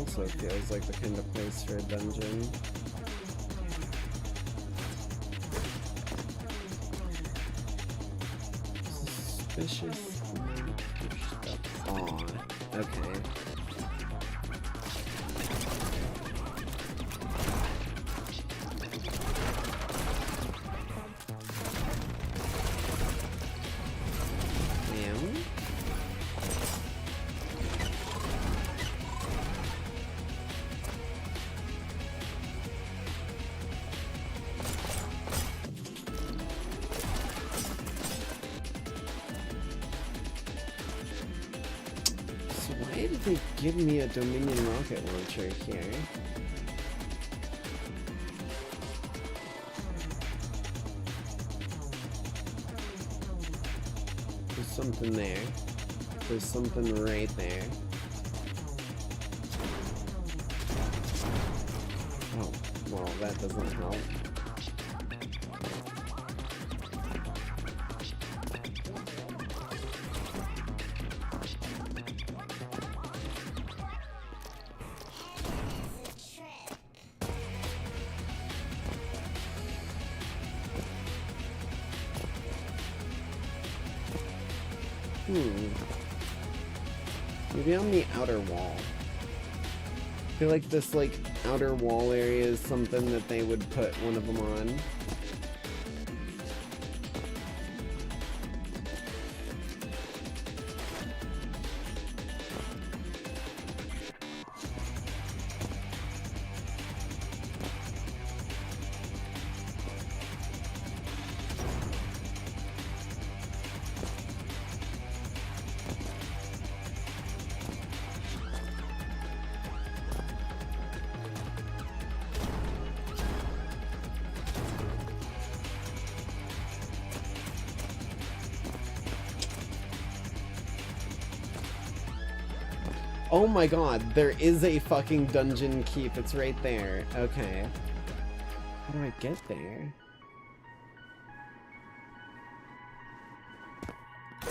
also feels like the kind of place for a dungeon. Suspicious. Aw, okay. They give me a Dominion rocket launcher here. There's something there. There's something right there. Oh, well, that doesn't help. Maybe on the outer wall. I feel like this, like, outer wall area is something that they would put one of them on. Oh my god, there is a fucking dungeon keep. It's right there. Okay. How do I get there? I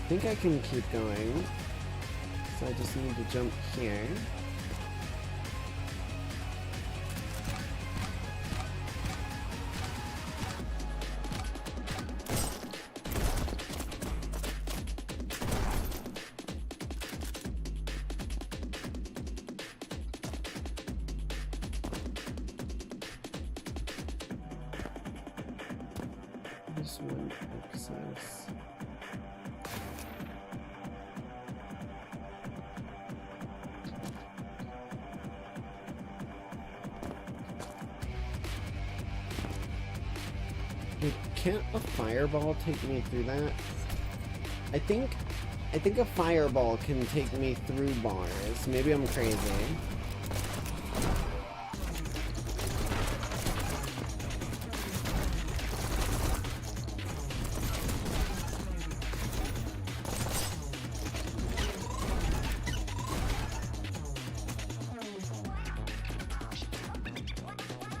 think I can keep going. So I just need to jump here. Can't a fireball take me through that? I think a fireball can take me through bars. Maybe I'm crazy.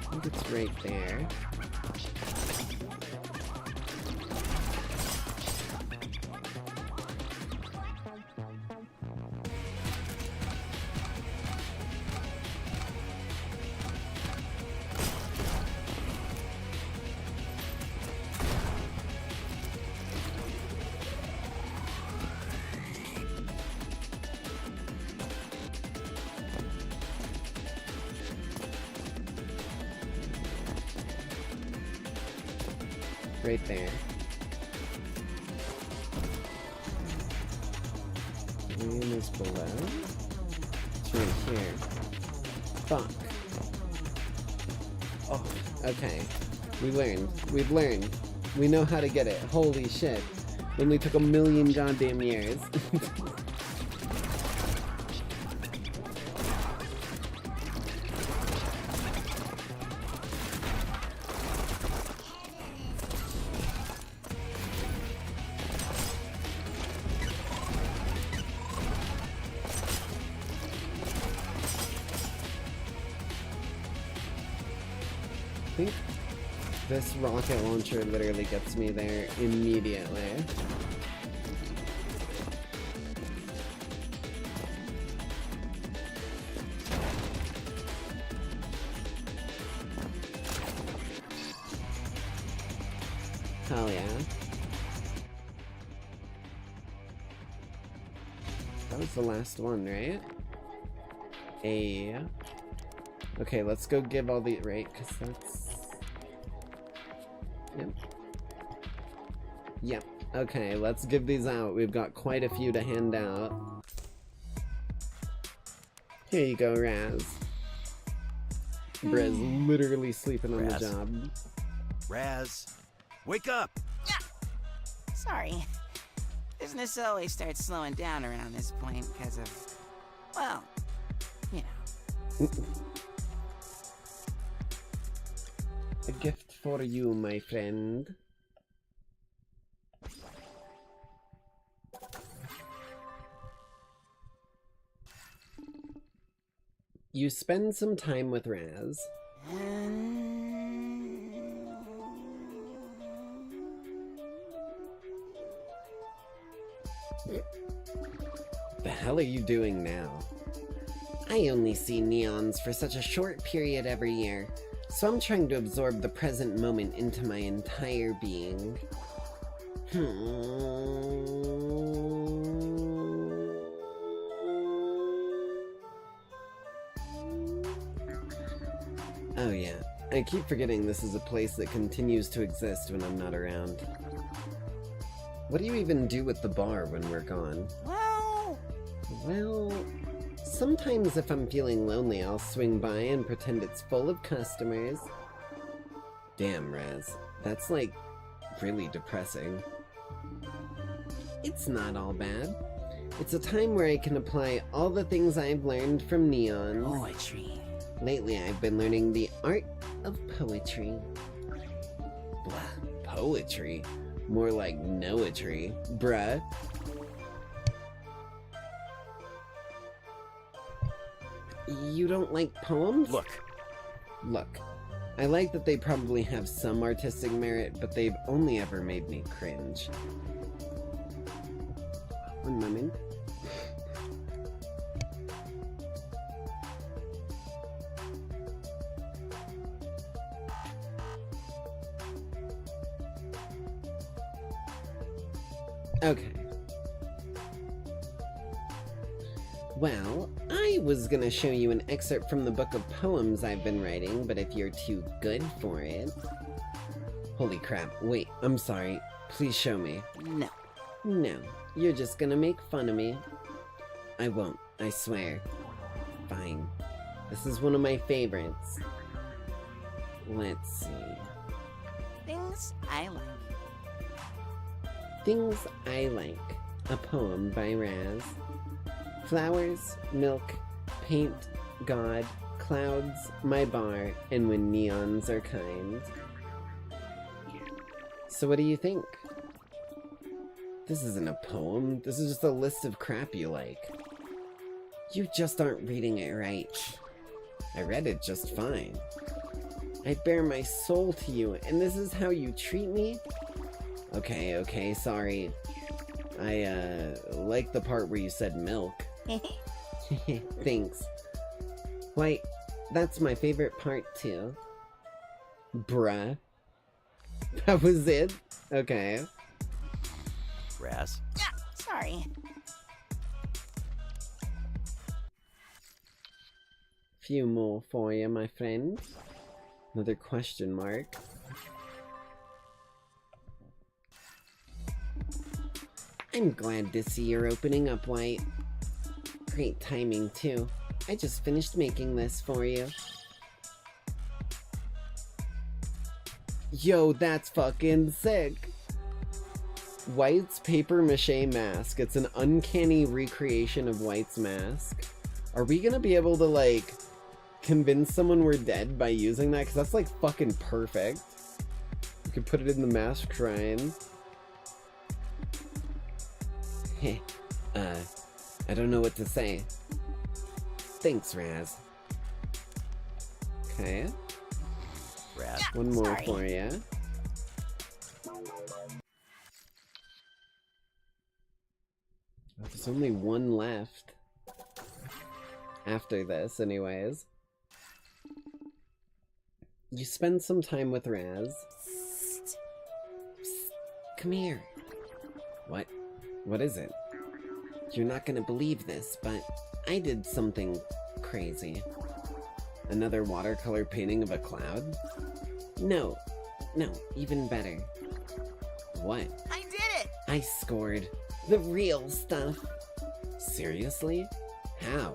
I think it's right there. Right there. Green is below. It's right here. Fuck. Oh, okay. We learned. We've learned. We know how to get it. Holy shit. It only took 1,000,000 goddamn years. I think this rocket launcher literally gets me there immediately. Hell yeah. That was the last one, right? Okay, let's go give all the... Right, because that's... Yep. Yep. Okay, let's give these out. We've got quite a few to hand out. Here you go, Raz. Brez literally sleeping on the job. Raz, wake up! Sorry. Business always starts slowing down around this point because of, well, you know. A gift for you, my friend. You spend some time with Raz. The hell are you doing now? I only see neons for such a short period every year, so I'm trying to absorb the present moment into my entire being. Oh yeah, I keep forgetting this is a place that continues to exist when I'm not around. What do you even do with the bar when we're gone? Well, sometimes if I'm feeling lonely, I'll swing by and pretend it's full of customers. Damn, Raz, that's like really depressing. It's not all bad. It's a time where I can apply all the things I've learned from neons. Poetry. Lately, I've been learning the art of poetry. Blah, poetry? More like noetry, bruh. You don't like poems? Look, I like that they probably have some artistic merit, but they've only ever made me cringe. One moment. Okay. Well, I was gonna show you an excerpt from the book of poems I've been writing, but if you're too good for it... Holy crap, wait, I'm sorry. Please show me. No. No, you're just gonna make fun of me. I won't, I swear. Fine. This is one of my favorites. Let's see. Things I like. Things I Like, a poem by Raz. Flowers, milk, paint, God, clouds, my bar, and when neons are kind. So what do you think? This isn't a poem, this is just a list of crap you like. You just aren't reading it right. I read it just fine. I bare my soul to you, and this is how you treat me? Okay, sorry. I, like the part where you said milk. Thanks. Why, that's my favorite part too. Bruh. That was it? Okay. Raz? Sorry. Few more for you, my friend. Another question mark. I'm glad to see you're opening up, White. Great timing, too. I just finished making this for you. Yo, that's fucking sick! White's paper mache mask. It's an uncanny recreation of White's mask. Are we gonna be able to, like, convince someone we're dead by using that? Because that's, like, fucking perfect. You could put it in the mask shrine. I don't know what to say. Thanks, Raz. Okay. Raz. One more for you. There's only one left. After this, anyways. You spend some time with Raz. Psst. come here. What? What is it? You're not gonna believe this, but I did something crazy. Another watercolor painting of a cloud? No, even better. What? I did it! I scored. The real stuff. Seriously? How?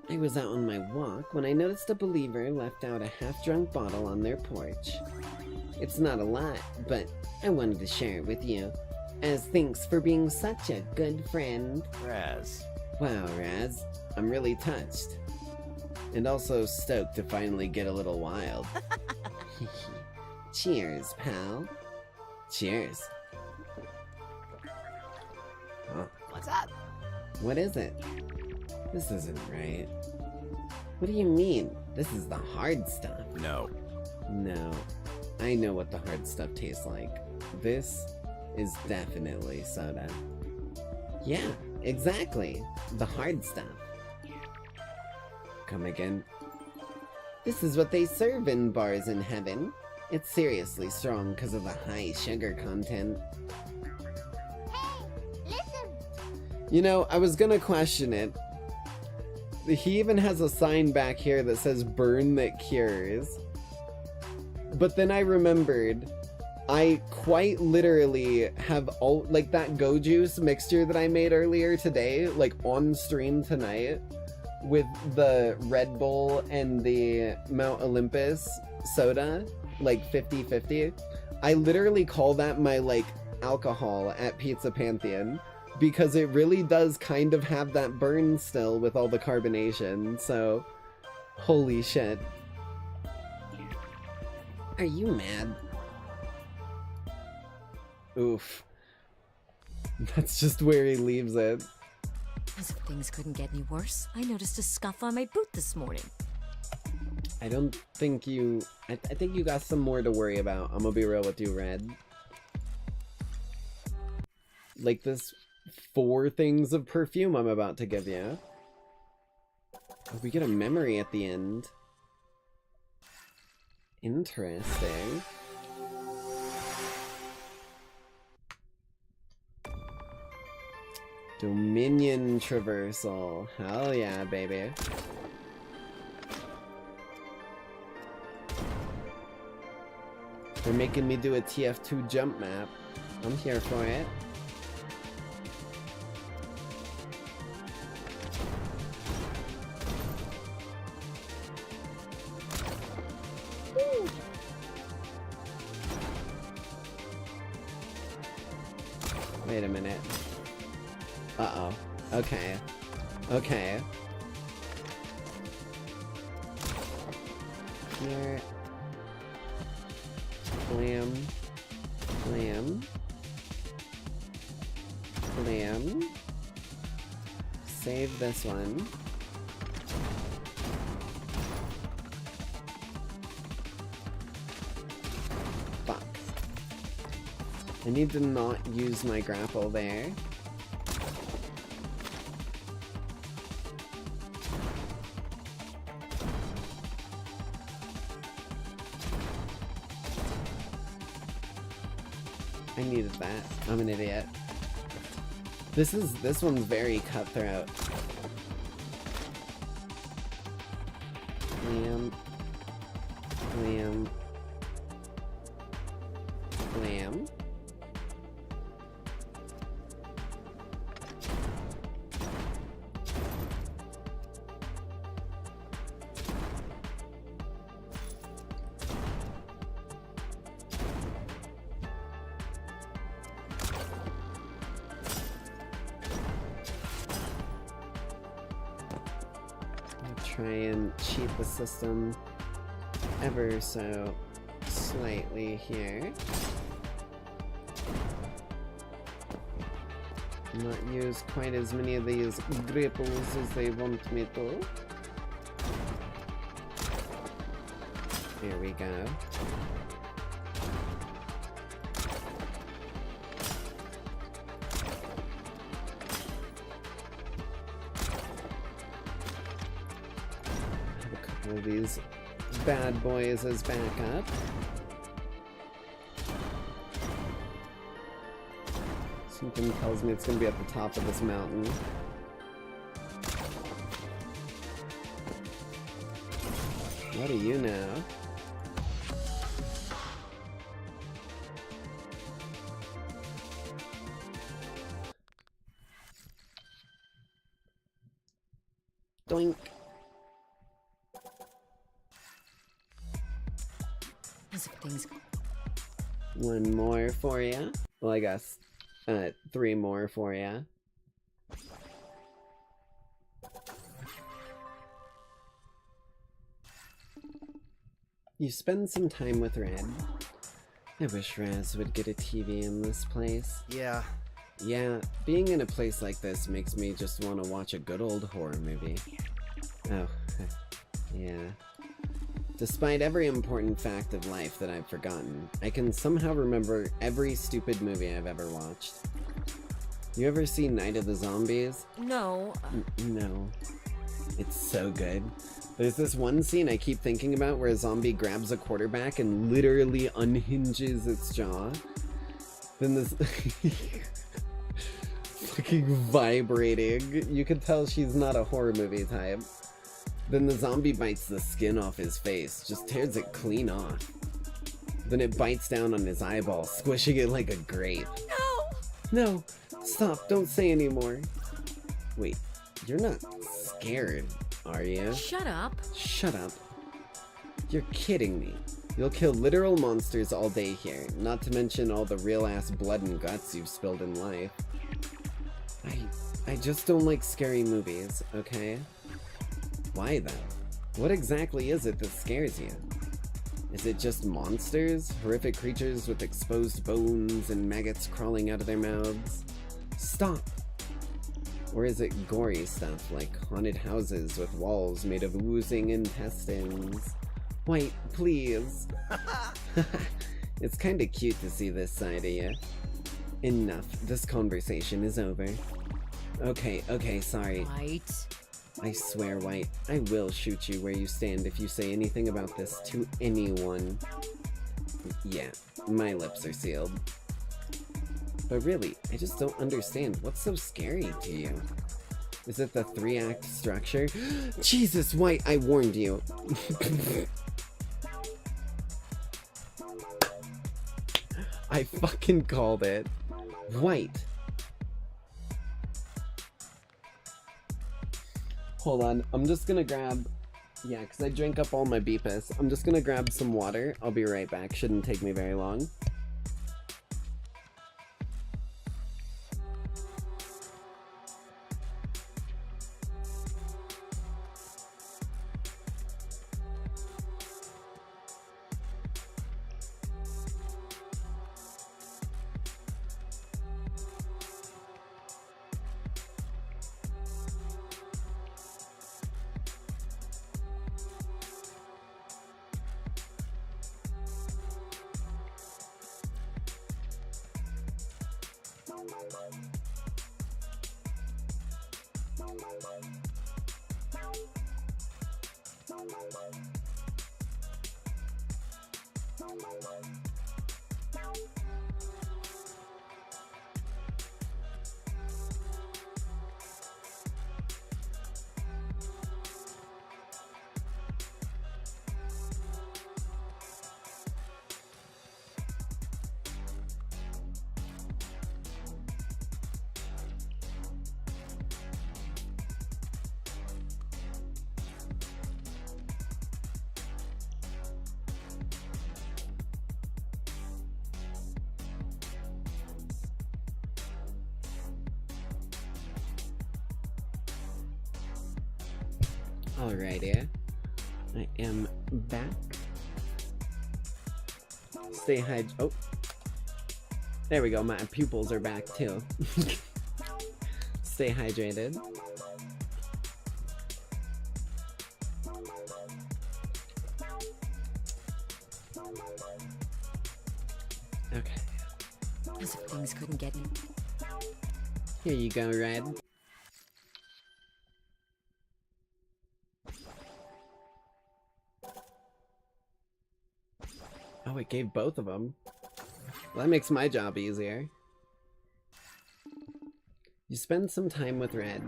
I was out on my walk when I noticed a believer left out a half-drunk bottle on their porch. It's not a lot, but I wanted to share it with you. As thanks for being such a good friend. Raz. Wow, Raz. I'm really touched. And also stoked to finally get a little wild. Cheers, pal. Cheers. Huh? What's up? What is it? This isn't right. What do you mean? This is the hard stuff. No. No. I know what the hard stuff tastes like. This is definitely soda. Yeah, exactly. The hard stuff. Come again? This is what they serve in bars in heaven. It's seriously strong because of the high sugar content. Hey, listen. You know, I was gonna question it. He even has a sign back here that says burn that cures. But then I remembered, I quite literally have all, like that Go Juice mixture that I made earlier today, like on stream tonight, with the Red Bull and the Mount Olympus soda, like 50-50. I literally call that my, like, alcohol at Pizza Pantheon, because it really does kind of have that burn still with all the carbonation, so holy shit. Are you mad? Oof. That's just where he leaves it. As if things couldn't get any worse, I noticed a scuff on my boot this morning. I don't think you... I think you got some more to worry about. I'm gonna be real with you, Red. Like this 4 things of perfume I'm about to give you. Oh, we get a memory at the end. Interesting. Dominion traversal. Hell yeah, baby. They're making me do a TF2 jump map. I'm here for it. Wait a minute. Uh-oh. Okay. Okay. Here. Blam. Blam. Blam. Save this one. Fuck. I need to not use my grapple there. I needed that. I'm an idiot. This one's very cutthroat. Blam. Blam. Blam. Try and cheat the system ever so slightly here. Not use quite as many of these grapples as they want me to. There we go. Of these bad boys as backup. Something tells me it's gonna be at the top of this mountain. What do you know? Doink. As if things... One more for ya. Well, I guess 3 more for ya. You spend some time with Red. I wish Raz would get a TV in this place. Yeah. Yeah, being in a place like this makes me just want to watch a good old horror movie. Oh, yeah. Despite every important fact of life that I've forgotten, I can somehow remember every stupid movie I've ever watched. You ever see Night of the Zombies? No. No. It's so good. There's this one scene I keep thinking about where a zombie grabs a quarterback and literally unhinges its jaw. Then this... fucking vibrating. You can tell she's not a horror movie type. Then the zombie bites the skin off his face, just tears it clean off. Then it bites down on his eyeball, squishing it like a grape. No! Stop, don't say anymore. Wait, you're not scared, are you? Shut up. Shut up. You're kidding me. You'll kill literal monsters all day here, not to mention all the real-ass blood and guts you've spilled in life. I just don't like scary movies, okay? Why though? What exactly is it that scares you? Is it just monsters? Horrific creatures with exposed bones and maggots crawling out of their mouths? Stop! Or is it gory stuff like haunted houses with walls made of oozing intestines? Wait, please! It's kinda cute to see this side of you. Enough, this conversation is over. Okay, sorry. White. I swear, White, I will shoot you where you stand if you say anything about this to anyone. Yeah, my lips are sealed. But really, I just don't understand what's so scary to you. Is it the 3-act structure? Jesus, White, I warned you. I fucking called it. White. Hold on, I'm just gonna grab... Yeah, because I drank up all my Beepus. I'm just gonna grab some water. I'll be right back. Shouldn't take me very long. Alrighty, I am back. Stay hydrated. Oh, there we go. My pupils are back too. Stay hydrated. Okay. As if things couldn't get in. Here you go, Red. Oh, it gave both of them. Well, that makes my job easier. You spend some time with Red.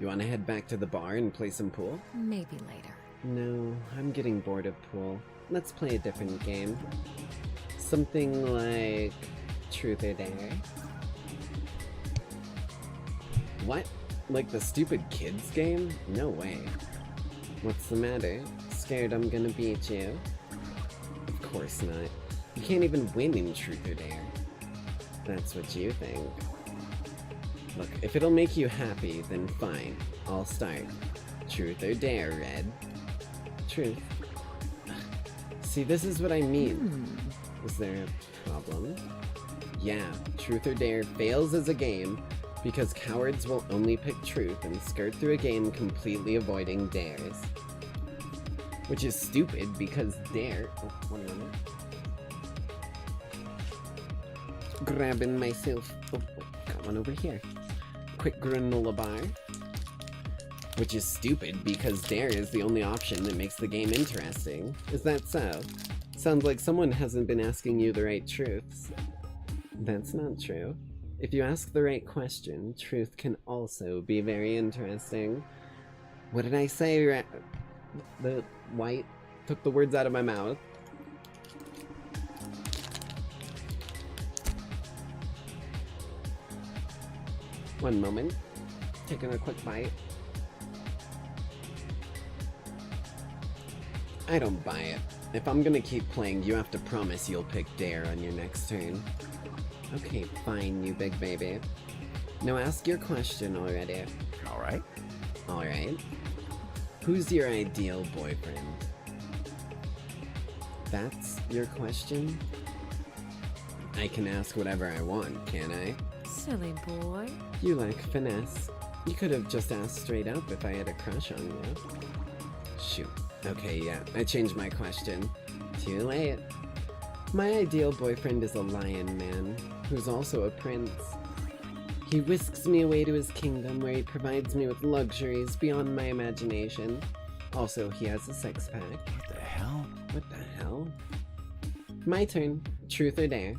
You want to head back to the bar and play some pool? Maybe later. No, I'm getting bored of pool. Let's play a different game. Something like Truth or Dare. What? Like the stupid kids game? No way. What's the matter? Scared I'm gonna beat you? Of course not. You can't even win in Truth or Dare. That's what you think. Look, if it'll make you happy, then fine. I'll start. Truth or Dare, Red? Truth. See, this is what I mean. Is there a problem? Yeah, Truth or Dare fails as a game because cowards will only pick truth and skirt through a game completely avoiding dares. Which is stupid because dare... Oh, 1 minute. Grabbing myself... Oh, got one over here. Quick granola bar. Which is stupid because dare is the only option that makes the game interesting. Is that so? Sounds like someone hasn't been asking you the right truths. That's not true. If you ask the right question, truth can also be very interesting. What did I say? The white took the words out of my mouth. One moment. Taking a quick bite. I don't buy it. If I'm gonna keep playing, you have to promise you'll pick Dare on your next turn. Okay, fine, you big baby. Now ask your question already. Alright. Alright. Who's your ideal boyfriend? That's your question? I can ask whatever I want, can I? Silly boy. You lack finesse. You could have just asked straight up if I had a crush on you. Shoot. Okay, yeah, I changed my question. Too late. My ideal boyfriend is a lion man, who's also a prince. He whisks me away to his kingdom where he provides me with luxuries beyond my imagination. Also, he has a six-pack. What the hell? What the hell? My turn. Truth or dare?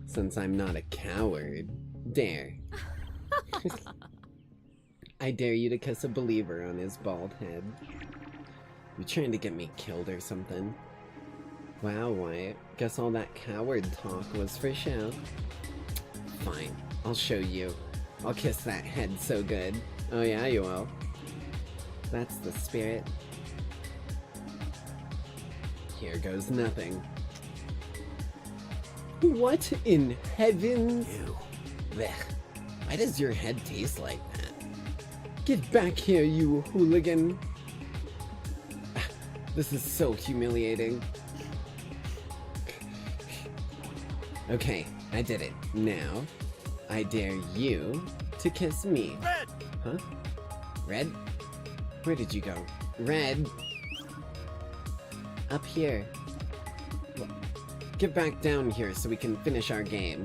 Since I'm not a coward, dare. I dare you to kiss a believer on his bald head. You trying to get me killed or something? Wow, Wyatt. Guess all that coward talk was for show. Fine, I'll show you. I'll kiss that head so good. Oh yeah, you will. That's the spirit. Here goes nothing. What in heavens? Ew. Blech. Why does your head taste like that? Get back here, you hooligan. This is so humiliating. Okay, I did it. Now, I dare you to kiss me. Red! Huh? Red? Where did you go? Red! Up here. Get back down here so we can finish our game.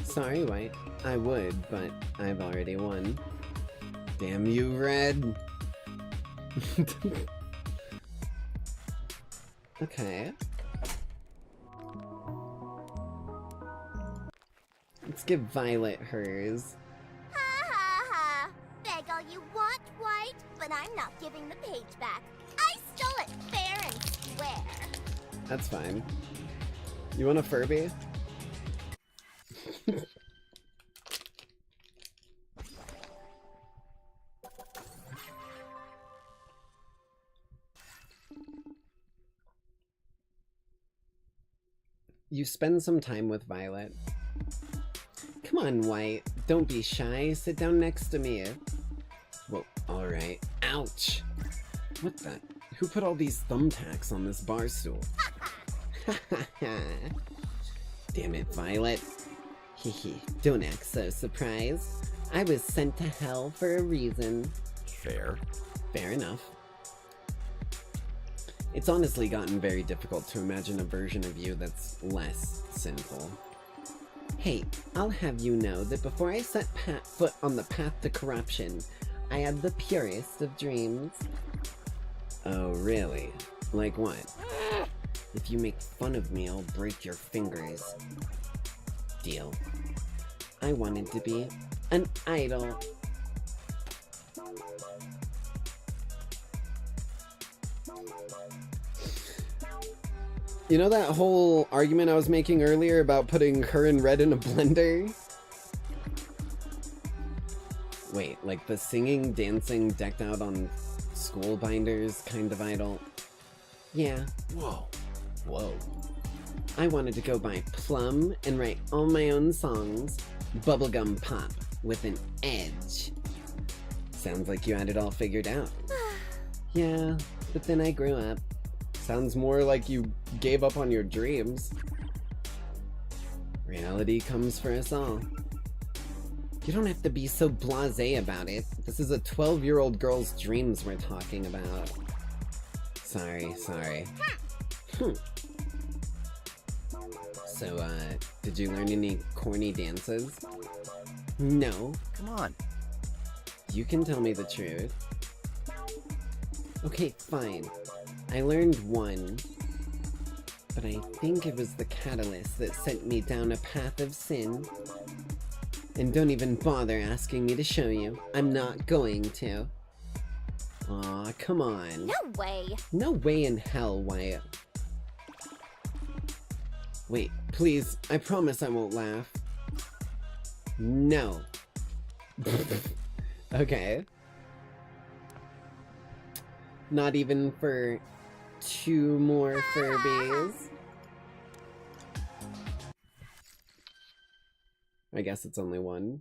Sorry, White. I would, but I've already won. Damn you, Red! Okay. Let's give Violet hers. Ha ha ha! Beg all you want, White, but I'm not giving the page back. I stole it fair and square. That's fine. You want a Furby? You spend some time with Violet. Come on, White. Don't be shy. Sit down next to me. Whoa, alright. Ouch! What the? Who put all these thumbtacks on this bar stool? Damn it, Violet. Hehe, don't act so surprised. I was sent to hell for a reason. Fair. Fair enough. It's honestly gotten very difficult to imagine a version of you that's less sinful. Hey, I'll have you know that before I set foot on the path to corruption, I had the purest of dreams. Oh, really? Like what? If you make fun of me, I'll break your fingers. Deal. I wanted to be an idol. You know that whole argument I was making earlier about putting her and Red in a blender? Wait, like the singing, dancing, decked out on school binders kind of idol? Yeah. Whoa. Whoa. I wanted to go by Plum and write all my own songs, bubblegum pop with an edge. Sounds like you had it all figured out. Yeah, but then I grew up. Sounds more like you gave up on your dreams. Reality comes for us all. You don't have to be so blasé about it. This is a 12-year-old girl's dreams we're talking about. Sorry. So, did you learn any corny dances? No. Come on. You can tell me the truth. Okay, fine. I learned one, but I think it was the catalyst that sent me down a path of sin. And don't even bother asking me to show you. I'm not going to. Aw, come on. No way. No way in hell, Wyatt. Wait, please, I promise I won't laugh. No. Okay. Not even for 2 more Furbies. I guess it's only 1.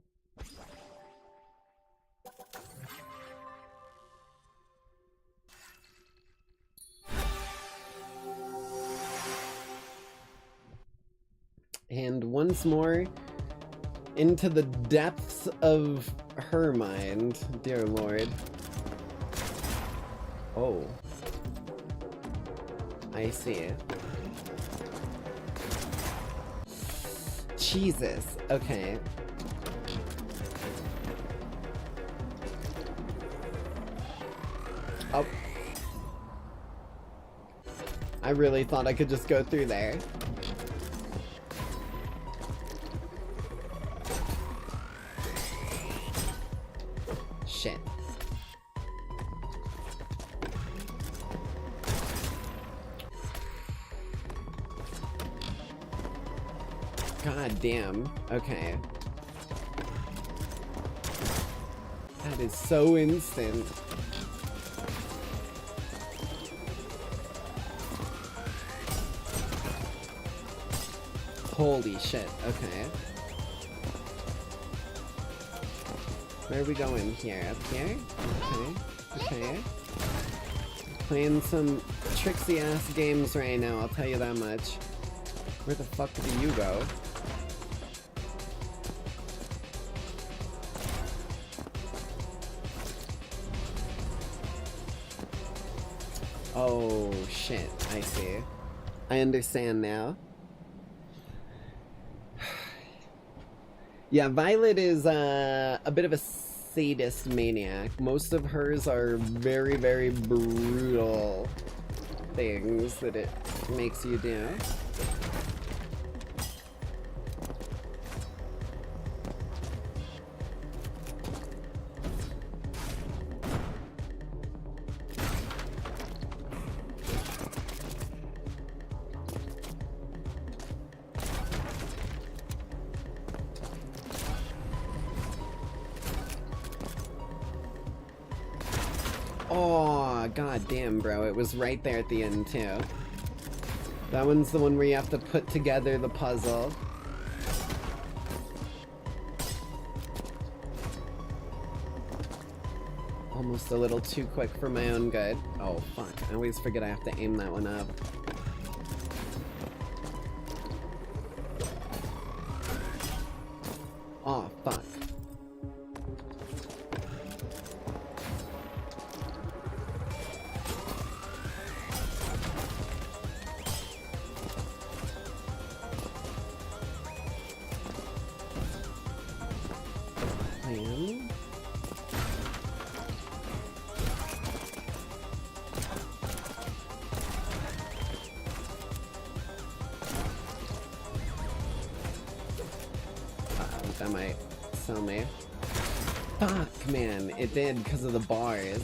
And once more, into the depths of her mind, dear lord. Oh. I see. Jesus, okay. Oh. I really thought I could just go through there. Shit. God damn. Okay. That is so instant. Holy shit. Okay. Where are we going here? Up here? Okay. Playing some tricksy ass games right now, I'll tell you that much. Where the fuck do you go? Oh shit, I see. I understand now. Yeah, Violet is a bit of a sadist maniac. Most of hers are very, very brutal things that it makes you do. Oh, god damn, bro. It was right there at the end, too. That one's the one where you have to put together the puzzle. Almost a little too quick for my own good. Oh, fuck. I always forget I have to aim that one up. Oh, fuck. That might sell me. Fuck, man. It did because of the bars.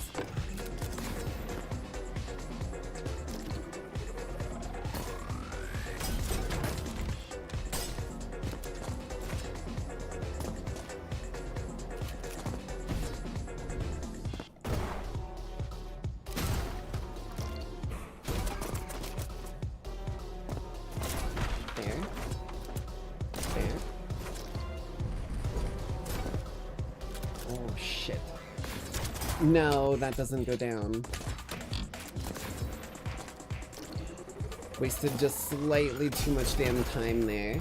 No, that doesn't go down. Wasted just slightly too much damn time there.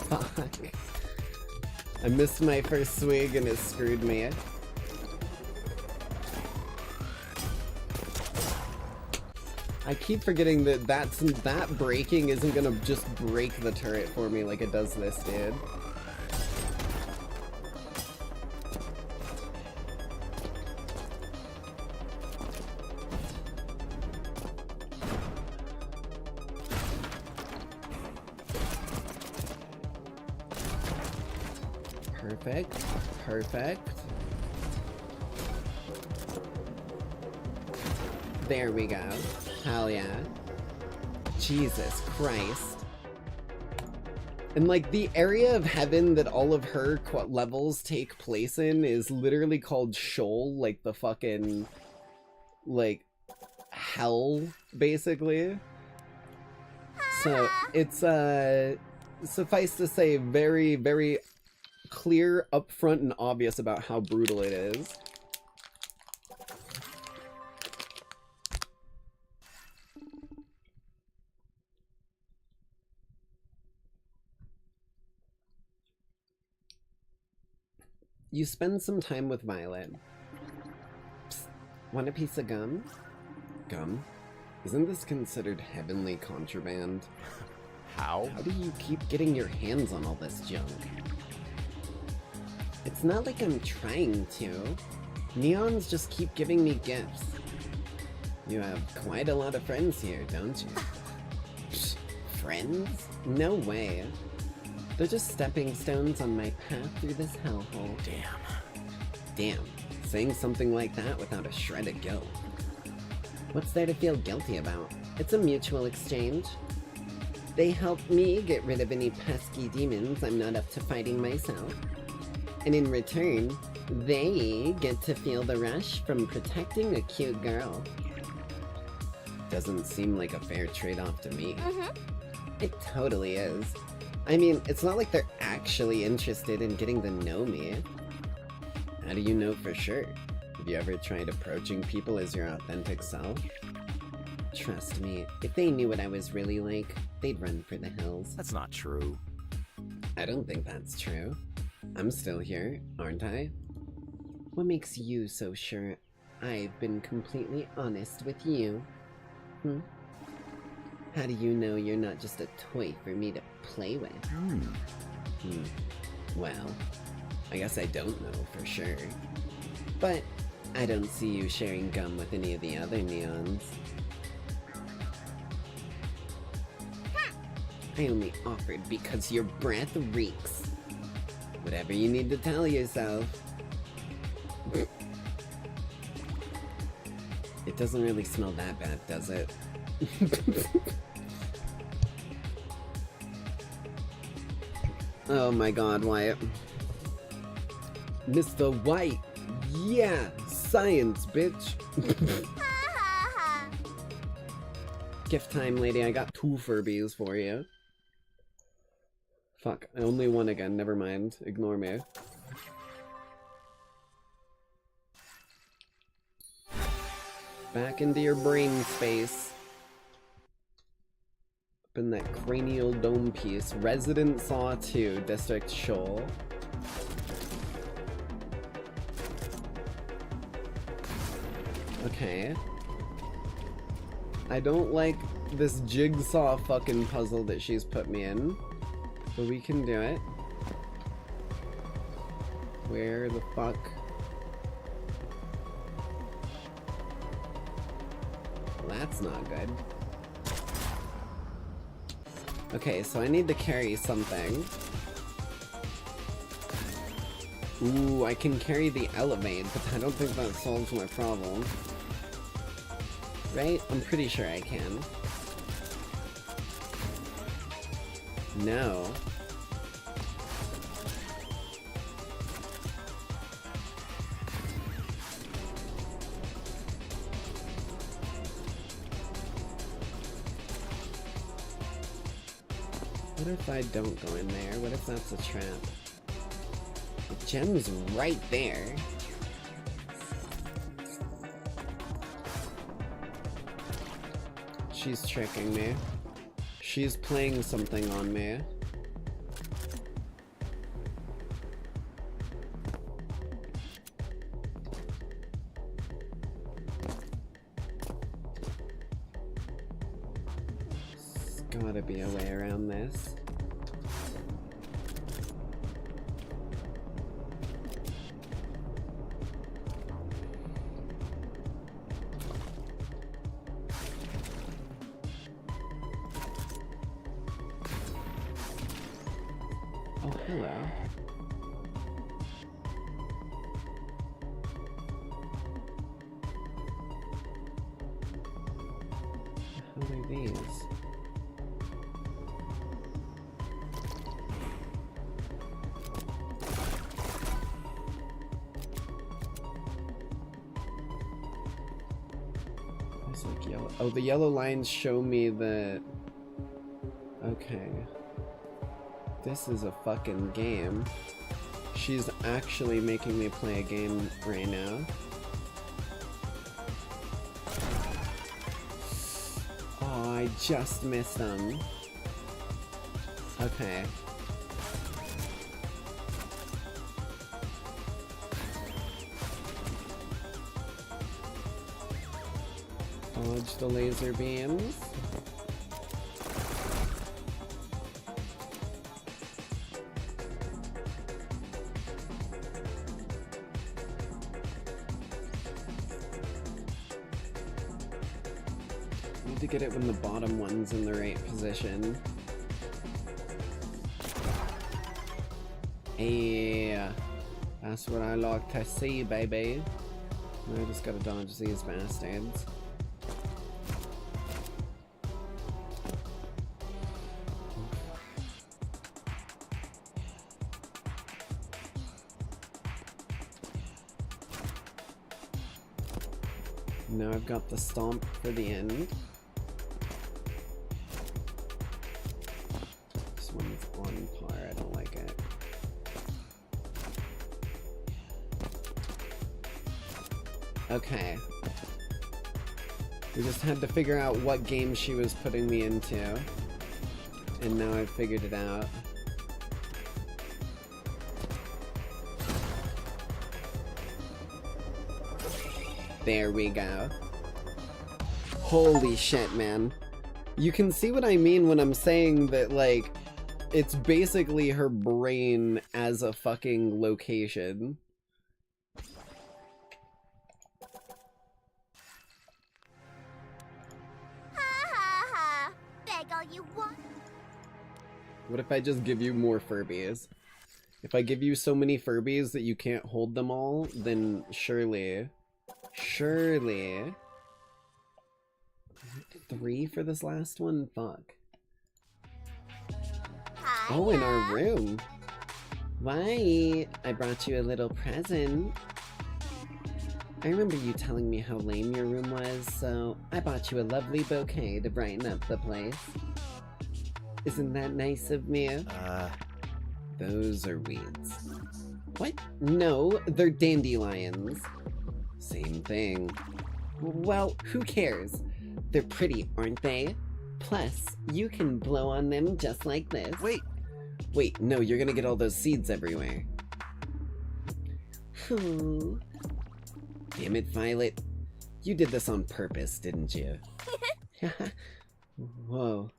Fuck. I missed my first swig and it screwed me. I keep forgetting that that breaking isn't gonna just break the turret for me like it does this, dude. Perfect. Perfect. There we go. Hell yeah. Jesus Christ. And like the area of heaven that all of her levels take place in is literally called Sheol, like the fucking like hell basically. So it's suffice to say very, very clear, upfront, and obvious about how brutal it is. You spend some time with Violet. Psst, want a piece of gum? Gum? Isn't this considered heavenly contraband? How? How do you keep getting your hands on all this junk? It's not like I'm trying to. Neons just keep giving me gifts. You have quite a lot of friends here, don't you? Psst, friends? No way. They're just stepping stones on my path through this hellhole. Damn. Saying something like that without a shred of guilt. What's there to feel guilty about? It's a mutual exchange. They help me get rid of any pesky demons I'm not up to fighting myself. And in return, they get to feel the rush from protecting a cute girl. Doesn't seem like a fair trade-off to me. It totally is. I mean, it's not like they're actually interested in getting to know me. How do you know for sure? Have you ever tried approaching people as your authentic self? Trust me, if they knew what I was really like, they'd run for the hills. That's not true. I don't think that's true. I'm still here, aren't I? What makes you so sure I've been completely honest with you? How do you know you're not just a toy for me to play with? Well, I guess I don't know for sure. But I don't see you sharing gum with any of the other neons. I only offered because your breath reeks. Whatever you need to tell yourself. It doesn't really smell that bad, does it? Oh my god, Wyatt. Mr. White! Yeah! Science, bitch! Gift time, lady. I got 2 Furbies for you. Fuck, I only won again. Never mind. Ignore me. Back into your brain space. Up in that cranial dome piece. Resident Saw 2, District Sheol. Okay. I don't like this jigsaw fucking puzzle that she's put me in. But we can do it. Where the fuck? that's not good. Okay, so I need to carry something. Ooh, I can carry the elevate, but I don't think that solves my problem. Right? I'm pretty sure I can. No. What if I don't go in there? What if that's a trap? The gem's right there. She's tricking me. She's playing something on me. There's gotta be a way around this. Oh, hello. What are these? It's like yellow. Oh, the yellow lines show me that. Okay. This is a fucking game. She's actually making me play a game right now. Oh, I just missed them. Okay. Dodge the laser beams. Need to get it when the bottom one's in the right position. Yeah, that's what I like to see, baby. I just gotta dodge these bastards. Now I've got the stomp for the end. This one's on par, I don't like it. Okay. We just had to figure out what game she was putting me into. And now I've figured it out. There we go. Holy shit, man. You can see what I mean when I'm saying that, like, it's basically her brain as a fucking location. Beg all you want. What if I just give you more Furbies? If I give you so many Furbies that you can't hold them all, then surely... Surely... 3 for this last one? Fuck. Oh, in our room. Why? I brought you a little present. I remember you telling me how lame your room was, so I bought you a lovely bouquet to brighten up the place. Isn't that nice of me? Those are weeds. What? No, they're dandelions. Same thing. Well, who cares? They're pretty, aren't they? Plus, you can blow on them just like this. Wait, no, you're gonna get all those seeds everywhere. Ooh. Damn it, Violet. You did this on purpose, didn't you? Whoa.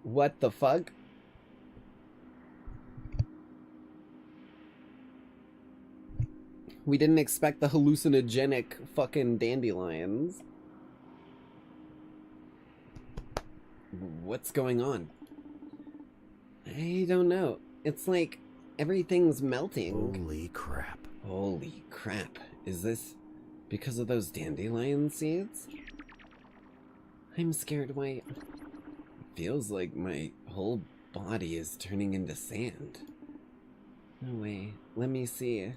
What the fuck? We didn't expect the hallucinogenic fucking dandelions. What's going on? I don't know. It's like everything's melting. Holy crap. Holy crap. Is this because of those dandelion seeds? I'm scared, White. Feels like my whole body is turning into sand. No way. Let me see.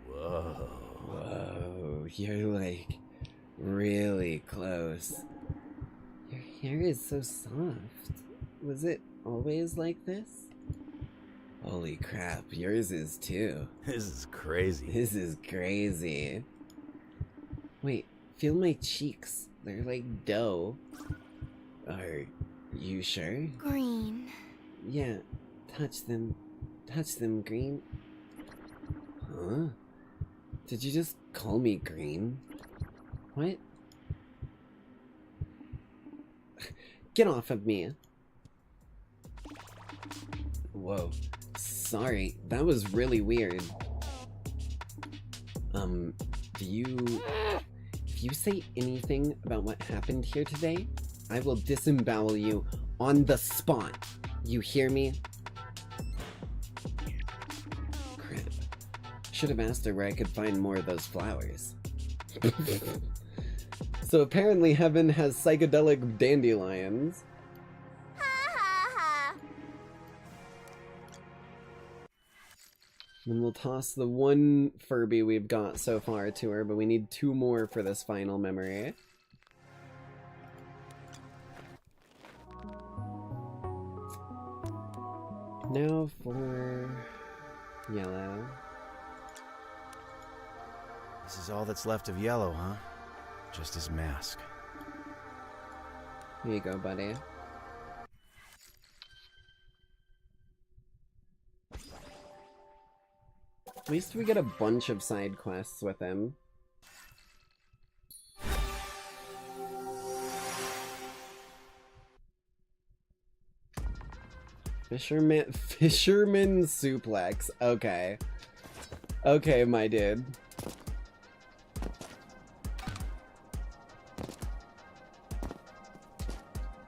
Whoa. Whoa. You're like really close. Your hair is so soft. Was it always like this? Holy crap, yours is too. This is crazy. This is crazy. Wait, feel my cheeks. They're like dough. Are you sure? Green. Yeah, touch them. Touch them, Green. Huh? Did you just call me Green? What? Get off of me. Whoa. Sorry, that was really weird. If you say anything about what happened here today, I will disembowel you on the spot. You hear me? Crap. Should have asked her where I could find more of those flowers. So apparently Heaven has psychedelic dandelions. And we'll toss the one Furby we've got so far to her, but we need 2 more for this final memory. Now for yellow. This is all that's left of yellow, huh? Just his mask. Here you go, buddy. At least we get a bunch of side quests with him. Fisherman suplex. Okay. Okay, my dude.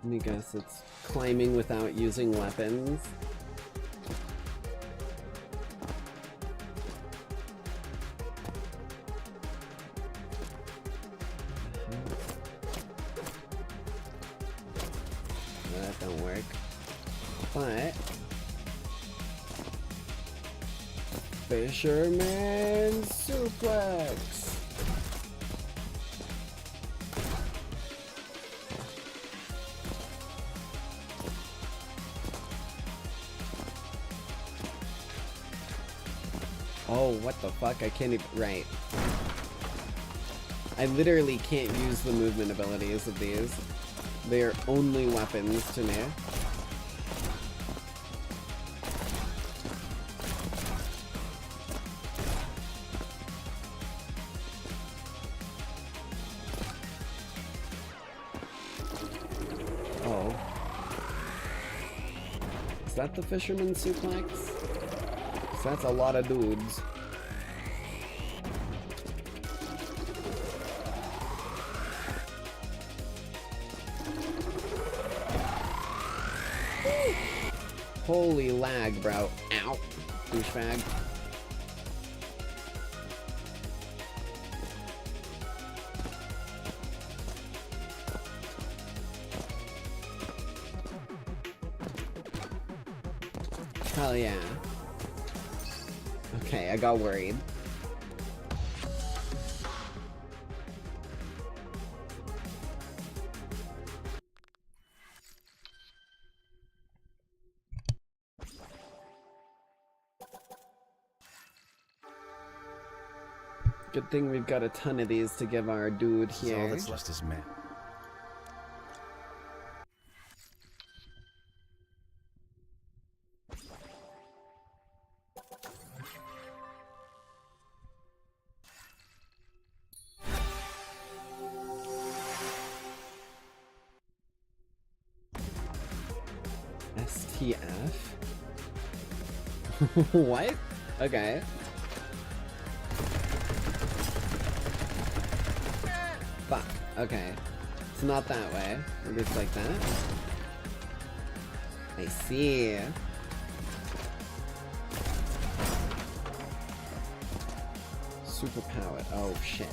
Let me guess, it's climbing without using weapons. That don't work. But Fisherman suplex. Oh, what the fuck? I can't even... Right. I literally can't use the movement abilities of these. They are only weapons to me. Oh. Is that the Fisherman suplex? 'Cause that's a lot of dudes. Holy lag, bro. Ow. Douchebag. Hell yeah. Okay, I got worried. Good thing we've got a ton of these to give our dude here. All that's left is man. STF? What? Okay. Fuck. Okay. It's not that way. Maybe it's like that. I see. Superpowered. Oh shit.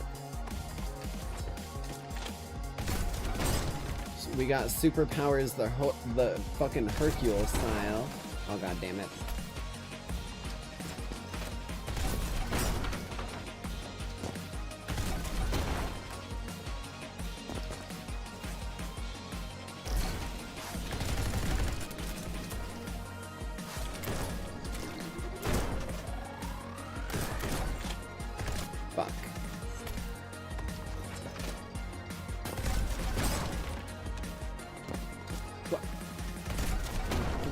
So we got superpowers the fucking Hercule style. Oh god damn it.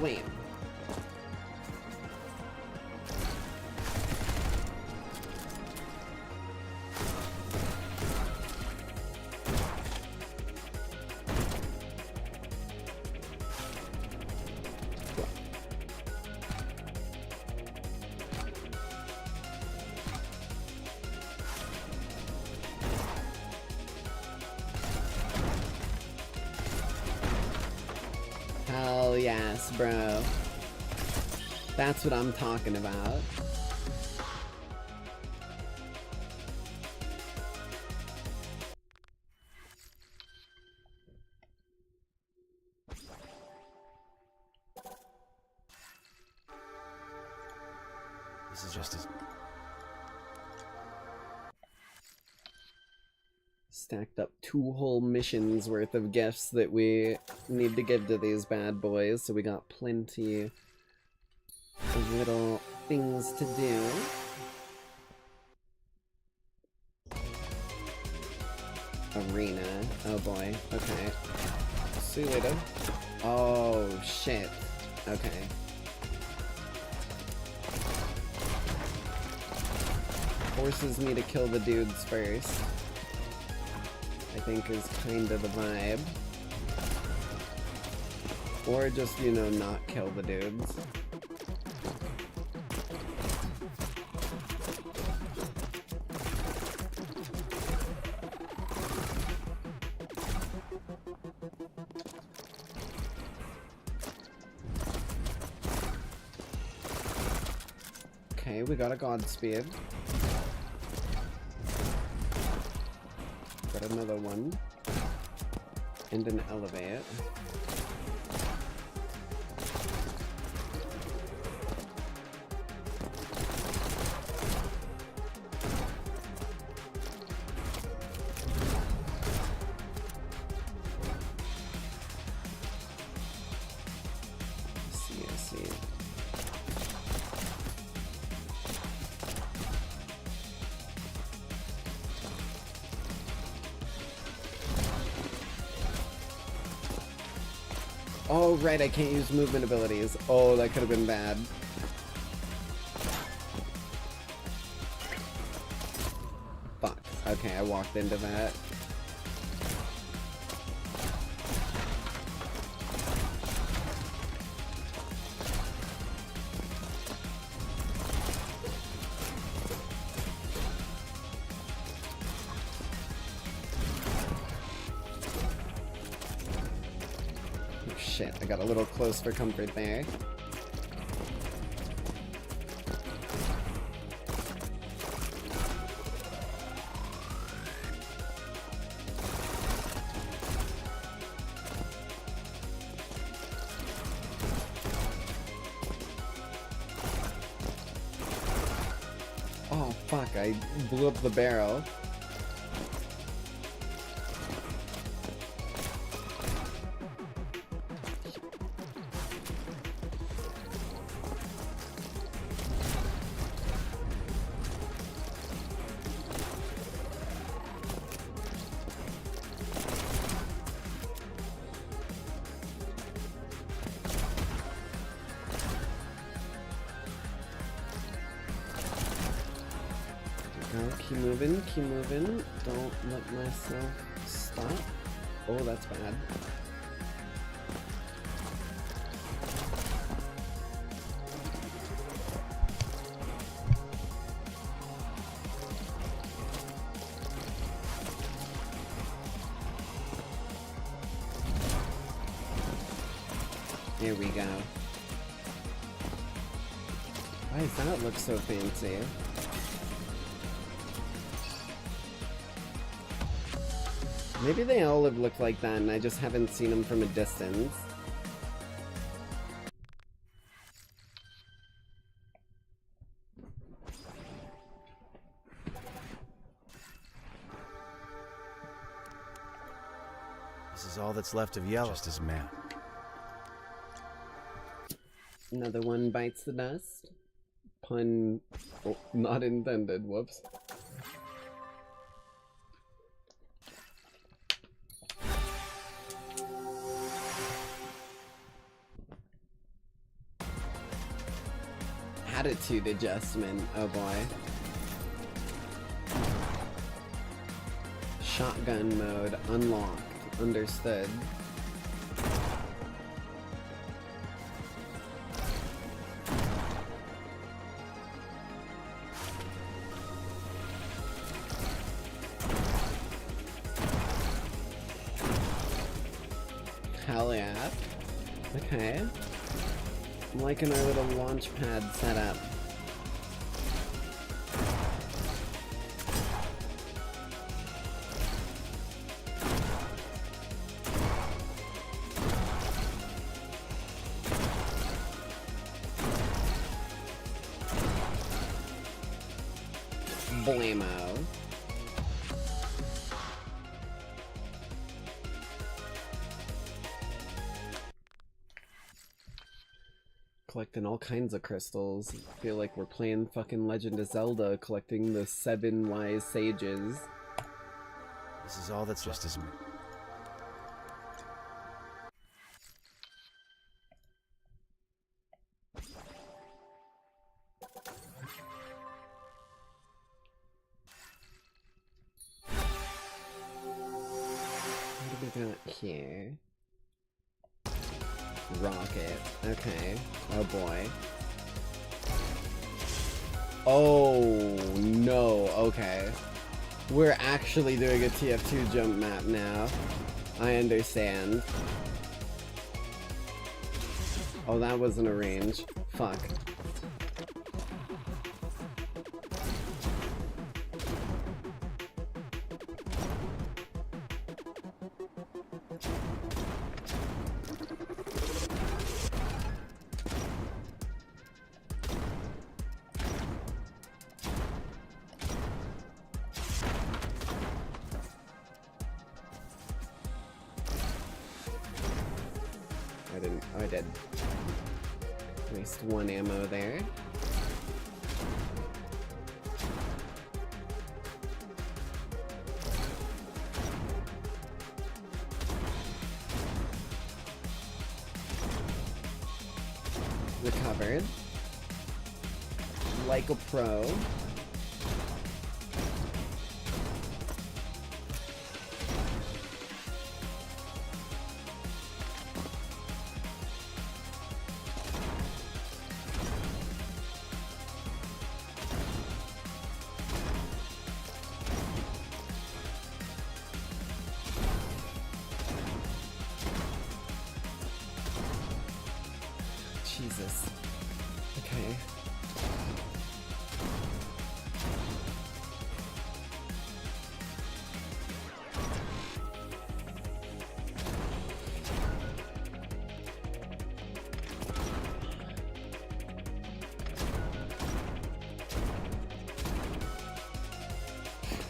Wait. Hell yes, bro. That's what I'm talking about. This is just as... Stacked up 2 whole missions worth of gifts that we need to give to these bad boys, so we got plenty of little things to do. Arena. Oh boy. Okay. See you later. Oh shit. Okay. Forces me to kill the dudes first, I think is kind of the vibe. Or just, you know, not kill the dudes. Okay, we got a Godspeed. Got another one. And an elevate. I see. Oh, right, I can't use movement abilities. Oh, that could have been bad. Fuck. Okay, I walked into that. Shit, I got a little close for comfort there. Oh fuck, I blew up the barrel. Keep moving. Don't let myself stop. Oh, that's bad. Here we go. Why does that look so fancy? Maybe they all have looked like that and I just haven't seen them from a distance. This is all that's left of yellow. Just his map. Another one bites the dust. Pun not intended, whoops. Attitude adjustment, oh boy. Shotgun mode unlocked, understood. Hell yeah. Okay. I'm liking our little launch pad setup. Blammo. Collecting all kinds of crystals. I feel like we're playing fucking Legend of Zelda, collecting the 7 wise sages. This is all that's just as me. What do we got here? Rocket. Okay. Oh boy. Oh no. Okay. We're actually doing a TF2 jump map now. I understand. Oh, that wasn't a range. Fuck. I did. Waste 1 ammo there. Recovered. Like a pro. Jesus. Okay.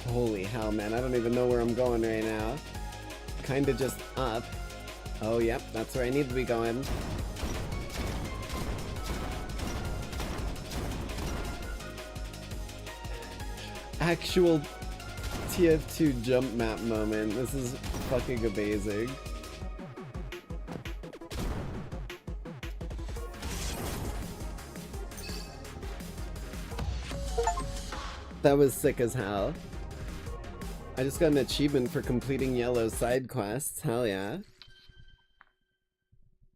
Holy hell, man. I don't even know where I'm going right now. Kinda just up. Oh, yep. That's where I need to be going. Actual TF2 jump map moment. This is fucking amazing. That was sick as hell. I just got an achievement for completing yellow side quests. Hell yeah.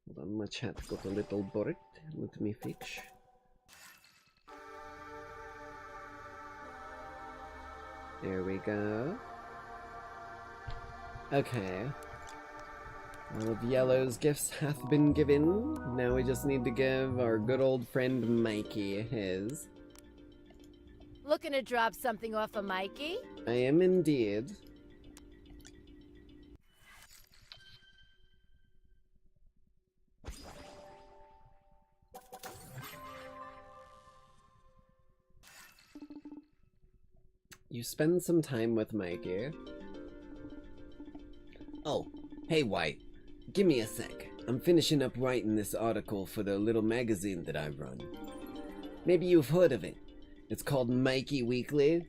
Hold on, my chat got a little bored. Let me fix. There we go. Okay. All of Yellow's gifts hath been given. Now we just need to give our good old friend Mikey his. Looking to drop something off of Mikey? I am indeed. You spend some time with Mikey. Oh, hey White. Give me a sec. I'm finishing up writing this article for the little magazine that I run. Maybe you've heard of it. It's called Mikey Weekly.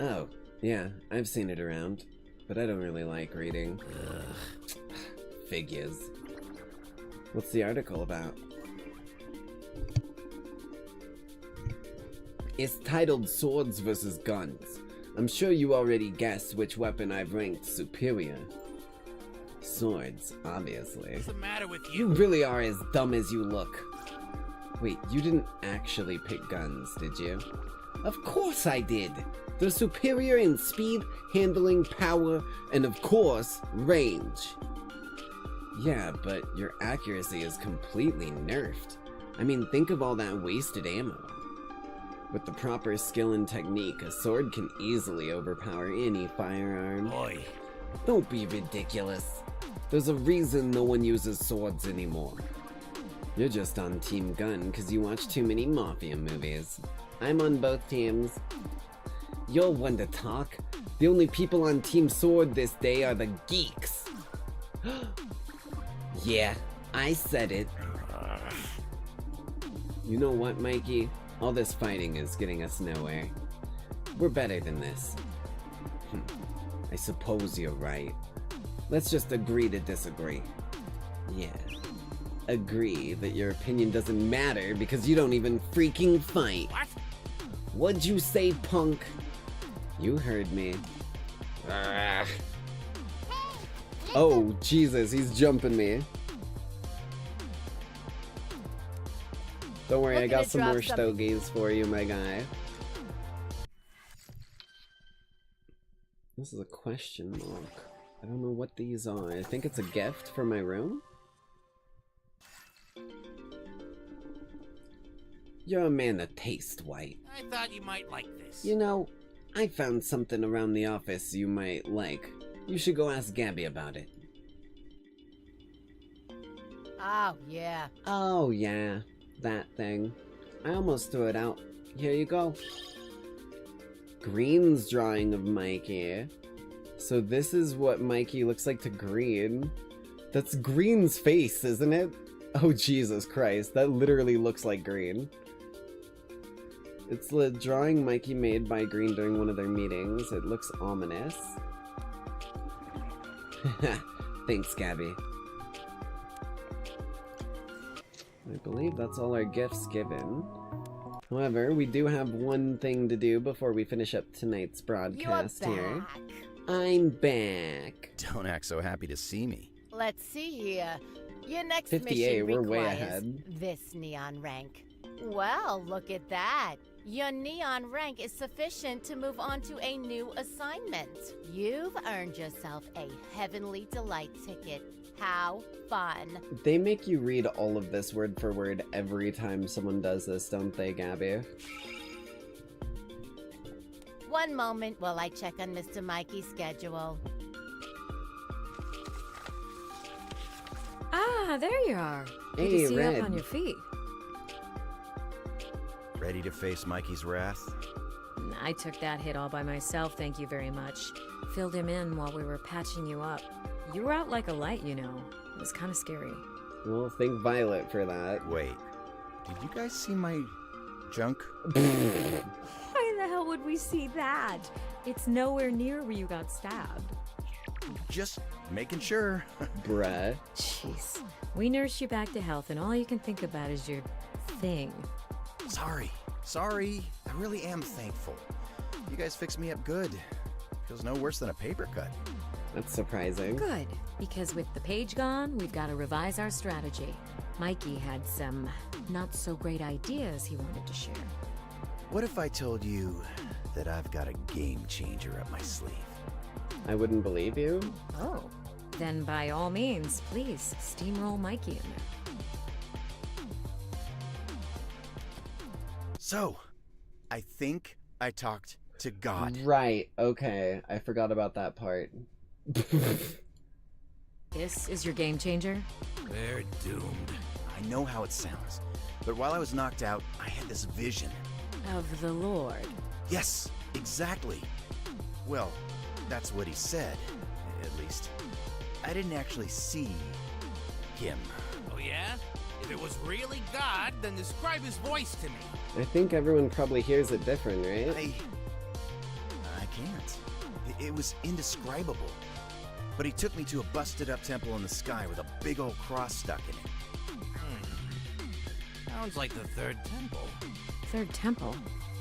Oh, yeah, I've seen it around. But I don't really like reading. Ugh. Figures. What's the article about? It's titled Swords vs. Guns. I'm sure you already guessed which weapon I've ranked superior. Swords, obviously. What's the matter with You really are as dumb as you look. Wait, you didn't actually pick guns, did you? Of course I did! They're superior in speed, handling, power, and of course, range. Yeah, but your accuracy is completely nerfed. I mean, think of all that wasted ammo. With the proper skill and technique, a sword can easily overpower any firearm. Oi. Don't be ridiculous. There's a reason no one uses swords anymore. You're just on Team Gun because you watch too many Mafia movies. I'm on both teams. You're one to talk. The only people on Team Sword this day are the geeks. Yeah, I said it. You know what, Mikey? All this fighting is getting us nowhere. We're better than this. I suppose you're right. Let's just agree to disagree. Yeah. Agree that your opinion doesn't matter because you don't even freaking fight. What? What'd you say, punk? You heard me. Oh, Jesus, he's jumping me. Don't worry, I got some more stogies for you, my guy. This is a question mark. I don't know what these are. I think it's a gift for my room? You're a man of taste, White. I thought you might like this. You know, I found something around the office you might like. You should go ask Gabby about it. Oh, yeah. Oh, yeah. That thing. I almost threw it out. Here you go. Green's drawing of Mikey. So this is what Mikey looks like to Green. That's Green's face, isn't it? Oh, Jesus Christ. That literally looks like Green. It's the drawing Mikey made by Green during one of their meetings. It looks ominous. Thanks, Gabby. I believe that's all our gifts given. However, we do have one thing to do before we finish up tonight's broadcast here. I'm back. Don't act so happy to see me. Let's see here. Your next 58, mission we're way requires ahead. this neon rank. Well, look at that. Your neon rank is sufficient to move on to a new assignment. You've earned yourself a Heavenly Delight ticket. How fun. They make you read all of this word for word every time someone does this, don't they, Gabby? One moment while I check on Mr. Mikey's schedule. Ah, there you are. Good Hey, to see you Red. up on your feet. Ready to face Mikey's wrath? I took that hit all by myself, thank you very much. Filled him in while we were patching you up. You were out like a light, you know. It was kind of scary. Well, thank Violet for that. Wait, did you guys see my junk? Why the hell would we see that? It's nowhere near where you got stabbed. Just making sure. Bruh. Jeez. We nursed you back to health and all you can think about is your thing. Sorry. I really am thankful. You guys fixed me up good. Feels no worse than a paper cut. That's surprising. Good, because with the page gone, we've got to revise our strategy. Mikey had some not so great ideas he wanted to share. What if I told you that I've got a game changer up my sleeve? I wouldn't believe you. Oh. then by all means, please steamroll Mikey in there. So, I think I talked to God. Right, okay. I forgot about that part. This is your game changer? We're doomed. I know how it sounds, but while I was knocked out, I had this vision. Of the Lord. Yes, exactly. Well, that's what he said, at least. I didn't actually see him. Oh yeah? If it was really God, then describe his voice to me. I think everyone probably hears it different, right? I can't. It was indescribable. But he took me to a busted-up temple in the sky with a big old cross stuck in it. Sounds like the third temple. Third temple?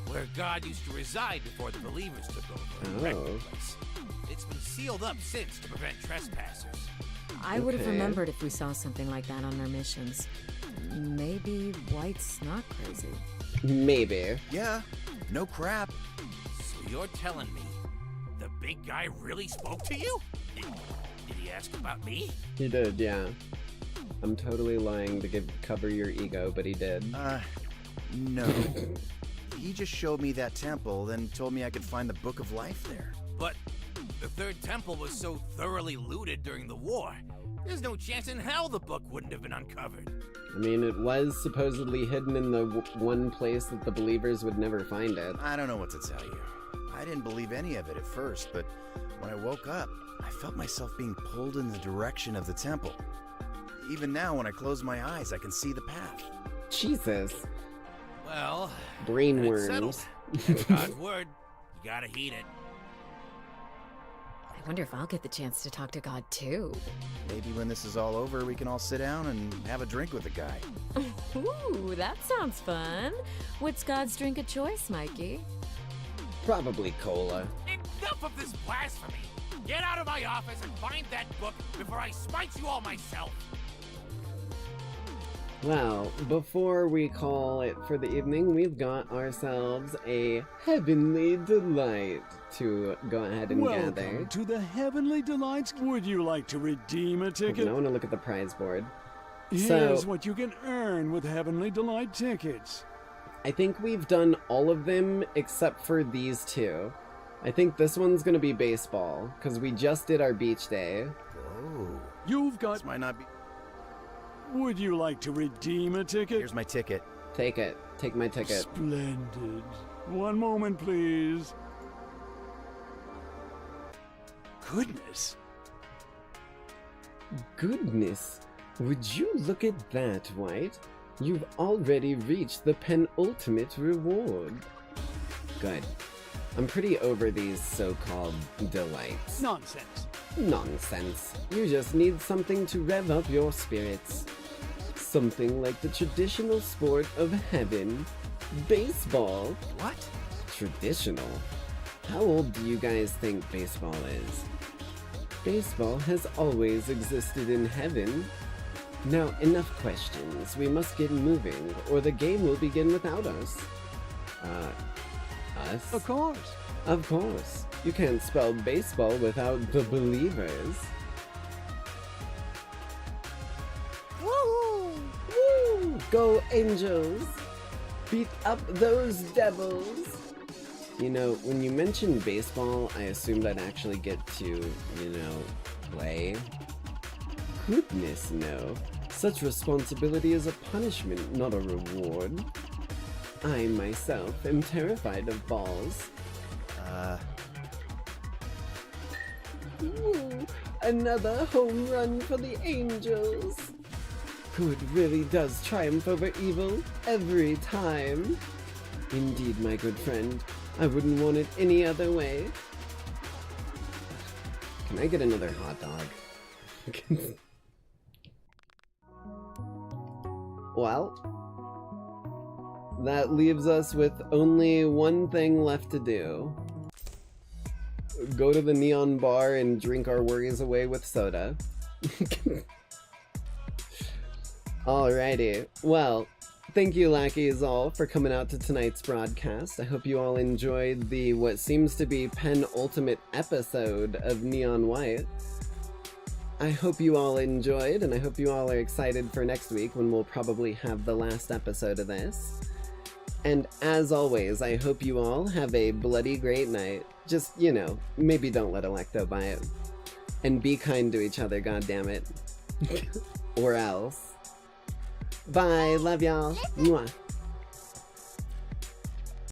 Where God used to reside before the believers took over and wrecked the place. It's been sealed up since to prevent trespassers. I would have remembered if we saw something like that on our missions. Maybe White's not crazy. Maybe. Yeah, no crap. So you're telling me the big guy really spoke to you? Did he ask about me? He did, yeah. I'm totally lying to cover your ego, but he did. No. He just showed me that temple, then told me I could find the Book of Life there. But the third temple was so thoroughly looted during the war. There's no chance in hell the book wouldn't have been uncovered. I mean, it was supposedly hidden in the one place that the believers would never find it. I don't know what to tell you. I didn't believe any of it at first, but when I woke up, I felt myself being pulled in the direction of the temple. Even now, when I close my eyes, I can see the path. Jesus. Well, brain worms. That's God's word. You gotta heed it. I wonder if I'll get the chance to talk to God too. Maybe when this is all over, we can all sit down and have a drink with the guy. Ooh, that sounds fun. What's God's drink of choice, Mikey? Probably cola. Enough of this blasphemy! Get out of my office and find that book before I smite you all myself! Well, before we call it for the evening, we've got ourselves a heavenly delight to go ahead and gather. Welcome to the Heavenly Delights. Would you like to redeem a ticket? I want to look at the prize board. Here's what you can earn with Heavenly Delight tickets. I think we've done all of them except for these two. I think this one's gonna be baseball, because we just did our beach day. Whoa. You've got... This might not be... Would you like to redeem a ticket? Here's my ticket. Take it. Take my ticket. Splendid. One moment, please. Goodness. Goodness. Would you look at that, White? You've already reached the penultimate reward. Good. I'm pretty over these so-called delights. Nonsense. Nonsense. You just need something to rev up your spirits. Something like the traditional sport of heaven, baseball. What? Traditional? How old do you guys think baseball is? Baseball has always existed in heaven. Now, enough questions. We must get moving, or the game will begin without us. Us? Of course. Of course. You can't spell baseball without the believers. Woo! Woo! Go Angels! Beat up those devils! You know, when you mention baseball, I assumed I'd actually get to, play. Goodness no. Such responsibility is a punishment, not a reward. I myself am terrified of balls. Ooh, another home run for the Angels. Good really does triumph over evil every time. Indeed, my good friend. I wouldn't want it any other way. Can I get another hot dog? Well, that leaves us with only one thing left to do. Go to the neon bar and drink our worries away with soda. Alrighty, well, thank you Lackeys all for coming out to tonight's broadcast. I hope you all enjoyed the what seems to be penultimate episode of Neon White. I hope you all enjoyed, and I hope you all are excited for next week when we'll probably have the last episode of this. And as always, I hope you all have a bloody great night. Just, you know, maybe don't let Electo buy it. And be kind to each other, goddammit. Or else. Bye, love y'all. Mwah.